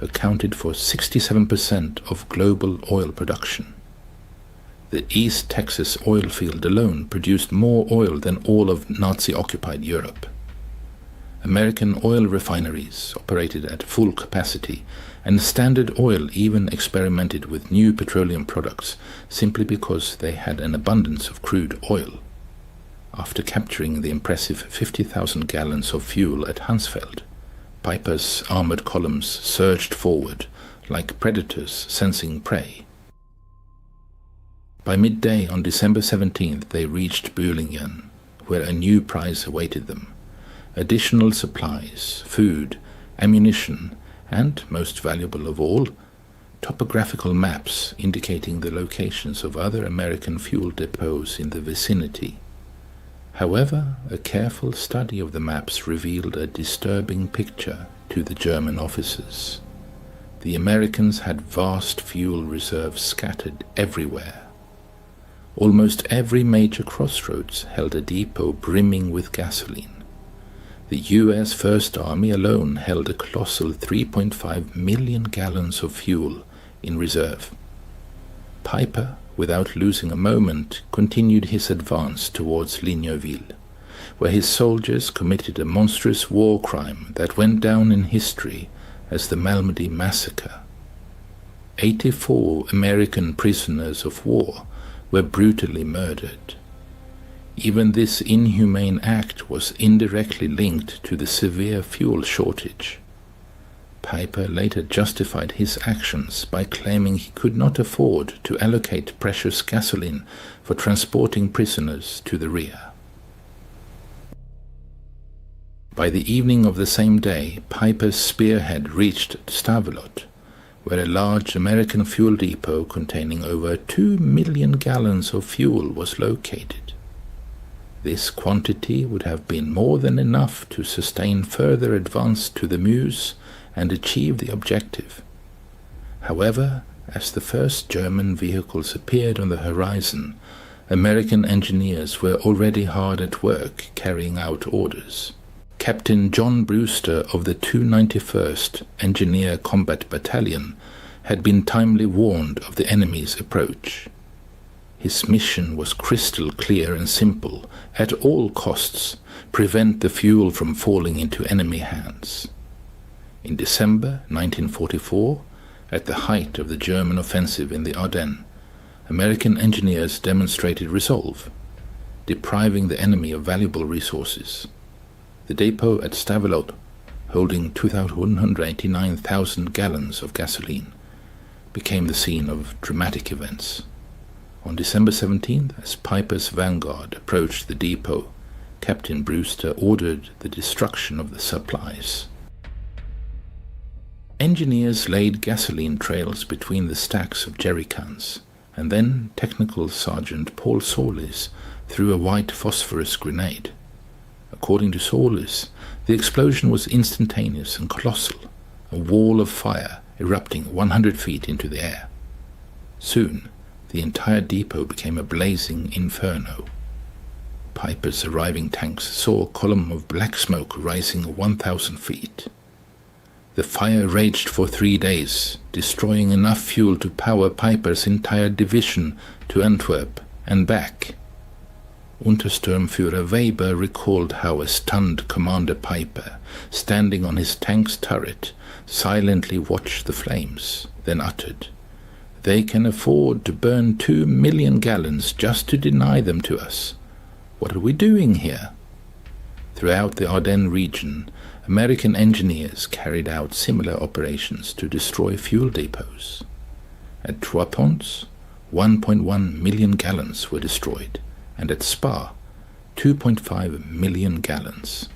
accounted for 67% of global oil production. The East Texas oil field alone produced more oil than all of Nazi-occupied Europe. American oil refineries operated at full capacity, and Standard Oil even experimented with new petroleum products simply because they had an abundance of crude oil. After capturing the impressive 50,000 gallons of fuel at Hansfeld, Piper's armored columns surged forward like predators sensing prey. By midday on December 17th, they reached Bühlingen, where a new prize awaited them. Additional supplies, food, ammunition, and, most valuable of all, topographical maps indicating the locations of other American fuel depots in the vicinity. However, a careful study of the maps revealed a disturbing picture to the German officers. The Americans had vast fuel reserves scattered everywhere. Almost every major crossroads held a depot brimming with gasoline. The U.S. First Army alone held a colossal 3.5 million gallons of fuel in reserve. Piper, without losing a moment, continued his advance towards Ligneville, where his soldiers committed a monstrous war crime that went down in history as the Malmedy Massacre. 84 American prisoners of war were brutally murdered. Even this inhumane act was indirectly linked to the severe fuel shortage. Piper later justified his actions by claiming he could not afford to allocate precious gasoline for transporting prisoners to the rear. By the evening of the same day, Piper's spearhead reached Stavelot, where a large American fuel depot containing over 2 million gallons of fuel was located. This quantity would have been more than enough to sustain further advance to the Meuse and achieve the objective. However, as the first German vehicles appeared on the horizon, American engineers were already hard at work carrying out orders. Captain John Brewster of the 291st Engineer Combat Battalion had been timely warned of the enemy's approach. His mission was crystal clear and simple: at all costs, prevent the fuel from falling into enemy hands. In December 1944, at the height of the German offensive in the Ardennes, American engineers demonstrated resolve, depriving the enemy of valuable resources. The depot at Stavelot, holding 289,000 gallons of gasoline, became the scene of dramatic events. On December 17th, as Piper's vanguard approached the depot, Captain Brewster ordered the destruction of the supplies. Engineers laid gasoline trails between the stacks of jerrycans, and then Technical Sergeant Paul Solis threw a white phosphorus grenade. According to Solis, the explosion was instantaneous and colossal, a wall of fire erupting 100 feet into the air. Soon, the entire depot became a blazing inferno. Piper's arriving tanks saw a column of black smoke rising 1,000 feet. The fire raged for 3 days, destroying enough fuel to power Piper's entire division to Antwerp and back. Untersturmführer Weber recalled how a stunned Commander Piper, standing on his tank's turret, silently watched the flames, then uttered, "They can afford to burn 2 million gallons just to deny them to us. What are we doing here?" Throughout the Ardennes region, American engineers carried out similar operations to destroy fuel depots. At Trois Ponts, 1.1 million gallons were destroyed, and at Spa, 2.5 million gallons.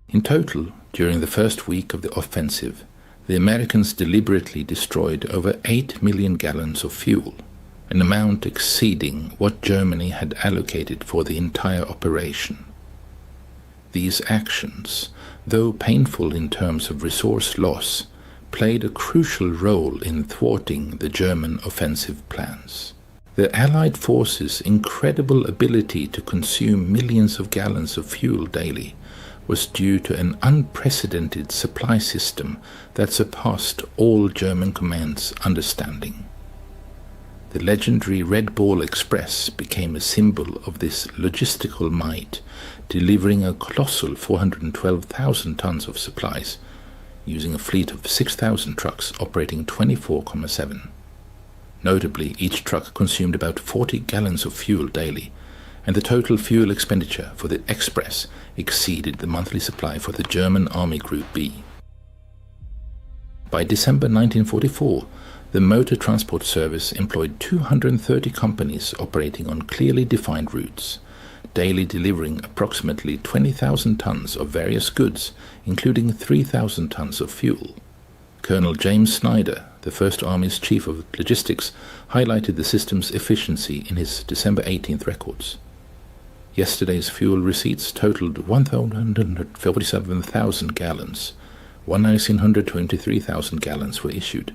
In total, during the first week of the offensive, the Americans deliberately destroyed over 8 million gallons of fuel, an amount exceeding what Germany had allocated for the entire operation. These actions, though painful in terms of resource loss, played a crucial role in thwarting the German offensive plans. The Allied forces' incredible ability to consume millions of gallons of fuel daily was due to an unprecedented supply system that surpassed all German command's understanding. The legendary Red Ball Express became a symbol of this logistical might, delivering a colossal 412,000 tons of supplies, using a fleet of 6,000 trucks operating 24/7. Notably, each truck consumed about 40 gallons of fuel daily, and the total fuel expenditure for the Express exceeded the monthly supply for the German Army Group B. By December 1944, the motor transport service employed 230 companies operating on clearly defined routes, daily delivering approximately 20,000 tons of various goods, including 3,000 tons of fuel. Colonel James Snyder, the First Army's Chief of Logistics, highlighted the system's efficiency in his December 18th records. Yesterday's fuel receipts totaled 147,000 gallons, 1,923,000 gallons were issued,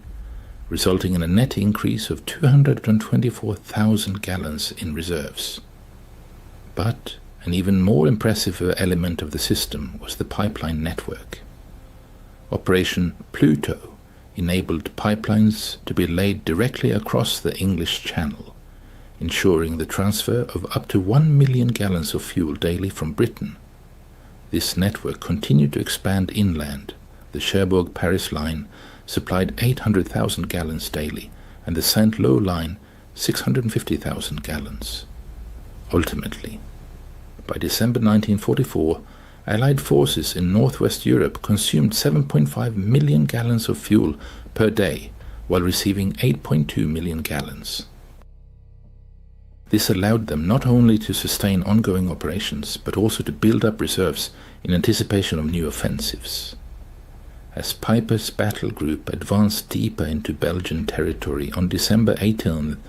resulting in a net increase of 224,000 gallons in reserves. But an even more impressive element of the system was the pipeline network. Operation Pluto enabled pipelines to be laid directly across the English Channel, ensuring the transfer of up to 1 million gallons of fuel daily from Britain. This network continued to expand inland. The Cherbourg-Paris line supplied 800,000 gallons daily, and the Saint-Lô line 650,000 gallons. Ultimately, by December 1944, Allied forces in northwest Europe consumed 7.5 million gallons of fuel per day, while receiving 8.2 million gallons. This allowed them not only to sustain ongoing operations, but also to build up reserves in anticipation of new offensives. As Piper's battle group advanced deeper into Belgian territory on December 18th,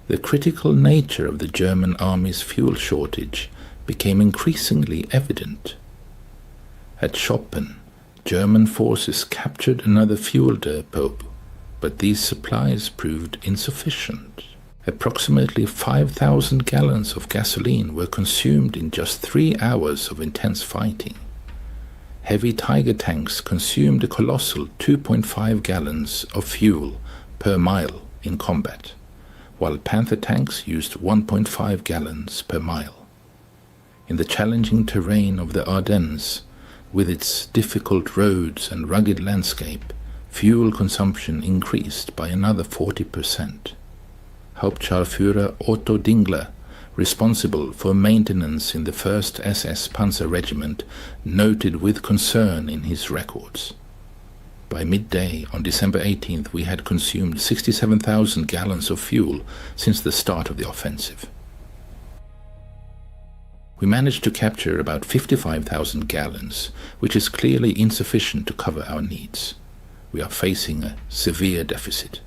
the critical nature of the German army's fuel shortage became increasingly evident. At Schoppen, German forces captured another fuel depot, but these supplies proved insufficient. Approximately 5,000 gallons of gasoline were consumed in just 3 hours of intense fighting. Heavy Tiger tanks consumed a colossal 2.5 gallons of fuel per mile in combat, while Panther tanks used 1.5 gallons per mile. In the challenging terrain of the Ardennes, with its difficult roads and rugged landscape, fuel consumption increased by another 40%. Hauptscharführer Otto Dingler, responsible for maintenance in the 1st SS Panzer Regiment, noted with concern in his records, By midday on December 18th, we had consumed 67,000 gallons of fuel since the start of the offensive. We managed to capture about 55,000 gallons, which is clearly insufficient to cover our needs. We are facing a severe deficit.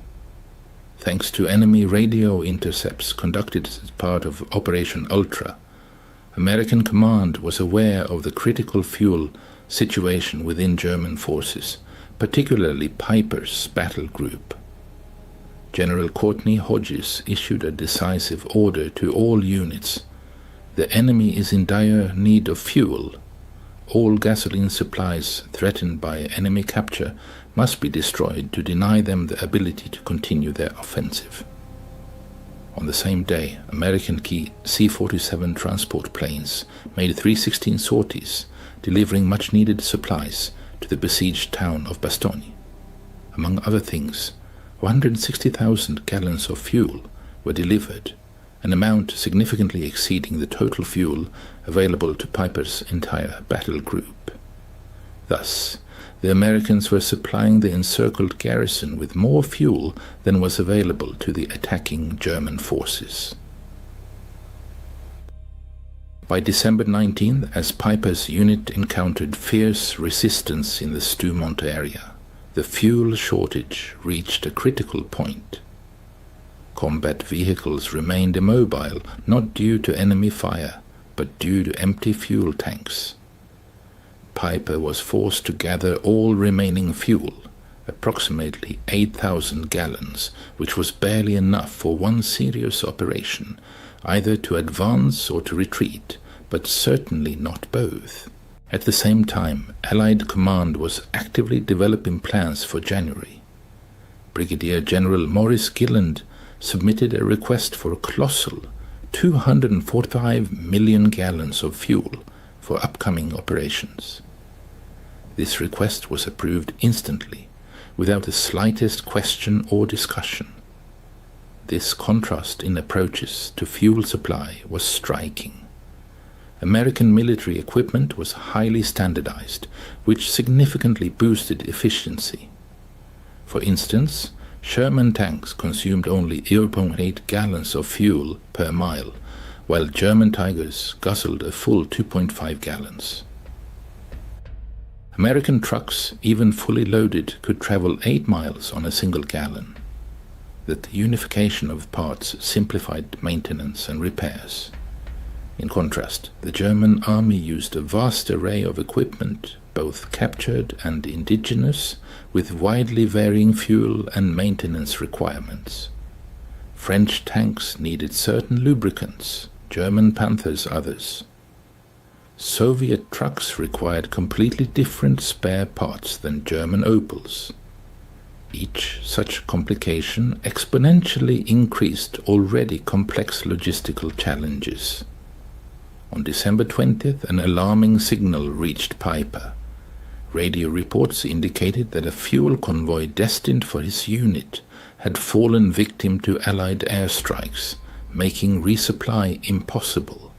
Thanks to enemy radio intercepts conducted as part of Operation Ultra, American command was aware of the critical fuel situation within German forces, particularly Piper's battle group. General Courtney Hodges issued a decisive order to all units. The enemy is in dire need of fuel. All gasoline supplies threatened by enemy capture must be destroyed to deny them the ability to continue their offensive. On the same day, American key C-47 transport planes made 316 sorties, delivering much-needed supplies to the besieged town of Bastogne. Among other things, 160,000 gallons of fuel were delivered, an amount significantly exceeding the total fuel available to Piper's entire battle group. Thus, the Americans were supplying the encircled garrison with more fuel than was available to the attacking German forces. By December 19th, as Piper's unit encountered fierce resistance in the Stoumont area, the fuel shortage reached a critical point. Combat vehicles remained immobile, not due to enemy fire, but due to empty fuel tanks. Piper was forced to gather all remaining fuel, approximately 8,000 gallons, which was barely enough for one serious operation, either to advance or to retreat, but certainly not both. At the same time, Allied command was actively developing plans for January. Brigadier General Maurice Gilland submitted a request for a colossal 245 million gallons of fuel for upcoming operations. This request was approved instantly, without the slightest question or discussion. This contrast in approaches to fuel supply was striking. American military equipment was highly standardized, which significantly boosted efficiency. For instance, Sherman tanks consumed only 0.8 gallons of fuel per mile, while German Tigers guzzled a full 2.5 gallons. American trucks, even fully loaded, could travel 8 miles on a single gallon. The unification of parts simplified maintenance and repairs. In contrast, the German army used a vast array of equipment, both captured and indigenous, with widely varying fuel and maintenance requirements. French tanks needed certain lubricants, German Panthers others. Soviet trucks required completely different spare parts than German Opels. Each such complication exponentially increased already complex logistical challenges. On December 20th, an alarming signal reached Piper. Radio reports indicated that a fuel convoy destined for his unit had fallen victim to Allied airstrikes, making resupply impossible.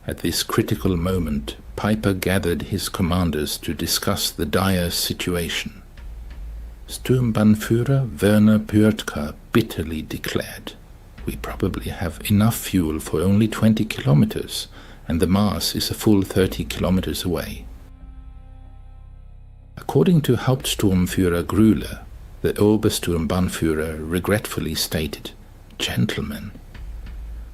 At this critical moment, Piper gathered his commanders to discuss the dire situation. Sturmbannführer Werner Pürtka bitterly declared, "We probably have enough fuel for only 20 kilometers, and the Mars is a full 30 kilometers away." According to Hauptsturmführer Grüller, the Obersturmbannführer regretfully stated, "Gentlemen,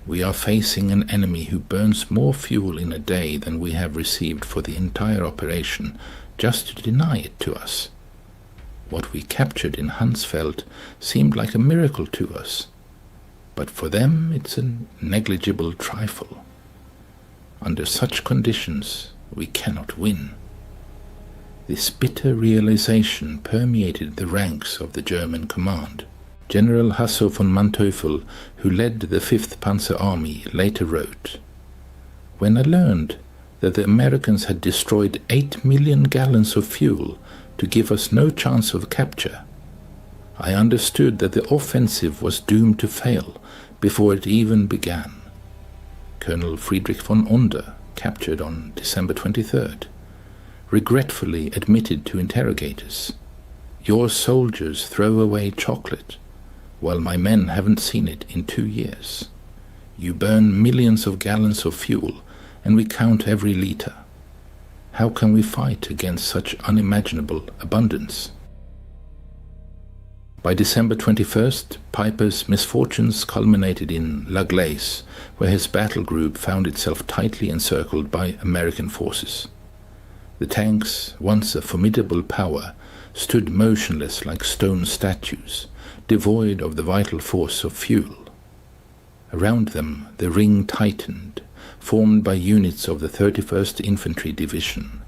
we are facing an enemy who burns more fuel in a day than we have received for the entire operation just to deny it to us. What we captured in Hansfeld seemed like a miracle to us, but for them it's a negligible trifle. Under such conditions, we cannot win." This bitter realization permeated the ranks of the German command. General Hasso von Manteuffel, who led the 5th Panzer Army, later wrote, "When I learned that the Americans had destroyed 8 million gallons of fuel to give us no chance of capture, I understood that the offensive was doomed to fail before it even began." Colonel Friedrich von Onder, captured on December 23rd, regretfully admitted to interrogators, Your soldiers throw away chocolate, while my men haven't seen it in 2 years. You burn millions of gallons of fuel, and we count every liter. How can we fight against such unimaginable abundance? By December 21st, Piper's misfortunes culminated in La Glace, where his battle group found itself tightly encircled by American forces. The tanks, once a formidable power, stood motionless like stone statues, devoid of the vital force of fuel. Around them the ring tightened, formed by units of the 31st Infantry Division,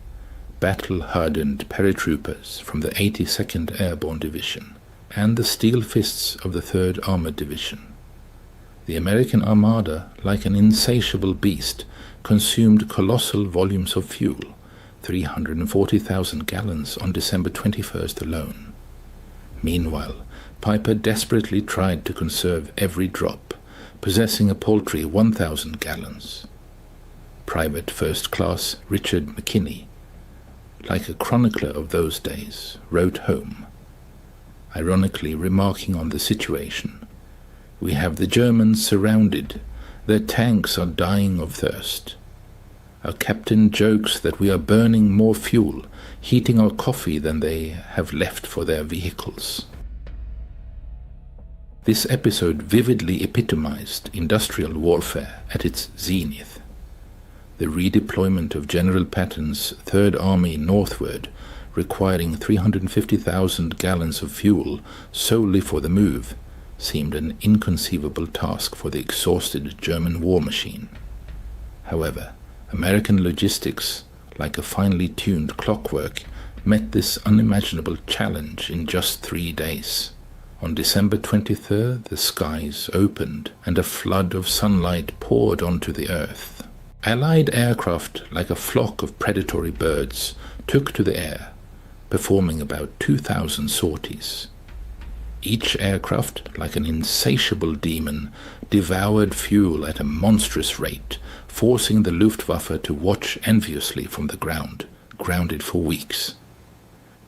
battle-hardened paratroopers from the 82nd Airborne Division, and the steel fists of the 3rd Armored Division. The American Armada, like an insatiable beast, consumed colossal volumes of fuel, 340,000 gallons on December 21st alone. Meanwhile, Piper desperately tried to conserve every drop, possessing a paltry 1,000 gallons. Private First Class Richard McKinney, like a chronicler of those days, wrote home, ironically remarking on the situation, "We have the Germans surrounded. Their tanks are dying of thirst. Our captain jokes that we are burning more fuel, heating our coffee than they have left for their vehicles." This episode vividly epitomized industrial warfare at its zenith. The redeployment of General Patton's Third Army northward, requiring 350,000 gallons of fuel solely for the move, seemed an inconceivable task for the exhausted German war machine. However, American logistics, like a finely tuned clockwork, met this unimaginable challenge in just 3 days. On December 23rd, the skies opened and a flood of sunlight poured onto the earth. Allied aircraft, like a flock of predatory birds, took to the air, performing about 2,000 sorties. Each aircraft, like an insatiable demon, devoured fuel at a monstrous rate, forcing the Luftwaffe to watch enviously from the ground, grounded for weeks.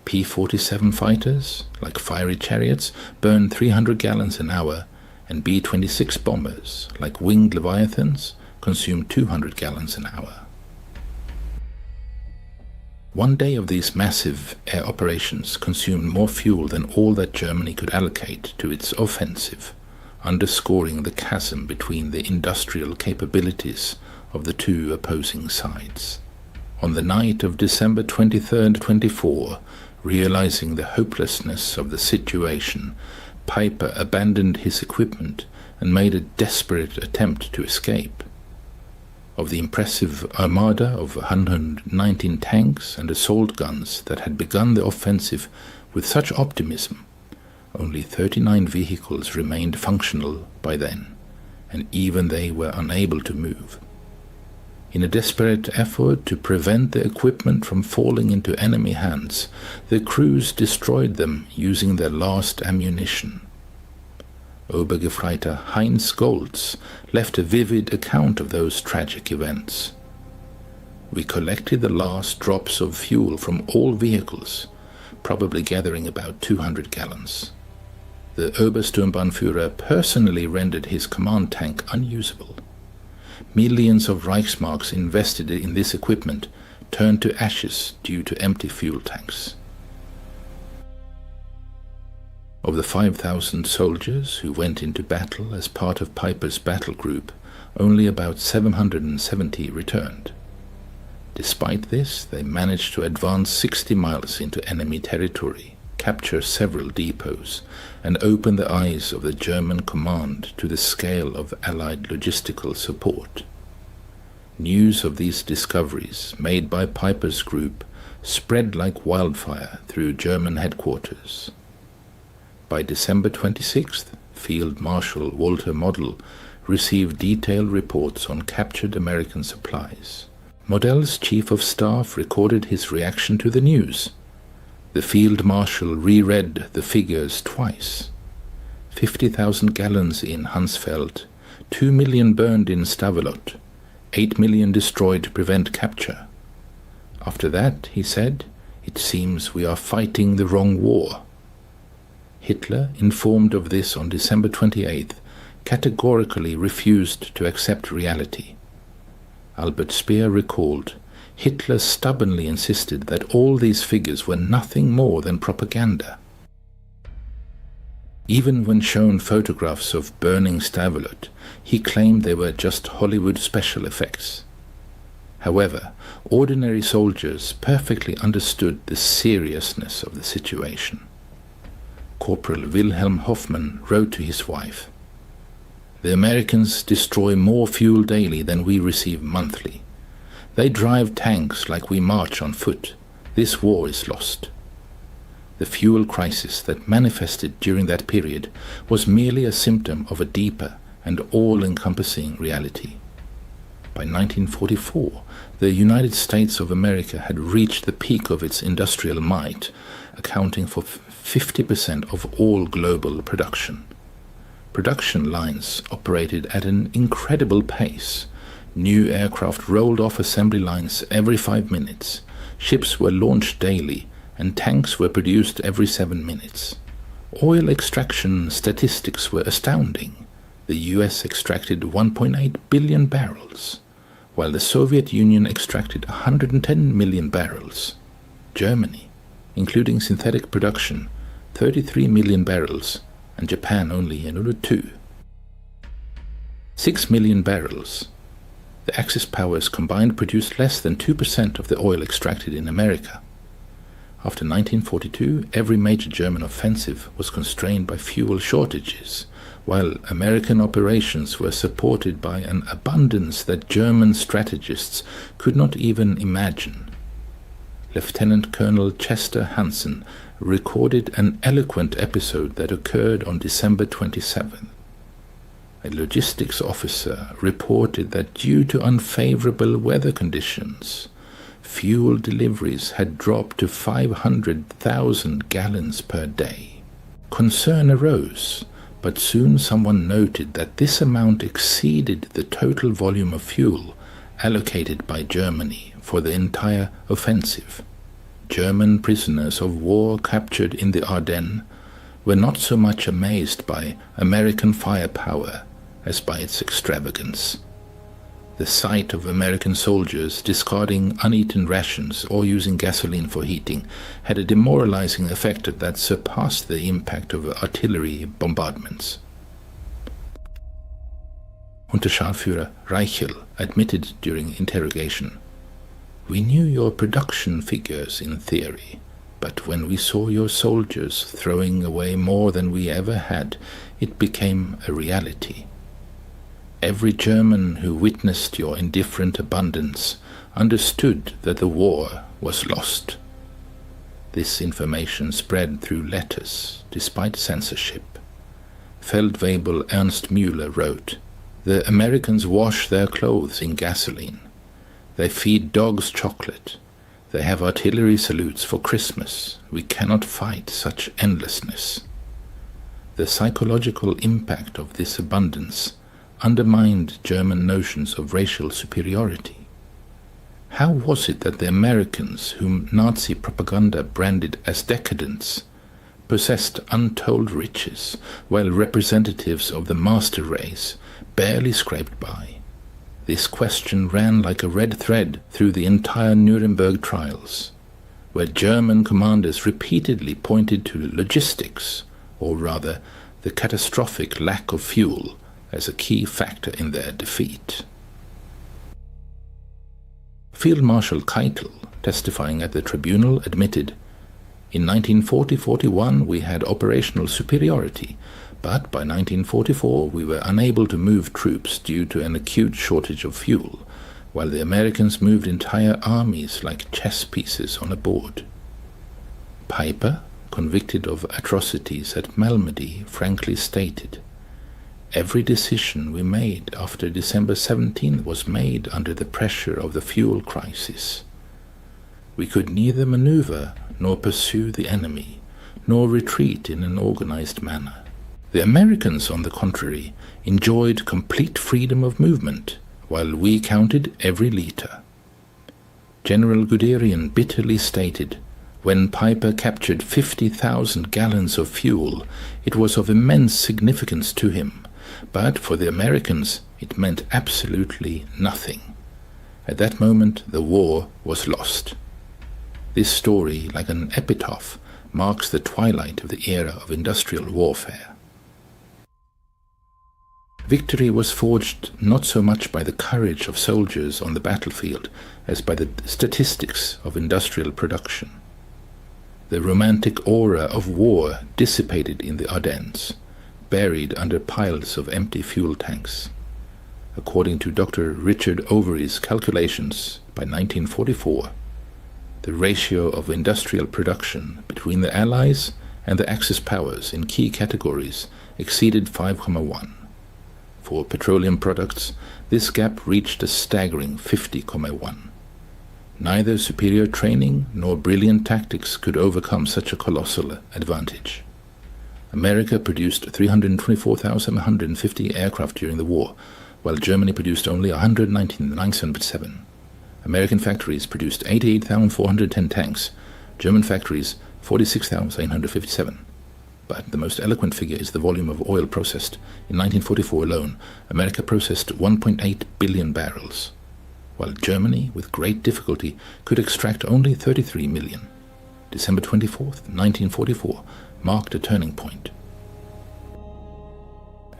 P-47 fighters, like fiery chariots, burned 300 gallons an hour, and B-26 bombers, like winged leviathans, consumed 200 gallons an hour. One day of these massive air operations consumed more fuel than all that Germany could allocate to its offensive, underscoring the chasm between the industrial capabilities of the two opposing sides. On the night of December 23rd, 24, realizing the hopelessness of the situation, Piper abandoned his equipment and made a desperate attempt to escape. Of the impressive armada of 119 tanks and assault guns that had begun the offensive with such optimism, only 39 vehicles remained functional by then, and even they were unable to move. In a desperate effort to prevent the equipment from falling into enemy hands, the crews destroyed them using their last ammunition. Obergefreiter Heinz Goltz left a vivid account of those tragic events. "We collected the last drops of fuel from all vehicles, probably gathering about 200 gallons. The Obersturmbannführer personally rendered his command tank unusable. Millions of Reichsmarks invested in this equipment turned to ashes due to empty fuel tanks." Of the 5,000 soldiers who went into battle as part of Piper's battle group, only about 770 returned. Despite this, they managed to advance 60 miles into enemy territory, capture several depots, and open the eyes of the German command to the scale of Allied logistical support. News of these discoveries made by Piper's group spread like wildfire through German headquarters. By December 26th, Field Marshal Walter Model received detailed reports on captured American supplies. Model's chief of staff recorded his reaction to the news. The Field Marshal reread the figures twice. 50,000 gallons in Hansfeld, 2 million burned in Stavelot, 8 million destroyed to prevent capture. After that, he said, "It seems we are fighting the wrong war. Hitler, informed of this on December 28th, categorically refused to accept reality. Albert Speer recalled, Hitler stubbornly insisted that all these figures were nothing more than propaganda. Even when shown photographs of burning Stavelot, he claimed they were just Hollywood special effects. However, ordinary soldiers perfectly understood the seriousness of the situation. Corporal Wilhelm Hoffmann wrote to his wife, "The Americans destroy more fuel daily than we receive monthly. They drive tanks like we march on foot. This war is lost." The fuel crisis that manifested during that period was merely a symptom of a deeper and all-encompassing reality. By 1944, the United States of America had reached the peak of its industrial might, accounting for 50% of all global production. Production lines operated at an incredible pace. New aircraft rolled off assembly lines every 5 minutes. Ships were launched daily, and tanks were produced every 7 minutes. Oil extraction statistics were astounding. The US extracted 1.8 billion barrels, while the Soviet Union extracted 110 million barrels. Germany, including synthetic production, 33 million barrels, and Japan only another 2. 6 million barrels. The Axis powers combined produced less than 2% of the oil extracted in America. After 1942, every major German offensive was constrained by fuel shortages, while American operations were supported by an abundance that German strategists could not even imagine. Lieutenant Colonel Chester Hansen recorded an eloquent episode that occurred on December 27th. A logistics officer reported that due to unfavorable weather conditions, fuel deliveries had dropped to 500,000 gallons per day. Concern arose, but soon someone noted that this amount exceeded the total volume of fuel allocated by Germany for the entire offensive. German prisoners of war captured in the Ardennes were not so much amazed by American firepower as by its extravagance. The sight of American soldiers discarding uneaten rations or using gasoline for heating had a demoralizing effect that surpassed the impact of artillery bombardments. Unterscharführer Reichel admitted during interrogation, "We knew your production figures in theory, but when we saw your soldiers throwing away more than we ever had, it became a reality. Every German who witnessed your indifferent abundance understood that the war was lost." This information spread through letters, despite censorship. Feldwebel Ernst Müller wrote, "The Americans wash their clothes in gasoline. They feed dogs chocolate. They have artillery salutes for Christmas. We cannot fight such endlessness." The psychological impact of this abundance undermined German notions of racial superiority. How was it that the Americans, whom Nazi propaganda branded as decadents, possessed untold riches, while representatives of the master race barely scraped by? This question ran like a red thread through the entire Nuremberg trials, where German commanders repeatedly pointed to logistics, or rather the catastrophic lack of fuel, as a key factor in their defeat. Field Marshal Keitel, testifying at the tribunal, admitted, "In 1940-41 we had operational superiority, but by 1944 we were unable to move troops due to an acute shortage of fuel, while the Americans moved entire armies like chess pieces on a board." Piper, convicted of atrocities at Malmedy, frankly stated, "Every decision we made after December 17th was made under the pressure of the fuel crisis. We could neither maneuver nor pursue the enemy, nor retreat in an organized manner. The Americans, on the contrary, enjoyed complete freedom of movement, while we counted every liter." General Guderian bitterly stated, When Piper captured 50,000 gallons of fuel, it was of immense significance to him, but for the Americans it meant absolutely nothing. At that moment the war was lost. This story, like an epitaph, marks the twilight of the era of industrial warfare. Victory was forged not so much by the courage of soldiers on the battlefield as by the statistics of industrial production. The romantic aura of war dissipated in the Ardennes, buried under piles of empty fuel tanks. According to Dr. Richard Overy's calculations, by 1944, the ratio of industrial production between the Allies and the Axis powers in key categories exceeded 5,1. For petroleum products, this gap reached a staggering 50,1. Neither superior training nor brilliant tactics could overcome such a colossal advantage. America produced 324,150 aircraft during the war, while Germany produced only 119,977. American factories produced 88,410 tanks, German factories 46,857. But the most eloquent figure is the volume of oil processed. In 1944 alone, America processed 1.8 billion barrels, while Germany, with great difficulty, could extract only 33 million. December 24th, 1944, marked a turning point.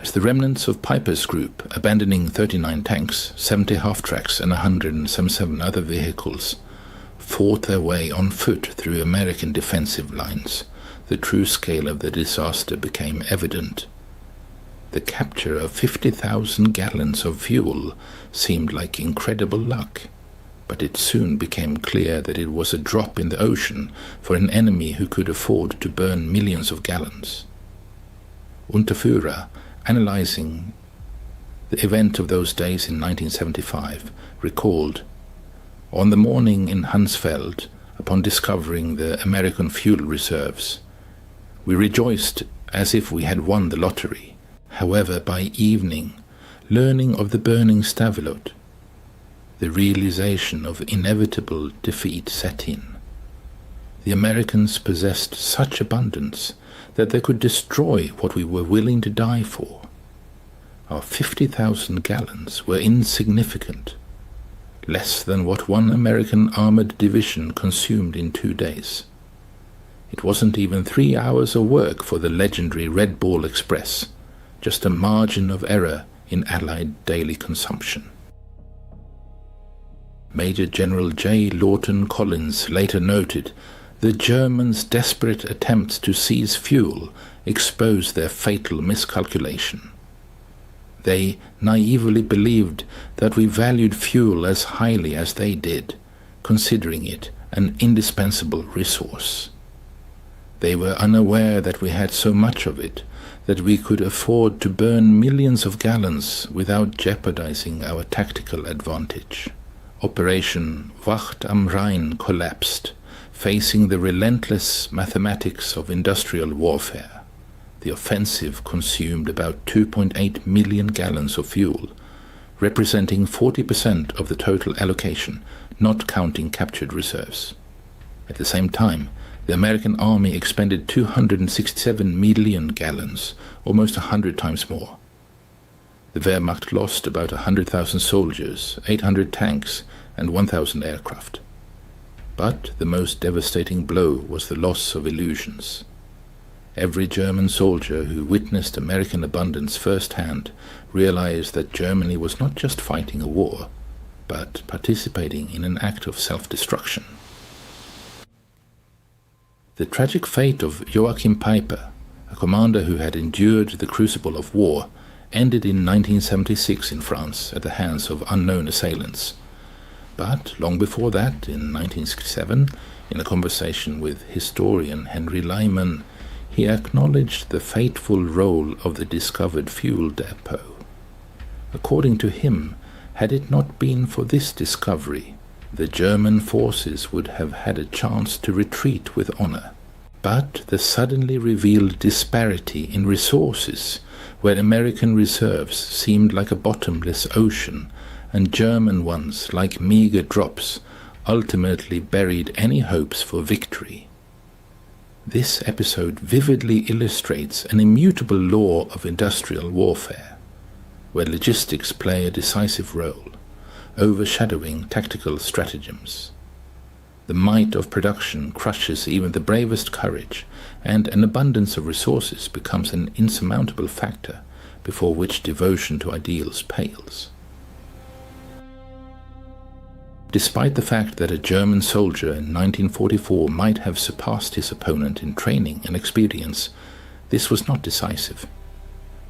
As the remnants of Piper's group, abandoning 39 tanks, 70 half-tracks and 177 other vehicles, fought their way on foot through American defensive lines, the true scale of the disaster became evident. The capture of 50,000 gallons of fuel seemed like incredible luck, but it soon became clear that it was a drop in the ocean for an enemy who could afford to burn millions of gallons. Unterführer, analyzing the event of those days in 1975, recalled, "On the morning in Hansfeld, upon discovering the American fuel reserves, we rejoiced as if we had won the lottery. However, by evening, learning of the burning Stavelot, the realization of inevitable defeat set in. The Americans possessed such abundance that they could destroy what we were willing to die for. Our 50,000 gallons were insignificant, less than what one American armored division consumed in 2 days. It wasn't even 3 hours of work for the legendary Red Ball Express, just a margin of error in Allied daily consumption." Major General J. Lawton Collins later noted, "The Germans' desperate attempts to seize fuel exposed their fatal miscalculation. They naively believed that we valued fuel as highly as they did, considering it an indispensable resource. They were unaware that we had so much of it that we could afford to burn millions of gallons without jeopardizing our tactical advantage. Operation Wacht am Rhein collapsed, facing the relentless mathematics of industrial warfare. The offensive consumed about 2.8 million gallons of fuel, representing 40% of the total allocation, not counting captured reserves. At the same time, the American army expended 267 million gallons, almost 100 times more. The Wehrmacht lost about 100,000 soldiers, 800 tanks, and 1,000 aircraft. But the most devastating blow was the loss of illusions. Every German soldier who witnessed American abundance firsthand realized that Germany was not just fighting a war, but participating in an act of self-destruction. The tragic fate of Joachim Piper, a commander who had endured the crucible of war, ended in 1976 in France at the hands of unknown assailants. But long before that, in 1967, in a conversation with historian Henry Lyman, he acknowledged the fateful role of the discovered fuel depot. According to him, had it not been for this discovery, the German forces would have had a chance to retreat with honor. But the suddenly revealed disparity in resources, where American reserves seemed like a bottomless ocean and German ones like meager drops, ultimately buried any hopes for victory. This episode vividly illustrates an immutable law of industrial warfare, where logistics play a decisive role, overshadowing tactical stratagems. The might of production crushes even the bravest courage, and an abundance of resources becomes an insurmountable factor before which devotion to ideals pales. Despite the fact that a German soldier in 1944 might have surpassed his opponent in training and experience, this was not decisive.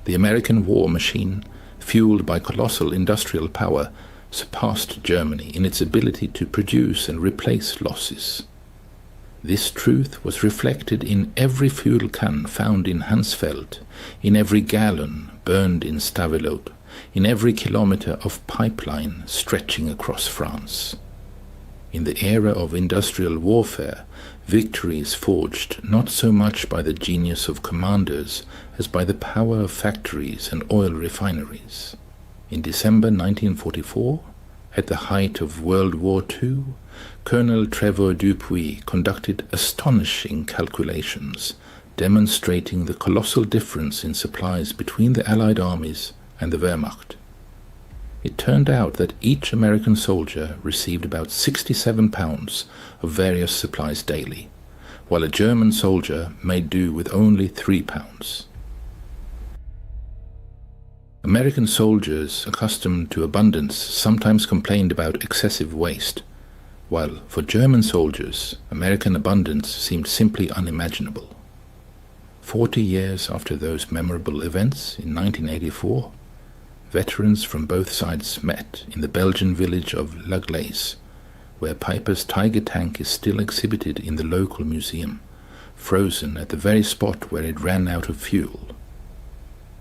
The American war machine, fueled by colossal industrial power, surpassed Germany in its ability to produce and replace losses. This truth was reflected in every fuel can found in Hansfeld, in every gallon burned in Stavelot, in every kilometer of pipeline stretching across France. In the era of industrial warfare, victory is forged not so much by the genius of commanders as by the power of factories and oil refineries. In December 1944, at the height of World War II, Colonel Trevor Dupuy conducted astonishing calculations, demonstrating the colossal difference in supplies between the Allied armies and the Wehrmacht. It turned out that each American soldier received about 67 pounds of various supplies daily, while a German soldier made do with only 3 pounds. American soldiers accustomed to abundance sometimes complained about excessive waste, while for German soldiers, American abundance seemed simply unimaginable. 40 years after those memorable events in 1984, veterans from both sides met in the Belgian village of La Glace, where Piper's Tiger tank is still exhibited in the local museum, frozen at the very spot where it ran out of fuel.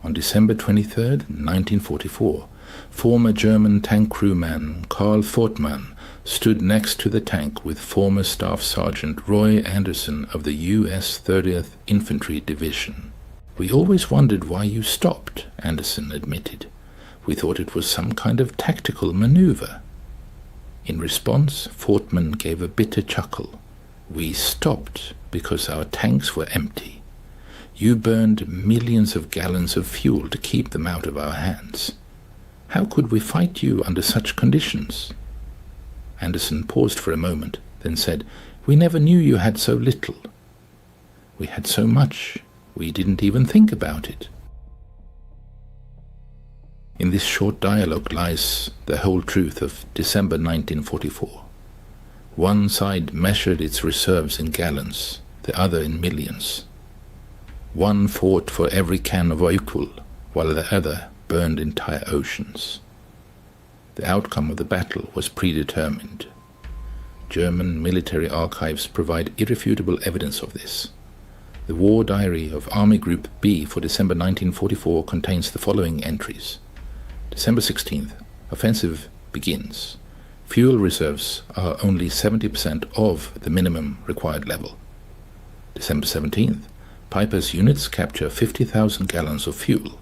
On December 23, 1944, former German tank crewman Karl Fortmann stood next to the tank with former Staff Sergeant Roy Anderson of the U.S. 30th Infantry Division. "We always wondered why you stopped," Anderson admitted. "We thought it was some kind of tactical maneuver." In response, Fortmann gave a bitter chuckle. "We stopped because our tanks were empty. You burned millions of gallons of fuel to keep them out of our hands. How could we fight you under such conditions?" Anderson paused for a moment, then said, "We never knew you had so little. We had so much, we didn't even think about it." In this short dialogue lies the whole truth of December 1944. One side measured its reserves in gallons, the other in millions. One fought for every can of oil, while the other burned entire oceans. The outcome of the battle was predetermined. German military archives provide irrefutable evidence of this. The War Diary of Army Group B for December 1944 contains the following entries. December 16th, offensive begins. Fuel reserves are only 70% of the minimum required level. December 17th, Piper's units capture 50,000 gallons of fuel.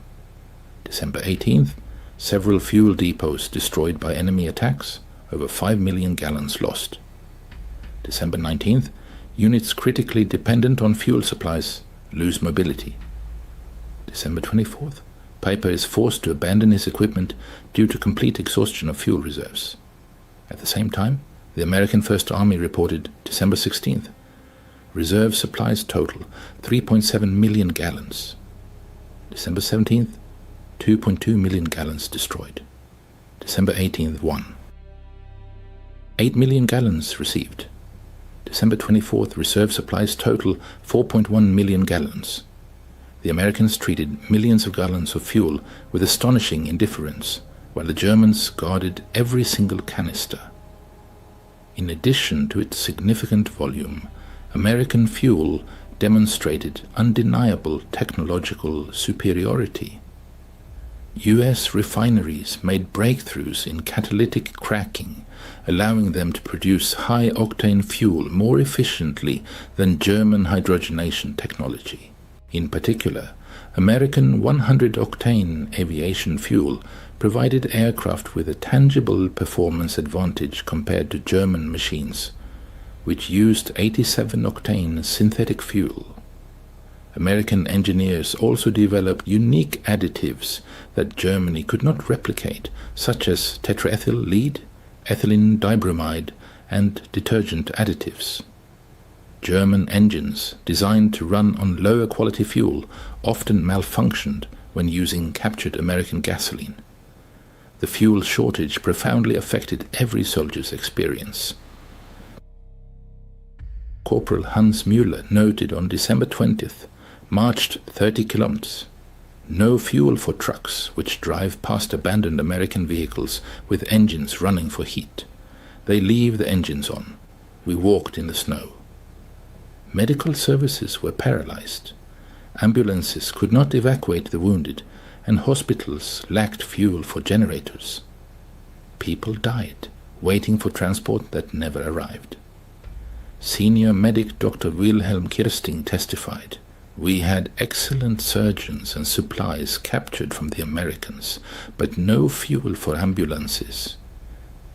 December 18th, several fuel depots destroyed by enemy attacks, over 5 million gallons lost. December 19th, units critically dependent on fuel supplies lose mobility. December 24th, Piper is forced to abandon his equipment due to complete exhaustion of fuel reserves. At the same time, the American First Army reported December 16th, reserve supplies total 3.7 million gallons. December 17th, 2.2 million gallons destroyed. December 18th, 1. 8 million gallons received. December 24th, reserve supplies total 4.1 million gallons. The Americans treated millions of gallons of fuel with astonishing indifference, while the Germans guarded every single canister. In addition to its significant volume, American fuel demonstrated undeniable technological superiority. U.S. refineries made breakthroughs in catalytic cracking, allowing them to produce high-octane fuel more efficiently than German hydrogenation technology. In particular, American 100-octane aviation fuel provided aircraft with a tangible performance advantage compared to German machines, which used 87-octane synthetic fuel. American engineers also developed unique additives that Germany could not replicate, such as tetraethyl lead, ethylene dibromide, and detergent additives. German engines, designed to run on lower quality fuel, often malfunctioned when using captured American gasoline. The fuel shortage profoundly affected every soldier's experience. Corporal Hans Müller noted on December 20th, marched 30 kilometers. No fuel for trucks which drive past abandoned American vehicles with engines running for heat. They leave the engines on. We walked in the snow. Medical services were paralyzed. Ambulances could not evacuate the wounded, and hospitals lacked fuel for generators. People died, waiting for transport that never arrived. Senior medic Dr. Wilhelm Kirsting testified, "We had excellent surgeons and supplies captured from the Americans, but no fuel for ambulances.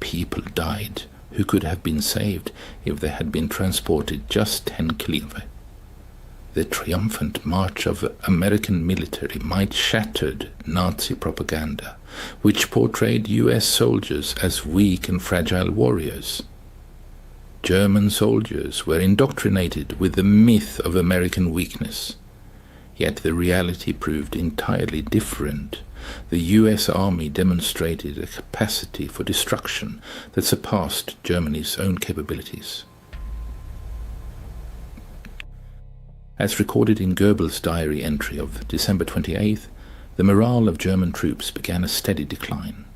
People died who could have been saved if they had been transported just 10 kilometers. The triumphant march of the American military might shattered Nazi propaganda, which portrayed US soldiers as weak and fragile warriors. German soldiers were indoctrinated with the myth of American weakness. Yet the reality proved entirely different. The US Army demonstrated a capacity for destruction that surpassed Germany's own capabilities." As recorded in Goebbels' diary entry of December 28th, the morale of German troops began a steady decline.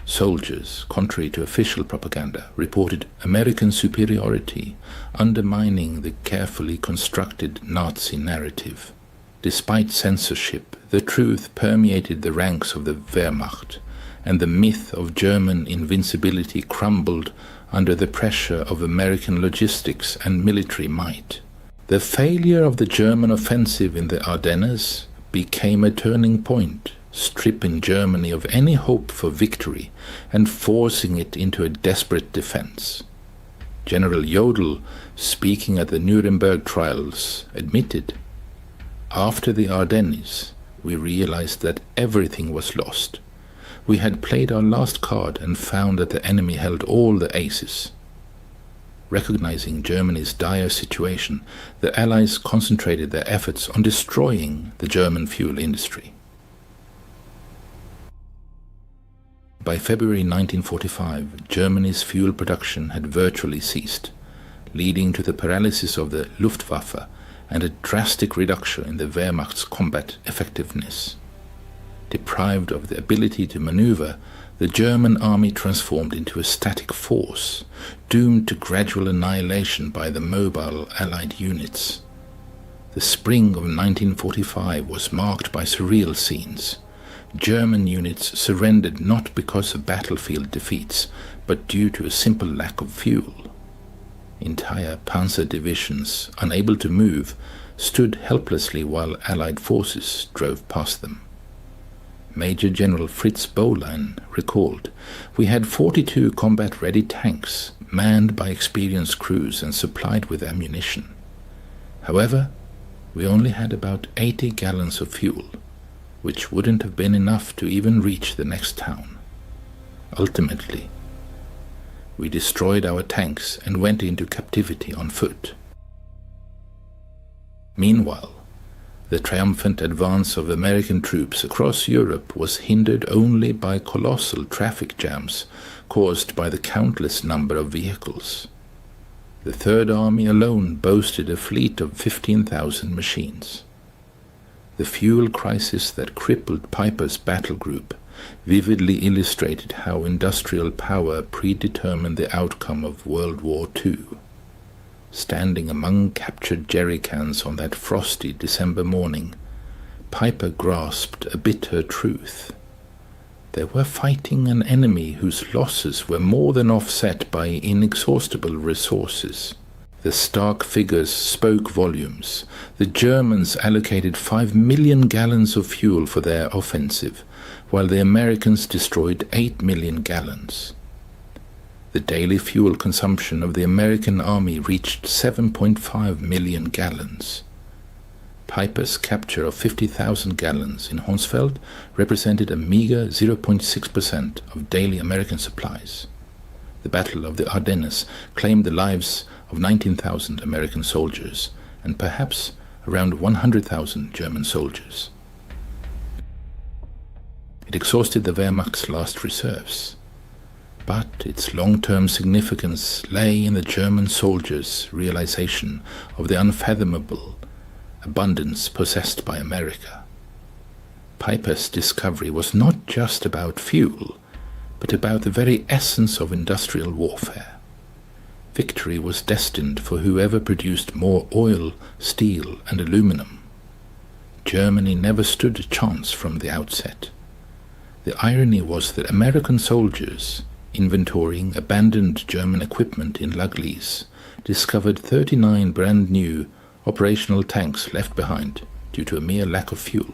Soldiers, contrary to official propaganda, reported American superiority, undermining the carefully constructed Nazi narrative. Despite censorship, the truth permeated the ranks of the Wehrmacht, and the myth of German invincibility crumbled under the pressure of American logistics and military might. The failure of the German offensive in the Ardennes became a turning point, stripping Germany of any hope for victory and forcing it into a desperate defense. General Jodl, speaking at the Nuremberg trials, admitted, "After the Ardennes, we realized that everything was lost. We had played our last card and found that the enemy held all the aces." Recognizing Germany's dire situation, the Allies concentrated their efforts on destroying the German fuel industry. By February 1945, Germany's fuel production had virtually ceased, leading to the paralysis of the Luftwaffe and a drastic reduction in the Wehrmacht's combat effectiveness. Deprived of the ability to maneuver, the German army transformed into a static force, doomed to gradual annihilation by the mobile Allied units. The spring of 1945 was marked by surreal scenes. German units surrendered not because of battlefield defeats, but due to a simple lack of fuel. Entire panzer divisions, unable to move, stood helplessly while Allied forces drove past them. Major General Fritz Bohlein recalled, "We had 42 combat-ready tanks, manned by experienced crews and supplied with ammunition. However, we only had about 80 gallons of fuel, which wouldn't have been enough to even reach the next town. Ultimately, we destroyed our tanks and went into captivity on foot." Meanwhile, the triumphant advance of American troops across Europe was hindered only by colossal traffic jams caused by the countless number of vehicles. The Third Army alone boasted a fleet of 15,000 machines. The fuel crisis that crippled Piper's battle group vividly illustrated how industrial power predetermined the outcome of World War II. Standing among captured jerrycans on that frosty December morning, Piper grasped a bitter truth. They were fighting an enemy whose losses were more than offset by inexhaustible resources. The stark figures spoke volumes. The Germans allocated 5 million gallons of fuel for their offensive, while the Americans destroyed 8 million gallons. The daily fuel consumption of the American Army reached 7.5 million gallons. Piper's capture of 50,000 gallons in Honsfeld represented a meager 0.6% of daily American supplies. The Battle of the Ardennes claimed the lives of 19,000 American soldiers and perhaps around 100,000 German soldiers. It exhausted the Wehrmacht's last reserves, but its long-term significance lay in the German soldiers' realization of the unfathomable abundance possessed by America. Piper's discovery was not just about fuel, but about the very essence of industrial warfare. Victory was destined for whoever produced more oil, steel, and aluminum. Germany never stood a chance from the outset. The irony was that American soldiers, inventorying abandoned German equipment in Laglis, discovered 39 brand new operational tanks left behind due to a mere lack of fuel.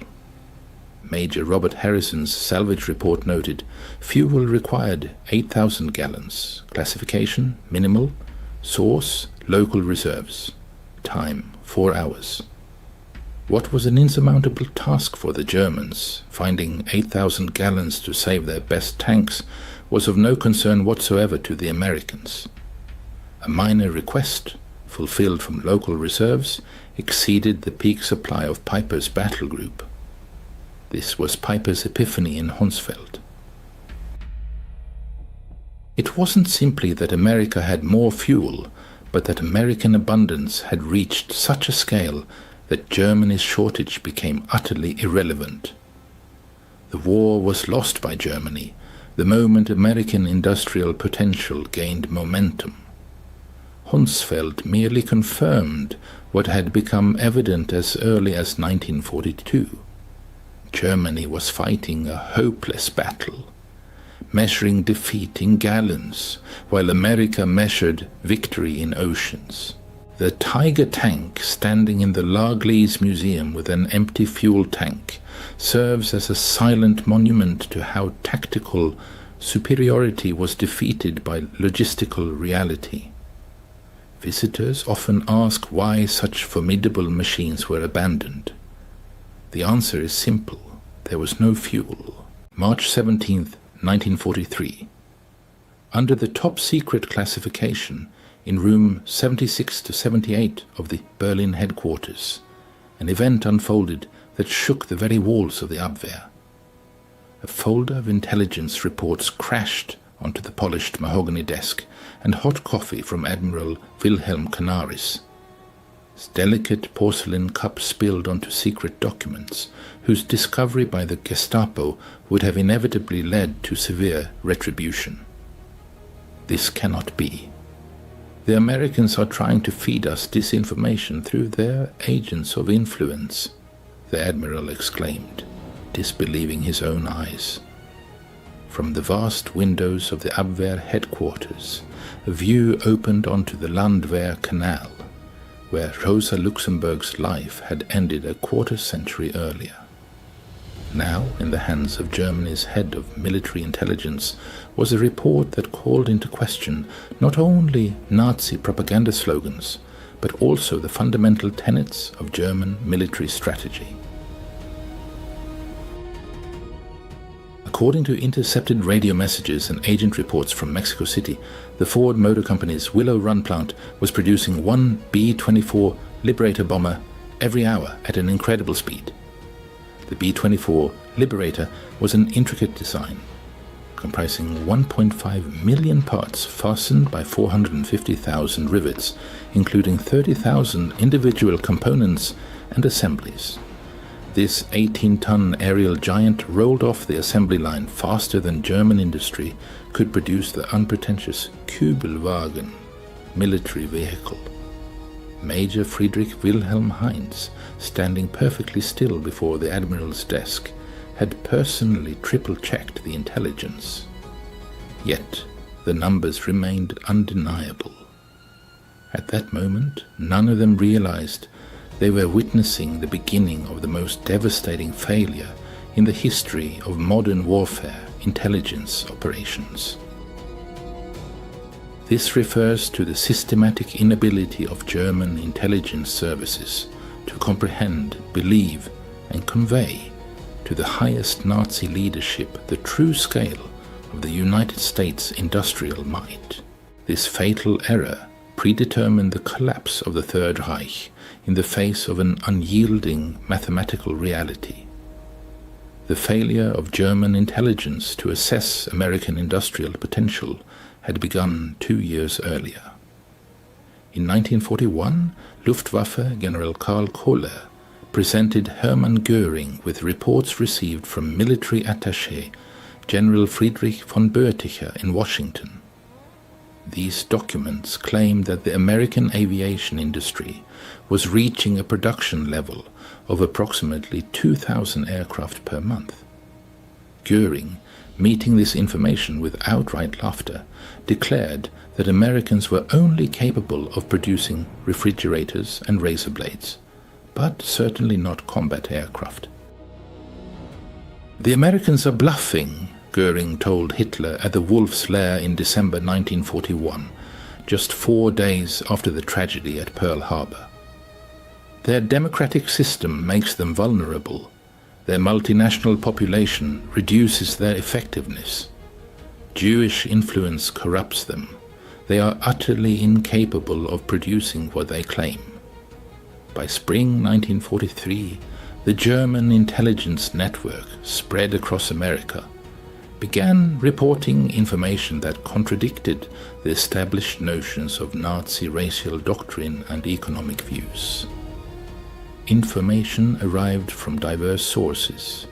Major Robert Harrison's salvage report noted, fuel required 8,000 gallons, classification minimal, source local reserves, time 4 hours. What was an insurmountable task for the Germans, finding 8,000 gallons to save their best tanks, was of no concern whatsoever to the Americans. A minor request, fulfilled from local reserves, exceeded the peak supply of Piper's battle group. This was Piper's epiphany in Honsfeld. It wasn't simply that America had more fuel, but that American abundance had reached such a scale that Germany's shortage became utterly irrelevant. The war was lost by Germany the moment American industrial potential gained momentum. Honsfeld merely confirmed what had become evident as early as 1942. Germany was fighting a hopeless battle, measuring defeat in gallons, while America measured victory in oceans. The Tiger tank standing in the Laglis Museum with an empty fuel tank serves as a silent monument to how tactical superiority was defeated by logistical reality. Visitors often ask why such formidable machines were abandoned. The answer is simple: there was no fuel. March 17, 1943. Under the top-secret classification, in room 76 to 78 of the Berlin headquarters, an event unfolded that shook the very walls of the Abwehr. A folder of intelligence reports crashed onto the polished mahogany desk, and hot coffee from Admiral Wilhelm Canaris. Delicate porcelain cups spilled onto secret documents, whose discovery by the Gestapo would have inevitably led to severe retribution. This cannot be. The Americans are trying to feed us disinformation through their agents of influence, the Admiral exclaimed, disbelieving his own eyes. From the vast windows of the Abwehr headquarters, a view opened onto the Landwehr Canal, where Rosa Luxemburg's life had ended a quarter-century earlier. Now, in the hands of Germany's head of military intelligence, was a report that called into question not only Nazi propaganda slogans, but also the fundamental tenets of German military strategy. According to intercepted radio messages and agent reports from Mexico City, the Ford Motor Company's Willow Run plant was producing one B-24 Liberator bomber every hour at an incredible speed. The B-24 Liberator was an intricate design, comprising 1.5 million parts fastened by 450,000 rivets, including 30,000 individual components and assemblies. This 18-ton aerial giant rolled off the assembly line faster than German industry could produce the unpretentious Kübelwagen military vehicle. Major Friedrich Wilhelm Heinz, standing perfectly still before the Admiral's desk, had personally triple-checked the intelligence. Yet the numbers remained undeniable. At that moment, none of them realized they were witnessing the beginning of the most devastating failure in the history of modern warfare intelligence operations. This refers to the systematic inability of German intelligence services to comprehend, believe, and convey to the highest Nazi leadership the true scale of the United States industrial might. This fatal error predetermined the collapse of the Third Reich in the face of an unyielding mathematical reality. The failure of German intelligence to assess American industrial potential had begun 2 years earlier. In 1941, Luftwaffe General Karl Kohler presented Hermann Göring with reports received from military attaché General Friedrich von Boeticher in Washington. These documents claimed that the American aviation industry was reaching a production level of approximately 2,000 aircraft per month. Göring, meeting this information with outright laughter, declared that Americans were only capable of producing refrigerators and razor blades, but certainly not combat aircraft. "The Americans are bluffing," Göring told Hitler at the Wolf's Lair in December 1941, just 4 days after the tragedy at Pearl Harbor. "Their democratic system makes them vulnerable. Their multinational population reduces their effectiveness. Jewish influence corrupts them. They are utterly incapable of producing what they claim." By spring 1943, the German intelligence network spread across America began reporting information that contradicted the established notions of Nazi racial doctrine and economic views. Information arrived from diverse sources: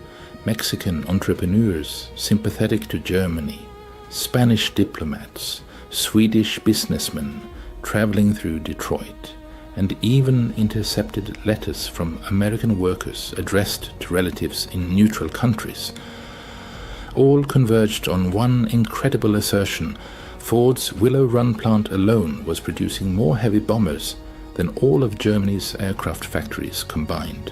Mexican entrepreneurs sympathetic to Germany, Spanish diplomats, Swedish businessmen traveling through Detroit, and even intercepted letters from American workers addressed to relatives in neutral countries. All converged on one incredible assertion: Ford's Willow Run plant alone was producing more heavy bombers than all of Germany's aircraft factories combined.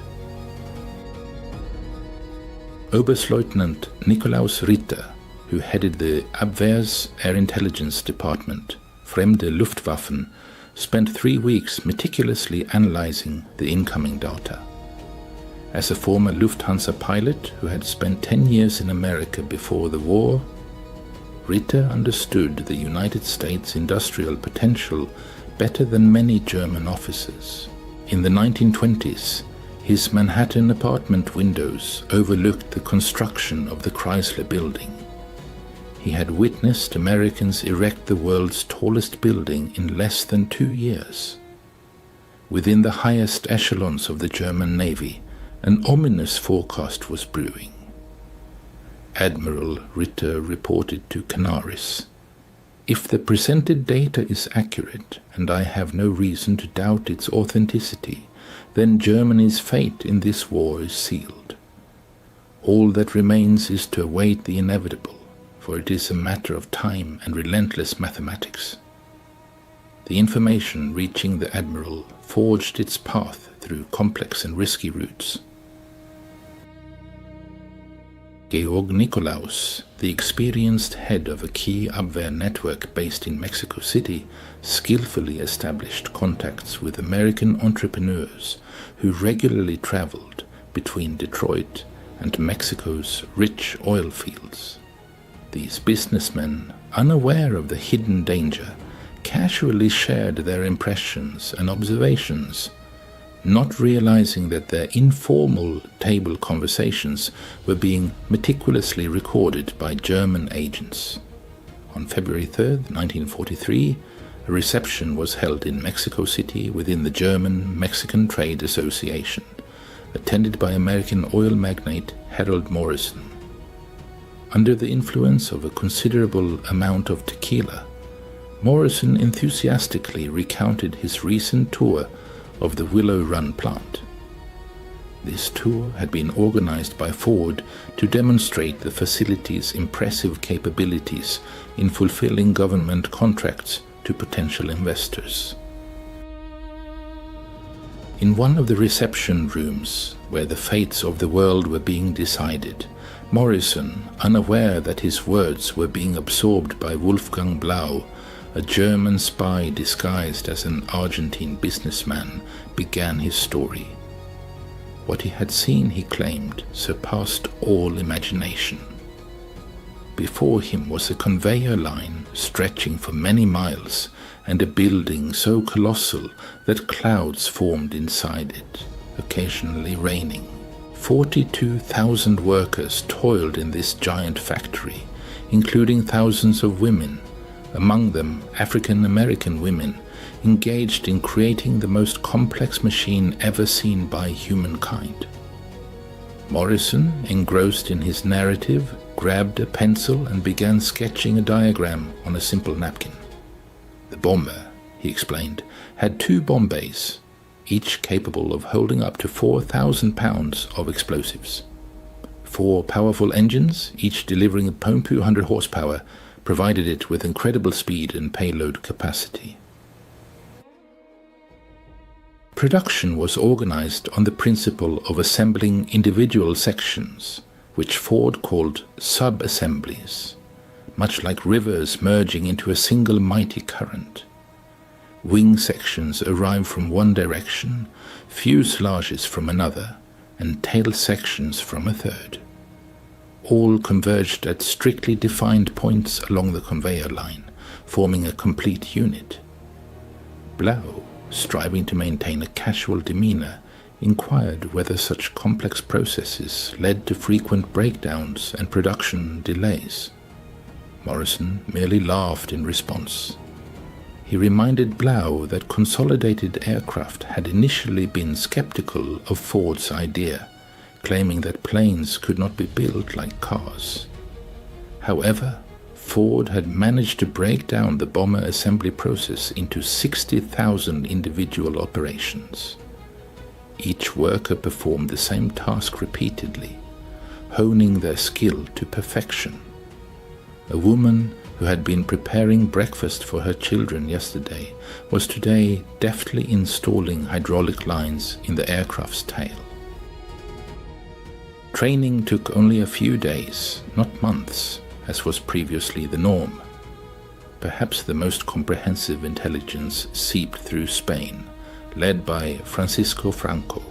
Oberstleutnant Nikolaus Ritter, who headed the Abwehr's Air Intelligence Department, Fremde Luftwaffen, spent 3 weeks meticulously analyzing the incoming data. As a former Lufthansa pilot who had spent 10 years in America before the war, Ritter understood the United States industrial potential better than many German officers. In the 1920s, his Manhattan apartment windows overlooked the construction of the Chrysler Building. He had witnessed Americans erect the world's tallest building in less than 2 years. Within the highest echelons of the German Navy, an ominous forecast was brewing. Admiral Ritter reported to Canaris, "If the presented data is accurate, and I have no reason to doubt its authenticity, then Germany's fate in this war is sealed. All that remains is to await the inevitable, for it is a matter of time and relentless mathematics." The information reaching the Admiral forged its path through complex and risky routes. Georg Nikolaus, the experienced head of a key Abwehr network based in Mexico City, skillfully established contacts with American entrepreneurs who regularly traveled between Detroit and Mexico's rich oil fields. These businessmen, unaware of the hidden danger, casually shared their impressions and observations, not realizing that their informal table conversations were being meticulously recorded by German agents. On February 3, 1943, a reception was held in Mexico City within the German-Mexican Trade Association, attended by American oil magnate Harold Morrison. Under the influence of a considerable amount of tequila, Morrison enthusiastically recounted his recent tour of the Willow Run plant. This tour had been organized by Ford to demonstrate the facility's impressive capabilities in fulfilling government contracts to potential investors. In one of the reception rooms, where the fates of the world were being decided, Morrison, unaware that his words were being absorbed by Wolfgang Blau, a German spy disguised as an Argentine businessman began his story. What he had seen, he claimed, surpassed all imagination. Before him was a conveyor line stretching for many miles and a building so colossal that clouds formed inside it, occasionally raining. 42,000 workers toiled in this giant factory, including thousands of women, among them African American women, engaged in creating the most complex machine ever seen by humankind. Morrison, engrossed in his narrative, grabbed a pencil and began sketching a diagram on a simple napkin. The bomber, he explained, had 2 bomb bays, each capable of holding up to 4,000 pounds of explosives. 4 powerful engines, each delivering a 200 horsepower, provided it with incredible speed and payload capacity. Production was organized on the principle of assembling individual sections, which Ford called sub-assemblies, much like rivers merging into a single mighty current. Wing sections arrive from one direction, fuselages from another, and tail sections from a third. All converged at strictly defined points along the conveyor line, forming a complete unit. Blau, striving to maintain a casual demeanor, inquired whether such complex processes led to frequent breakdowns and production delays. Morrison merely laughed in response. He reminded Blau that Consolidated Aircraft had initially been skeptical of Ford's idea, claiming that planes could not be built like cars. However, Ford had managed to break down the bomber assembly process into 60,000 individual operations. Each worker performed the same task repeatedly, honing their skill to perfection. A woman who had been preparing breakfast for her children yesterday was today deftly installing hydraulic lines in the aircraft's tail. Training took only a few days, not months, as was previously the norm. Perhaps the most comprehensive intelligence seeped through Spain, led by Francisco Franco.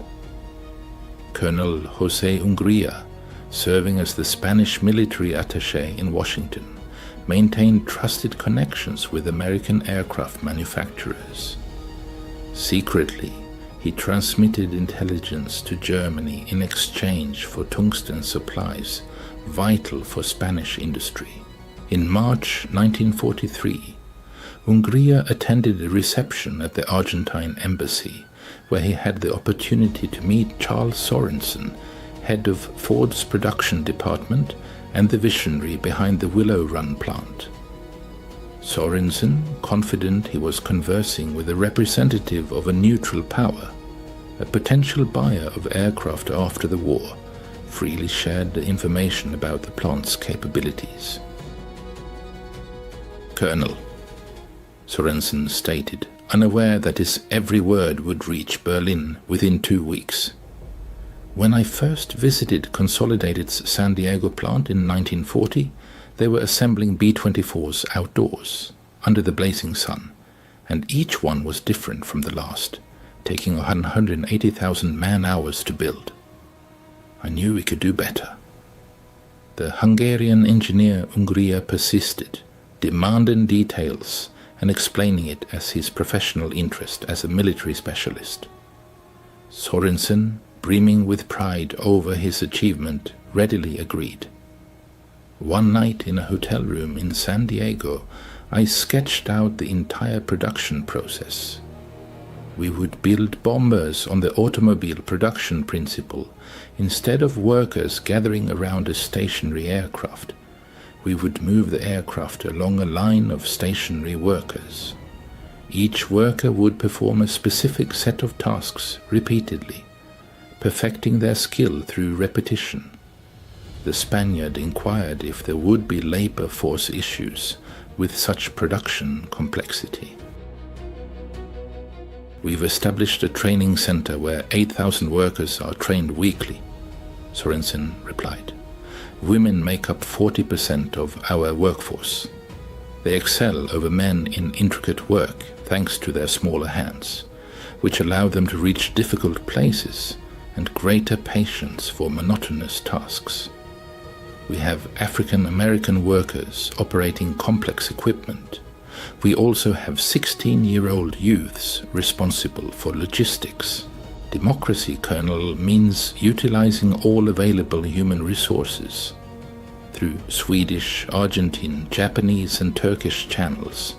Colonel José Hungría, serving as the Spanish military attaché in Washington, maintained trusted connections with American aircraft manufacturers. Secretly, he transmitted intelligence to Germany in exchange for tungsten supplies, vital for Spanish industry. In March 1943, Hungría attended a reception at the Argentine embassy, where he had the opportunity to meet Charles Sorensen, head of Ford's production department and the visionary behind the Willow Run plant. Sorensen, confident he was conversing with a representative of a neutral power, a potential buyer of aircraft after the war, freely shared the information about the plant's capabilities. "Colonel," Sorensen stated, unaware that his every word would reach Berlin within 2 weeks. "When I first visited Consolidated's San Diego plant in 1940, they were assembling B-24s outdoors, under the blazing sun, and each one was different from the last, taking 180,000 man-hours to build. I knew we could do better." The Hungarian engineer Hungría persisted, demanding details and explaining it as his professional interest as a military specialist. Sorensen, brimming with pride over his achievement, readily agreed. One night in a hotel room in San Diego, I sketched out the entire production process. We would build bombers on the automobile production principle. Instead of workers gathering around a stationary aircraft, we would move the aircraft along a line of stationary workers. Each worker would perform a specific set of tasks repeatedly, perfecting their skill through repetition. The Spaniard inquired if there would be labor force issues with such production complexity. "We've established a training center where 8,000 workers are trained weekly," Sorensen replied. "Women make up 40% of our workforce." They excel over men in intricate work thanks to their smaller hands, which allow them to reach difficult places and greater patience for monotonous tasks. We have African American workers operating complex equipment. We also have 16-year-old youths responsible for logistics. Democracy, Colonel, means utilizing all available human resources. Through Swedish, Argentine, Japanese and Turkish channels,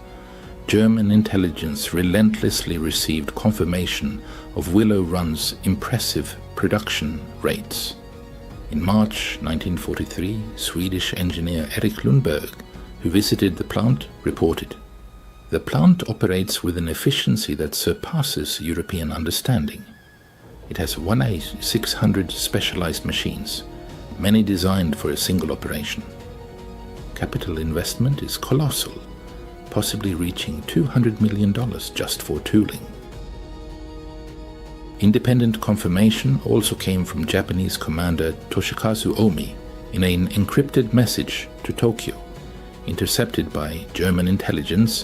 German intelligence relentlessly received confirmation of Willow Run's impressive production rates. In March 1943, Swedish engineer Erik Lundberg, who visited the plant, reported, "The plant operates with an efficiency that surpasses European understanding. It has 1,600 specialized machines, many designed for a single operation. Capital investment is colossal, possibly reaching $200 million just for tooling." Independent confirmation also came from Japanese commander Toshikazu Omi in an encrypted message to Tokyo, intercepted by German intelligence.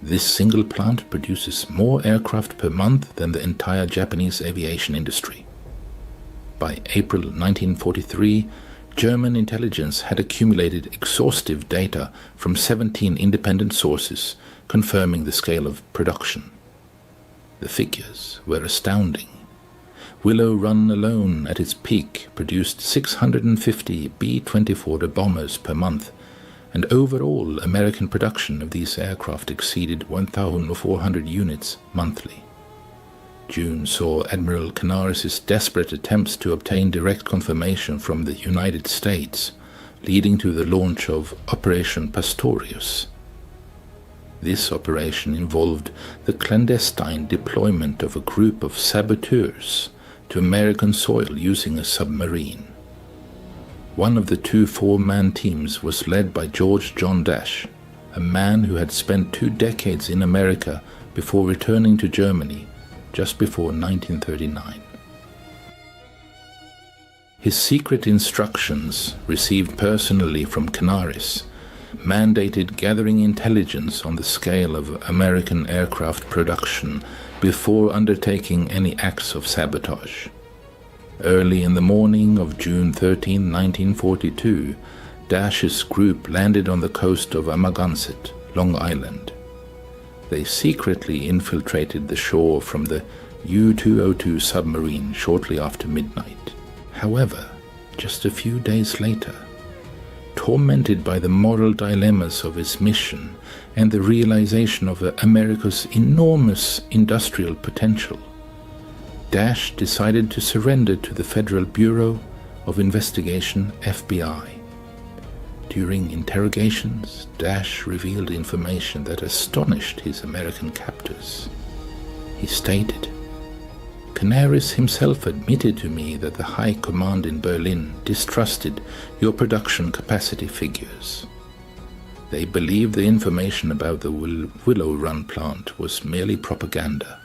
"This single plant produces more aircraft per month than the entire Japanese aviation industry." By April 1943, German intelligence had accumulated exhaustive data from 17 independent sources confirming the scale of production. The figures were astounding. Willow Run alone at its peak produced 650 B-24 bombers per month, and overall American production of these aircraft exceeded 1,400 units monthly. June saw Admiral Canaris's desperate attempts to obtain direct confirmation from the United States, leading to the launch of Operation Pastorius. This operation involved the clandestine deployment of a group of saboteurs to American soil using a submarine. One of the two four-man teams was led by George John Dash, a man who had spent 2 decades in America before returning to Germany just before 1939. His secret instructions, received personally from Canaris, mandated gathering intelligence on the scale of American aircraft production before undertaking any acts of sabotage. Early in the morning of June 13, 1942, Dash's group landed on the coast of Amagansett, Long Island. They secretly infiltrated the shore from the U-202 submarine shortly after midnight. However, just a few days later, tormented by the moral dilemmas of his mission and the realization of America's enormous industrial potential, Dash decided to surrender to the Federal Bureau of Investigation, FBI. During interrogations, Dash revealed information that astonished his American captors. He stated, "Canaris himself admitted to me that the High Command in Berlin distrusted your production capacity figures. They believed the information about the Willow Run plant was merely propaganda."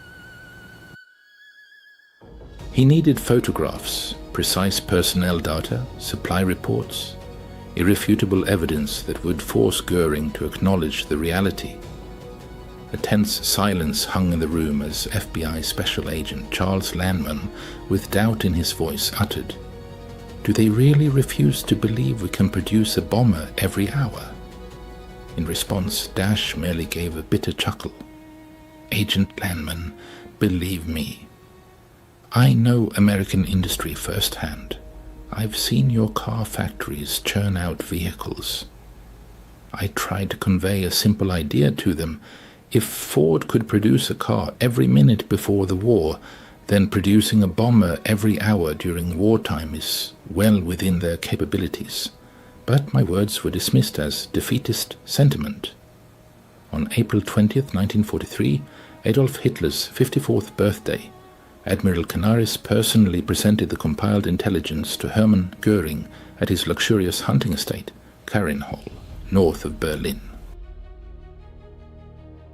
He needed photographs, precise personnel data, supply reports, irrefutable evidence that would force Goering to acknowledge the reality. A tense silence hung in the room as FBI Special Agent Charles Landman, with doubt in his voice, uttered, "Do they really refuse to believe we can produce a bomber every hour?" In response, Dash merely gave a bitter chuckle. "Agent Landman, believe me, I know American industry firsthand. I've seen your car factories churn out vehicles. I tried to convey a simple idea to them. If Ford could produce a car every minute before the war, then producing a bomber every hour during wartime is well within their capabilities." But my words were dismissed as defeatist sentiment. On April 20th, 1943, Adolf Hitler's 54th birthday, Admiral Canaris personally presented the compiled intelligence to Hermann Göring at his luxurious hunting estate, Karinhall, north of Berlin.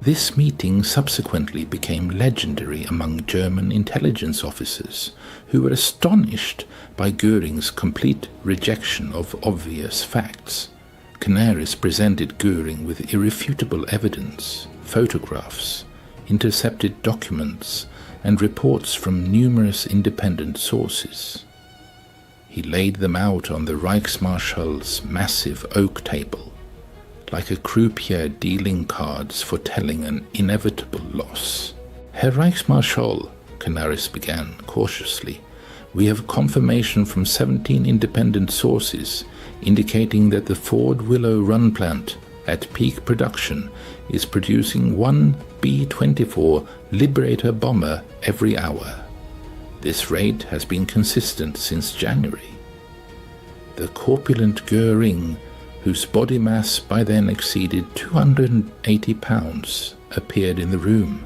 This meeting subsequently became legendary among German intelligence officers, who were astonished by Göring's complete rejection of obvious facts. Canaris presented Göring with irrefutable evidence, photographs, intercepted documents, and reports from numerous independent sources. He laid them out on the Reichsmarschall's massive oak table, like a croupier dealing cards foretelling an inevitable loss. Herr Reichsmarschall, Canaris began cautiously, we have confirmation from 17 independent sources indicating that the Ford Willow Run plant at peak production is producing one B-24 Liberator bomber every hour. This rate has been consistent since January. The corpulent Göring, whose body mass by then exceeded 280 pounds, appeared in the room.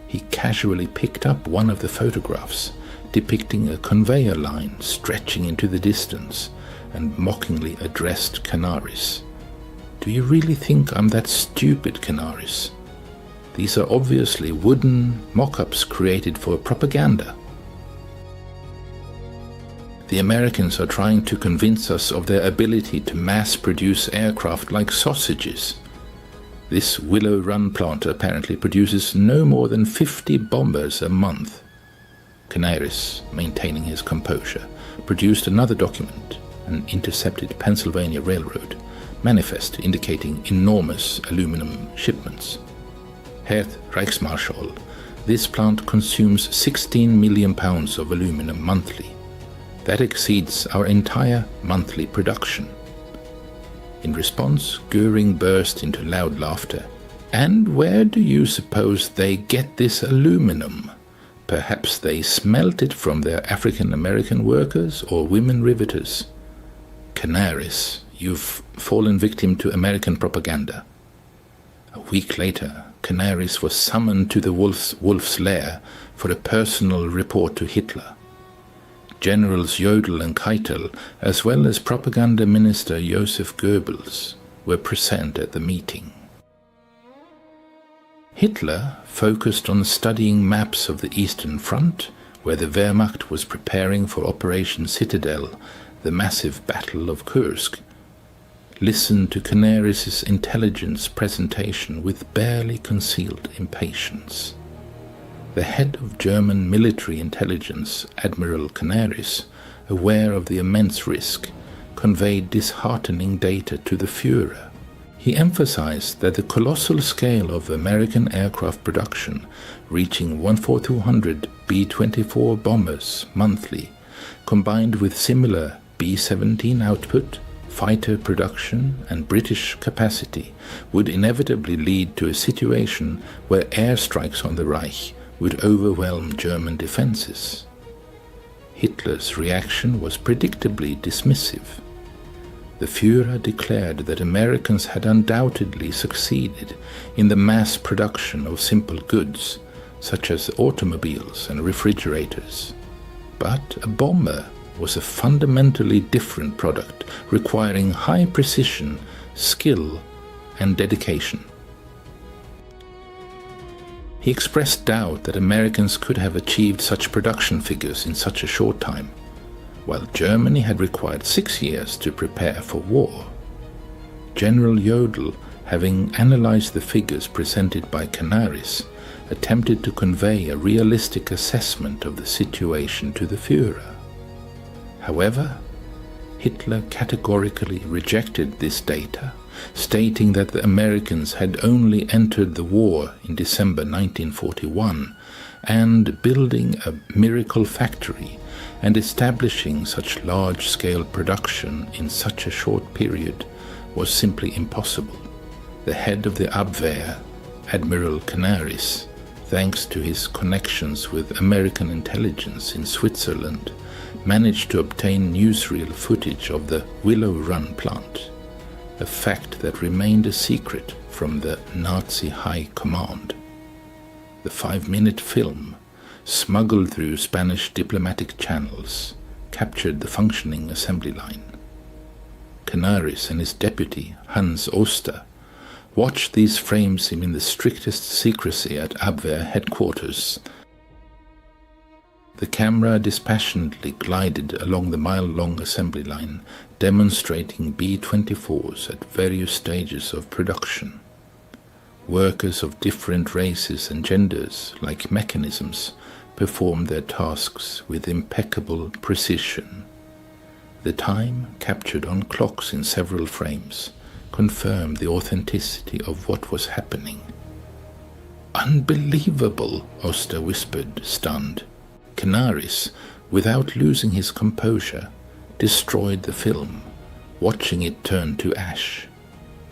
He casually picked up one of the photographs, depicting a conveyor line stretching into the distance, and mockingly addressed Canaris. Do you really think I'm that stupid, Canaris? These are obviously wooden mock-ups created for propaganda. The Americans are trying to convince us of their ability to mass-produce aircraft like sausages. This Willow Run plant apparently produces no more than 50 bombers a month. Canaris, maintaining his composure, produced another document, an intercepted Pennsylvania Railroad manifest indicating enormous aluminum shipments. Herr Reichsmarschall, this plant consumes 16 million pounds of aluminum monthly. That exceeds our entire monthly production. In response, Göring burst into loud laughter. And where do you suppose they get this aluminum? Perhaps they smelt it from their African-American workers or women riveters. Canaris, you've fallen victim to American propaganda. A week later, Canaris was summoned to the Wolf's Lair for a personal report to Hitler. Generals Jodl and Keitel, as well as propaganda minister Joseph Goebbels, were present at the meeting. Hitler focused on studying maps of the Eastern Front, where the Wehrmacht was preparing for Operation Citadel, the massive Battle of Kursk. Listened to Canaris' intelligence presentation with barely concealed impatience. The head of German military intelligence, Admiral Canaris, aware of the immense risk, conveyed disheartening data to the Führer. He emphasized that the colossal scale of American aircraft production, reaching 14200 B-24 bombers monthly, combined with similar B-17 output, fighter production and British capacity, would inevitably lead to a situation where airstrikes on the Reich would overwhelm German defenses. Hitler's reaction was predictably dismissive. The Führer declared that Americans had undoubtedly succeeded in the mass production of simple goods, such as automobiles and refrigerators. But a bomber was a fundamentally different product, requiring high precision, skill, and dedication. He expressed doubt that Americans could have achieved such production figures in such a short time, while Germany had required 6 years to prepare for war. General Jodl, having analyzed the figures presented by Canaris, attempted to convey a realistic assessment of the situation to the Führer. However, Hitler categorically rejected this data, stating that the Americans had only entered the war in December 1941, and building a miracle factory and establishing such large-scale production in such a short period was simply impossible. The head of the Abwehr, Admiral Canaris, thanks to his connections with American intelligence in Switzerland, managed to obtain newsreel footage of the Willow Run plant, a fact that remained a secret from the Nazi High Command. The 5-minute film, smuggled through Spanish diplomatic channels, captured the functioning assembly line. Canaris and his deputy, Hans Oster, watched these frames in the strictest secrecy at Abwehr headquarters. The camera dispassionately glided along the mile-long assembly line, demonstrating B-24s at various stages of production. Workers of different races and genders, like mechanisms, performed their tasks with impeccable precision. The time, captured on clocks in several frames, confirmed the authenticity of what was happening. "Unbelievable," Oster whispered, stunned. Canaris, without losing his composure, destroyed the film, watching it turn to ash.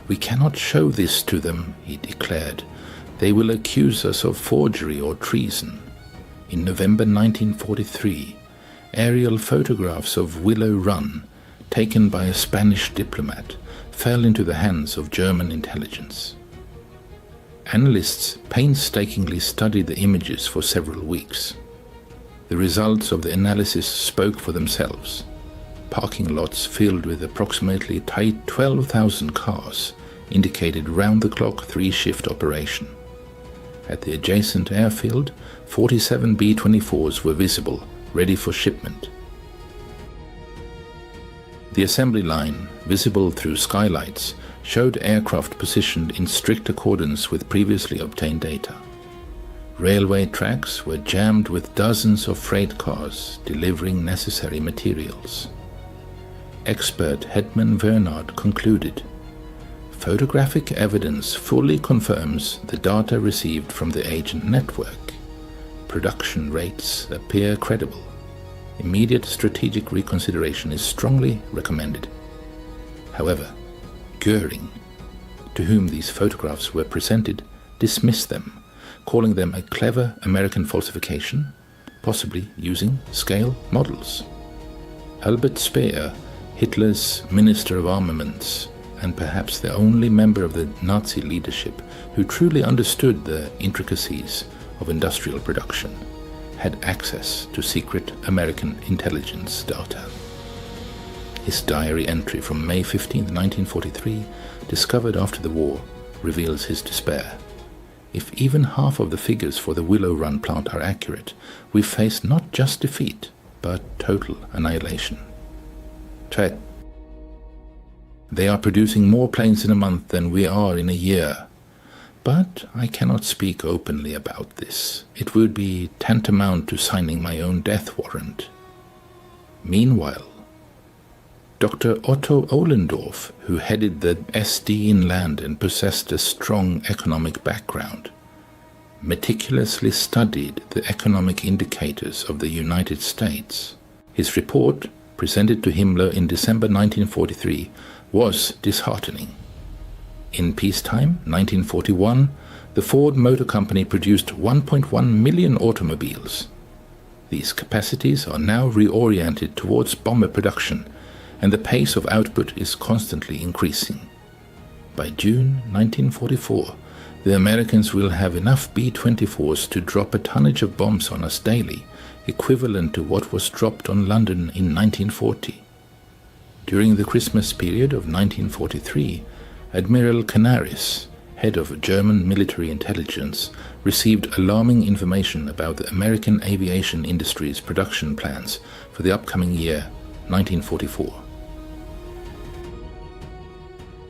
"We cannot show this to them," he declared. "They will accuse us of forgery or treason." In November 1943, aerial photographs of Willow Run, taken by a Spanish diplomat, fell into the hands of German intelligence. Analysts painstakingly studied the images for several weeks. The results of the analysis spoke for themselves. Parking lots filled with approximately 12,000 cars indicated round-the-clock three-shift operation. At the adjacent airfield, 47 B-24s were visible, ready for shipment. The assembly line, visible through skylights, showed aircraft positioned in strict accordance with previously obtained data. Railway tracks were jammed with dozens of freight cars delivering necessary materials. Expert Hedman Vernard concluded, "Photographic evidence fully confirms the data received from the agent network. Production rates appear credible. Immediate strategic reconsideration is strongly recommended." However, Göring, to whom these photographs were presented, dismissed them, calling them a clever American falsification, possibly using scale models. Albert Speer, Hitler's Minister of Armaments, and perhaps the only member of the Nazi leadership who truly understood the intricacies of industrial production, had access to secret American intelligence data. His diary entry from May 15, 1943, discovered after the war, reveals his despair. "If even half of the figures for the Willow Run plant are accurate, we face not just defeat, but total annihilation. They are producing more planes in a month than we are in a year. But I cannot speak openly about this. It would be tantamount to signing my own death warrant." Meanwhile, Dr. Otto Ohlendorf, who headed the SD in land and possessed a strong economic background, meticulously studied the economic indicators of the United States. His report, presented to Himmler in December 1943, was disheartening. In peacetime, 1941, the Ford Motor Company produced 1.1 million automobiles. These capacities are now reoriented towards bomber production, and the pace of output is constantly increasing. By June 1944, the Americans will have enough B-24s to drop a tonnage of bombs on us daily, equivalent to what was dropped on London in 1940. During the Christmas period of 1943, Admiral Canaris, head of German military intelligence, received alarming information about the American aviation industry's production plans for the upcoming year, 1944.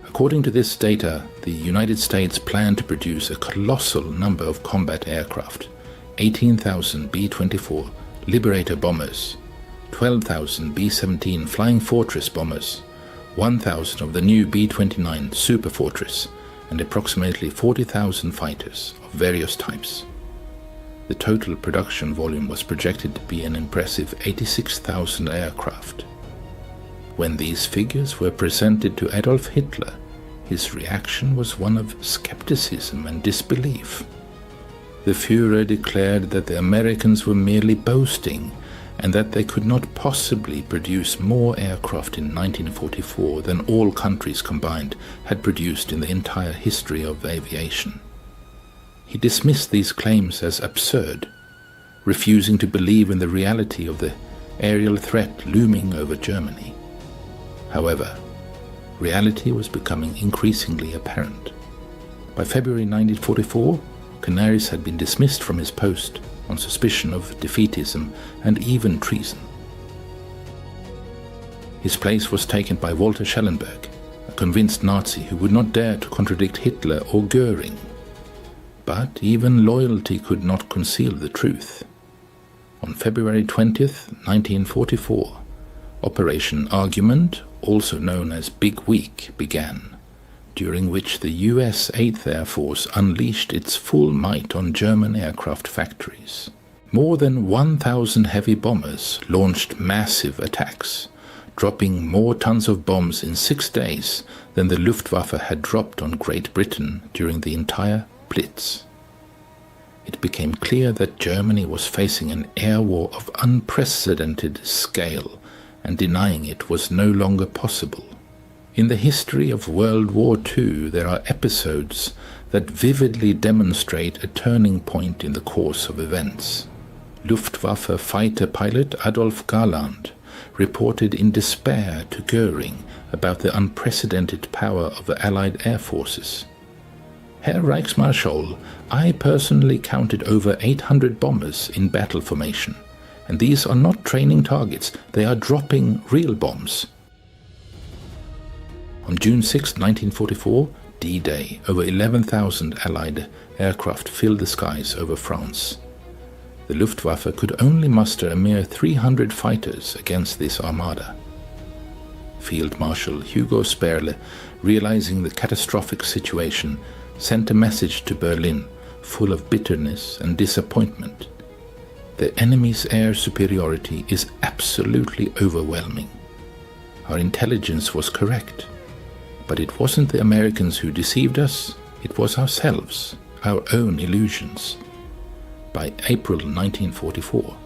According to this data, the United States planned to produce a colossal number of combat aircraft: 18,000 B-24 Liberator bombers, 12,000 B-17 Flying Fortress bombers, 1,000 of the new B-29 Super Fortress, and approximately 40,000 fighters of various types. The total production volume was projected to be an impressive 86,000 aircraft. When these figures were presented to Adolf Hitler, his reaction was one of skepticism and disbelief. The Führer declared that the Americans were merely boasting and that they could not possibly produce more aircraft in 1944 than all countries combined had produced in the entire history of aviation. He dismissed these claims as absurd, refusing to believe in the reality of the aerial threat looming over Germany. However, reality was becoming increasingly apparent. By February 1944, Canaris had been dismissed from his post on suspicion of defeatism and even treason. His place was taken by Walter Schellenberg, a convinced Nazi who would not dare to contradict Hitler or Goering. But even loyalty could not conceal the truth. On February 20th, 1944, Operation Argument, also known as Big Week, began, during which the US 8th Air Force unleashed its full might on German aircraft factories. More than 1,000 heavy bombers launched massive attacks, dropping more tons of bombs in 6 days than the Luftwaffe had dropped on Great Britain during the entire Blitz. It became clear that Germany was facing an air war of unprecedented scale, and denying it was no longer possible. In the history of World War II, there are episodes that vividly demonstrate a turning point in the course of events. Luftwaffe fighter pilot Adolf Galland reported in despair to Goering about the unprecedented power of the Allied air forces. Herr Reichsmarschall, I personally counted over 800 bombers in battle formation, and these are not training targets, they are dropping real bombs. On June 6, 1944, D-Day, over 11,000 Allied aircraft filled the skies over France. The Luftwaffe could only muster a mere 300 fighters against this armada. Field Marshal Hugo Sperle, realizing the catastrophic situation, sent a message to Berlin full of bitterness and disappointment. The enemy's air superiority is absolutely overwhelming. Our intelligence was correct, but it wasn't the Americans who deceived us, it was ourselves, our own illusions. By April 1944,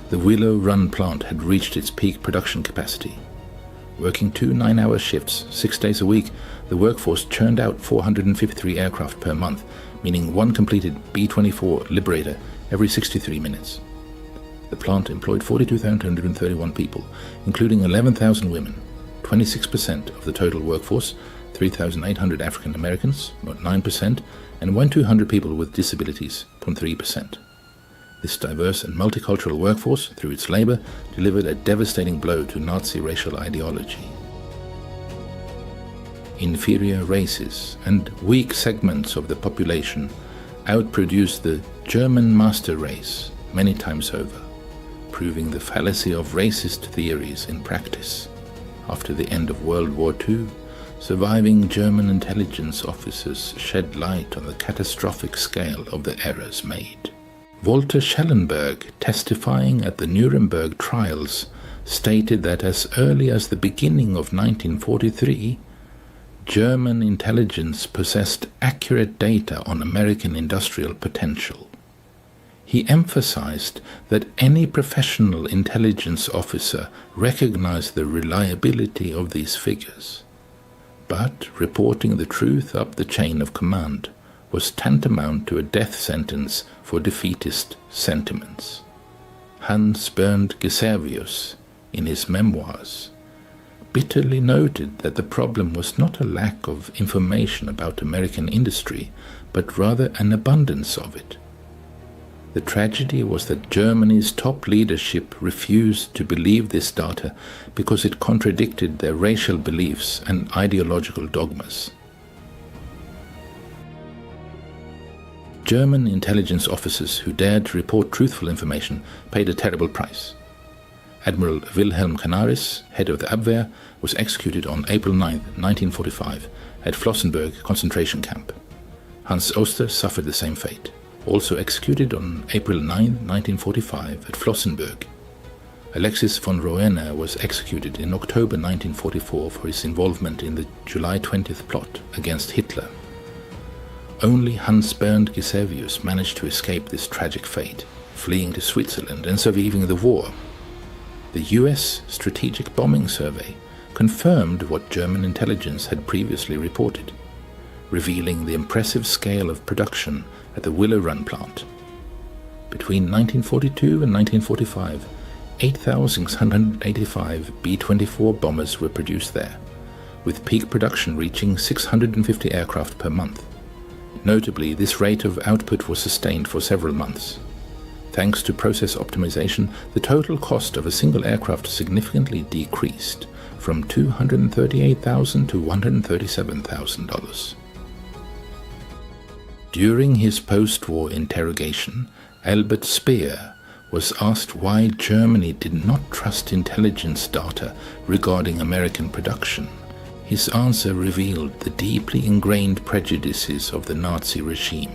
the Willow Run plant had reached its peak production capacity. Working 2 9-hour shifts, 6 days a week, the workforce churned out 453 aircraft per month, meaning one completed B-24 Liberator every 63 minutes. The plant employed 42,231 people, including 11,000 women, 26% of the total workforce, 3,800 African Americans, about 9%, and 1,200 people with disabilities, 0.3%. This diverse and multicultural workforce, through its labor, delivered a devastating blow to Nazi racial ideology. Inferior races and weak segments of the population outproduced the German master race many times over, proving the fallacy of racist theories in practice. After the end of World War II, surviving German intelligence officers shed light on the catastrophic scale of the errors made. Walter Schellenberg, testifying at the Nuremberg trials, stated that as early as the beginning of 1943, German intelligence possessed accurate data on American industrial potential. He emphasized that any professional intelligence officer recognized the reliability of these figures, but reporting the truth up the chain of command was tantamount to a death sentence for defeatist sentiments. Hans Bernd Geservius, in his memoirs, bitterly noted that the problem was not a lack of information about American industry, but rather an abundance of it. The tragedy was that Germany's top leadership refused to believe this data because it contradicted their racial beliefs and ideological dogmas. German intelligence officers who dared to report truthful information paid a terrible price. Admiral Wilhelm Canaris, head of the Abwehr, was executed on April 9, 1945, at Flossenbürg concentration camp. Hans Oster suffered the same fate, also executed on April 9, 1945, at Flossenbürg. Alexis von Roener was executed in October 1944 for his involvement in the July 20th plot against Hitler. Only Hans Bernd Geservius managed to escape this tragic fate, fleeing to Switzerland and surviving the war. The US Strategic Bombing Survey confirmed what German intelligence had previously reported, revealing the impressive scale of production at the Willow Run plant. Between 1942 and 1945, 8,685 B-24 bombers were produced there, with peak production reaching 650 aircraft per month. Notably, this rate of output was sustained for several months. Thanks to process optimization, the total cost of a single aircraft significantly decreased from $238,000 to $137,000. During his post-war interrogation, Albert Speer was asked why Germany did not trust intelligence data regarding American production. His answer revealed the deeply ingrained prejudices of the Nazi regime.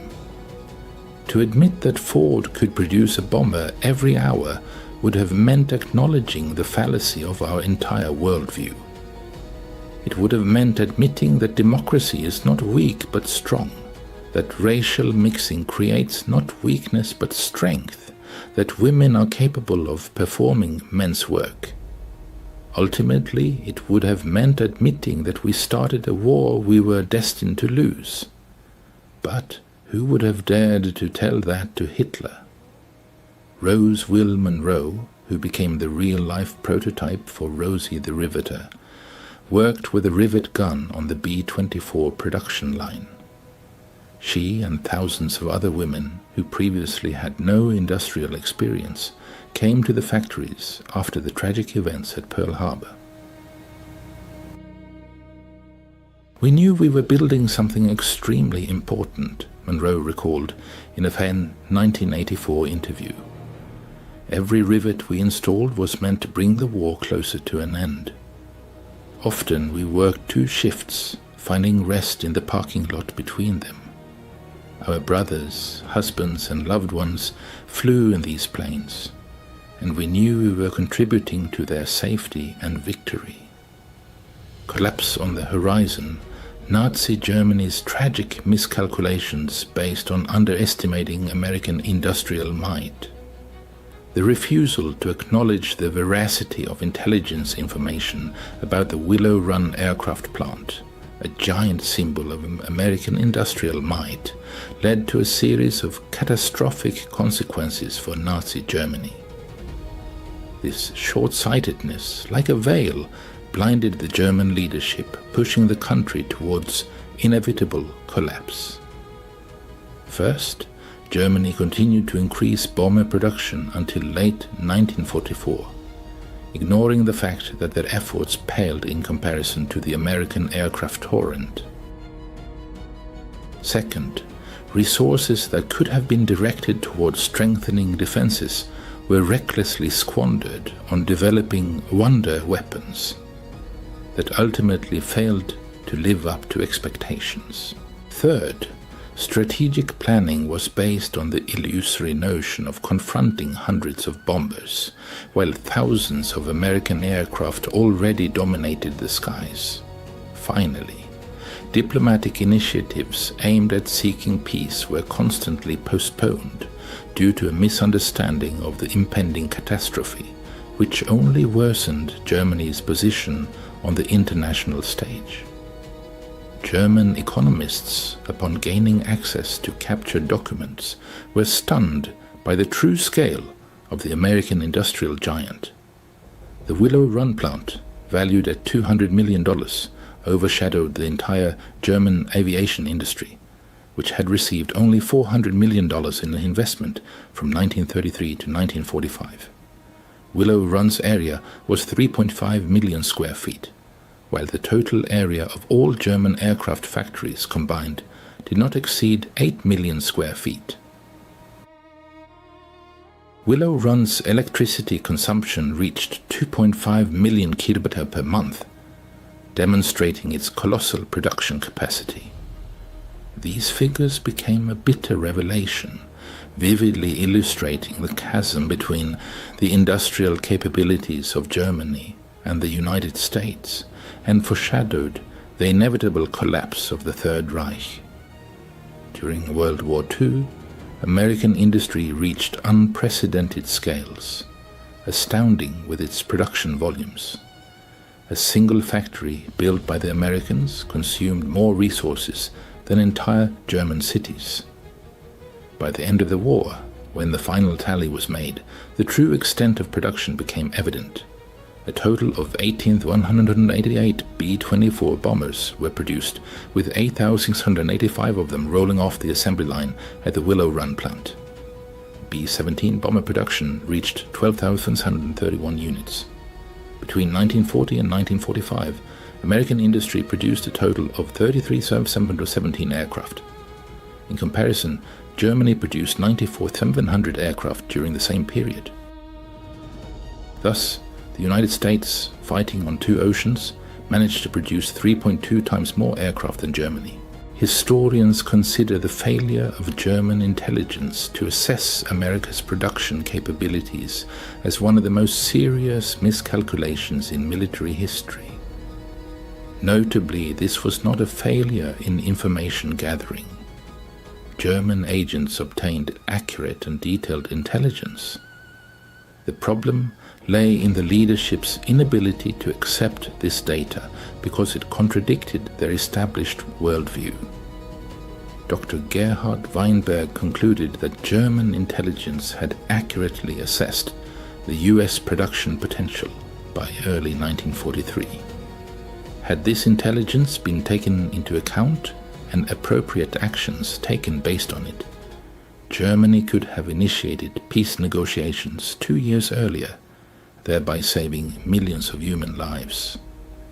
To admit that Ford could produce a bomber every hour would have meant acknowledging the fallacy of our entire worldview. It would have meant admitting that democracy is not weak but strong, that racial mixing creates not weakness but strength, that women are capable of performing men's work. Ultimately, it would have meant admitting that we started a war we were destined to lose. But who would have dared to tell that to Hitler? Rose Will Monroe, who became the real-life prototype for Rosie the Riveter, worked with a rivet gun on the B-24 production line. She and thousands of other women who previously had no industrial experience came to the factories after the tragic events at Pearl Harbor. We knew we were building something extremely important, Monroe recalled in a fan 1984 interview. Every rivet we installed was meant to bring the war closer to an end. Often we worked 2 shifts, finding rest in the parking lot between them. Our brothers, husbands and loved ones flew in these planes, and we knew we were contributing to their safety and victory. Collapse on the horizon, Nazi Germany's tragic miscalculations based on underestimating American industrial might. The refusal to acknowledge the veracity of intelligence information about the Willow Run aircraft plant, a giant symbol of American industrial might, led to a series of catastrophic consequences for Nazi Germany. This short-sightedness, like a veil, blinded the German leadership, pushing the country towards inevitable collapse. First, Germany continued to increase bomber production until late 1944, ignoring the fact that their efforts paled in comparison to the American aircraft torrent. Second, resources that could have been directed towards strengthening defenses were recklessly squandered on developing wonder weapons that ultimately failed to live up to expectations. Third, strategic planning was based on the illusory notion of confronting hundreds of bombers, while thousands of American aircraft already dominated the skies. Finally, diplomatic initiatives aimed at seeking peace were constantly postponed due to a misunderstanding of the impending catastrophe, which only worsened Germany's position on the international stage. German economists, upon gaining access to captured documents, were stunned by the true scale of the American industrial giant. The Willow Run plant, valued at $200 million, overshadowed the entire German aviation industry, which had received only $400 million in investment from 1933 to 1945. Willow Run's area was 3.5 million square feet, while the total area of all German aircraft factories combined did not exceed 8 million square feet. Willow Run's electricity consumption reached 2.5 million kWh per month, demonstrating its colossal production capacity. These figures became a bitter revelation, vividly illustrating the chasm between the industrial capabilities of Germany and the United States, and foreshadowed the inevitable collapse of the Third Reich. During World War II, American industry reached unprecedented scales, astounding with its production volumes. A single factory built by the Americans consumed more resources than entire German cities. By the end of the war, when the final tally was made, the true extent of production became evident. A total of 1,888 B-24 bombers were produced, with 8,685 of them rolling off the assembly line at the Willow Run plant. B-17 bomber production reached 12,131 units. Between 1940 and 1945, American industry produced a total of 33,717 aircraft. In comparison, Germany produced 94,700 aircraft during the same period. Thus, the United States, fighting on two oceans, managed to produce 3.2 times more aircraft than Germany. Historians consider the failure of German intelligence to assess America's production capabilities as one of the most serious miscalculations in military history. Notably, this was not a failure in information gathering. German agents obtained accurate and detailed intelligence. The problem lay in the leadership's inability to accept this data because it contradicted their established worldview. Dr. Gerhard Weinberg concluded that German intelligence had accurately assessed the US production potential by early 1943. Had this intelligence been taken into account and appropriate actions taken based on it, Germany could have initiated peace negotiations 2 years earlier, thereby saving millions of human lives.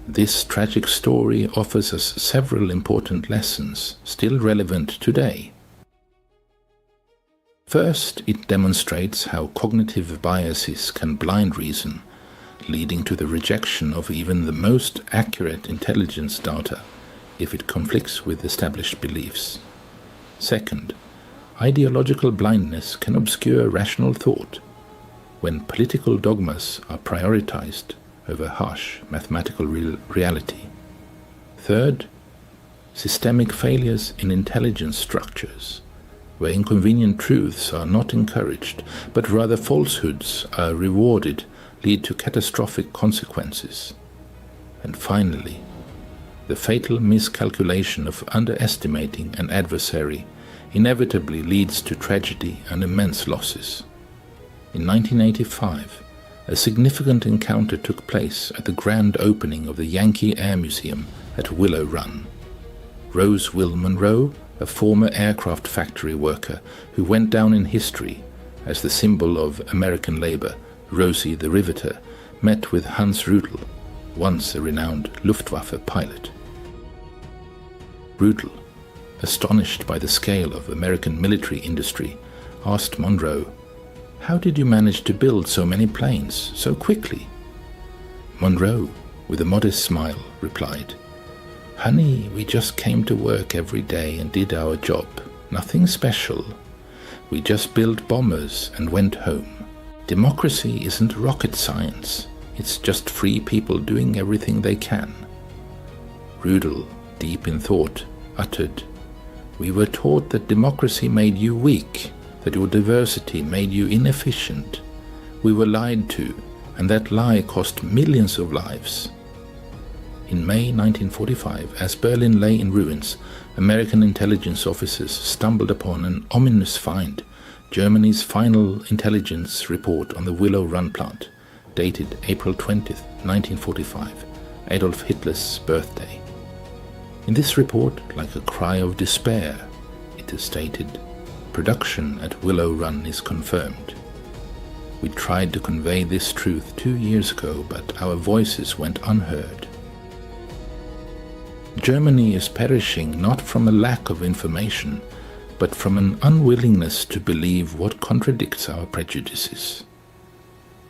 This tragic story offers us several important lessons still relevant today. First, it demonstrates how cognitive biases can blind reason, leading to the rejection of even the most accurate intelligence data if it conflicts with established beliefs. Second, ideological blindness can obscure rational thought when political dogmas are prioritized over harsh mathematical reality. Third, systemic failures in intelligence structures, where inconvenient truths are not encouraged, but rather falsehoods are rewarded, lead to catastrophic consequences. And finally, the fatal miscalculation of underestimating an adversary inevitably leads to tragedy and immense losses. In 1985, a significant encounter took place at the grand opening of the Yankee Air Museum at Willow Run. Rose Will Monroe, a former aircraft factory worker who went down in history as the symbol of American labor, Rosie the Riveter, met with Hans Rudel, once a renowned Luftwaffe pilot. Rudel, astonished by the scale of American military industry, asked Monroe, "How did you manage to build so many planes so quickly?" Monroe, with a modest smile, replied, "Honey, we just came to work every day and did our job. Nothing special. We just built bombers and went home. Democracy isn't rocket science. It's just free people doing everything they can." Rudel, deep in thought, uttered, "We were taught that democracy made you weak, that your diversity made you inefficient. We were lied to, and that lie cost millions of lives." In May 1945, as Berlin lay in ruins, American intelligence officers stumbled upon an ominous find, Germany's final intelligence report on the Willow Run plant, dated April 20, 1945, Adolf Hitler's birthday. In this report, like a cry of despair, it is stated, "Production at Willow Run is confirmed. We tried to convey this truth 2 years ago, but our voices went unheard." Germany is perishing not from a lack of information, but from an unwillingness to believe what contradicts our prejudices.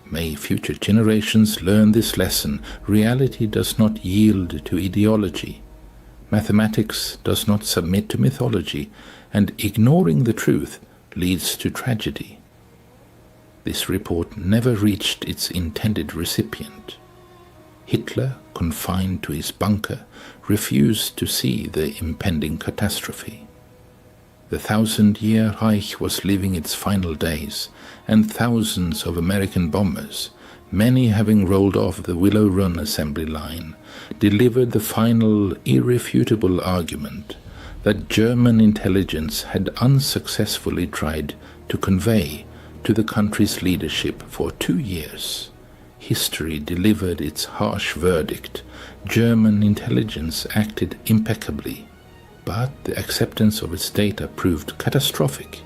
May future generations learn this lesson. Reality does not yield to ideology. Mathematics does not submit to mythology, and ignoring the truth leads to tragedy. This report never reached its intended recipient. Hitler, confined to his bunker, refused to see the impending catastrophe. The 1,000-year Reich was living its final days, and thousands of American bombers, many having rolled off the Willow Run assembly line, delivered the final irrefutable argument that German intelligence had unsuccessfully tried to convey to the country's leadership for 2 years. history delivered its harsh verdict. German intelligence acted impeccably, but the acceptance of its data proved catastrophic.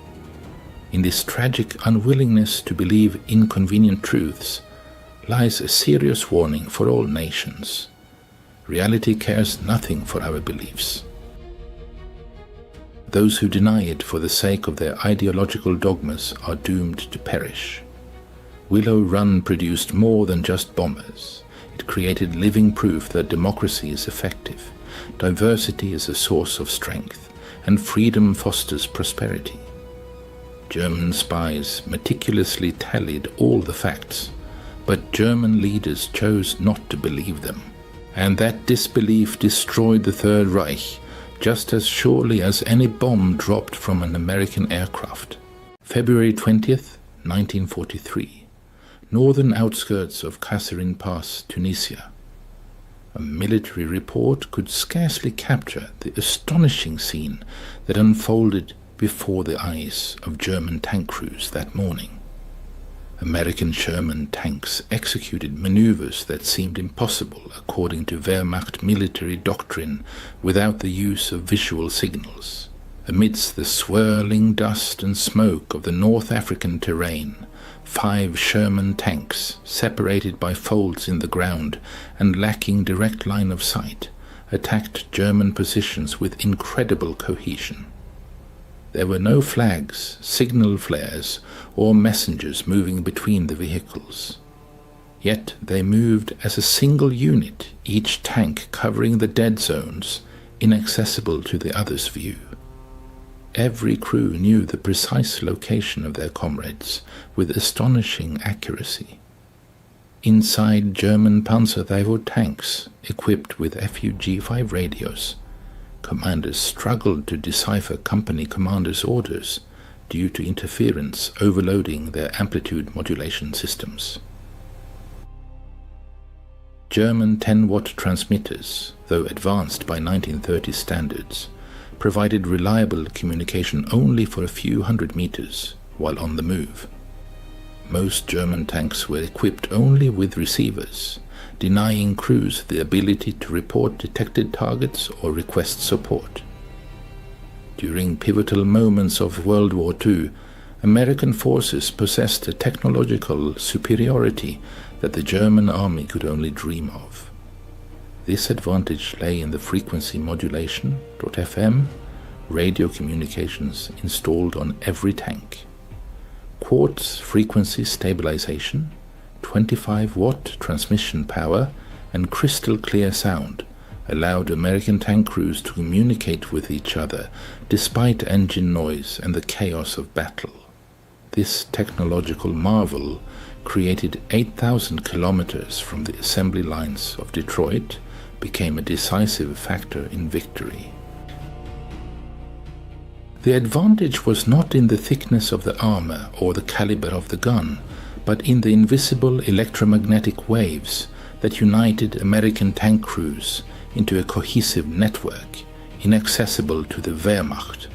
In this tragic unwillingness to believe inconvenient truths lies a serious warning for all nations. Reality cares nothing for our beliefs. Those who deny it for the sake of their ideological dogmas are doomed to perish. Willow Run produced more than just bombers. It created living proof that democracy is effective, diversity is a source of strength, and freedom fosters prosperity. German spies meticulously tallied all the facts, but German leaders chose not to believe them. And that disbelief destroyed the Third Reich just as surely as any bomb dropped from an American aircraft. February 20th, 1943. Northern outskirts of Kasserine Pass, Tunisia. A military report could scarcely capture the astonishing scene that unfolded before the eyes of German tank crews that morning. American Sherman tanks executed maneuvers that seemed impossible according to Wehrmacht military doctrine without the use of visual signals. Amidst the swirling dust and smoke of the North African terrain, 5 Sherman tanks, separated by folds in the ground and lacking direct line of sight, attacked German positions with incredible cohesion. There were no flags, signal flares, or messengers moving between the vehicles. Yet they moved as a single unit, each tank covering the dead zones, inaccessible to the other's view. Every crew knew the precise location of their comrades with astonishing accuracy. Inside German Panzerdivision tanks, equipped with FUG-5 radios, commanders struggled to decipher company commanders' orders due to interference overloading their amplitude modulation systems. German 10-watt transmitters, though advanced by 1930 standards, provided reliable communication only for a few hundred meters while on the move. Most German tanks were equipped only with receivers, denying crews the ability to report detected targets or request support. During pivotal moments of World War II, American forces possessed a technological superiority that the German army could only dream of. This advantage lay in the frequency modulation, .FM, radio communications installed on every tank, quartz frequency stabilization, 25-watt transmission power, and crystal clear sound allowed American tank crews to communicate with each other despite engine noise and the chaos of battle. This technological marvel created 8,000 kilometers from the assembly lines of Detroit, became a decisive factor in victory. The advantage was not in the thickness of the armor or the caliber of the gun, but in the invisible electromagnetic waves that united American tank crews into a cohesive network, inaccessible to the Wehrmacht.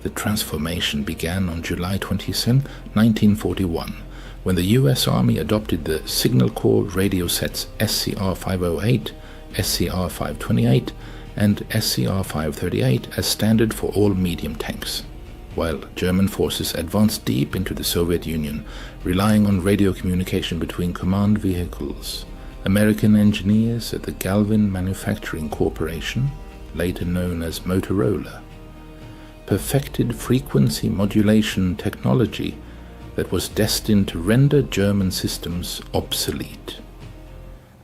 The transformation began on July 27, 1941, when the U.S. Army adopted the Signal Corps radio sets SCR-508, SCR-528, and SCR-538 as standard for all medium tanks, while German forces advanced deep into the Soviet Union, relying on radio communication between command vehicles. American engineers at the Galvin Manufacturing Corporation, later known as Motorola, perfected frequency modulation technology that was destined to render German systems obsolete.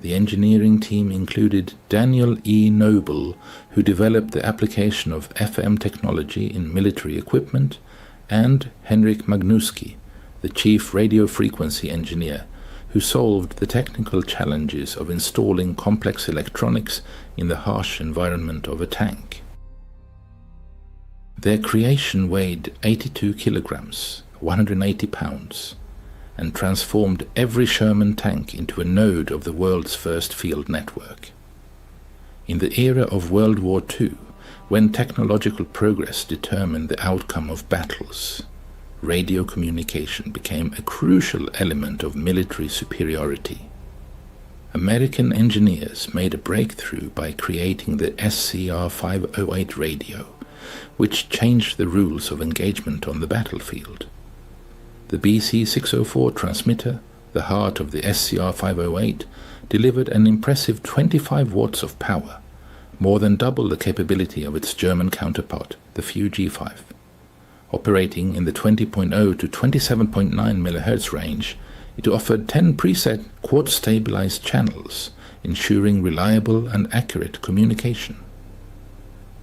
The engineering team included Daniel E. Noble, who developed the application of FM technology in military equipment, and Henrik Magnuski, the chief radio frequency engineer, who solved the technical challenges of installing complex electronics in the harsh environment of a tank. Their creation weighed 82 kilograms, 180 pounds, and transformed every Sherman tank into a node of the world's first field network. In the era of World War II, when technological progress determined the outcome of battles, radio communication became a crucial element of military superiority. American engineers made a breakthrough by creating the SCR-508 radio, which changed the rules of engagement on the battlefield. The BC-604 transmitter, the heart of the SCR-508, delivered an impressive 25 watts of power, more than double the capability of its German counterpart, the Fu-G5. Operating in the 20.0 to 27.9 MHz range, it offered 10 preset quad-stabilized channels, ensuring reliable and accurate communication.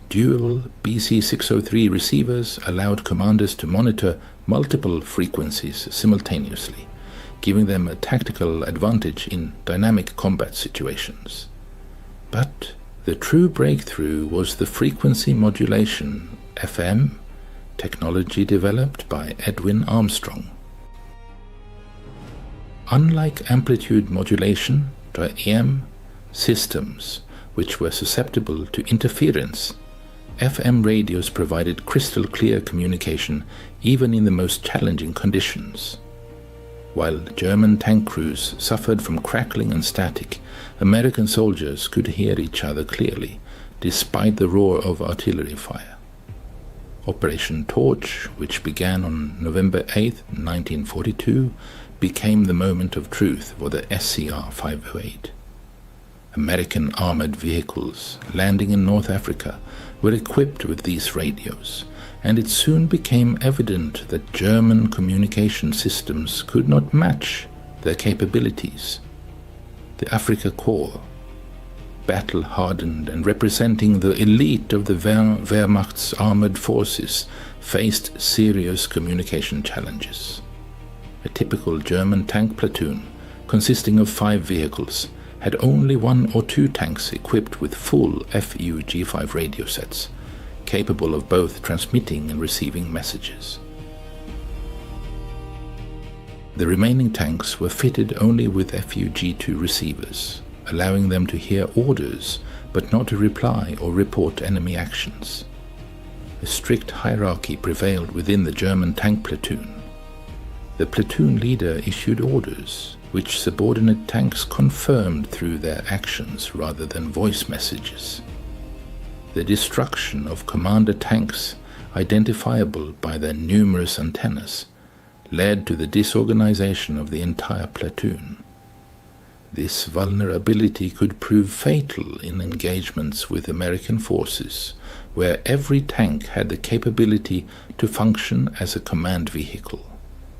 Dual BC-603 receivers allowed commanders to monitor multiple frequencies simultaneously, giving them a tactical advantage in dynamic combat situations. But the true breakthrough was the frequency modulation, FM, technology developed by Edwin Armstrong. Unlike amplitude modulation, AM systems, which were susceptible to interference, FM radios provided crystal clear communication even in the most challenging conditions. While German tank crews suffered from crackling and static, American soldiers could hear each other clearly, despite the roar of artillery fire. Operation Torch, which began on November 8, 1942, became the moment of truth for the SCR-508. American armored vehicles landing in North Africa were equipped with these radios, and it soon became evident that German communication systems could not match their capabilities. The Afrika Korps, battle-hardened and representing the elite of the Wehrmacht's armored forces, faced serious communication challenges. A typical German tank platoon, consisting of 5 vehicles, had only 1 or 2 tanks equipped with full Fu-G5 radio sets, capable of both transmitting and receiving messages. The remaining tanks were fitted only with Fu-G2 receivers, allowing them to hear orders but not to reply or report enemy actions. A strict hierarchy prevailed within the German tank platoon. The platoon leader issued orders, which subordinate tanks confirmed through their actions rather than voice messages. The destruction of commander tanks, identifiable by their numerous antennas, led to the disorganization of the entire platoon. This vulnerability could prove fatal in engagements with American forces, where every tank had the capability to function as a command vehicle.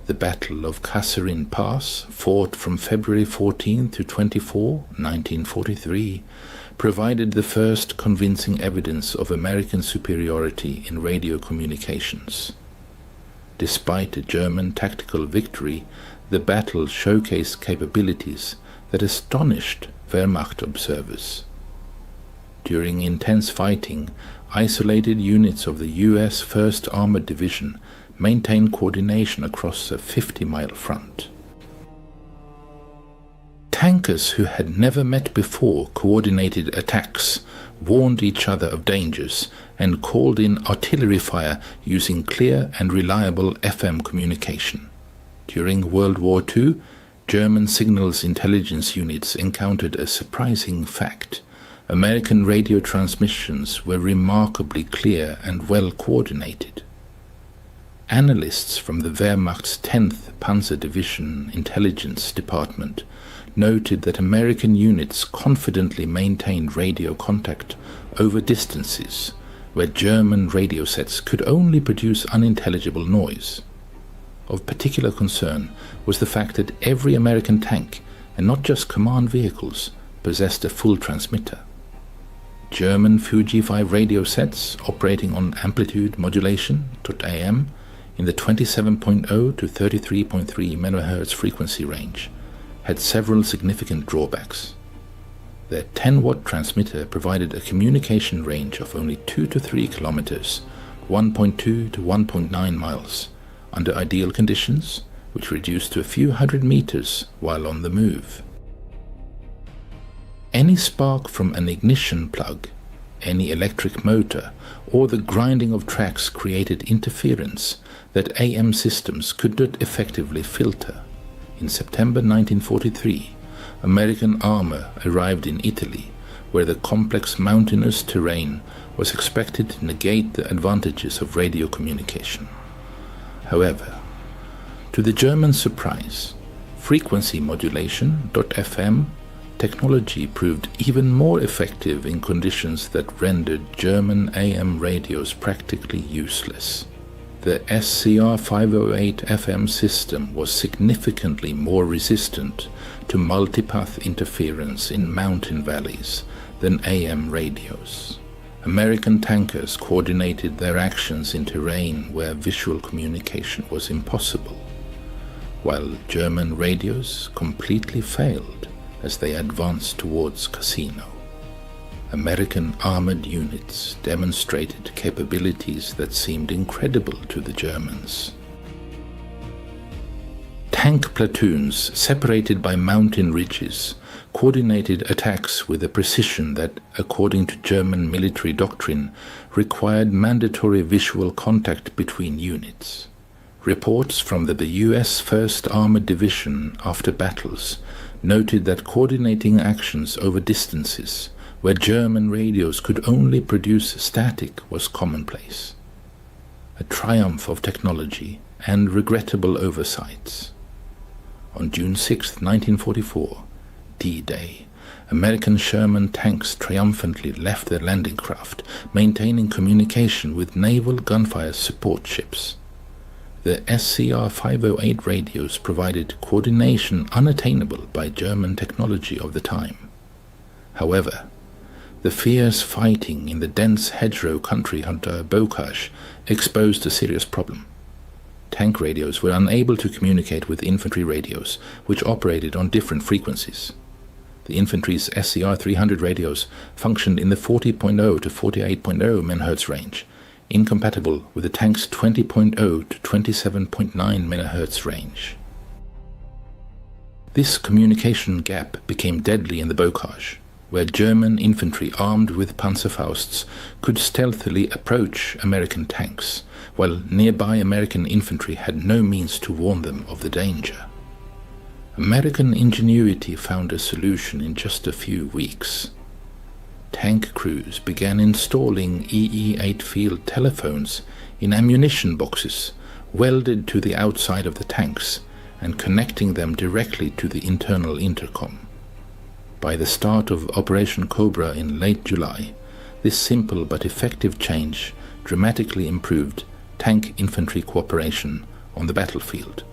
The Battle of Kasserine Pass, fought from February 14 to 24, 1943, provided the first convincing evidence of American superiority in radio communications. Despite a German tactical victory, the battle showcased capabilities that astonished Wehrmacht observers. During intense fighting, isolated units of the U.S. 1st Armored Division maintained coordination across a 50-mile front. Tankers who had never met before coordinated attacks, warned each other of dangers, and called in artillery fire using clear and reliable FM communication. During World War II, German signals intelligence units encountered a surprising fact. American radio transmissions were remarkably clear and well coordinated. Analysts from the Wehrmacht's 10th Panzer Division Intelligence Department noted that American units confidently maintained radio contact over distances where German radio sets could only produce unintelligible noise. Of particular concern was the fact that every American tank, and not just command vehicles, possessed a full transmitter. German Fu-G5 radio sets operating on amplitude modulation, .am, in the 27.0 to 33.3 MHz frequency range, had several significant drawbacks. Their 10-watt transmitter provided a communication range of only 2 to 3 kilometers, 1.2 to 1.9 miles, under ideal conditions, which reduced to a few hundred meters while on the move. Any spark from an ignition plug, any electric motor, or the grinding of tracks created interference that AM systems could not effectively filter. In September 1943, American armor arrived in Italy, where the complex mountainous terrain was expected to negate the advantages of radio communication. However, to the German surprise, frequency modulation (FM) technology proved even more effective in conditions that rendered German AM radios practically useless. The SCR 508 FM system was significantly more resistant to multipath interference in mountain valleys than AM radios. American tankers coordinated their actions in terrain where visual communication was impossible, while German radios completely failed as they advanced towards Cassino. American armored units demonstrated capabilities that seemed incredible to the Germans. Tank platoons, separated by mountain ridges, coordinated attacks with a precision that, according to German military doctrine, required mandatory visual contact between units. Reports from the U.S. 1st Armored Division after battles noted that coordinating actions over distances where German radios could only produce static was commonplace. A triumph of technology and regrettable oversights. On June 6, 1944, D-Day, American Sherman tanks triumphantly left their landing craft, maintaining communication with naval gunfire support ships. The SCR 508 radios provided coordination unattainable by German technology of the time. However, the fierce fighting in the dense hedgerow country under Bocage exposed a serious problem. Tank radios were unable to communicate with infantry radios, which operated on different frequencies. The infantry's SCR 300 radios functioned in the 40.0 to 48.0 MHz range, incompatible with the tank's 20.0 to 27.9 MHz range. This communication gap became deadly in the Bocage, where German infantry armed with Panzerfausts could stealthily approach American tanks, while nearby American infantry had no means to warn them of the danger. American ingenuity found a solution in just a few weeks. Tank crews began installing EE-8 field telephones in ammunition boxes welded to the outside of the tanks and connecting them directly to the internal intercom. By the start of Operation Cobra in late July, this simple but effective change dramatically improved tank infantry cooperation on the battlefield.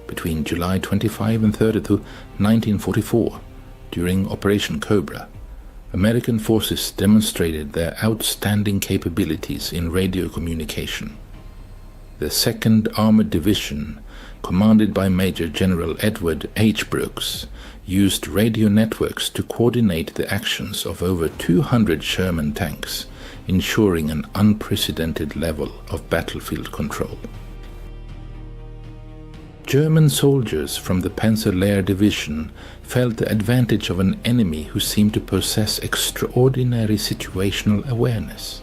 Between July 25 and 30, 1944, during Operation Cobra, American forces demonstrated their outstanding capabilities in radio communication. The 2nd Armored Division, commanded by Major General Edward H. Brooks, used radio networks to coordinate the actions of over 200 Sherman tanks, ensuring an unprecedented level of battlefield control. German soldiers from the Panzer-Lehr Division felt the advantage of an enemy who seemed to possess extraordinary situational awareness.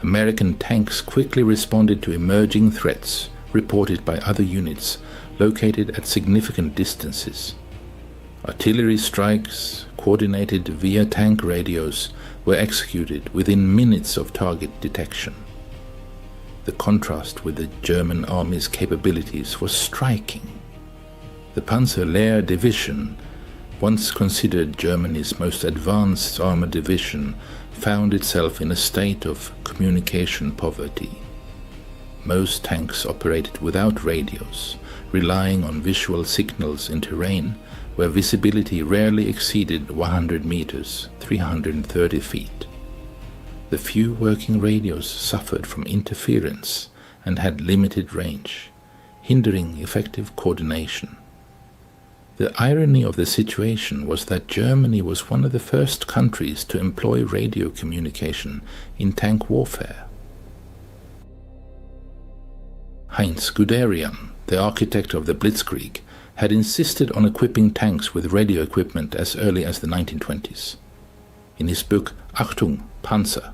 American tanks quickly responded to emerging threats reported by other units located at significant distances. Artillery strikes, coordinated via tank radios, were executed within minutes of target detection. The contrast with the German army's capabilities was striking. The Panzer-Lehr Division, once considered Germany's most advanced armored division, found itself in a state of communication poverty. Most tanks operated without radios, relying on visual signals in terrain where visibility rarely exceeded 100 meters, 330 feet. The few working radios suffered from interference and had limited range, hindering effective coordination. The irony of the situation was that Germany was one of the first countries to employ radio communication in tank warfare. Heinz Guderian, the architect of the Blitzkrieg, had insisted on equipping tanks with radio equipment as early as the 1920s. In his book Achtung, Panzer,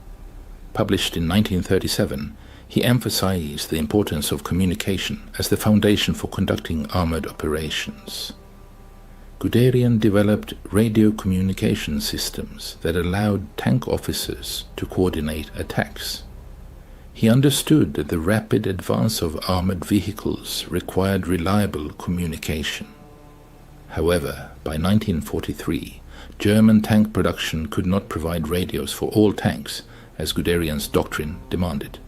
published in 1937, he emphasized the importance of communication as the foundation for conducting armored operations. Guderian developed radio communication systems that allowed tank officers to coordinate attacks. He understood that the rapid advance of armored vehicles required reliable communication. However, by 1943, German tank production could not provide radios for all tanks, as Guderian's doctrine demanded.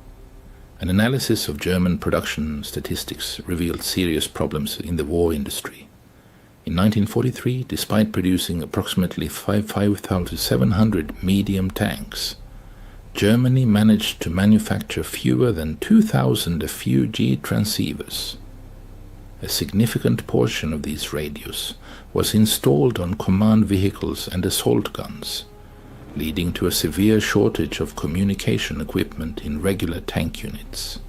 An analysis of German production statistics revealed serious problems in the war industry. In 1943, despite producing approximately 5,700 medium tanks, Germany managed to manufacture fewer than 2,000 FUG transceivers. A significant portion of these radios was installed on command vehicles and assault guns, leading to a severe shortage of communication equipment in regular tank units.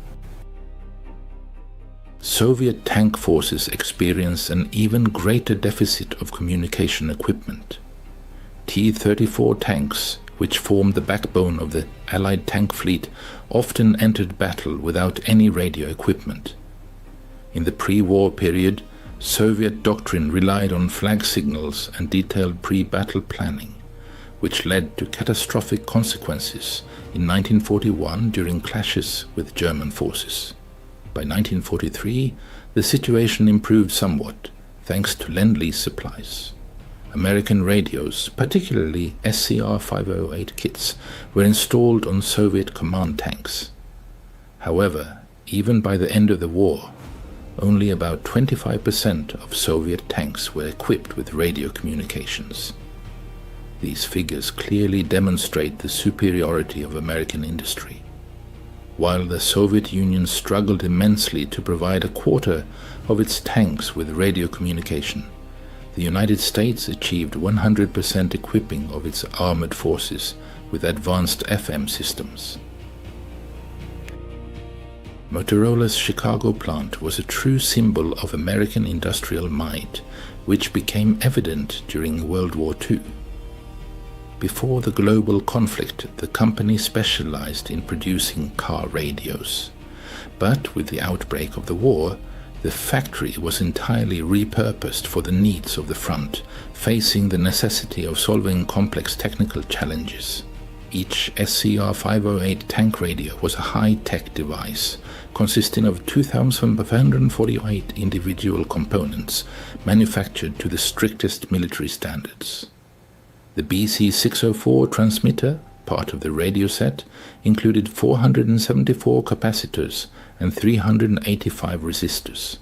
Soviet tank forces experienced an even greater deficit of communication equipment. T-34 tanks, which formed the backbone of the Allied tank fleet, often entered battle without any radio equipment. In the pre-war period, Soviet doctrine relied on flag signals and detailed pre-battle planning, which led to catastrophic consequences in 1941 during clashes with German forces. By 1943, the situation improved somewhat, thanks to Lend-Lease supplies. American radios, particularly SCR-508 kits, were installed on Soviet command tanks. However, even by the end of the war, only about 25% of Soviet tanks were equipped with radio communications. These figures clearly demonstrate the superiority of American industry. While the Soviet Union struggled immensely to provide a quarter of its tanks with radio communication, the United States achieved 100% equipping of its armored forces with advanced FM systems. Motorola's Chicago plant was a true symbol of American industrial might, which became evident during World War II. Before the global conflict, the company specialized in producing car radios. But with the outbreak of the war, the factory was entirely repurposed for the needs of the front, facing the necessity of solving complex technical challenges. Each SCR-508 tank radio was a high-tech device, consisting of 2,548 individual components manufactured to the strictest military standards. The BC-604 transmitter, part of the radio set, included 474 capacitors and 385 resistors.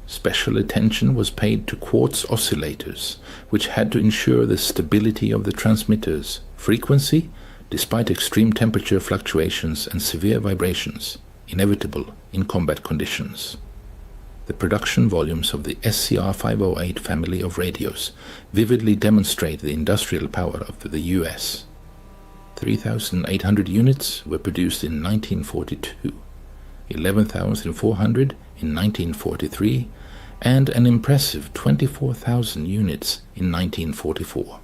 Special attention was paid to quartz oscillators, which had to ensure the stability of the transmitter's frequency, despite extreme temperature fluctuations and severe vibrations, inevitable in combat conditions. The production volumes of the SCR-508 family of radios vividly demonstrate the industrial power of the US. 3,800 units were produced in 1942, 11,400 in 1943, and an impressive 24,000 units in 1944.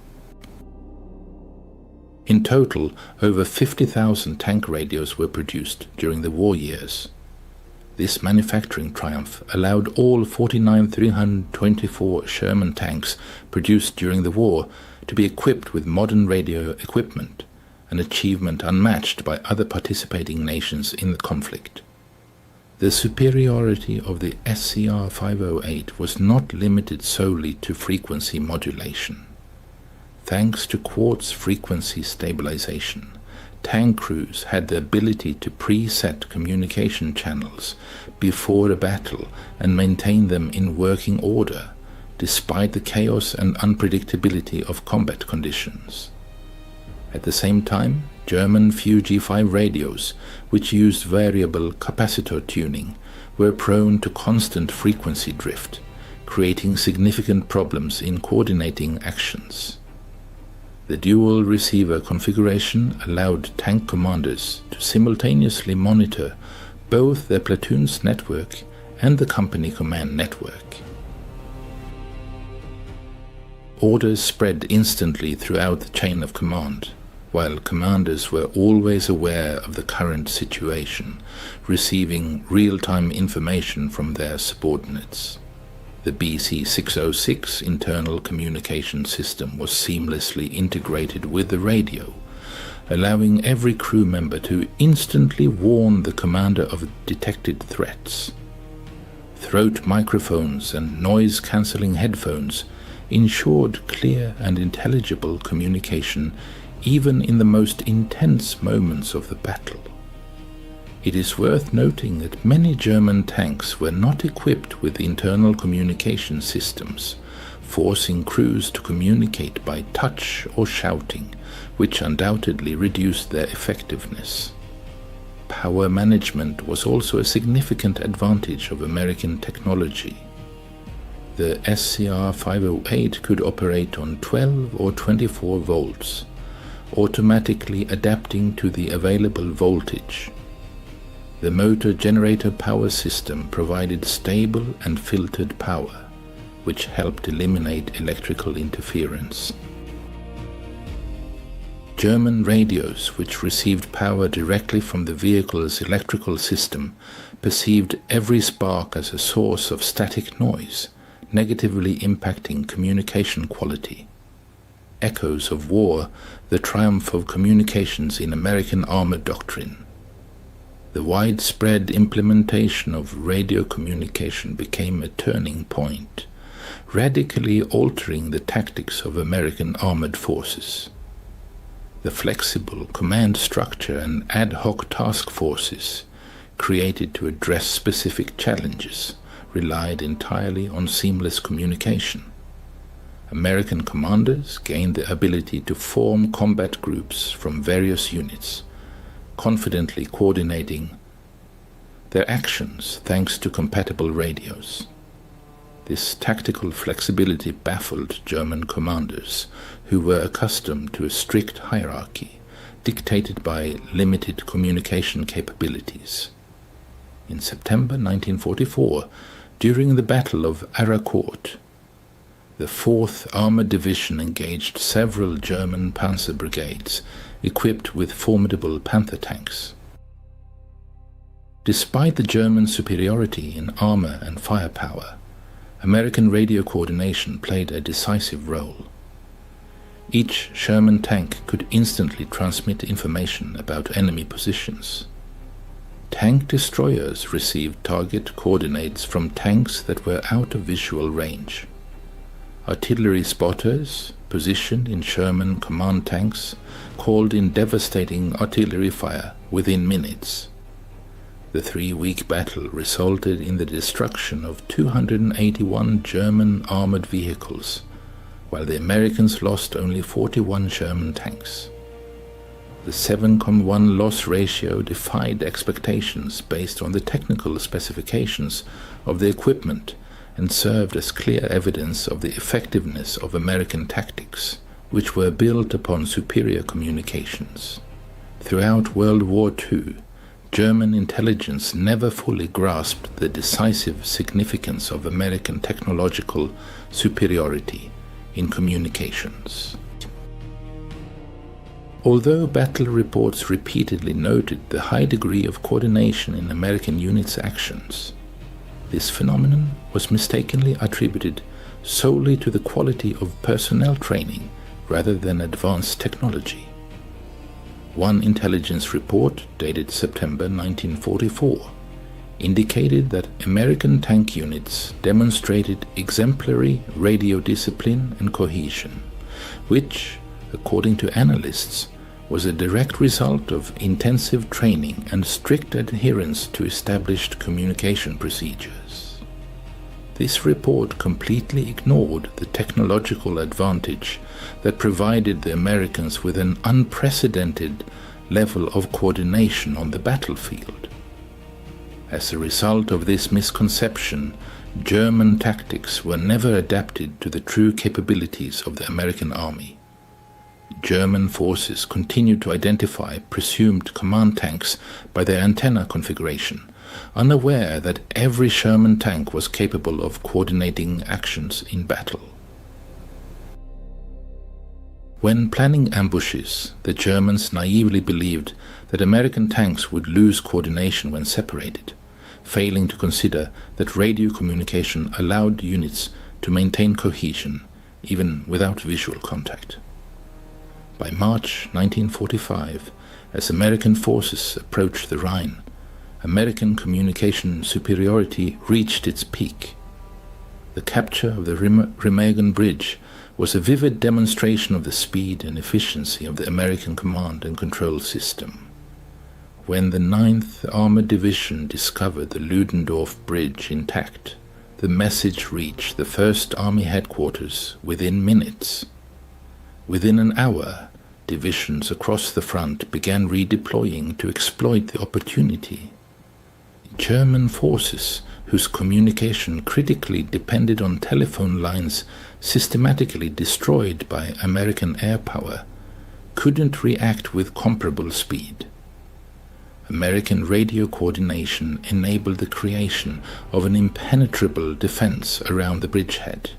In total, over 50,000 tank radios were produced during the war years. This manufacturing triumph allowed all 49,324 Sherman tanks produced during the war to be equipped with modern radio equipment, an achievement unmatched by other participating nations in the conflict. The superiority of the SCR-508 was not limited solely to frequency modulation. Thanks to quartz frequency stabilization, tank crews had the ability to preset communication channels before a battle and maintain them in working order, despite the chaos and unpredictability of combat conditions. At the same time, German FUG-5 radios, which used variable capacitor tuning, were prone to constant frequency drift, creating significant problems in coordinating actions. The dual receiver configuration allowed tank commanders to simultaneously monitor both their platoon's network and the company command network. Orders spread instantly throughout the chain of command, while commanders were always aware of the current situation, receiving real-time information from their subordinates. The BC-606 internal communication system was seamlessly integrated with the radio, allowing every crew member to instantly warn the commander of detected threats. Throat microphones and noise-cancelling headphones ensured clear and intelligible communication even in the most intense moments of the battle. It is worth noting that many German tanks were not equipped with internal communication systems, forcing crews to communicate by touch or shouting, which undoubtedly reduced their effectiveness. Power management was also a significant advantage of American technology. The SCR 508 could operate on 12 or 24 volts, automatically adapting to the available voltage. The motor-generator power system provided stable and filtered power, which helped eliminate electrical interference. German radios, which received power directly from the vehicle's electrical system, perceived every spark as a source of static noise, negatively impacting communication quality. Echoes of war, the triumph of communications in American armor doctrine. The widespread implementation of radio communication became a turning point, radically altering the tactics of American armored forces. The flexible command structure and ad hoc task forces, created to address specific challenges, relied entirely on seamless communication. American commanders gained the ability to form combat groups from various units, confidently coordinating their actions thanks to compatible radios. This tactical flexibility baffled German commanders, who were accustomed to a strict hierarchy, dictated by limited communication capabilities. In September 1944, during the Battle of Arracourt, the 4th Armored Division engaged several German panzer brigades equipped with formidable Panther tanks. Despite the German superiority in armor and firepower, American radio coordination played a decisive role. Each Sherman tank could instantly transmit information about enemy positions. Tank destroyers received target coordinates from tanks that were out of visual range. Artillery spotters, positioned in Sherman command tanks, called in devastating artillery fire within minutes. The 3-week battle resulted in the destruction of 281 German armored vehicles, while the Americans lost only 41 Sherman tanks. The 7:1 loss ratio defied expectations based on the technical specifications of the equipment and served as clear evidence of the effectiveness of American tactics, which were built upon superior communications. Throughout World War II, German intelligence never fully grasped the decisive significance of American technological superiority in communications. Although battle reports repeatedly noted the high degree of coordination in American units' actions, this phenomenon was mistakenly attributed solely to the quality of personnel training rather than advanced technology. One intelligence report, dated September 1944, indicated that American tank units demonstrated exemplary radio discipline and cohesion, which, according to analysts, was a direct result of intensive training and strict adherence to established communication procedures. This report completely ignored the technological advantage that provided the Americans with an unprecedented level of coordination on the battlefield. As a result of this misconception, German tactics were never adapted to the true capabilities of the American army. German forces continued to identify presumed command tanks by their antenna configuration, unaware that every Sherman tank was capable of coordinating actions in battle. When planning ambushes, the Germans naively believed that American tanks would lose coordination when separated, failing to consider that radio communication allowed units to maintain cohesion even without visual contact. By March 1945, as American forces approached the Rhine, American communication superiority reached its peak. The capture of the Remagen Bridge was a vivid demonstration of the speed and efficiency of the American command and control system. When the 9th Armored Division discovered the Ludendorff Bridge intact, the message reached the 1st Army headquarters within minutes. Within an hour, divisions across the front began redeploying to exploit the opportunity. German forces, whose communication critically depended on telephone lines systematically destroyed by American air power, couldn't react with comparable speed. American radio coordination enabled the creation of an impenetrable defense around the bridgehead.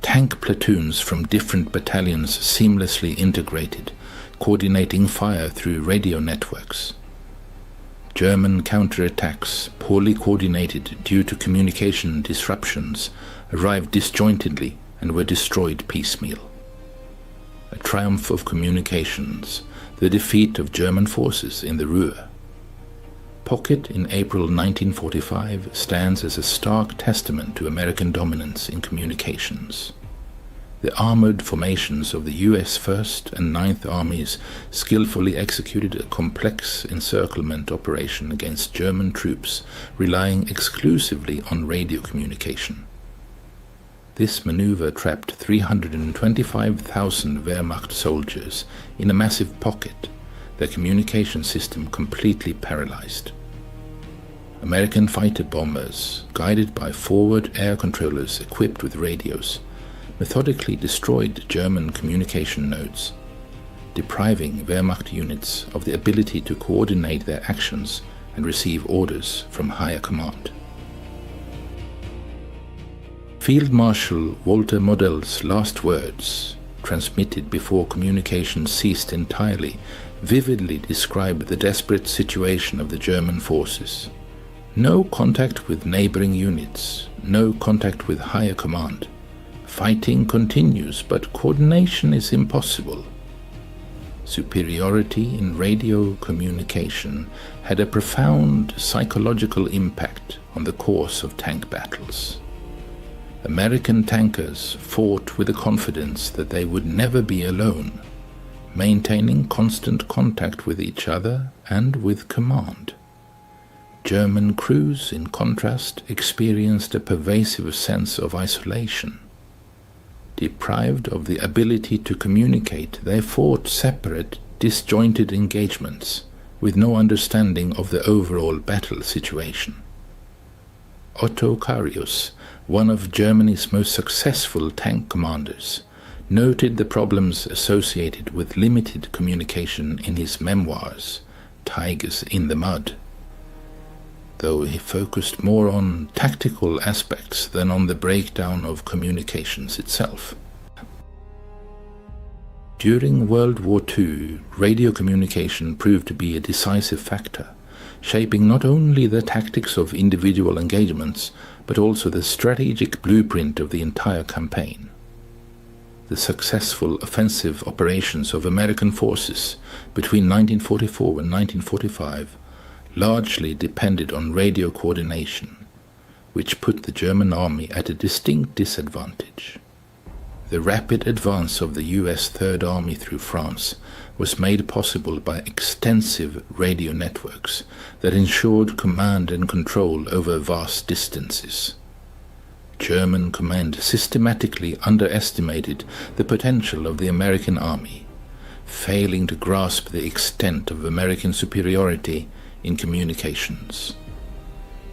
Tank platoons from different battalions seamlessly integrated, coordinating fire through radio networks. German counterattacks, poorly coordinated due to communication disruptions, arrived disjointedly and were destroyed piecemeal. A triumph of communications, the defeat of German forces in the Ruhr. Pocket in April 1945 stands as a stark testament to American dominance in communications. The armored formations of the US 1st and 9th Armies skillfully executed a complex encirclement operation against German troops relying exclusively on radio communication. This maneuver trapped 325,000 Wehrmacht soldiers in a massive pocket, their communication system completely paralyzed. American fighter bombers, guided by forward air controllers equipped with radios, methodically destroyed German communication nodes, depriving Wehrmacht units of the ability to coordinate their actions and receive orders from higher command. Field Marshal Walter Model's last words, transmitted before communication ceased entirely, vividly describe the desperate situation of the German forces. No contact with neighboring units, no contact with higher command. Fighting continues, but coordination is impossible. Superiority in radio communication had a profound psychological impact on the course of tank battles. American tankers fought with the confidence that they would never be alone, maintaining constant contact with each other and with command. German crews, in contrast, experienced a pervasive sense of isolation. Deprived of the ability to communicate, they fought separate, disjointed engagements, with no understanding of the overall battle situation. Otto Carius, one of Germany's most successful tank commanders, noted the problems associated with limited communication in his memoirs, Tigers in the Mud, though he focused more on tactical aspects than on the breakdown of communications itself. During World War II, radio communication proved to be a decisive factor, shaping not only the tactics of individual engagements, but also the strategic blueprint of the entire campaign. The successful offensive operations of American forces between 1944 and 1945 largely depended on radio coordination, which put the German army at a distinct disadvantage. The rapid advance of the US Third Army through France was made possible by extensive radio networks that ensured command and control over vast distances. German command systematically underestimated the potential of the American army, failing to grasp the extent of American superiority in communications.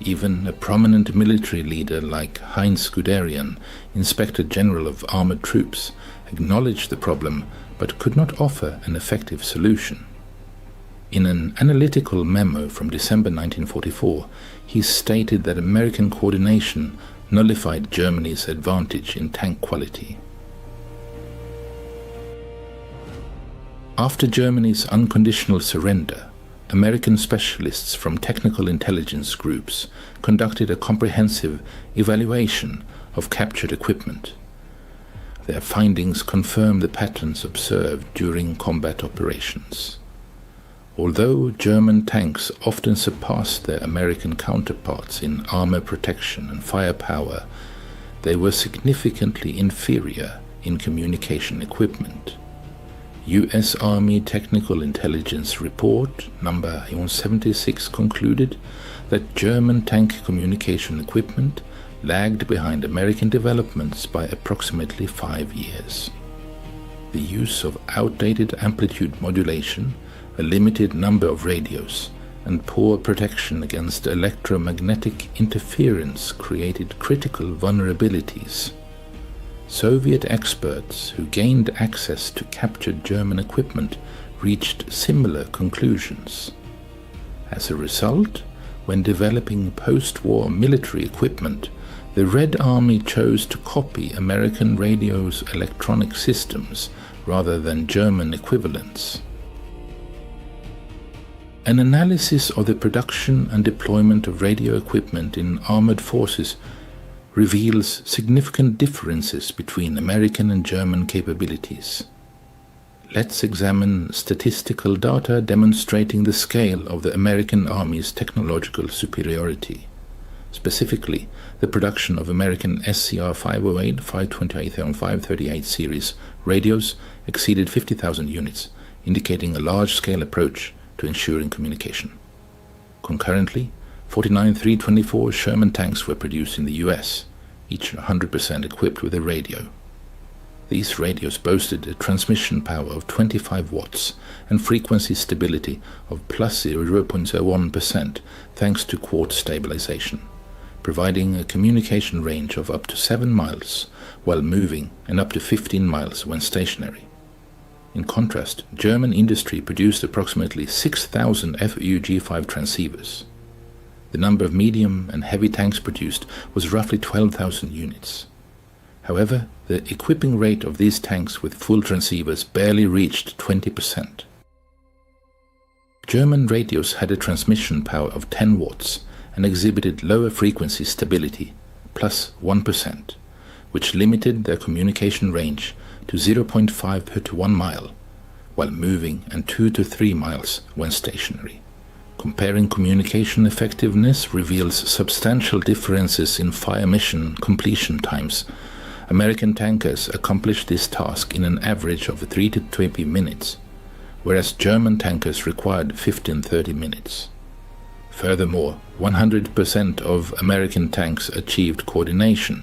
Even a prominent military leader like Heinz Guderian, Inspector General of Armored Troops, acknowledged the problem but could not offer an effective solution. In an analytical memo from December 1944, he stated that American coordination nullified Germany's advantage in tank quality. After Germany's unconditional surrender, American specialists from technical intelligence groups conducted a comprehensive evaluation of captured equipment. Their findings confirm the patterns observed during combat operations. Although German tanks often surpassed their American counterparts in armor protection and firepower, they were significantly inferior in communication equipment. U.S. Army Technical Intelligence Report number 76 concluded that German tank communication equipment lagged behind American developments by approximately 5 years. The use of outdated amplitude modulation, a limited number of radios, and poor protection against electromagnetic interference created critical vulnerabilities. Soviet experts who gained access to captured German equipment reached similar conclusions. As a result, when developing post-war military equipment, the Red Army chose to copy American radios' electronic systems rather than German equivalents. An analysis of the production and deployment of radio equipment in armored forces reveals significant differences between American and German capabilities. Let's examine statistical data demonstrating the scale of the American Army's technological superiority. Specifically, the production of American SCR 508, 528 and 538 series radios exceeded 50,000 units, indicating a large-scale approach to ensuring communication. Concurrently, 49 324 Sherman tanks were produced in the US, each 100% equipped with a radio. These radios boasted a transmission power of 25 watts and frequency stability of plus 0.01% thanks to quartz stabilization, providing a communication range of up to 7 miles while moving and up to 15 miles when stationary. In contrast, German industry produced approximately 6,000 FUG-5 transceivers. The number of medium and heavy tanks produced was roughly 12,000 units. However, the equipping rate of these tanks with full transceivers barely reached 20%. German radios had a transmission power of 10 watts and exhibited lower frequency stability, plus 1%, which limited their communication range to 0.5 to 1 mile, while moving and 2 to 3 miles when stationary. Comparing communication effectiveness reveals substantial differences in fire mission completion times. American tankers accomplished this task in an average of 3 to 20 minutes, whereas German tankers required 15-30 minutes. Furthermore, 100% of American tanks achieved coordination,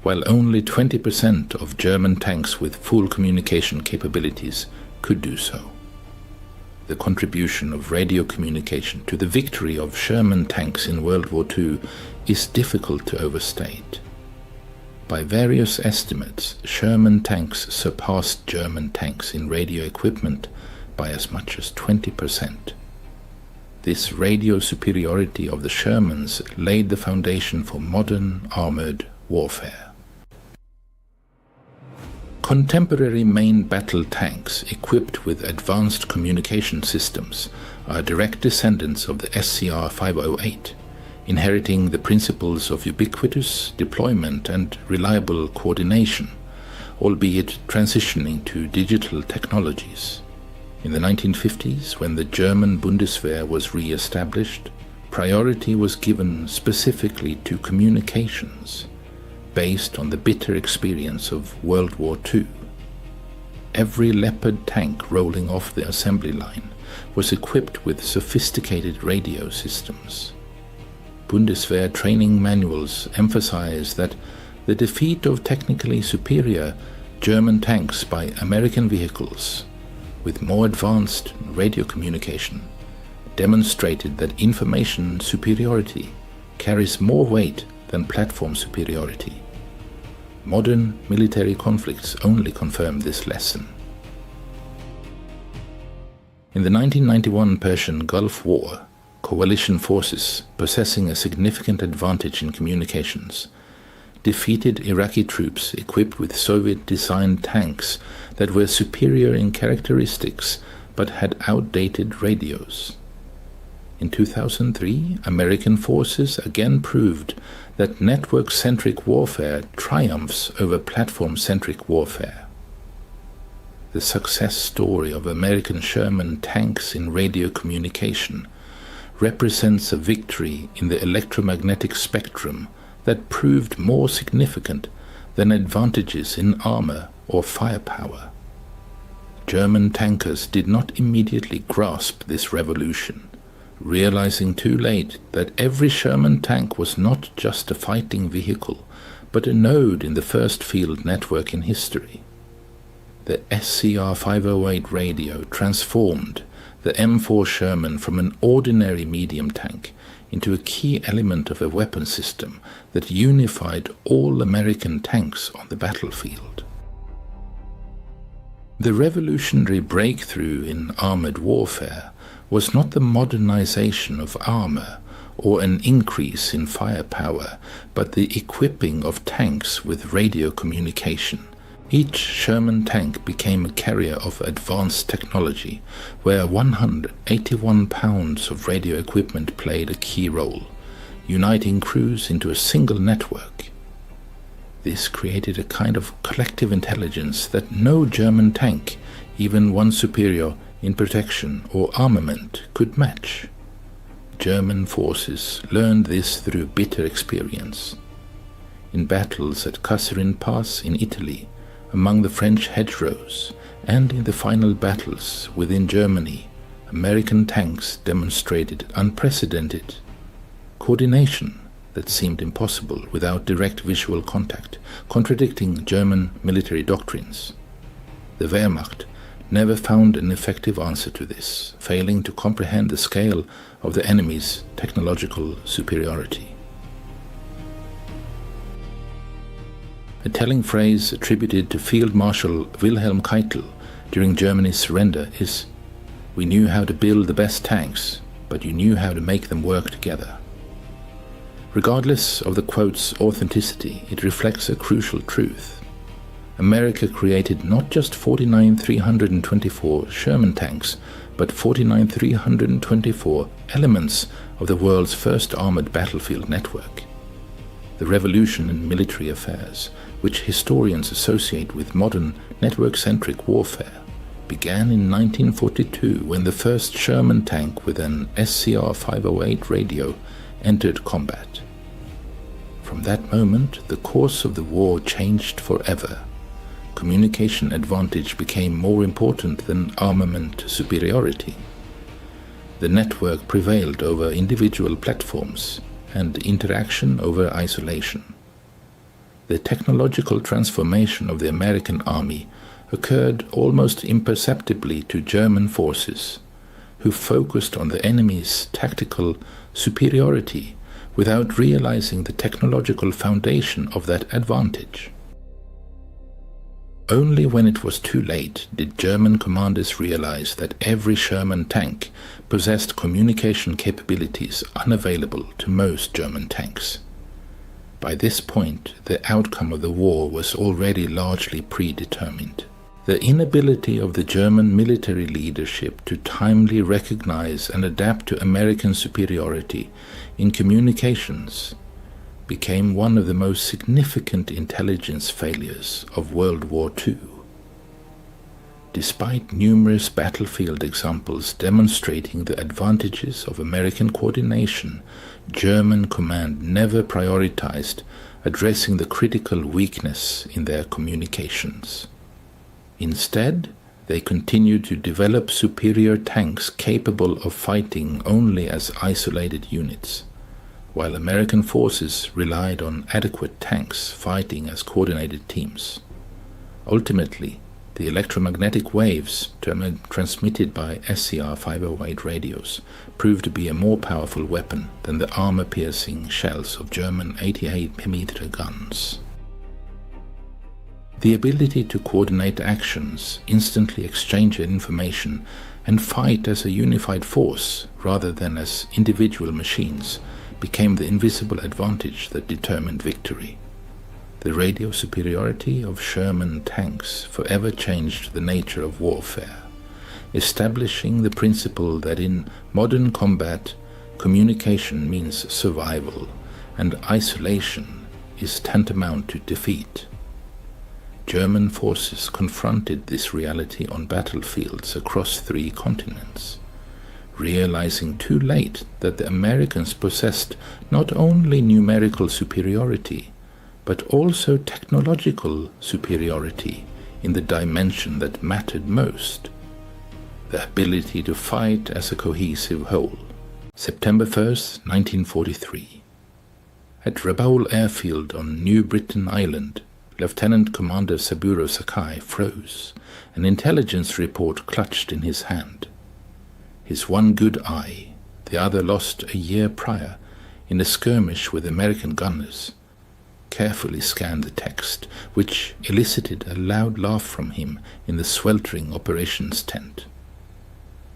while only 20% of German tanks with full communication capabilities could do so. The contribution of radio communication to the victory of Sherman tanks in World War II is difficult to overstate. By various estimates, Sherman tanks surpassed German tanks in radio equipment by as much as 20%. This radio superiority of the Shermans laid the foundation for modern armored warfare. Contemporary main battle tanks equipped with advanced communication systems are direct descendants of the SCR 508, inheriting the principles of ubiquitous deployment and reliable coordination, albeit transitioning to digital technologies. In the 1950s, when the German Bundeswehr was re-established, priority was given specifically to communications, based on the bitter experience of World War II. Every Leopard tank rolling off the assembly line was equipped with sophisticated radio systems. Bundeswehr training manuals emphasize that the defeat of technically superior German tanks by American vehicles with more advanced radio communication demonstrated that information superiority carries more weight than platform superiority. Modern military conflicts only confirm this lesson. In the 1991 Persian Gulf War, coalition forces possessing a significant advantage in communications defeated Iraqi troops equipped with Soviet-designed tanks that were superior in characteristics but had outdated radios. In 2003, American forces again proved that network-centric warfare triumphs over platform-centric warfare. The success story of American Sherman tanks in radio communication represents a victory in the electromagnetic spectrum that proved more significant than advantages in armor or firepower. German tankers did not immediately grasp this revolution, realizing too late that every Sherman tank was not just a fighting vehicle, but a node in the first field network in history. The SCR 508 radio transformed the M4 Sherman from an ordinary medium tank into a key element of a weapon system that unified all American tanks on the battlefield. The revolutionary breakthrough in armored warfare was not the modernization of armor or an increase in firepower, but the equipping of tanks with radio communication. Each Sherman tank became a carrier of advanced technology, where 181 pounds of radio equipment played a key role, uniting crews into a single network. This created a kind of collective intelligence that no German tank, even one superior in protection or armament, could match. German forces learned this through bitter experience. In battles at Kasserine Pass in Italy, among the French hedgerows, and in the final battles within Germany, American tanks demonstrated unprecedented coordination that seemed impossible without direct visual contact, contradicting German military doctrines. The Wehrmacht never found an effective answer to this, failing to comprehend the scale of the enemy's technological superiority. A telling phrase attributed to Field Marshal Wilhelm Keitel during Germany's surrender is, "We knew how to build the best tanks, but you knew how to make them work together." Regardless of the quote's authenticity, it reflects a crucial truth. America created not just 49 324 Sherman tanks, but 49 324 elements of the world's first armored battlefield network. The revolution in military affairs, which historians associate with modern network-centric warfare, began in 1942 when the first Sherman tank with an SCR 508 radio entered combat. From that moment, the course of the war changed forever. Communication advantage became more important than armament superiority. The network prevailed over individual platforms and interaction over isolation. The technological transformation of the American army occurred almost imperceptibly to German forces, who focused on the enemy's tactical superiority without realizing the technological foundation of that advantage. Only when it was too late did German commanders realize that every Sherman tank possessed communication capabilities unavailable to most German tanks. By this point, the outcome of the war was already largely predetermined. The inability of the German military leadership to timely recognize and adapt to American superiority in communications became one of the most significant intelligence failures of World War II. Despite numerous battlefield examples demonstrating the advantages of American coordination, German command never prioritized addressing the critical weakness in their communications. Instead, they continued to develop superior tanks capable of fighting only as isolated units, while American forces relied on adequate tanks fighting as coordinated teams. Ultimately, the electromagnetic waves transmitted by SCR 508 radios proved to be a more powerful weapon than the armor-piercing shells of German 88mm guns. The ability to coordinate actions, instantly exchange information, and fight as a unified force rather than as individual machines became the invisible advantage that determined victory. The radio superiority of Sherman tanks forever changed the nature of warfare, establishing the principle that in modern combat, communication means survival, and isolation is tantamount to defeat. German forces confronted this reality on battlefields across 3 continents, realizing too late that the Americans possessed not only numerical superiority, but also technological superiority in the dimension that mattered most: the ability to fight as a cohesive whole. September 1st, 1943. At Rabaul Airfield on New Britain Island, Lieutenant Commander Saburo Sakai froze, an intelligence report clutched in his hand. His one good eye, the other lost a year prior in a skirmish with American gunners, carefully scanned the text, which elicited a loud laugh from him in the sweltering operations tent.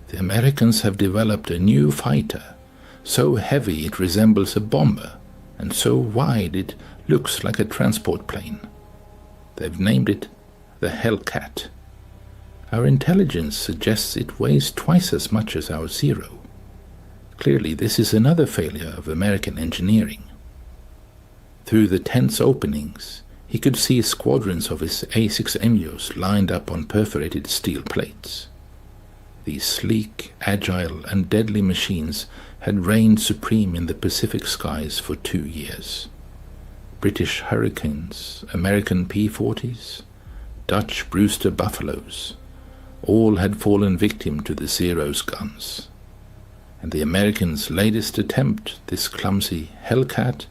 The Americans have developed a new fighter, so heavy it resembles a bomber, and so wide it looks like a transport plane. They've named it the Hellcat. Our intelligence suggests it weighs twice as much as our Zero. Clearly, this is another failure of American engineering. Through the tent's openings, he could see squadrons of his A6MUs lined up on perforated steel plates. These sleek, agile, and deadly machines had reigned supreme in the Pacific skies for 2 years. British Hurricanes, American P-40s, Dutch Brewster Buffaloes, all had fallen victim to the Zero's guns. And the Americans' latest attempt, this clumsy Hellcat,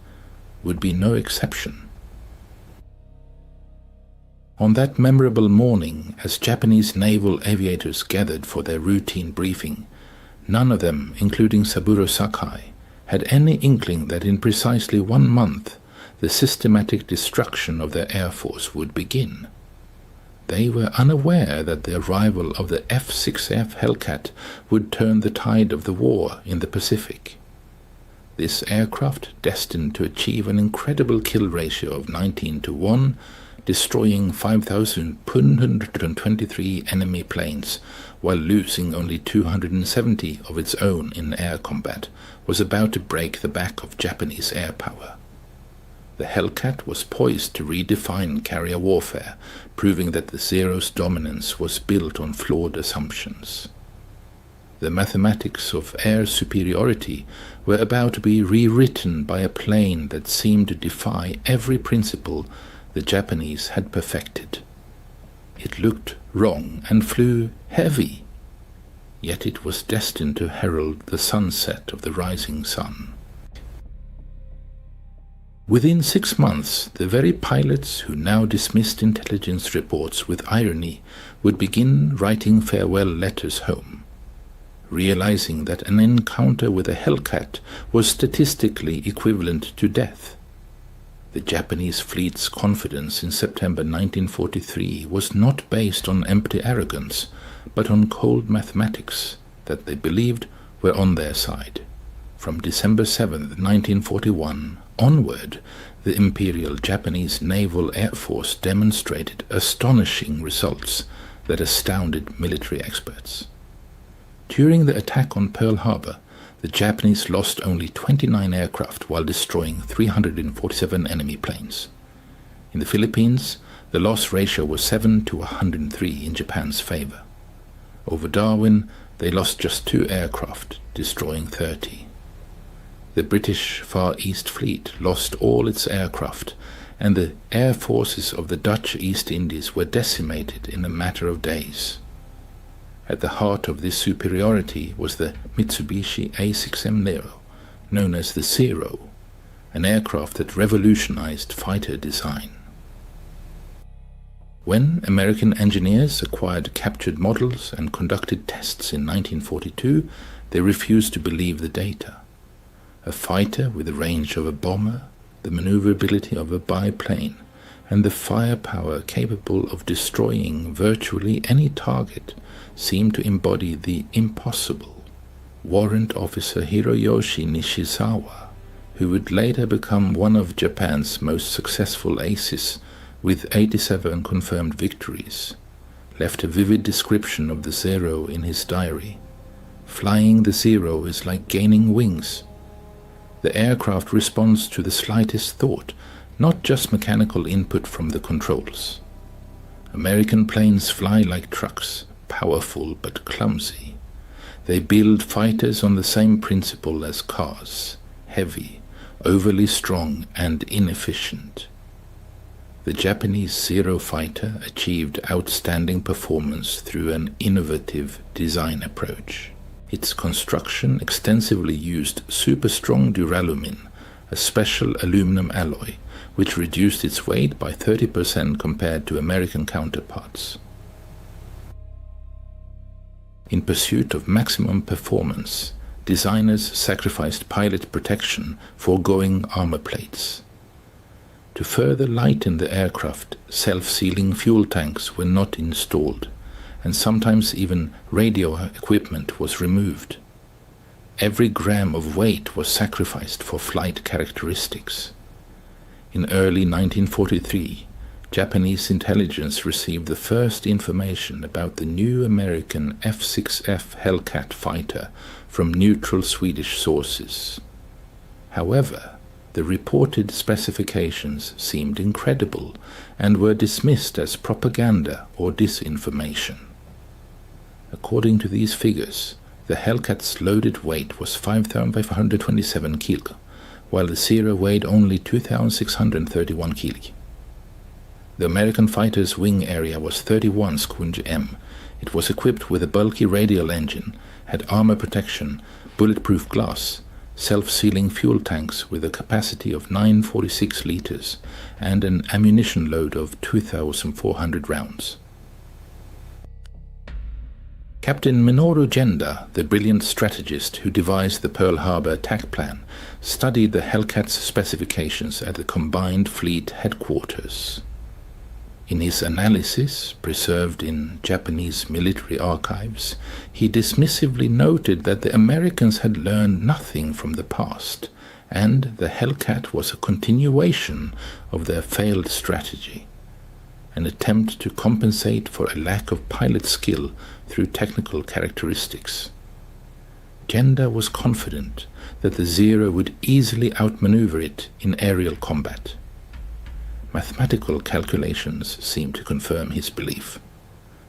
would be no exception. On that memorable morning, as Japanese naval aviators gathered for their routine briefing, none of them, including Saburo Sakai, had any inkling that in precisely 1 month the systematic destruction of their air force would begin. They were unaware that the arrival of the F-6F Hellcat would turn the tide of the war in the Pacific. This aircraft, destined to achieve an incredible kill ratio of 19-1, destroying 5,223 enemy planes while losing only 270 of its own in air combat, was about to break the back of Japanese air power. The Hellcat was poised to redefine carrier warfare, proving that the Zero's dominance was built on flawed assumptions. The mathematics of air superiority were about to be rewritten by a plane that seemed to defy every principle the Japanese had perfected. It looked wrong and flew heavy, yet it was destined to herald the sunset of the rising sun. Within 6 months, the very pilots who now dismissed intelligence reports with irony would begin writing farewell letters home, realizing that an encounter with a Hellcat was statistically equivalent to death. The Japanese fleet's confidence in September 1943 was not based on empty arrogance, but on cold mathematics that they believed were on their side. From December 7, 1941 onward, the Imperial Japanese Naval Air Force demonstrated astonishing results that astounded military experts. During the attack on Pearl Harbor, the Japanese lost only 29 aircraft while destroying 347 enemy planes. In the Philippines, the loss ratio was 7 to 103 in Japan's favor. Over Darwin, they lost just 2 aircraft, destroying 30. The British Far East Fleet lost all its aircraft, and the air forces of the Dutch East Indies were decimated in a matter of days. At the heart of this superiority was the Mitsubishi A6M Nero, known as the Zero, an aircraft that revolutionized fighter design. When American engineers acquired captured models and conducted tests in 1942, they refused to believe the data. A fighter with the range of a bomber, the maneuverability of a biplane, and the firepower capable of destroying virtually any target seemed to embody the impossible. Warrant Officer Hiroyoshi Nishizawa, who would later become one of Japan's most successful aces with 87 confirmed victories, left a vivid description of the Zero in his diary. Flying the Zero is like gaining wings. The aircraft responds to the slightest thought, not just mechanical input from the controls. American planes fly like trucks, powerful but clumsy. They build fighters on the same principle as cars, heavy, overly strong and inefficient. The Japanese Zero fighter achieved outstanding performance through an innovative design approach. Its construction extensively used super-strong duralumin, a special aluminum alloy, which reduced its weight by 30% compared to American counterparts. In pursuit of maximum performance, designers sacrificed pilot protection, foregoing armor plates. To further lighten the aircraft, self-sealing fuel tanks were not installed, and sometimes even radio equipment was removed. Every gram of weight was sacrificed for flight characteristics. In early 1943, Japanese intelligence received the first information about the new American F-6F Hellcat fighter from neutral Swedish sources. However, the reported specifications seemed incredible and were dismissed as propaganda or disinformation. According to these figures, the Hellcat's loaded weight was 5,527 kg, while the Zero weighed only 2,631 kg. The American fighter's wing area was 31 sqm. It was equipped with a bulky radial engine, had armor protection, bulletproof glass, self-sealing fuel tanks with a capacity of 946 liters, and an ammunition load of 2,400 rounds. Captain Minoru Genda, the brilliant strategist who devised the Pearl Harbor attack plan, studied the Hellcat's specifications at the Combined Fleet headquarters. In his analysis, preserved in Japanese military archives, he dismissively noted that the Americans had learned nothing from the past, and the Hellcat was a continuation of their failed strategy, an attempt to compensate for a lack of pilot skill through technical characteristics. Genda was confident that the Zero would easily outmaneuver it in aerial combat. Mathematical calculations seemed to confirm his belief.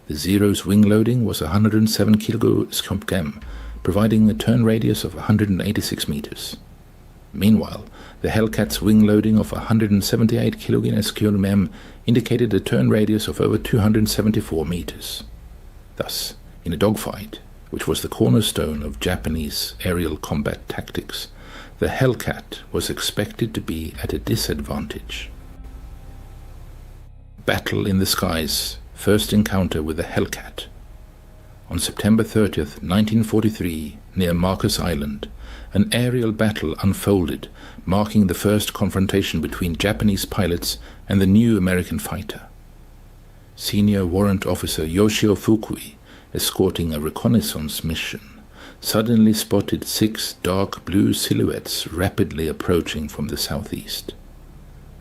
The Zero's wing loading was 107 kg/m, providing a turn radius of 186 meters. Meanwhile, the Hellcat's wing loading of 178 kg/m indicated a turn radius of over 274 meters. Thus, in a dogfight, which was the cornerstone of Japanese aerial combat tactics, the Hellcat was expected to be at a disadvantage. Battle in the skies, first encounter with the Hellcat. On September 30th, 1943, near Marcus Island, an aerial battle unfolded, marking the first confrontation between Japanese pilots and the new American fighter. Senior Warrant Officer Yoshio Fukui, escorting a reconnaissance mission, suddenly spotted 6 dark blue silhouettes rapidly approaching from the southeast.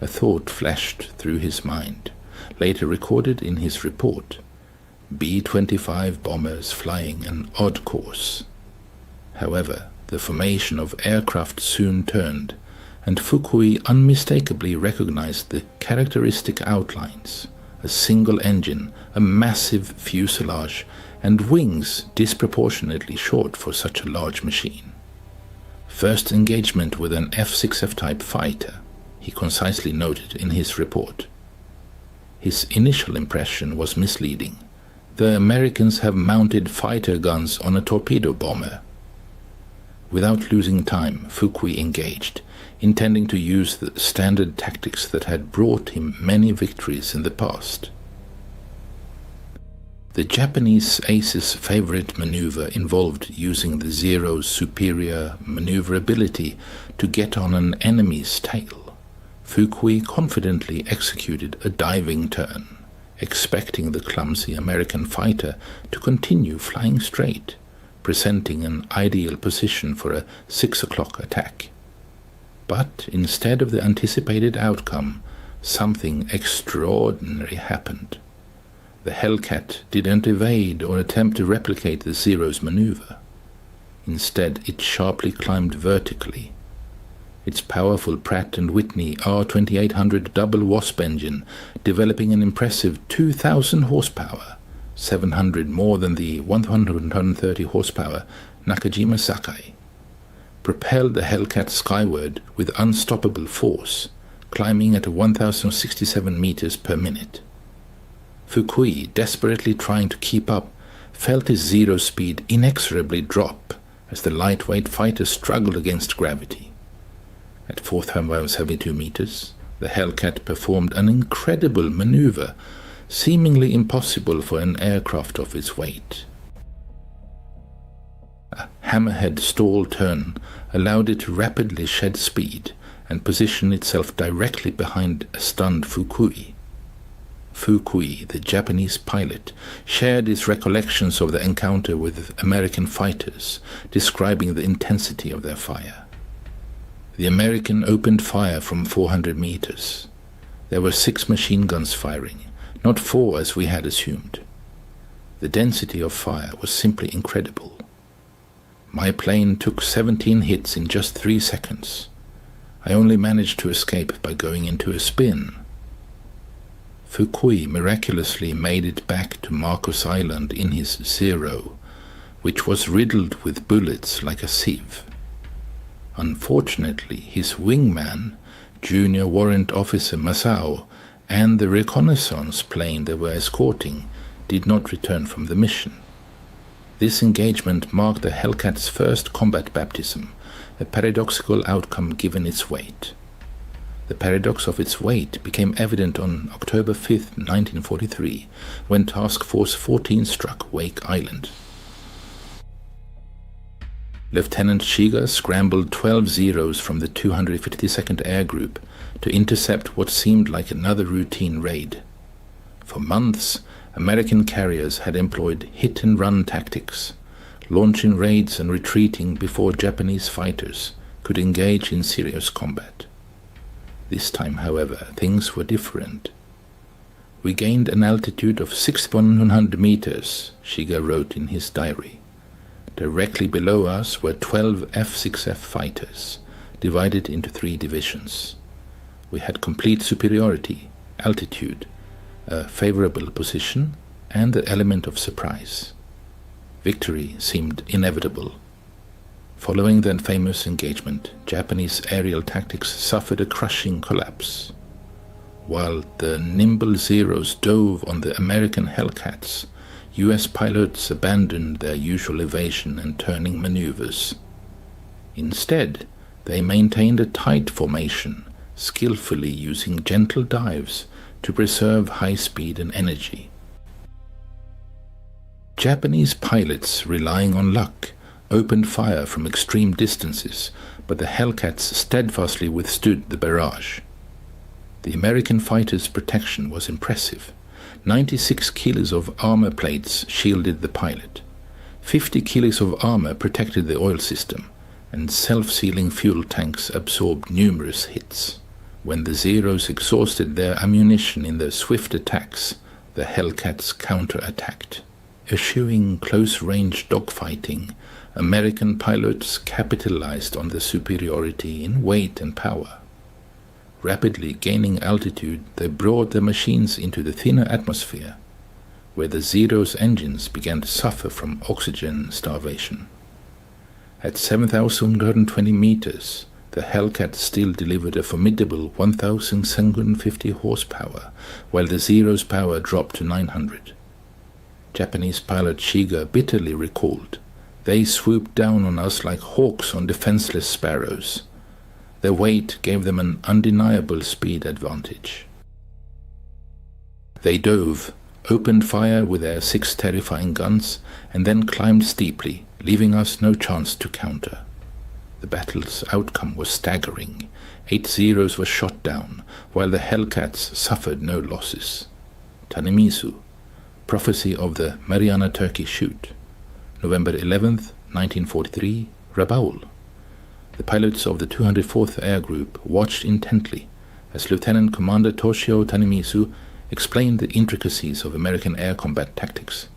A thought flashed through his mind, later recorded in his report: B-25 bombers flying an odd course. However, the formation of aircraft soon turned, and Fukui unmistakably recognized the characteristic outlines: a single engine, a massive fuselage, and wings disproportionately short for such a large machine. First engagement with an F-6F type fighter, he concisely noted in his report. His initial impression was misleading. The Americans have mounted fighter guns on a torpedo bomber. Without losing time, Fukui engaged, intending to use the standard tactics that had brought him many victories in the past. The Japanese ace's favorite maneuver involved using the Zero's superior maneuverability to get on an enemy's tail. Fukui confidently executed a diving turn, expecting the clumsy American fighter to continue flying straight, presenting an ideal position for a 6 o'clock attack. But instead of the anticipated outcome, something extraordinary happened. The Hellcat didn't evade or attempt to replicate the Zero's maneuver. Instead, it sharply climbed vertically. Its powerful Pratt & Whitney R2800 double Wasp engine, developing an impressive 2,000 horsepower, 700 more than the 130 horsepower Nakajima Sakai, propelled the Hellcat skyward with unstoppable force, climbing at 1,067 meters per minute. Fukui, desperately trying to keep up, felt his zero speed inexorably drop as the lightweight fighter struggled against gravity. At 4,072 meters, the Hellcat performed an incredible maneuver, seemingly impossible for an aircraft of its weight. A hammerhead stall turn allowed it to rapidly shed speed and position itself directly behind a stunned Fukui. Fukui, the Japanese pilot, shared his recollections of the encounter with American fighters, describing the intensity of their fire. The American opened fire from 400 meters. There were 6 machine guns firing, not 4 as we had assumed. The density of fire was simply incredible. My plane took 17 hits in just 3 seconds. I only managed to escape by going into a spin. Fukui miraculously made it back to Marcos Island in his Zero, which was riddled with bullets like a sieve. Unfortunately, his wingman, Junior Warrant Officer Masao, and the reconnaissance plane they were escorting did not return from the mission. This engagement marked the Hellcat's first combat baptism, a paradoxical outcome given its weight. The paradox of its weight became evident on October 5, 1943, when Task Force 14 struck Wake Island. Lieutenant Shiga scrambled 12 Zeros from the 252nd Air Group to intercept what seemed like another routine raid. For months, American carriers had employed hit-and-run tactics, launching raids and retreating before Japanese fighters could engage in serious combat. This time, however, things were different. We gained an altitude of 6,100 meters, Shiga wrote in his diary. Directly below us were 12 F-6F fighters, divided into 3 divisions. We had complete superiority, altitude, a favorable position, and the element of surprise. Victory seemed inevitable. Following the famous engagement, Japanese aerial tactics suffered a crushing collapse. While the nimble Zeros dove on the American Hellcats, U.S. pilots abandoned their usual evasion and turning maneuvers. Instead, they maintained a tight formation, skillfully using gentle dives to preserve high speed and energy. Japanese pilots, relying on luck, opened fire from extreme distances, but the Hellcats steadfastly withstood the barrage. The American fighters' protection was impressive. 96 kilos of armor plates shielded the pilot. 50 kilos of armor protected the oil system, and self-sealing fuel tanks absorbed numerous hits. When the Zeros exhausted their ammunition in their swift attacks, the Hellcats counter-attacked. Eschewing close-range dogfighting, American pilots capitalized on the superiority in weight and power. Rapidly gaining altitude, they brought their machines into the thinner atmosphere, where the Zero's engines began to suffer from oxygen starvation. At 7,120 meters, the Hellcat still delivered a formidable 1,750 horsepower, while the Zero's power dropped to 900. Japanese pilot Shiga bitterly recalled, "They swooped down on us like hawks on defenseless sparrows. Their weight gave them an undeniable speed advantage." They dove, opened fire with their 6 terrifying guns, and then climbed steeply, leaving us no chance to counter. The battle's outcome was staggering. 8 Zeros were shot down, while the Hellcats suffered no losses. Tanemisu, Prophecy of the Mariana Turkey Shoot, November 11th, 1943, Rabaul. The pilots of the 204th Air Group watched intently as Lieutenant Commander Toshio Tanemisu explained the intricacies of American air combat tactics.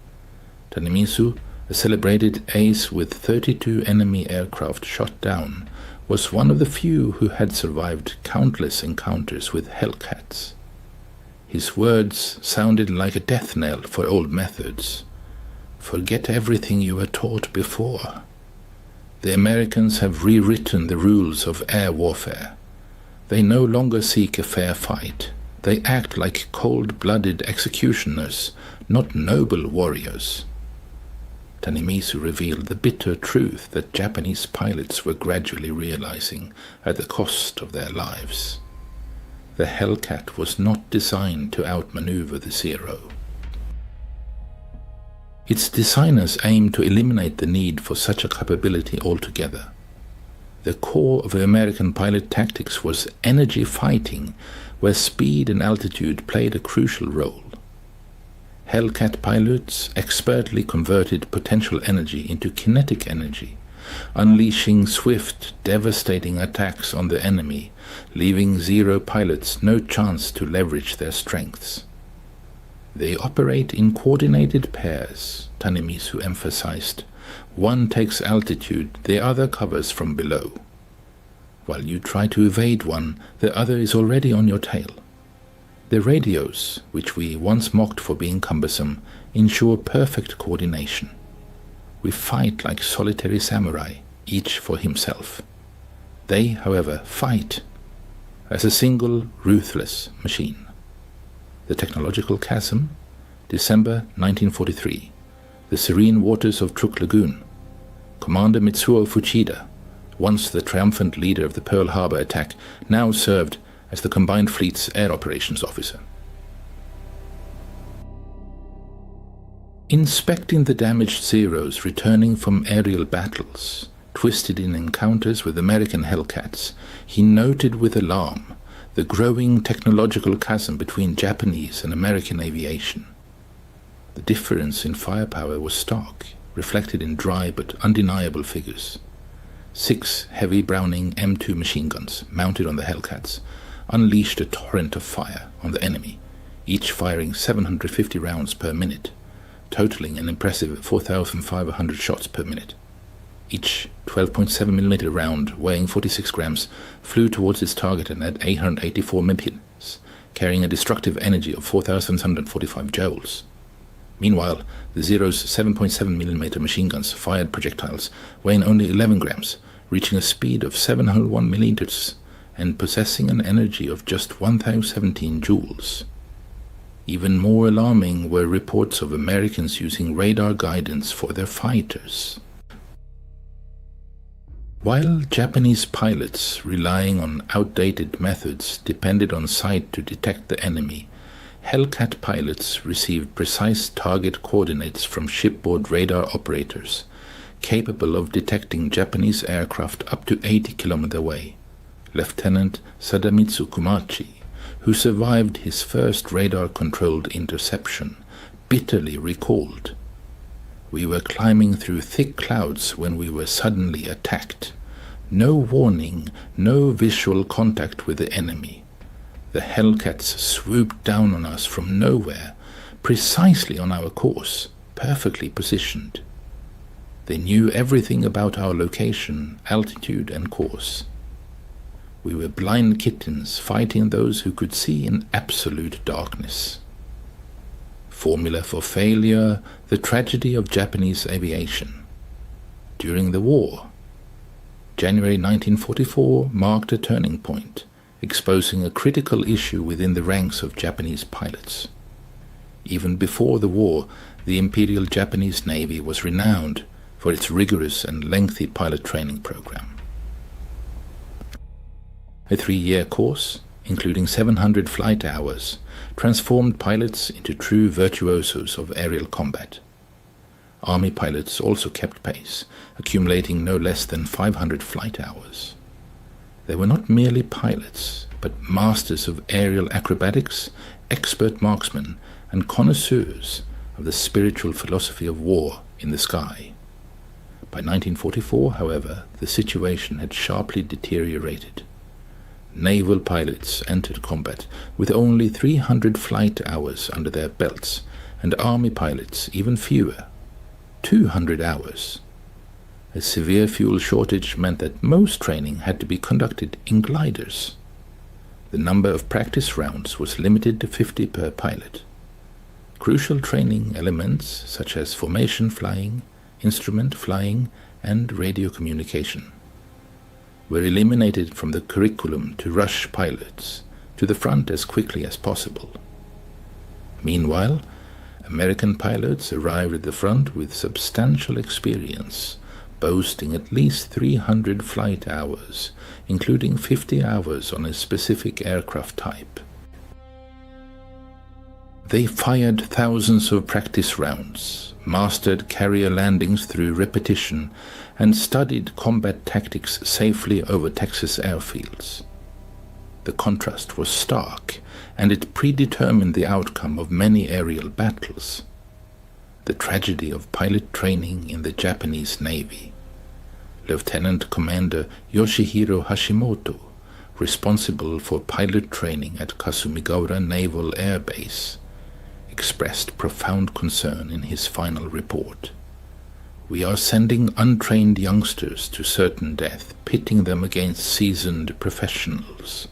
Tanemisu, a celebrated ace with 32 enemy aircraft shot down, was one of the few who had survived countless encounters with Hellcats. His words sounded like a death knell for old methods. Forget everything you were taught before. The Americans have rewritten the rules of air warfare. They no longer seek a fair fight. They act like cold-blooded executioners, not noble warriors. Tanemisu revealed the bitter truth that Japanese pilots were gradually realizing at the cost of their lives. The Hellcat was not designed to outmaneuver the Zero. Its designers aimed to eliminate the need for such a capability altogether. The core of American pilot tactics was energy fighting, where speed and altitude played a crucial role. Hellcat pilots expertly converted potential energy into kinetic energy, unleashing swift, devastating attacks on the enemy, leaving Zero pilots no chance to leverage their strengths. They operate in coordinated pairs, Tanemisu emphasized. One takes altitude, the other covers from below. While you try to evade one, the other is already on your tail. The radios, which we once mocked for being cumbersome, ensure perfect coordination. We fight like solitary samurai, each for himself. They, however, fight as a single, ruthless machine. The Technological Chasm, December 1943. The serene waters of Truk Lagoon. Commander Mitsuo Fuchida, once the triumphant leader of the Pearl Harbor attack, now served as the Combined Fleet's Air Operations Officer. Inspecting the damaged Zeros returning from aerial battles, twisted in encounters with American Hellcats, he noted with alarm the growing technological chasm between Japanese and American aviation. The difference in firepower was stark, reflected in dry but undeniable figures. 6 heavy Browning M2 machine guns, mounted on the Hellcats, unleashed a torrent of fire on the enemy, each firing 750 rounds per minute, totaling an impressive 4,500 shots per minute. Each 12.7mm round, weighing 46 grams, flew towards its target at 884 millimeters, carrying a destructive energy of 4,145 joules. Meanwhile, the Zero's 7.7mm machine guns fired projectiles weighing only 11 grams, reaching a speed of 701 millimeters and possessing an energy of just 1,017 joules. Even more alarming were reports of Americans using radar guidance for their fighters. While Japanese pilots, relying on outdated methods, depended on sight to detect the enemy, Hellcat pilots received precise target coordinates from shipboard radar operators, capable of detecting Japanese aircraft up to 80 kilometers away. Lieutenant Sadamitsu Kumachi, who survived his first radar-controlled interception, bitterly recalled, "We were climbing through thick clouds when we were suddenly attacked. No warning, no visual contact with the enemy. The Hellcats swooped down on us from nowhere, precisely on our course, perfectly positioned. They knew everything about our location, altitude, and course. We were blind kittens fighting those who could see in absolute darkness." Formula for failure, the tragedy of Japanese aviation. During the war, January 1944 marked a turning point, exposing a critical issue within the ranks of Japanese pilots. Even before the war, the Imperial Japanese Navy was renowned for its rigorous and lengthy pilot training program. A 3-year course, including 700 flight hours, transformed pilots into true virtuosos of aerial combat. Army pilots also kept pace, accumulating no less than 500 flight hours. They were not merely pilots, but masters of aerial acrobatics, expert marksmen, and connoisseurs of the spiritual philosophy of war in the sky. By 1944, however, the situation had sharply deteriorated. Naval pilots entered combat with only 300 flight hours under their belts, and Army pilots even fewer. 200 hours. A severe fuel shortage meant that most training had to be conducted in gliders. The number of practice rounds was limited to 50 per pilot. Crucial training elements such as formation flying, instrument flying, and radio communication were eliminated from the curriculum to rush pilots to the front as quickly as possible. Meanwhile, American pilots arrived at the front with substantial experience, boasting at least 300 flight hours, including 50 hours on a specific aircraft type. They fired thousands of practice rounds, mastered carrier landings through repetition, and studied combat tactics safely over Texas airfields. The contrast was stark, and it predetermined the outcome of many aerial battles. The tragedy of pilot training in the Japanese Navy. Lieutenant Commander Yoshihiro Hashimoto, responsible for pilot training at Kasumigaura Naval Air Base, expressed profound concern in his final report. "We are sending untrained youngsters to certain death, pitting them against seasoned professionals."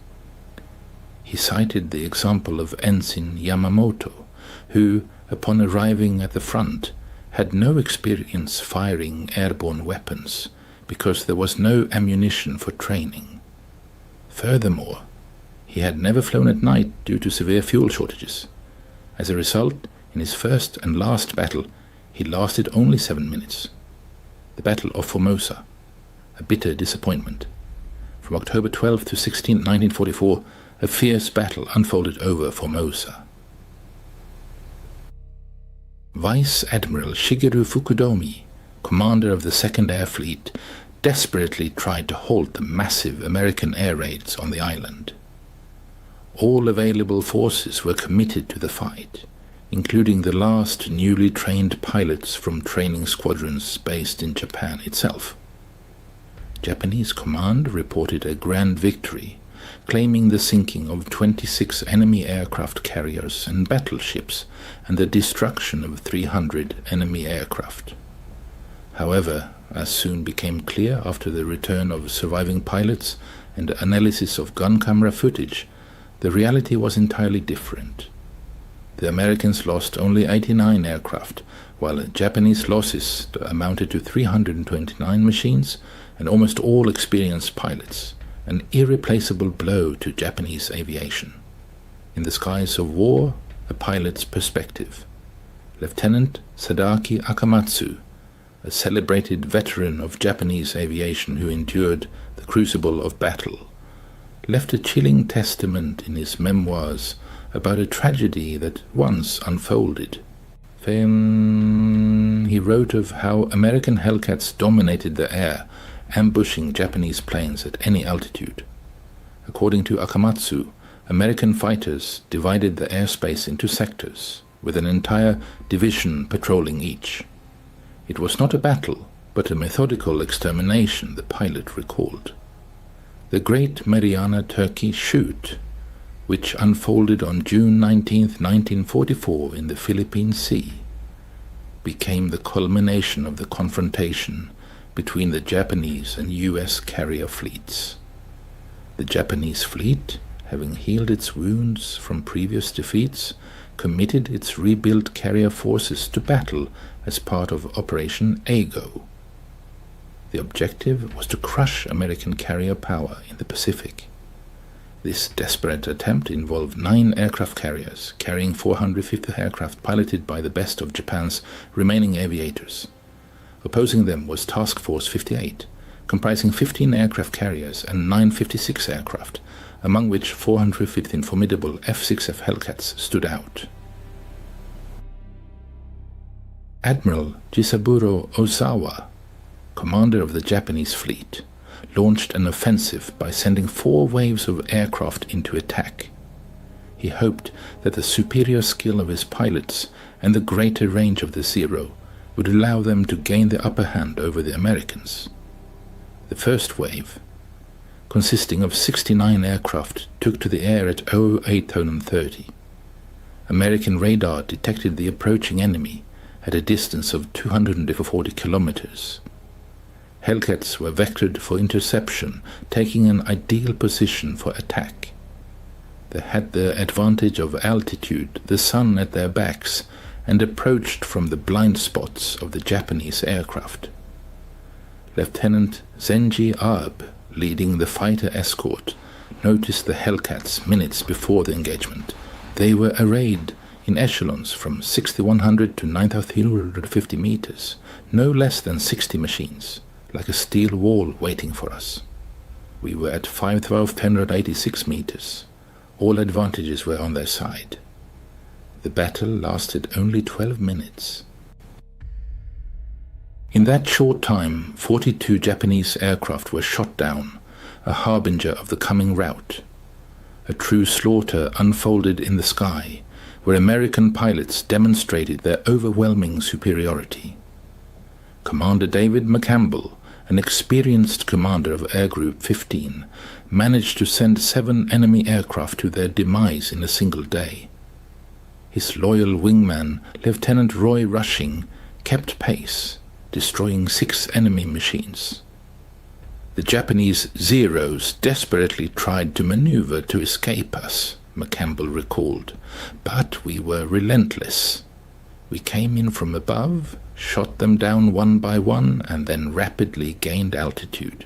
He cited the example of Ensign Yamamoto, who, upon arriving at the front, had no experience firing airborne weapons because there was no ammunition for training. Furthermore, he had never flown at night due to severe fuel shortages. As a result, in his first and last battle, he lasted only 7 minutes. The Battle of Formosa, a bitter disappointment. From October 12 to 16, 1944, a fierce battle unfolded over Formosa. Vice Admiral Shigeru Fukudomi, commander of the Second Air Fleet, desperately tried to halt the massive American air raids on the island. All available forces were committed to the fight, including the last newly trained pilots from training squadrons based in Japan itself. Japanese command reported a grand victory, claiming the sinking of 26 enemy aircraft carriers and battleships and the destruction of 300 enemy aircraft. However, as soon became clear after the return of surviving pilots and analysis of gun camera footage, the reality was entirely different. The Americans lost only 89 aircraft, while Japanese losses amounted to 329 machines and almost all experienced pilots, an irreplaceable blow to Japanese aviation. In the skies of war, a pilot's perspective. Lieutenant Sadaki Akamatsu, a celebrated veteran of Japanese aviation who endured the crucible of battle, left a chilling testament in his memoirs about a tragedy that once unfolded. He wrote of how American Hellcats dominated the air, ambushing Japanese planes at any altitude. According to Akamatsu, American fighters divided the airspace into sectors, with an entire division patrolling each. It was not a battle, but a methodical extermination, the pilot recalled. The Great Mariana Turkey Shoot, which unfolded on June 19, 1944 in the Philippine Sea, became the culmination of the confrontation between the Japanese and US carrier fleets. The Japanese fleet, having healed its wounds from previous defeats, committed its rebuilt carrier forces to battle as part of Operation Ago. The objective was to crush American carrier power in the Pacific. This desperate attempt involved 9 aircraft carriers, carrying 450 aircraft piloted by the best of Japan's remaining aviators. Opposing them was Task Force 58, comprising 15 aircraft carriers and 956 aircraft, among which 415 formidable F-6F Hellcats stood out. Admiral Jisaburo Ozawa, commander of the Japanese fleet, launched an offensive by sending 4 waves of aircraft into attack. He hoped that the superior skill of his pilots and the greater range of the Zero would allow them to gain the upper hand over the Americans. The first wave, consisting of 69 aircraft, took to the air at 08:30. American radar detected the approaching enemy at a distance of 240 kilometers. Hellcats were vectored for interception, taking an ideal position for attack. They had the advantage of altitude, the sun at their backs, and approached from the blind spots of the Japanese aircraft. Lieutenant Zenji Abe, leading the fighter escort, noticed the Hellcats minutes before the engagement. They were arrayed in echelons from 6,100 to 9,350 meters, no less than 60 machines, like a steel wall waiting for us. We were at 5,586 meters. All advantages were on their side. The battle lasted only 12 minutes. In that short time, 42 Japanese aircraft were shot down, a harbinger of the coming rout. A true slaughter unfolded in the sky, where American pilots demonstrated their overwhelming superiority. Commander David McCampbell, an experienced commander of Air Group 15, managed to send 7 enemy aircraft to their demise in a single day. His loyal wingman, Lieutenant Roy Rushing, kept pace, destroying 6 enemy machines. The Japanese Zeros desperately tried to maneuver to escape us, McCampbell recalled, but we were relentless. We came in from above, shot them down one by one, and then rapidly gained altitude.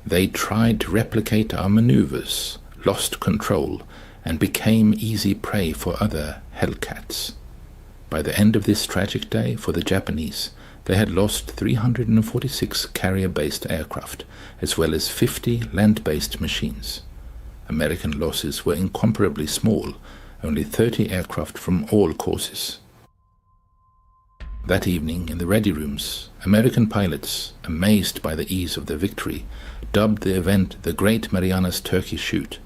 They tried to replicate our maneuvers, lost control, and became easy prey for other Hellcats. By the end of this tragic day for the Japanese, they had lost 346 carrier-based aircraft, as well as 50 land-based machines. American losses were incomparably small, only 30 aircraft from all courses. That evening, in the ready rooms, American pilots, amazed by the ease of their victory, dubbed the event the Great Marianas Turkey Shoot.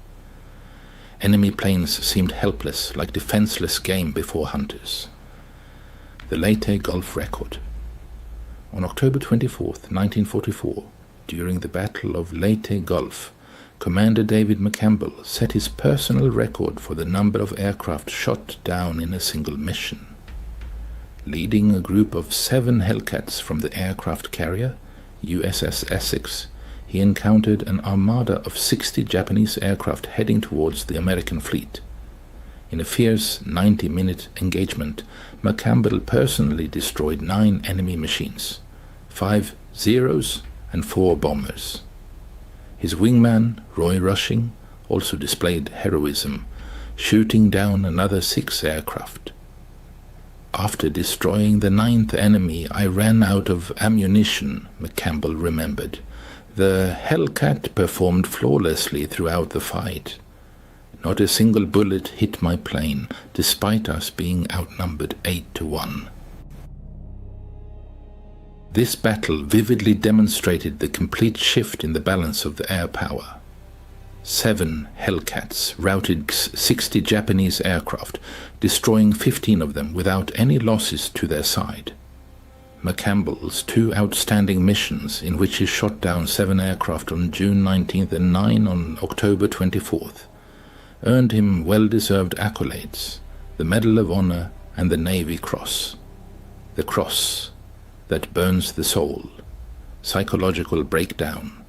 Enemy planes seemed helpless, like defenseless game before hunters. The Leyte Gulf Record. On October 24, 1944, during the Battle of Leyte Gulf, Commander David McCampbell set his personal record for the number of aircraft shot down in a single mission. Leading a group of 7 Hellcats from the aircraft carrier, USS Essex, he encountered an armada of 60 Japanese aircraft heading towards the American fleet. In a fierce 90-minute engagement, McCampbell personally destroyed 9 enemy machines, 5 Zeros and 4 bombers. His wingman, Roy Rushing, also displayed heroism, shooting down another 6 aircraft. After destroying the 9th enemy, I ran out of ammunition, McCampbell remembered. The Hellcat performed flawlessly throughout the fight. Not a single bullet hit my plane, despite us being outnumbered 8-1. This battle vividly demonstrated the complete shift in the balance of the air power. 7 Hellcats routed 60 Japanese aircraft, destroying 15 of them without any losses to their side. McCampbell's 2 outstanding missions, in which he shot down 7 aircraft on June 19th and 9 on October 24th, earned him well-deserved accolades, the Medal of Honor and the Navy Cross. The cross that burns the soul. Psychological breakdown.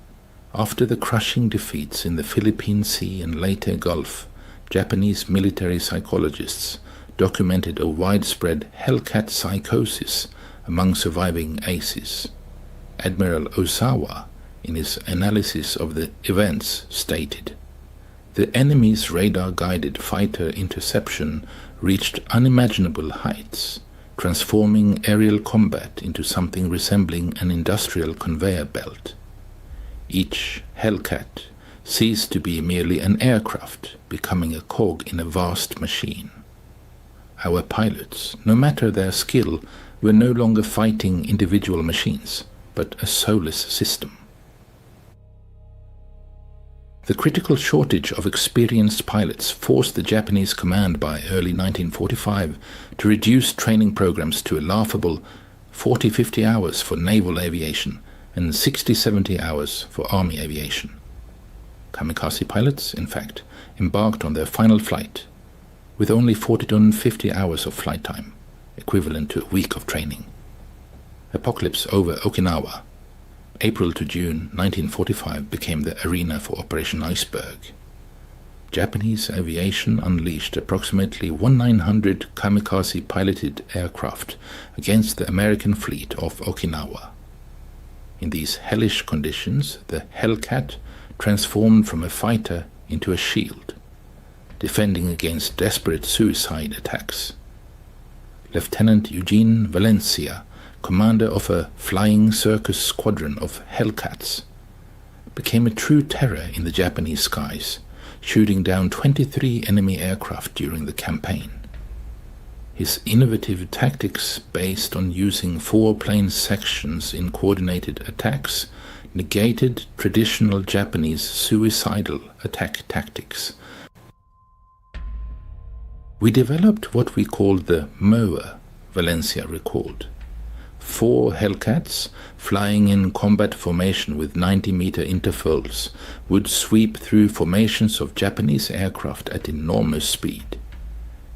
After the crushing defeats in the Philippine Sea and Leyte Gulf, Japanese military psychologists documented a widespread Hellcat psychosis among surviving aces. Admiral Osawa, in his analysis of the events, stated, "The enemy's radar-guided fighter interception reached unimaginable heights, transforming aerial combat into something resembling an industrial conveyor belt. Each Hellcat ceased to be merely an aircraft, becoming a cog in a vast machine. Our pilots, no matter their skill, were no longer fighting individual machines, but a soulless system." The critical shortage of experienced pilots forced the Japanese command by early 1945 to reduce training programs to a laughable 40-50 hours for naval aviation and 60-70 hours for army aviation. Kamikaze pilots, in fact, embarked on their final flight with only 40 to 50 hours of flight time, equivalent to a week of training. Apocalypse over Okinawa. April to June 1945 became the arena for Operation Iceberg. Japanese aviation unleashed approximately 1,900 kamikaze-piloted aircraft against the American fleet off Okinawa. In these hellish conditions, the Hellcat transformed from a fighter into a shield, defending against desperate suicide attacks. Lieutenant Eugene Valencia, commander of a flying circus squadron of Hellcats, became a true terror in the Japanese skies, shooting down 23 enemy aircraft during the campaign. His innovative tactics based on using 4 plane sections in coordinated attacks negated traditional Japanese suicidal attack tactics. We developed what we called the mower, Valencia recalled. 4 Hellcats, flying in combat formation with 90-meter intervals, would sweep through formations of Japanese aircraft at enormous speed.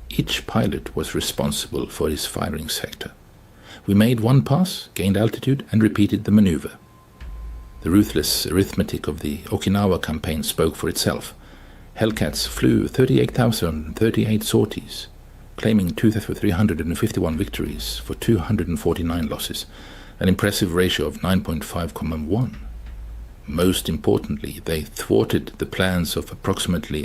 Each pilot was responsible for his firing sector. We made one pass, gained altitude, and repeated the maneuver. The ruthless arithmetic of the Okinawa campaign spoke for itself. Hellcats flew 38,038 sorties, claiming 2,351 victories for 249 losses, an impressive ratio of 9.5:1. Most importantly, they thwarted the plans of approximately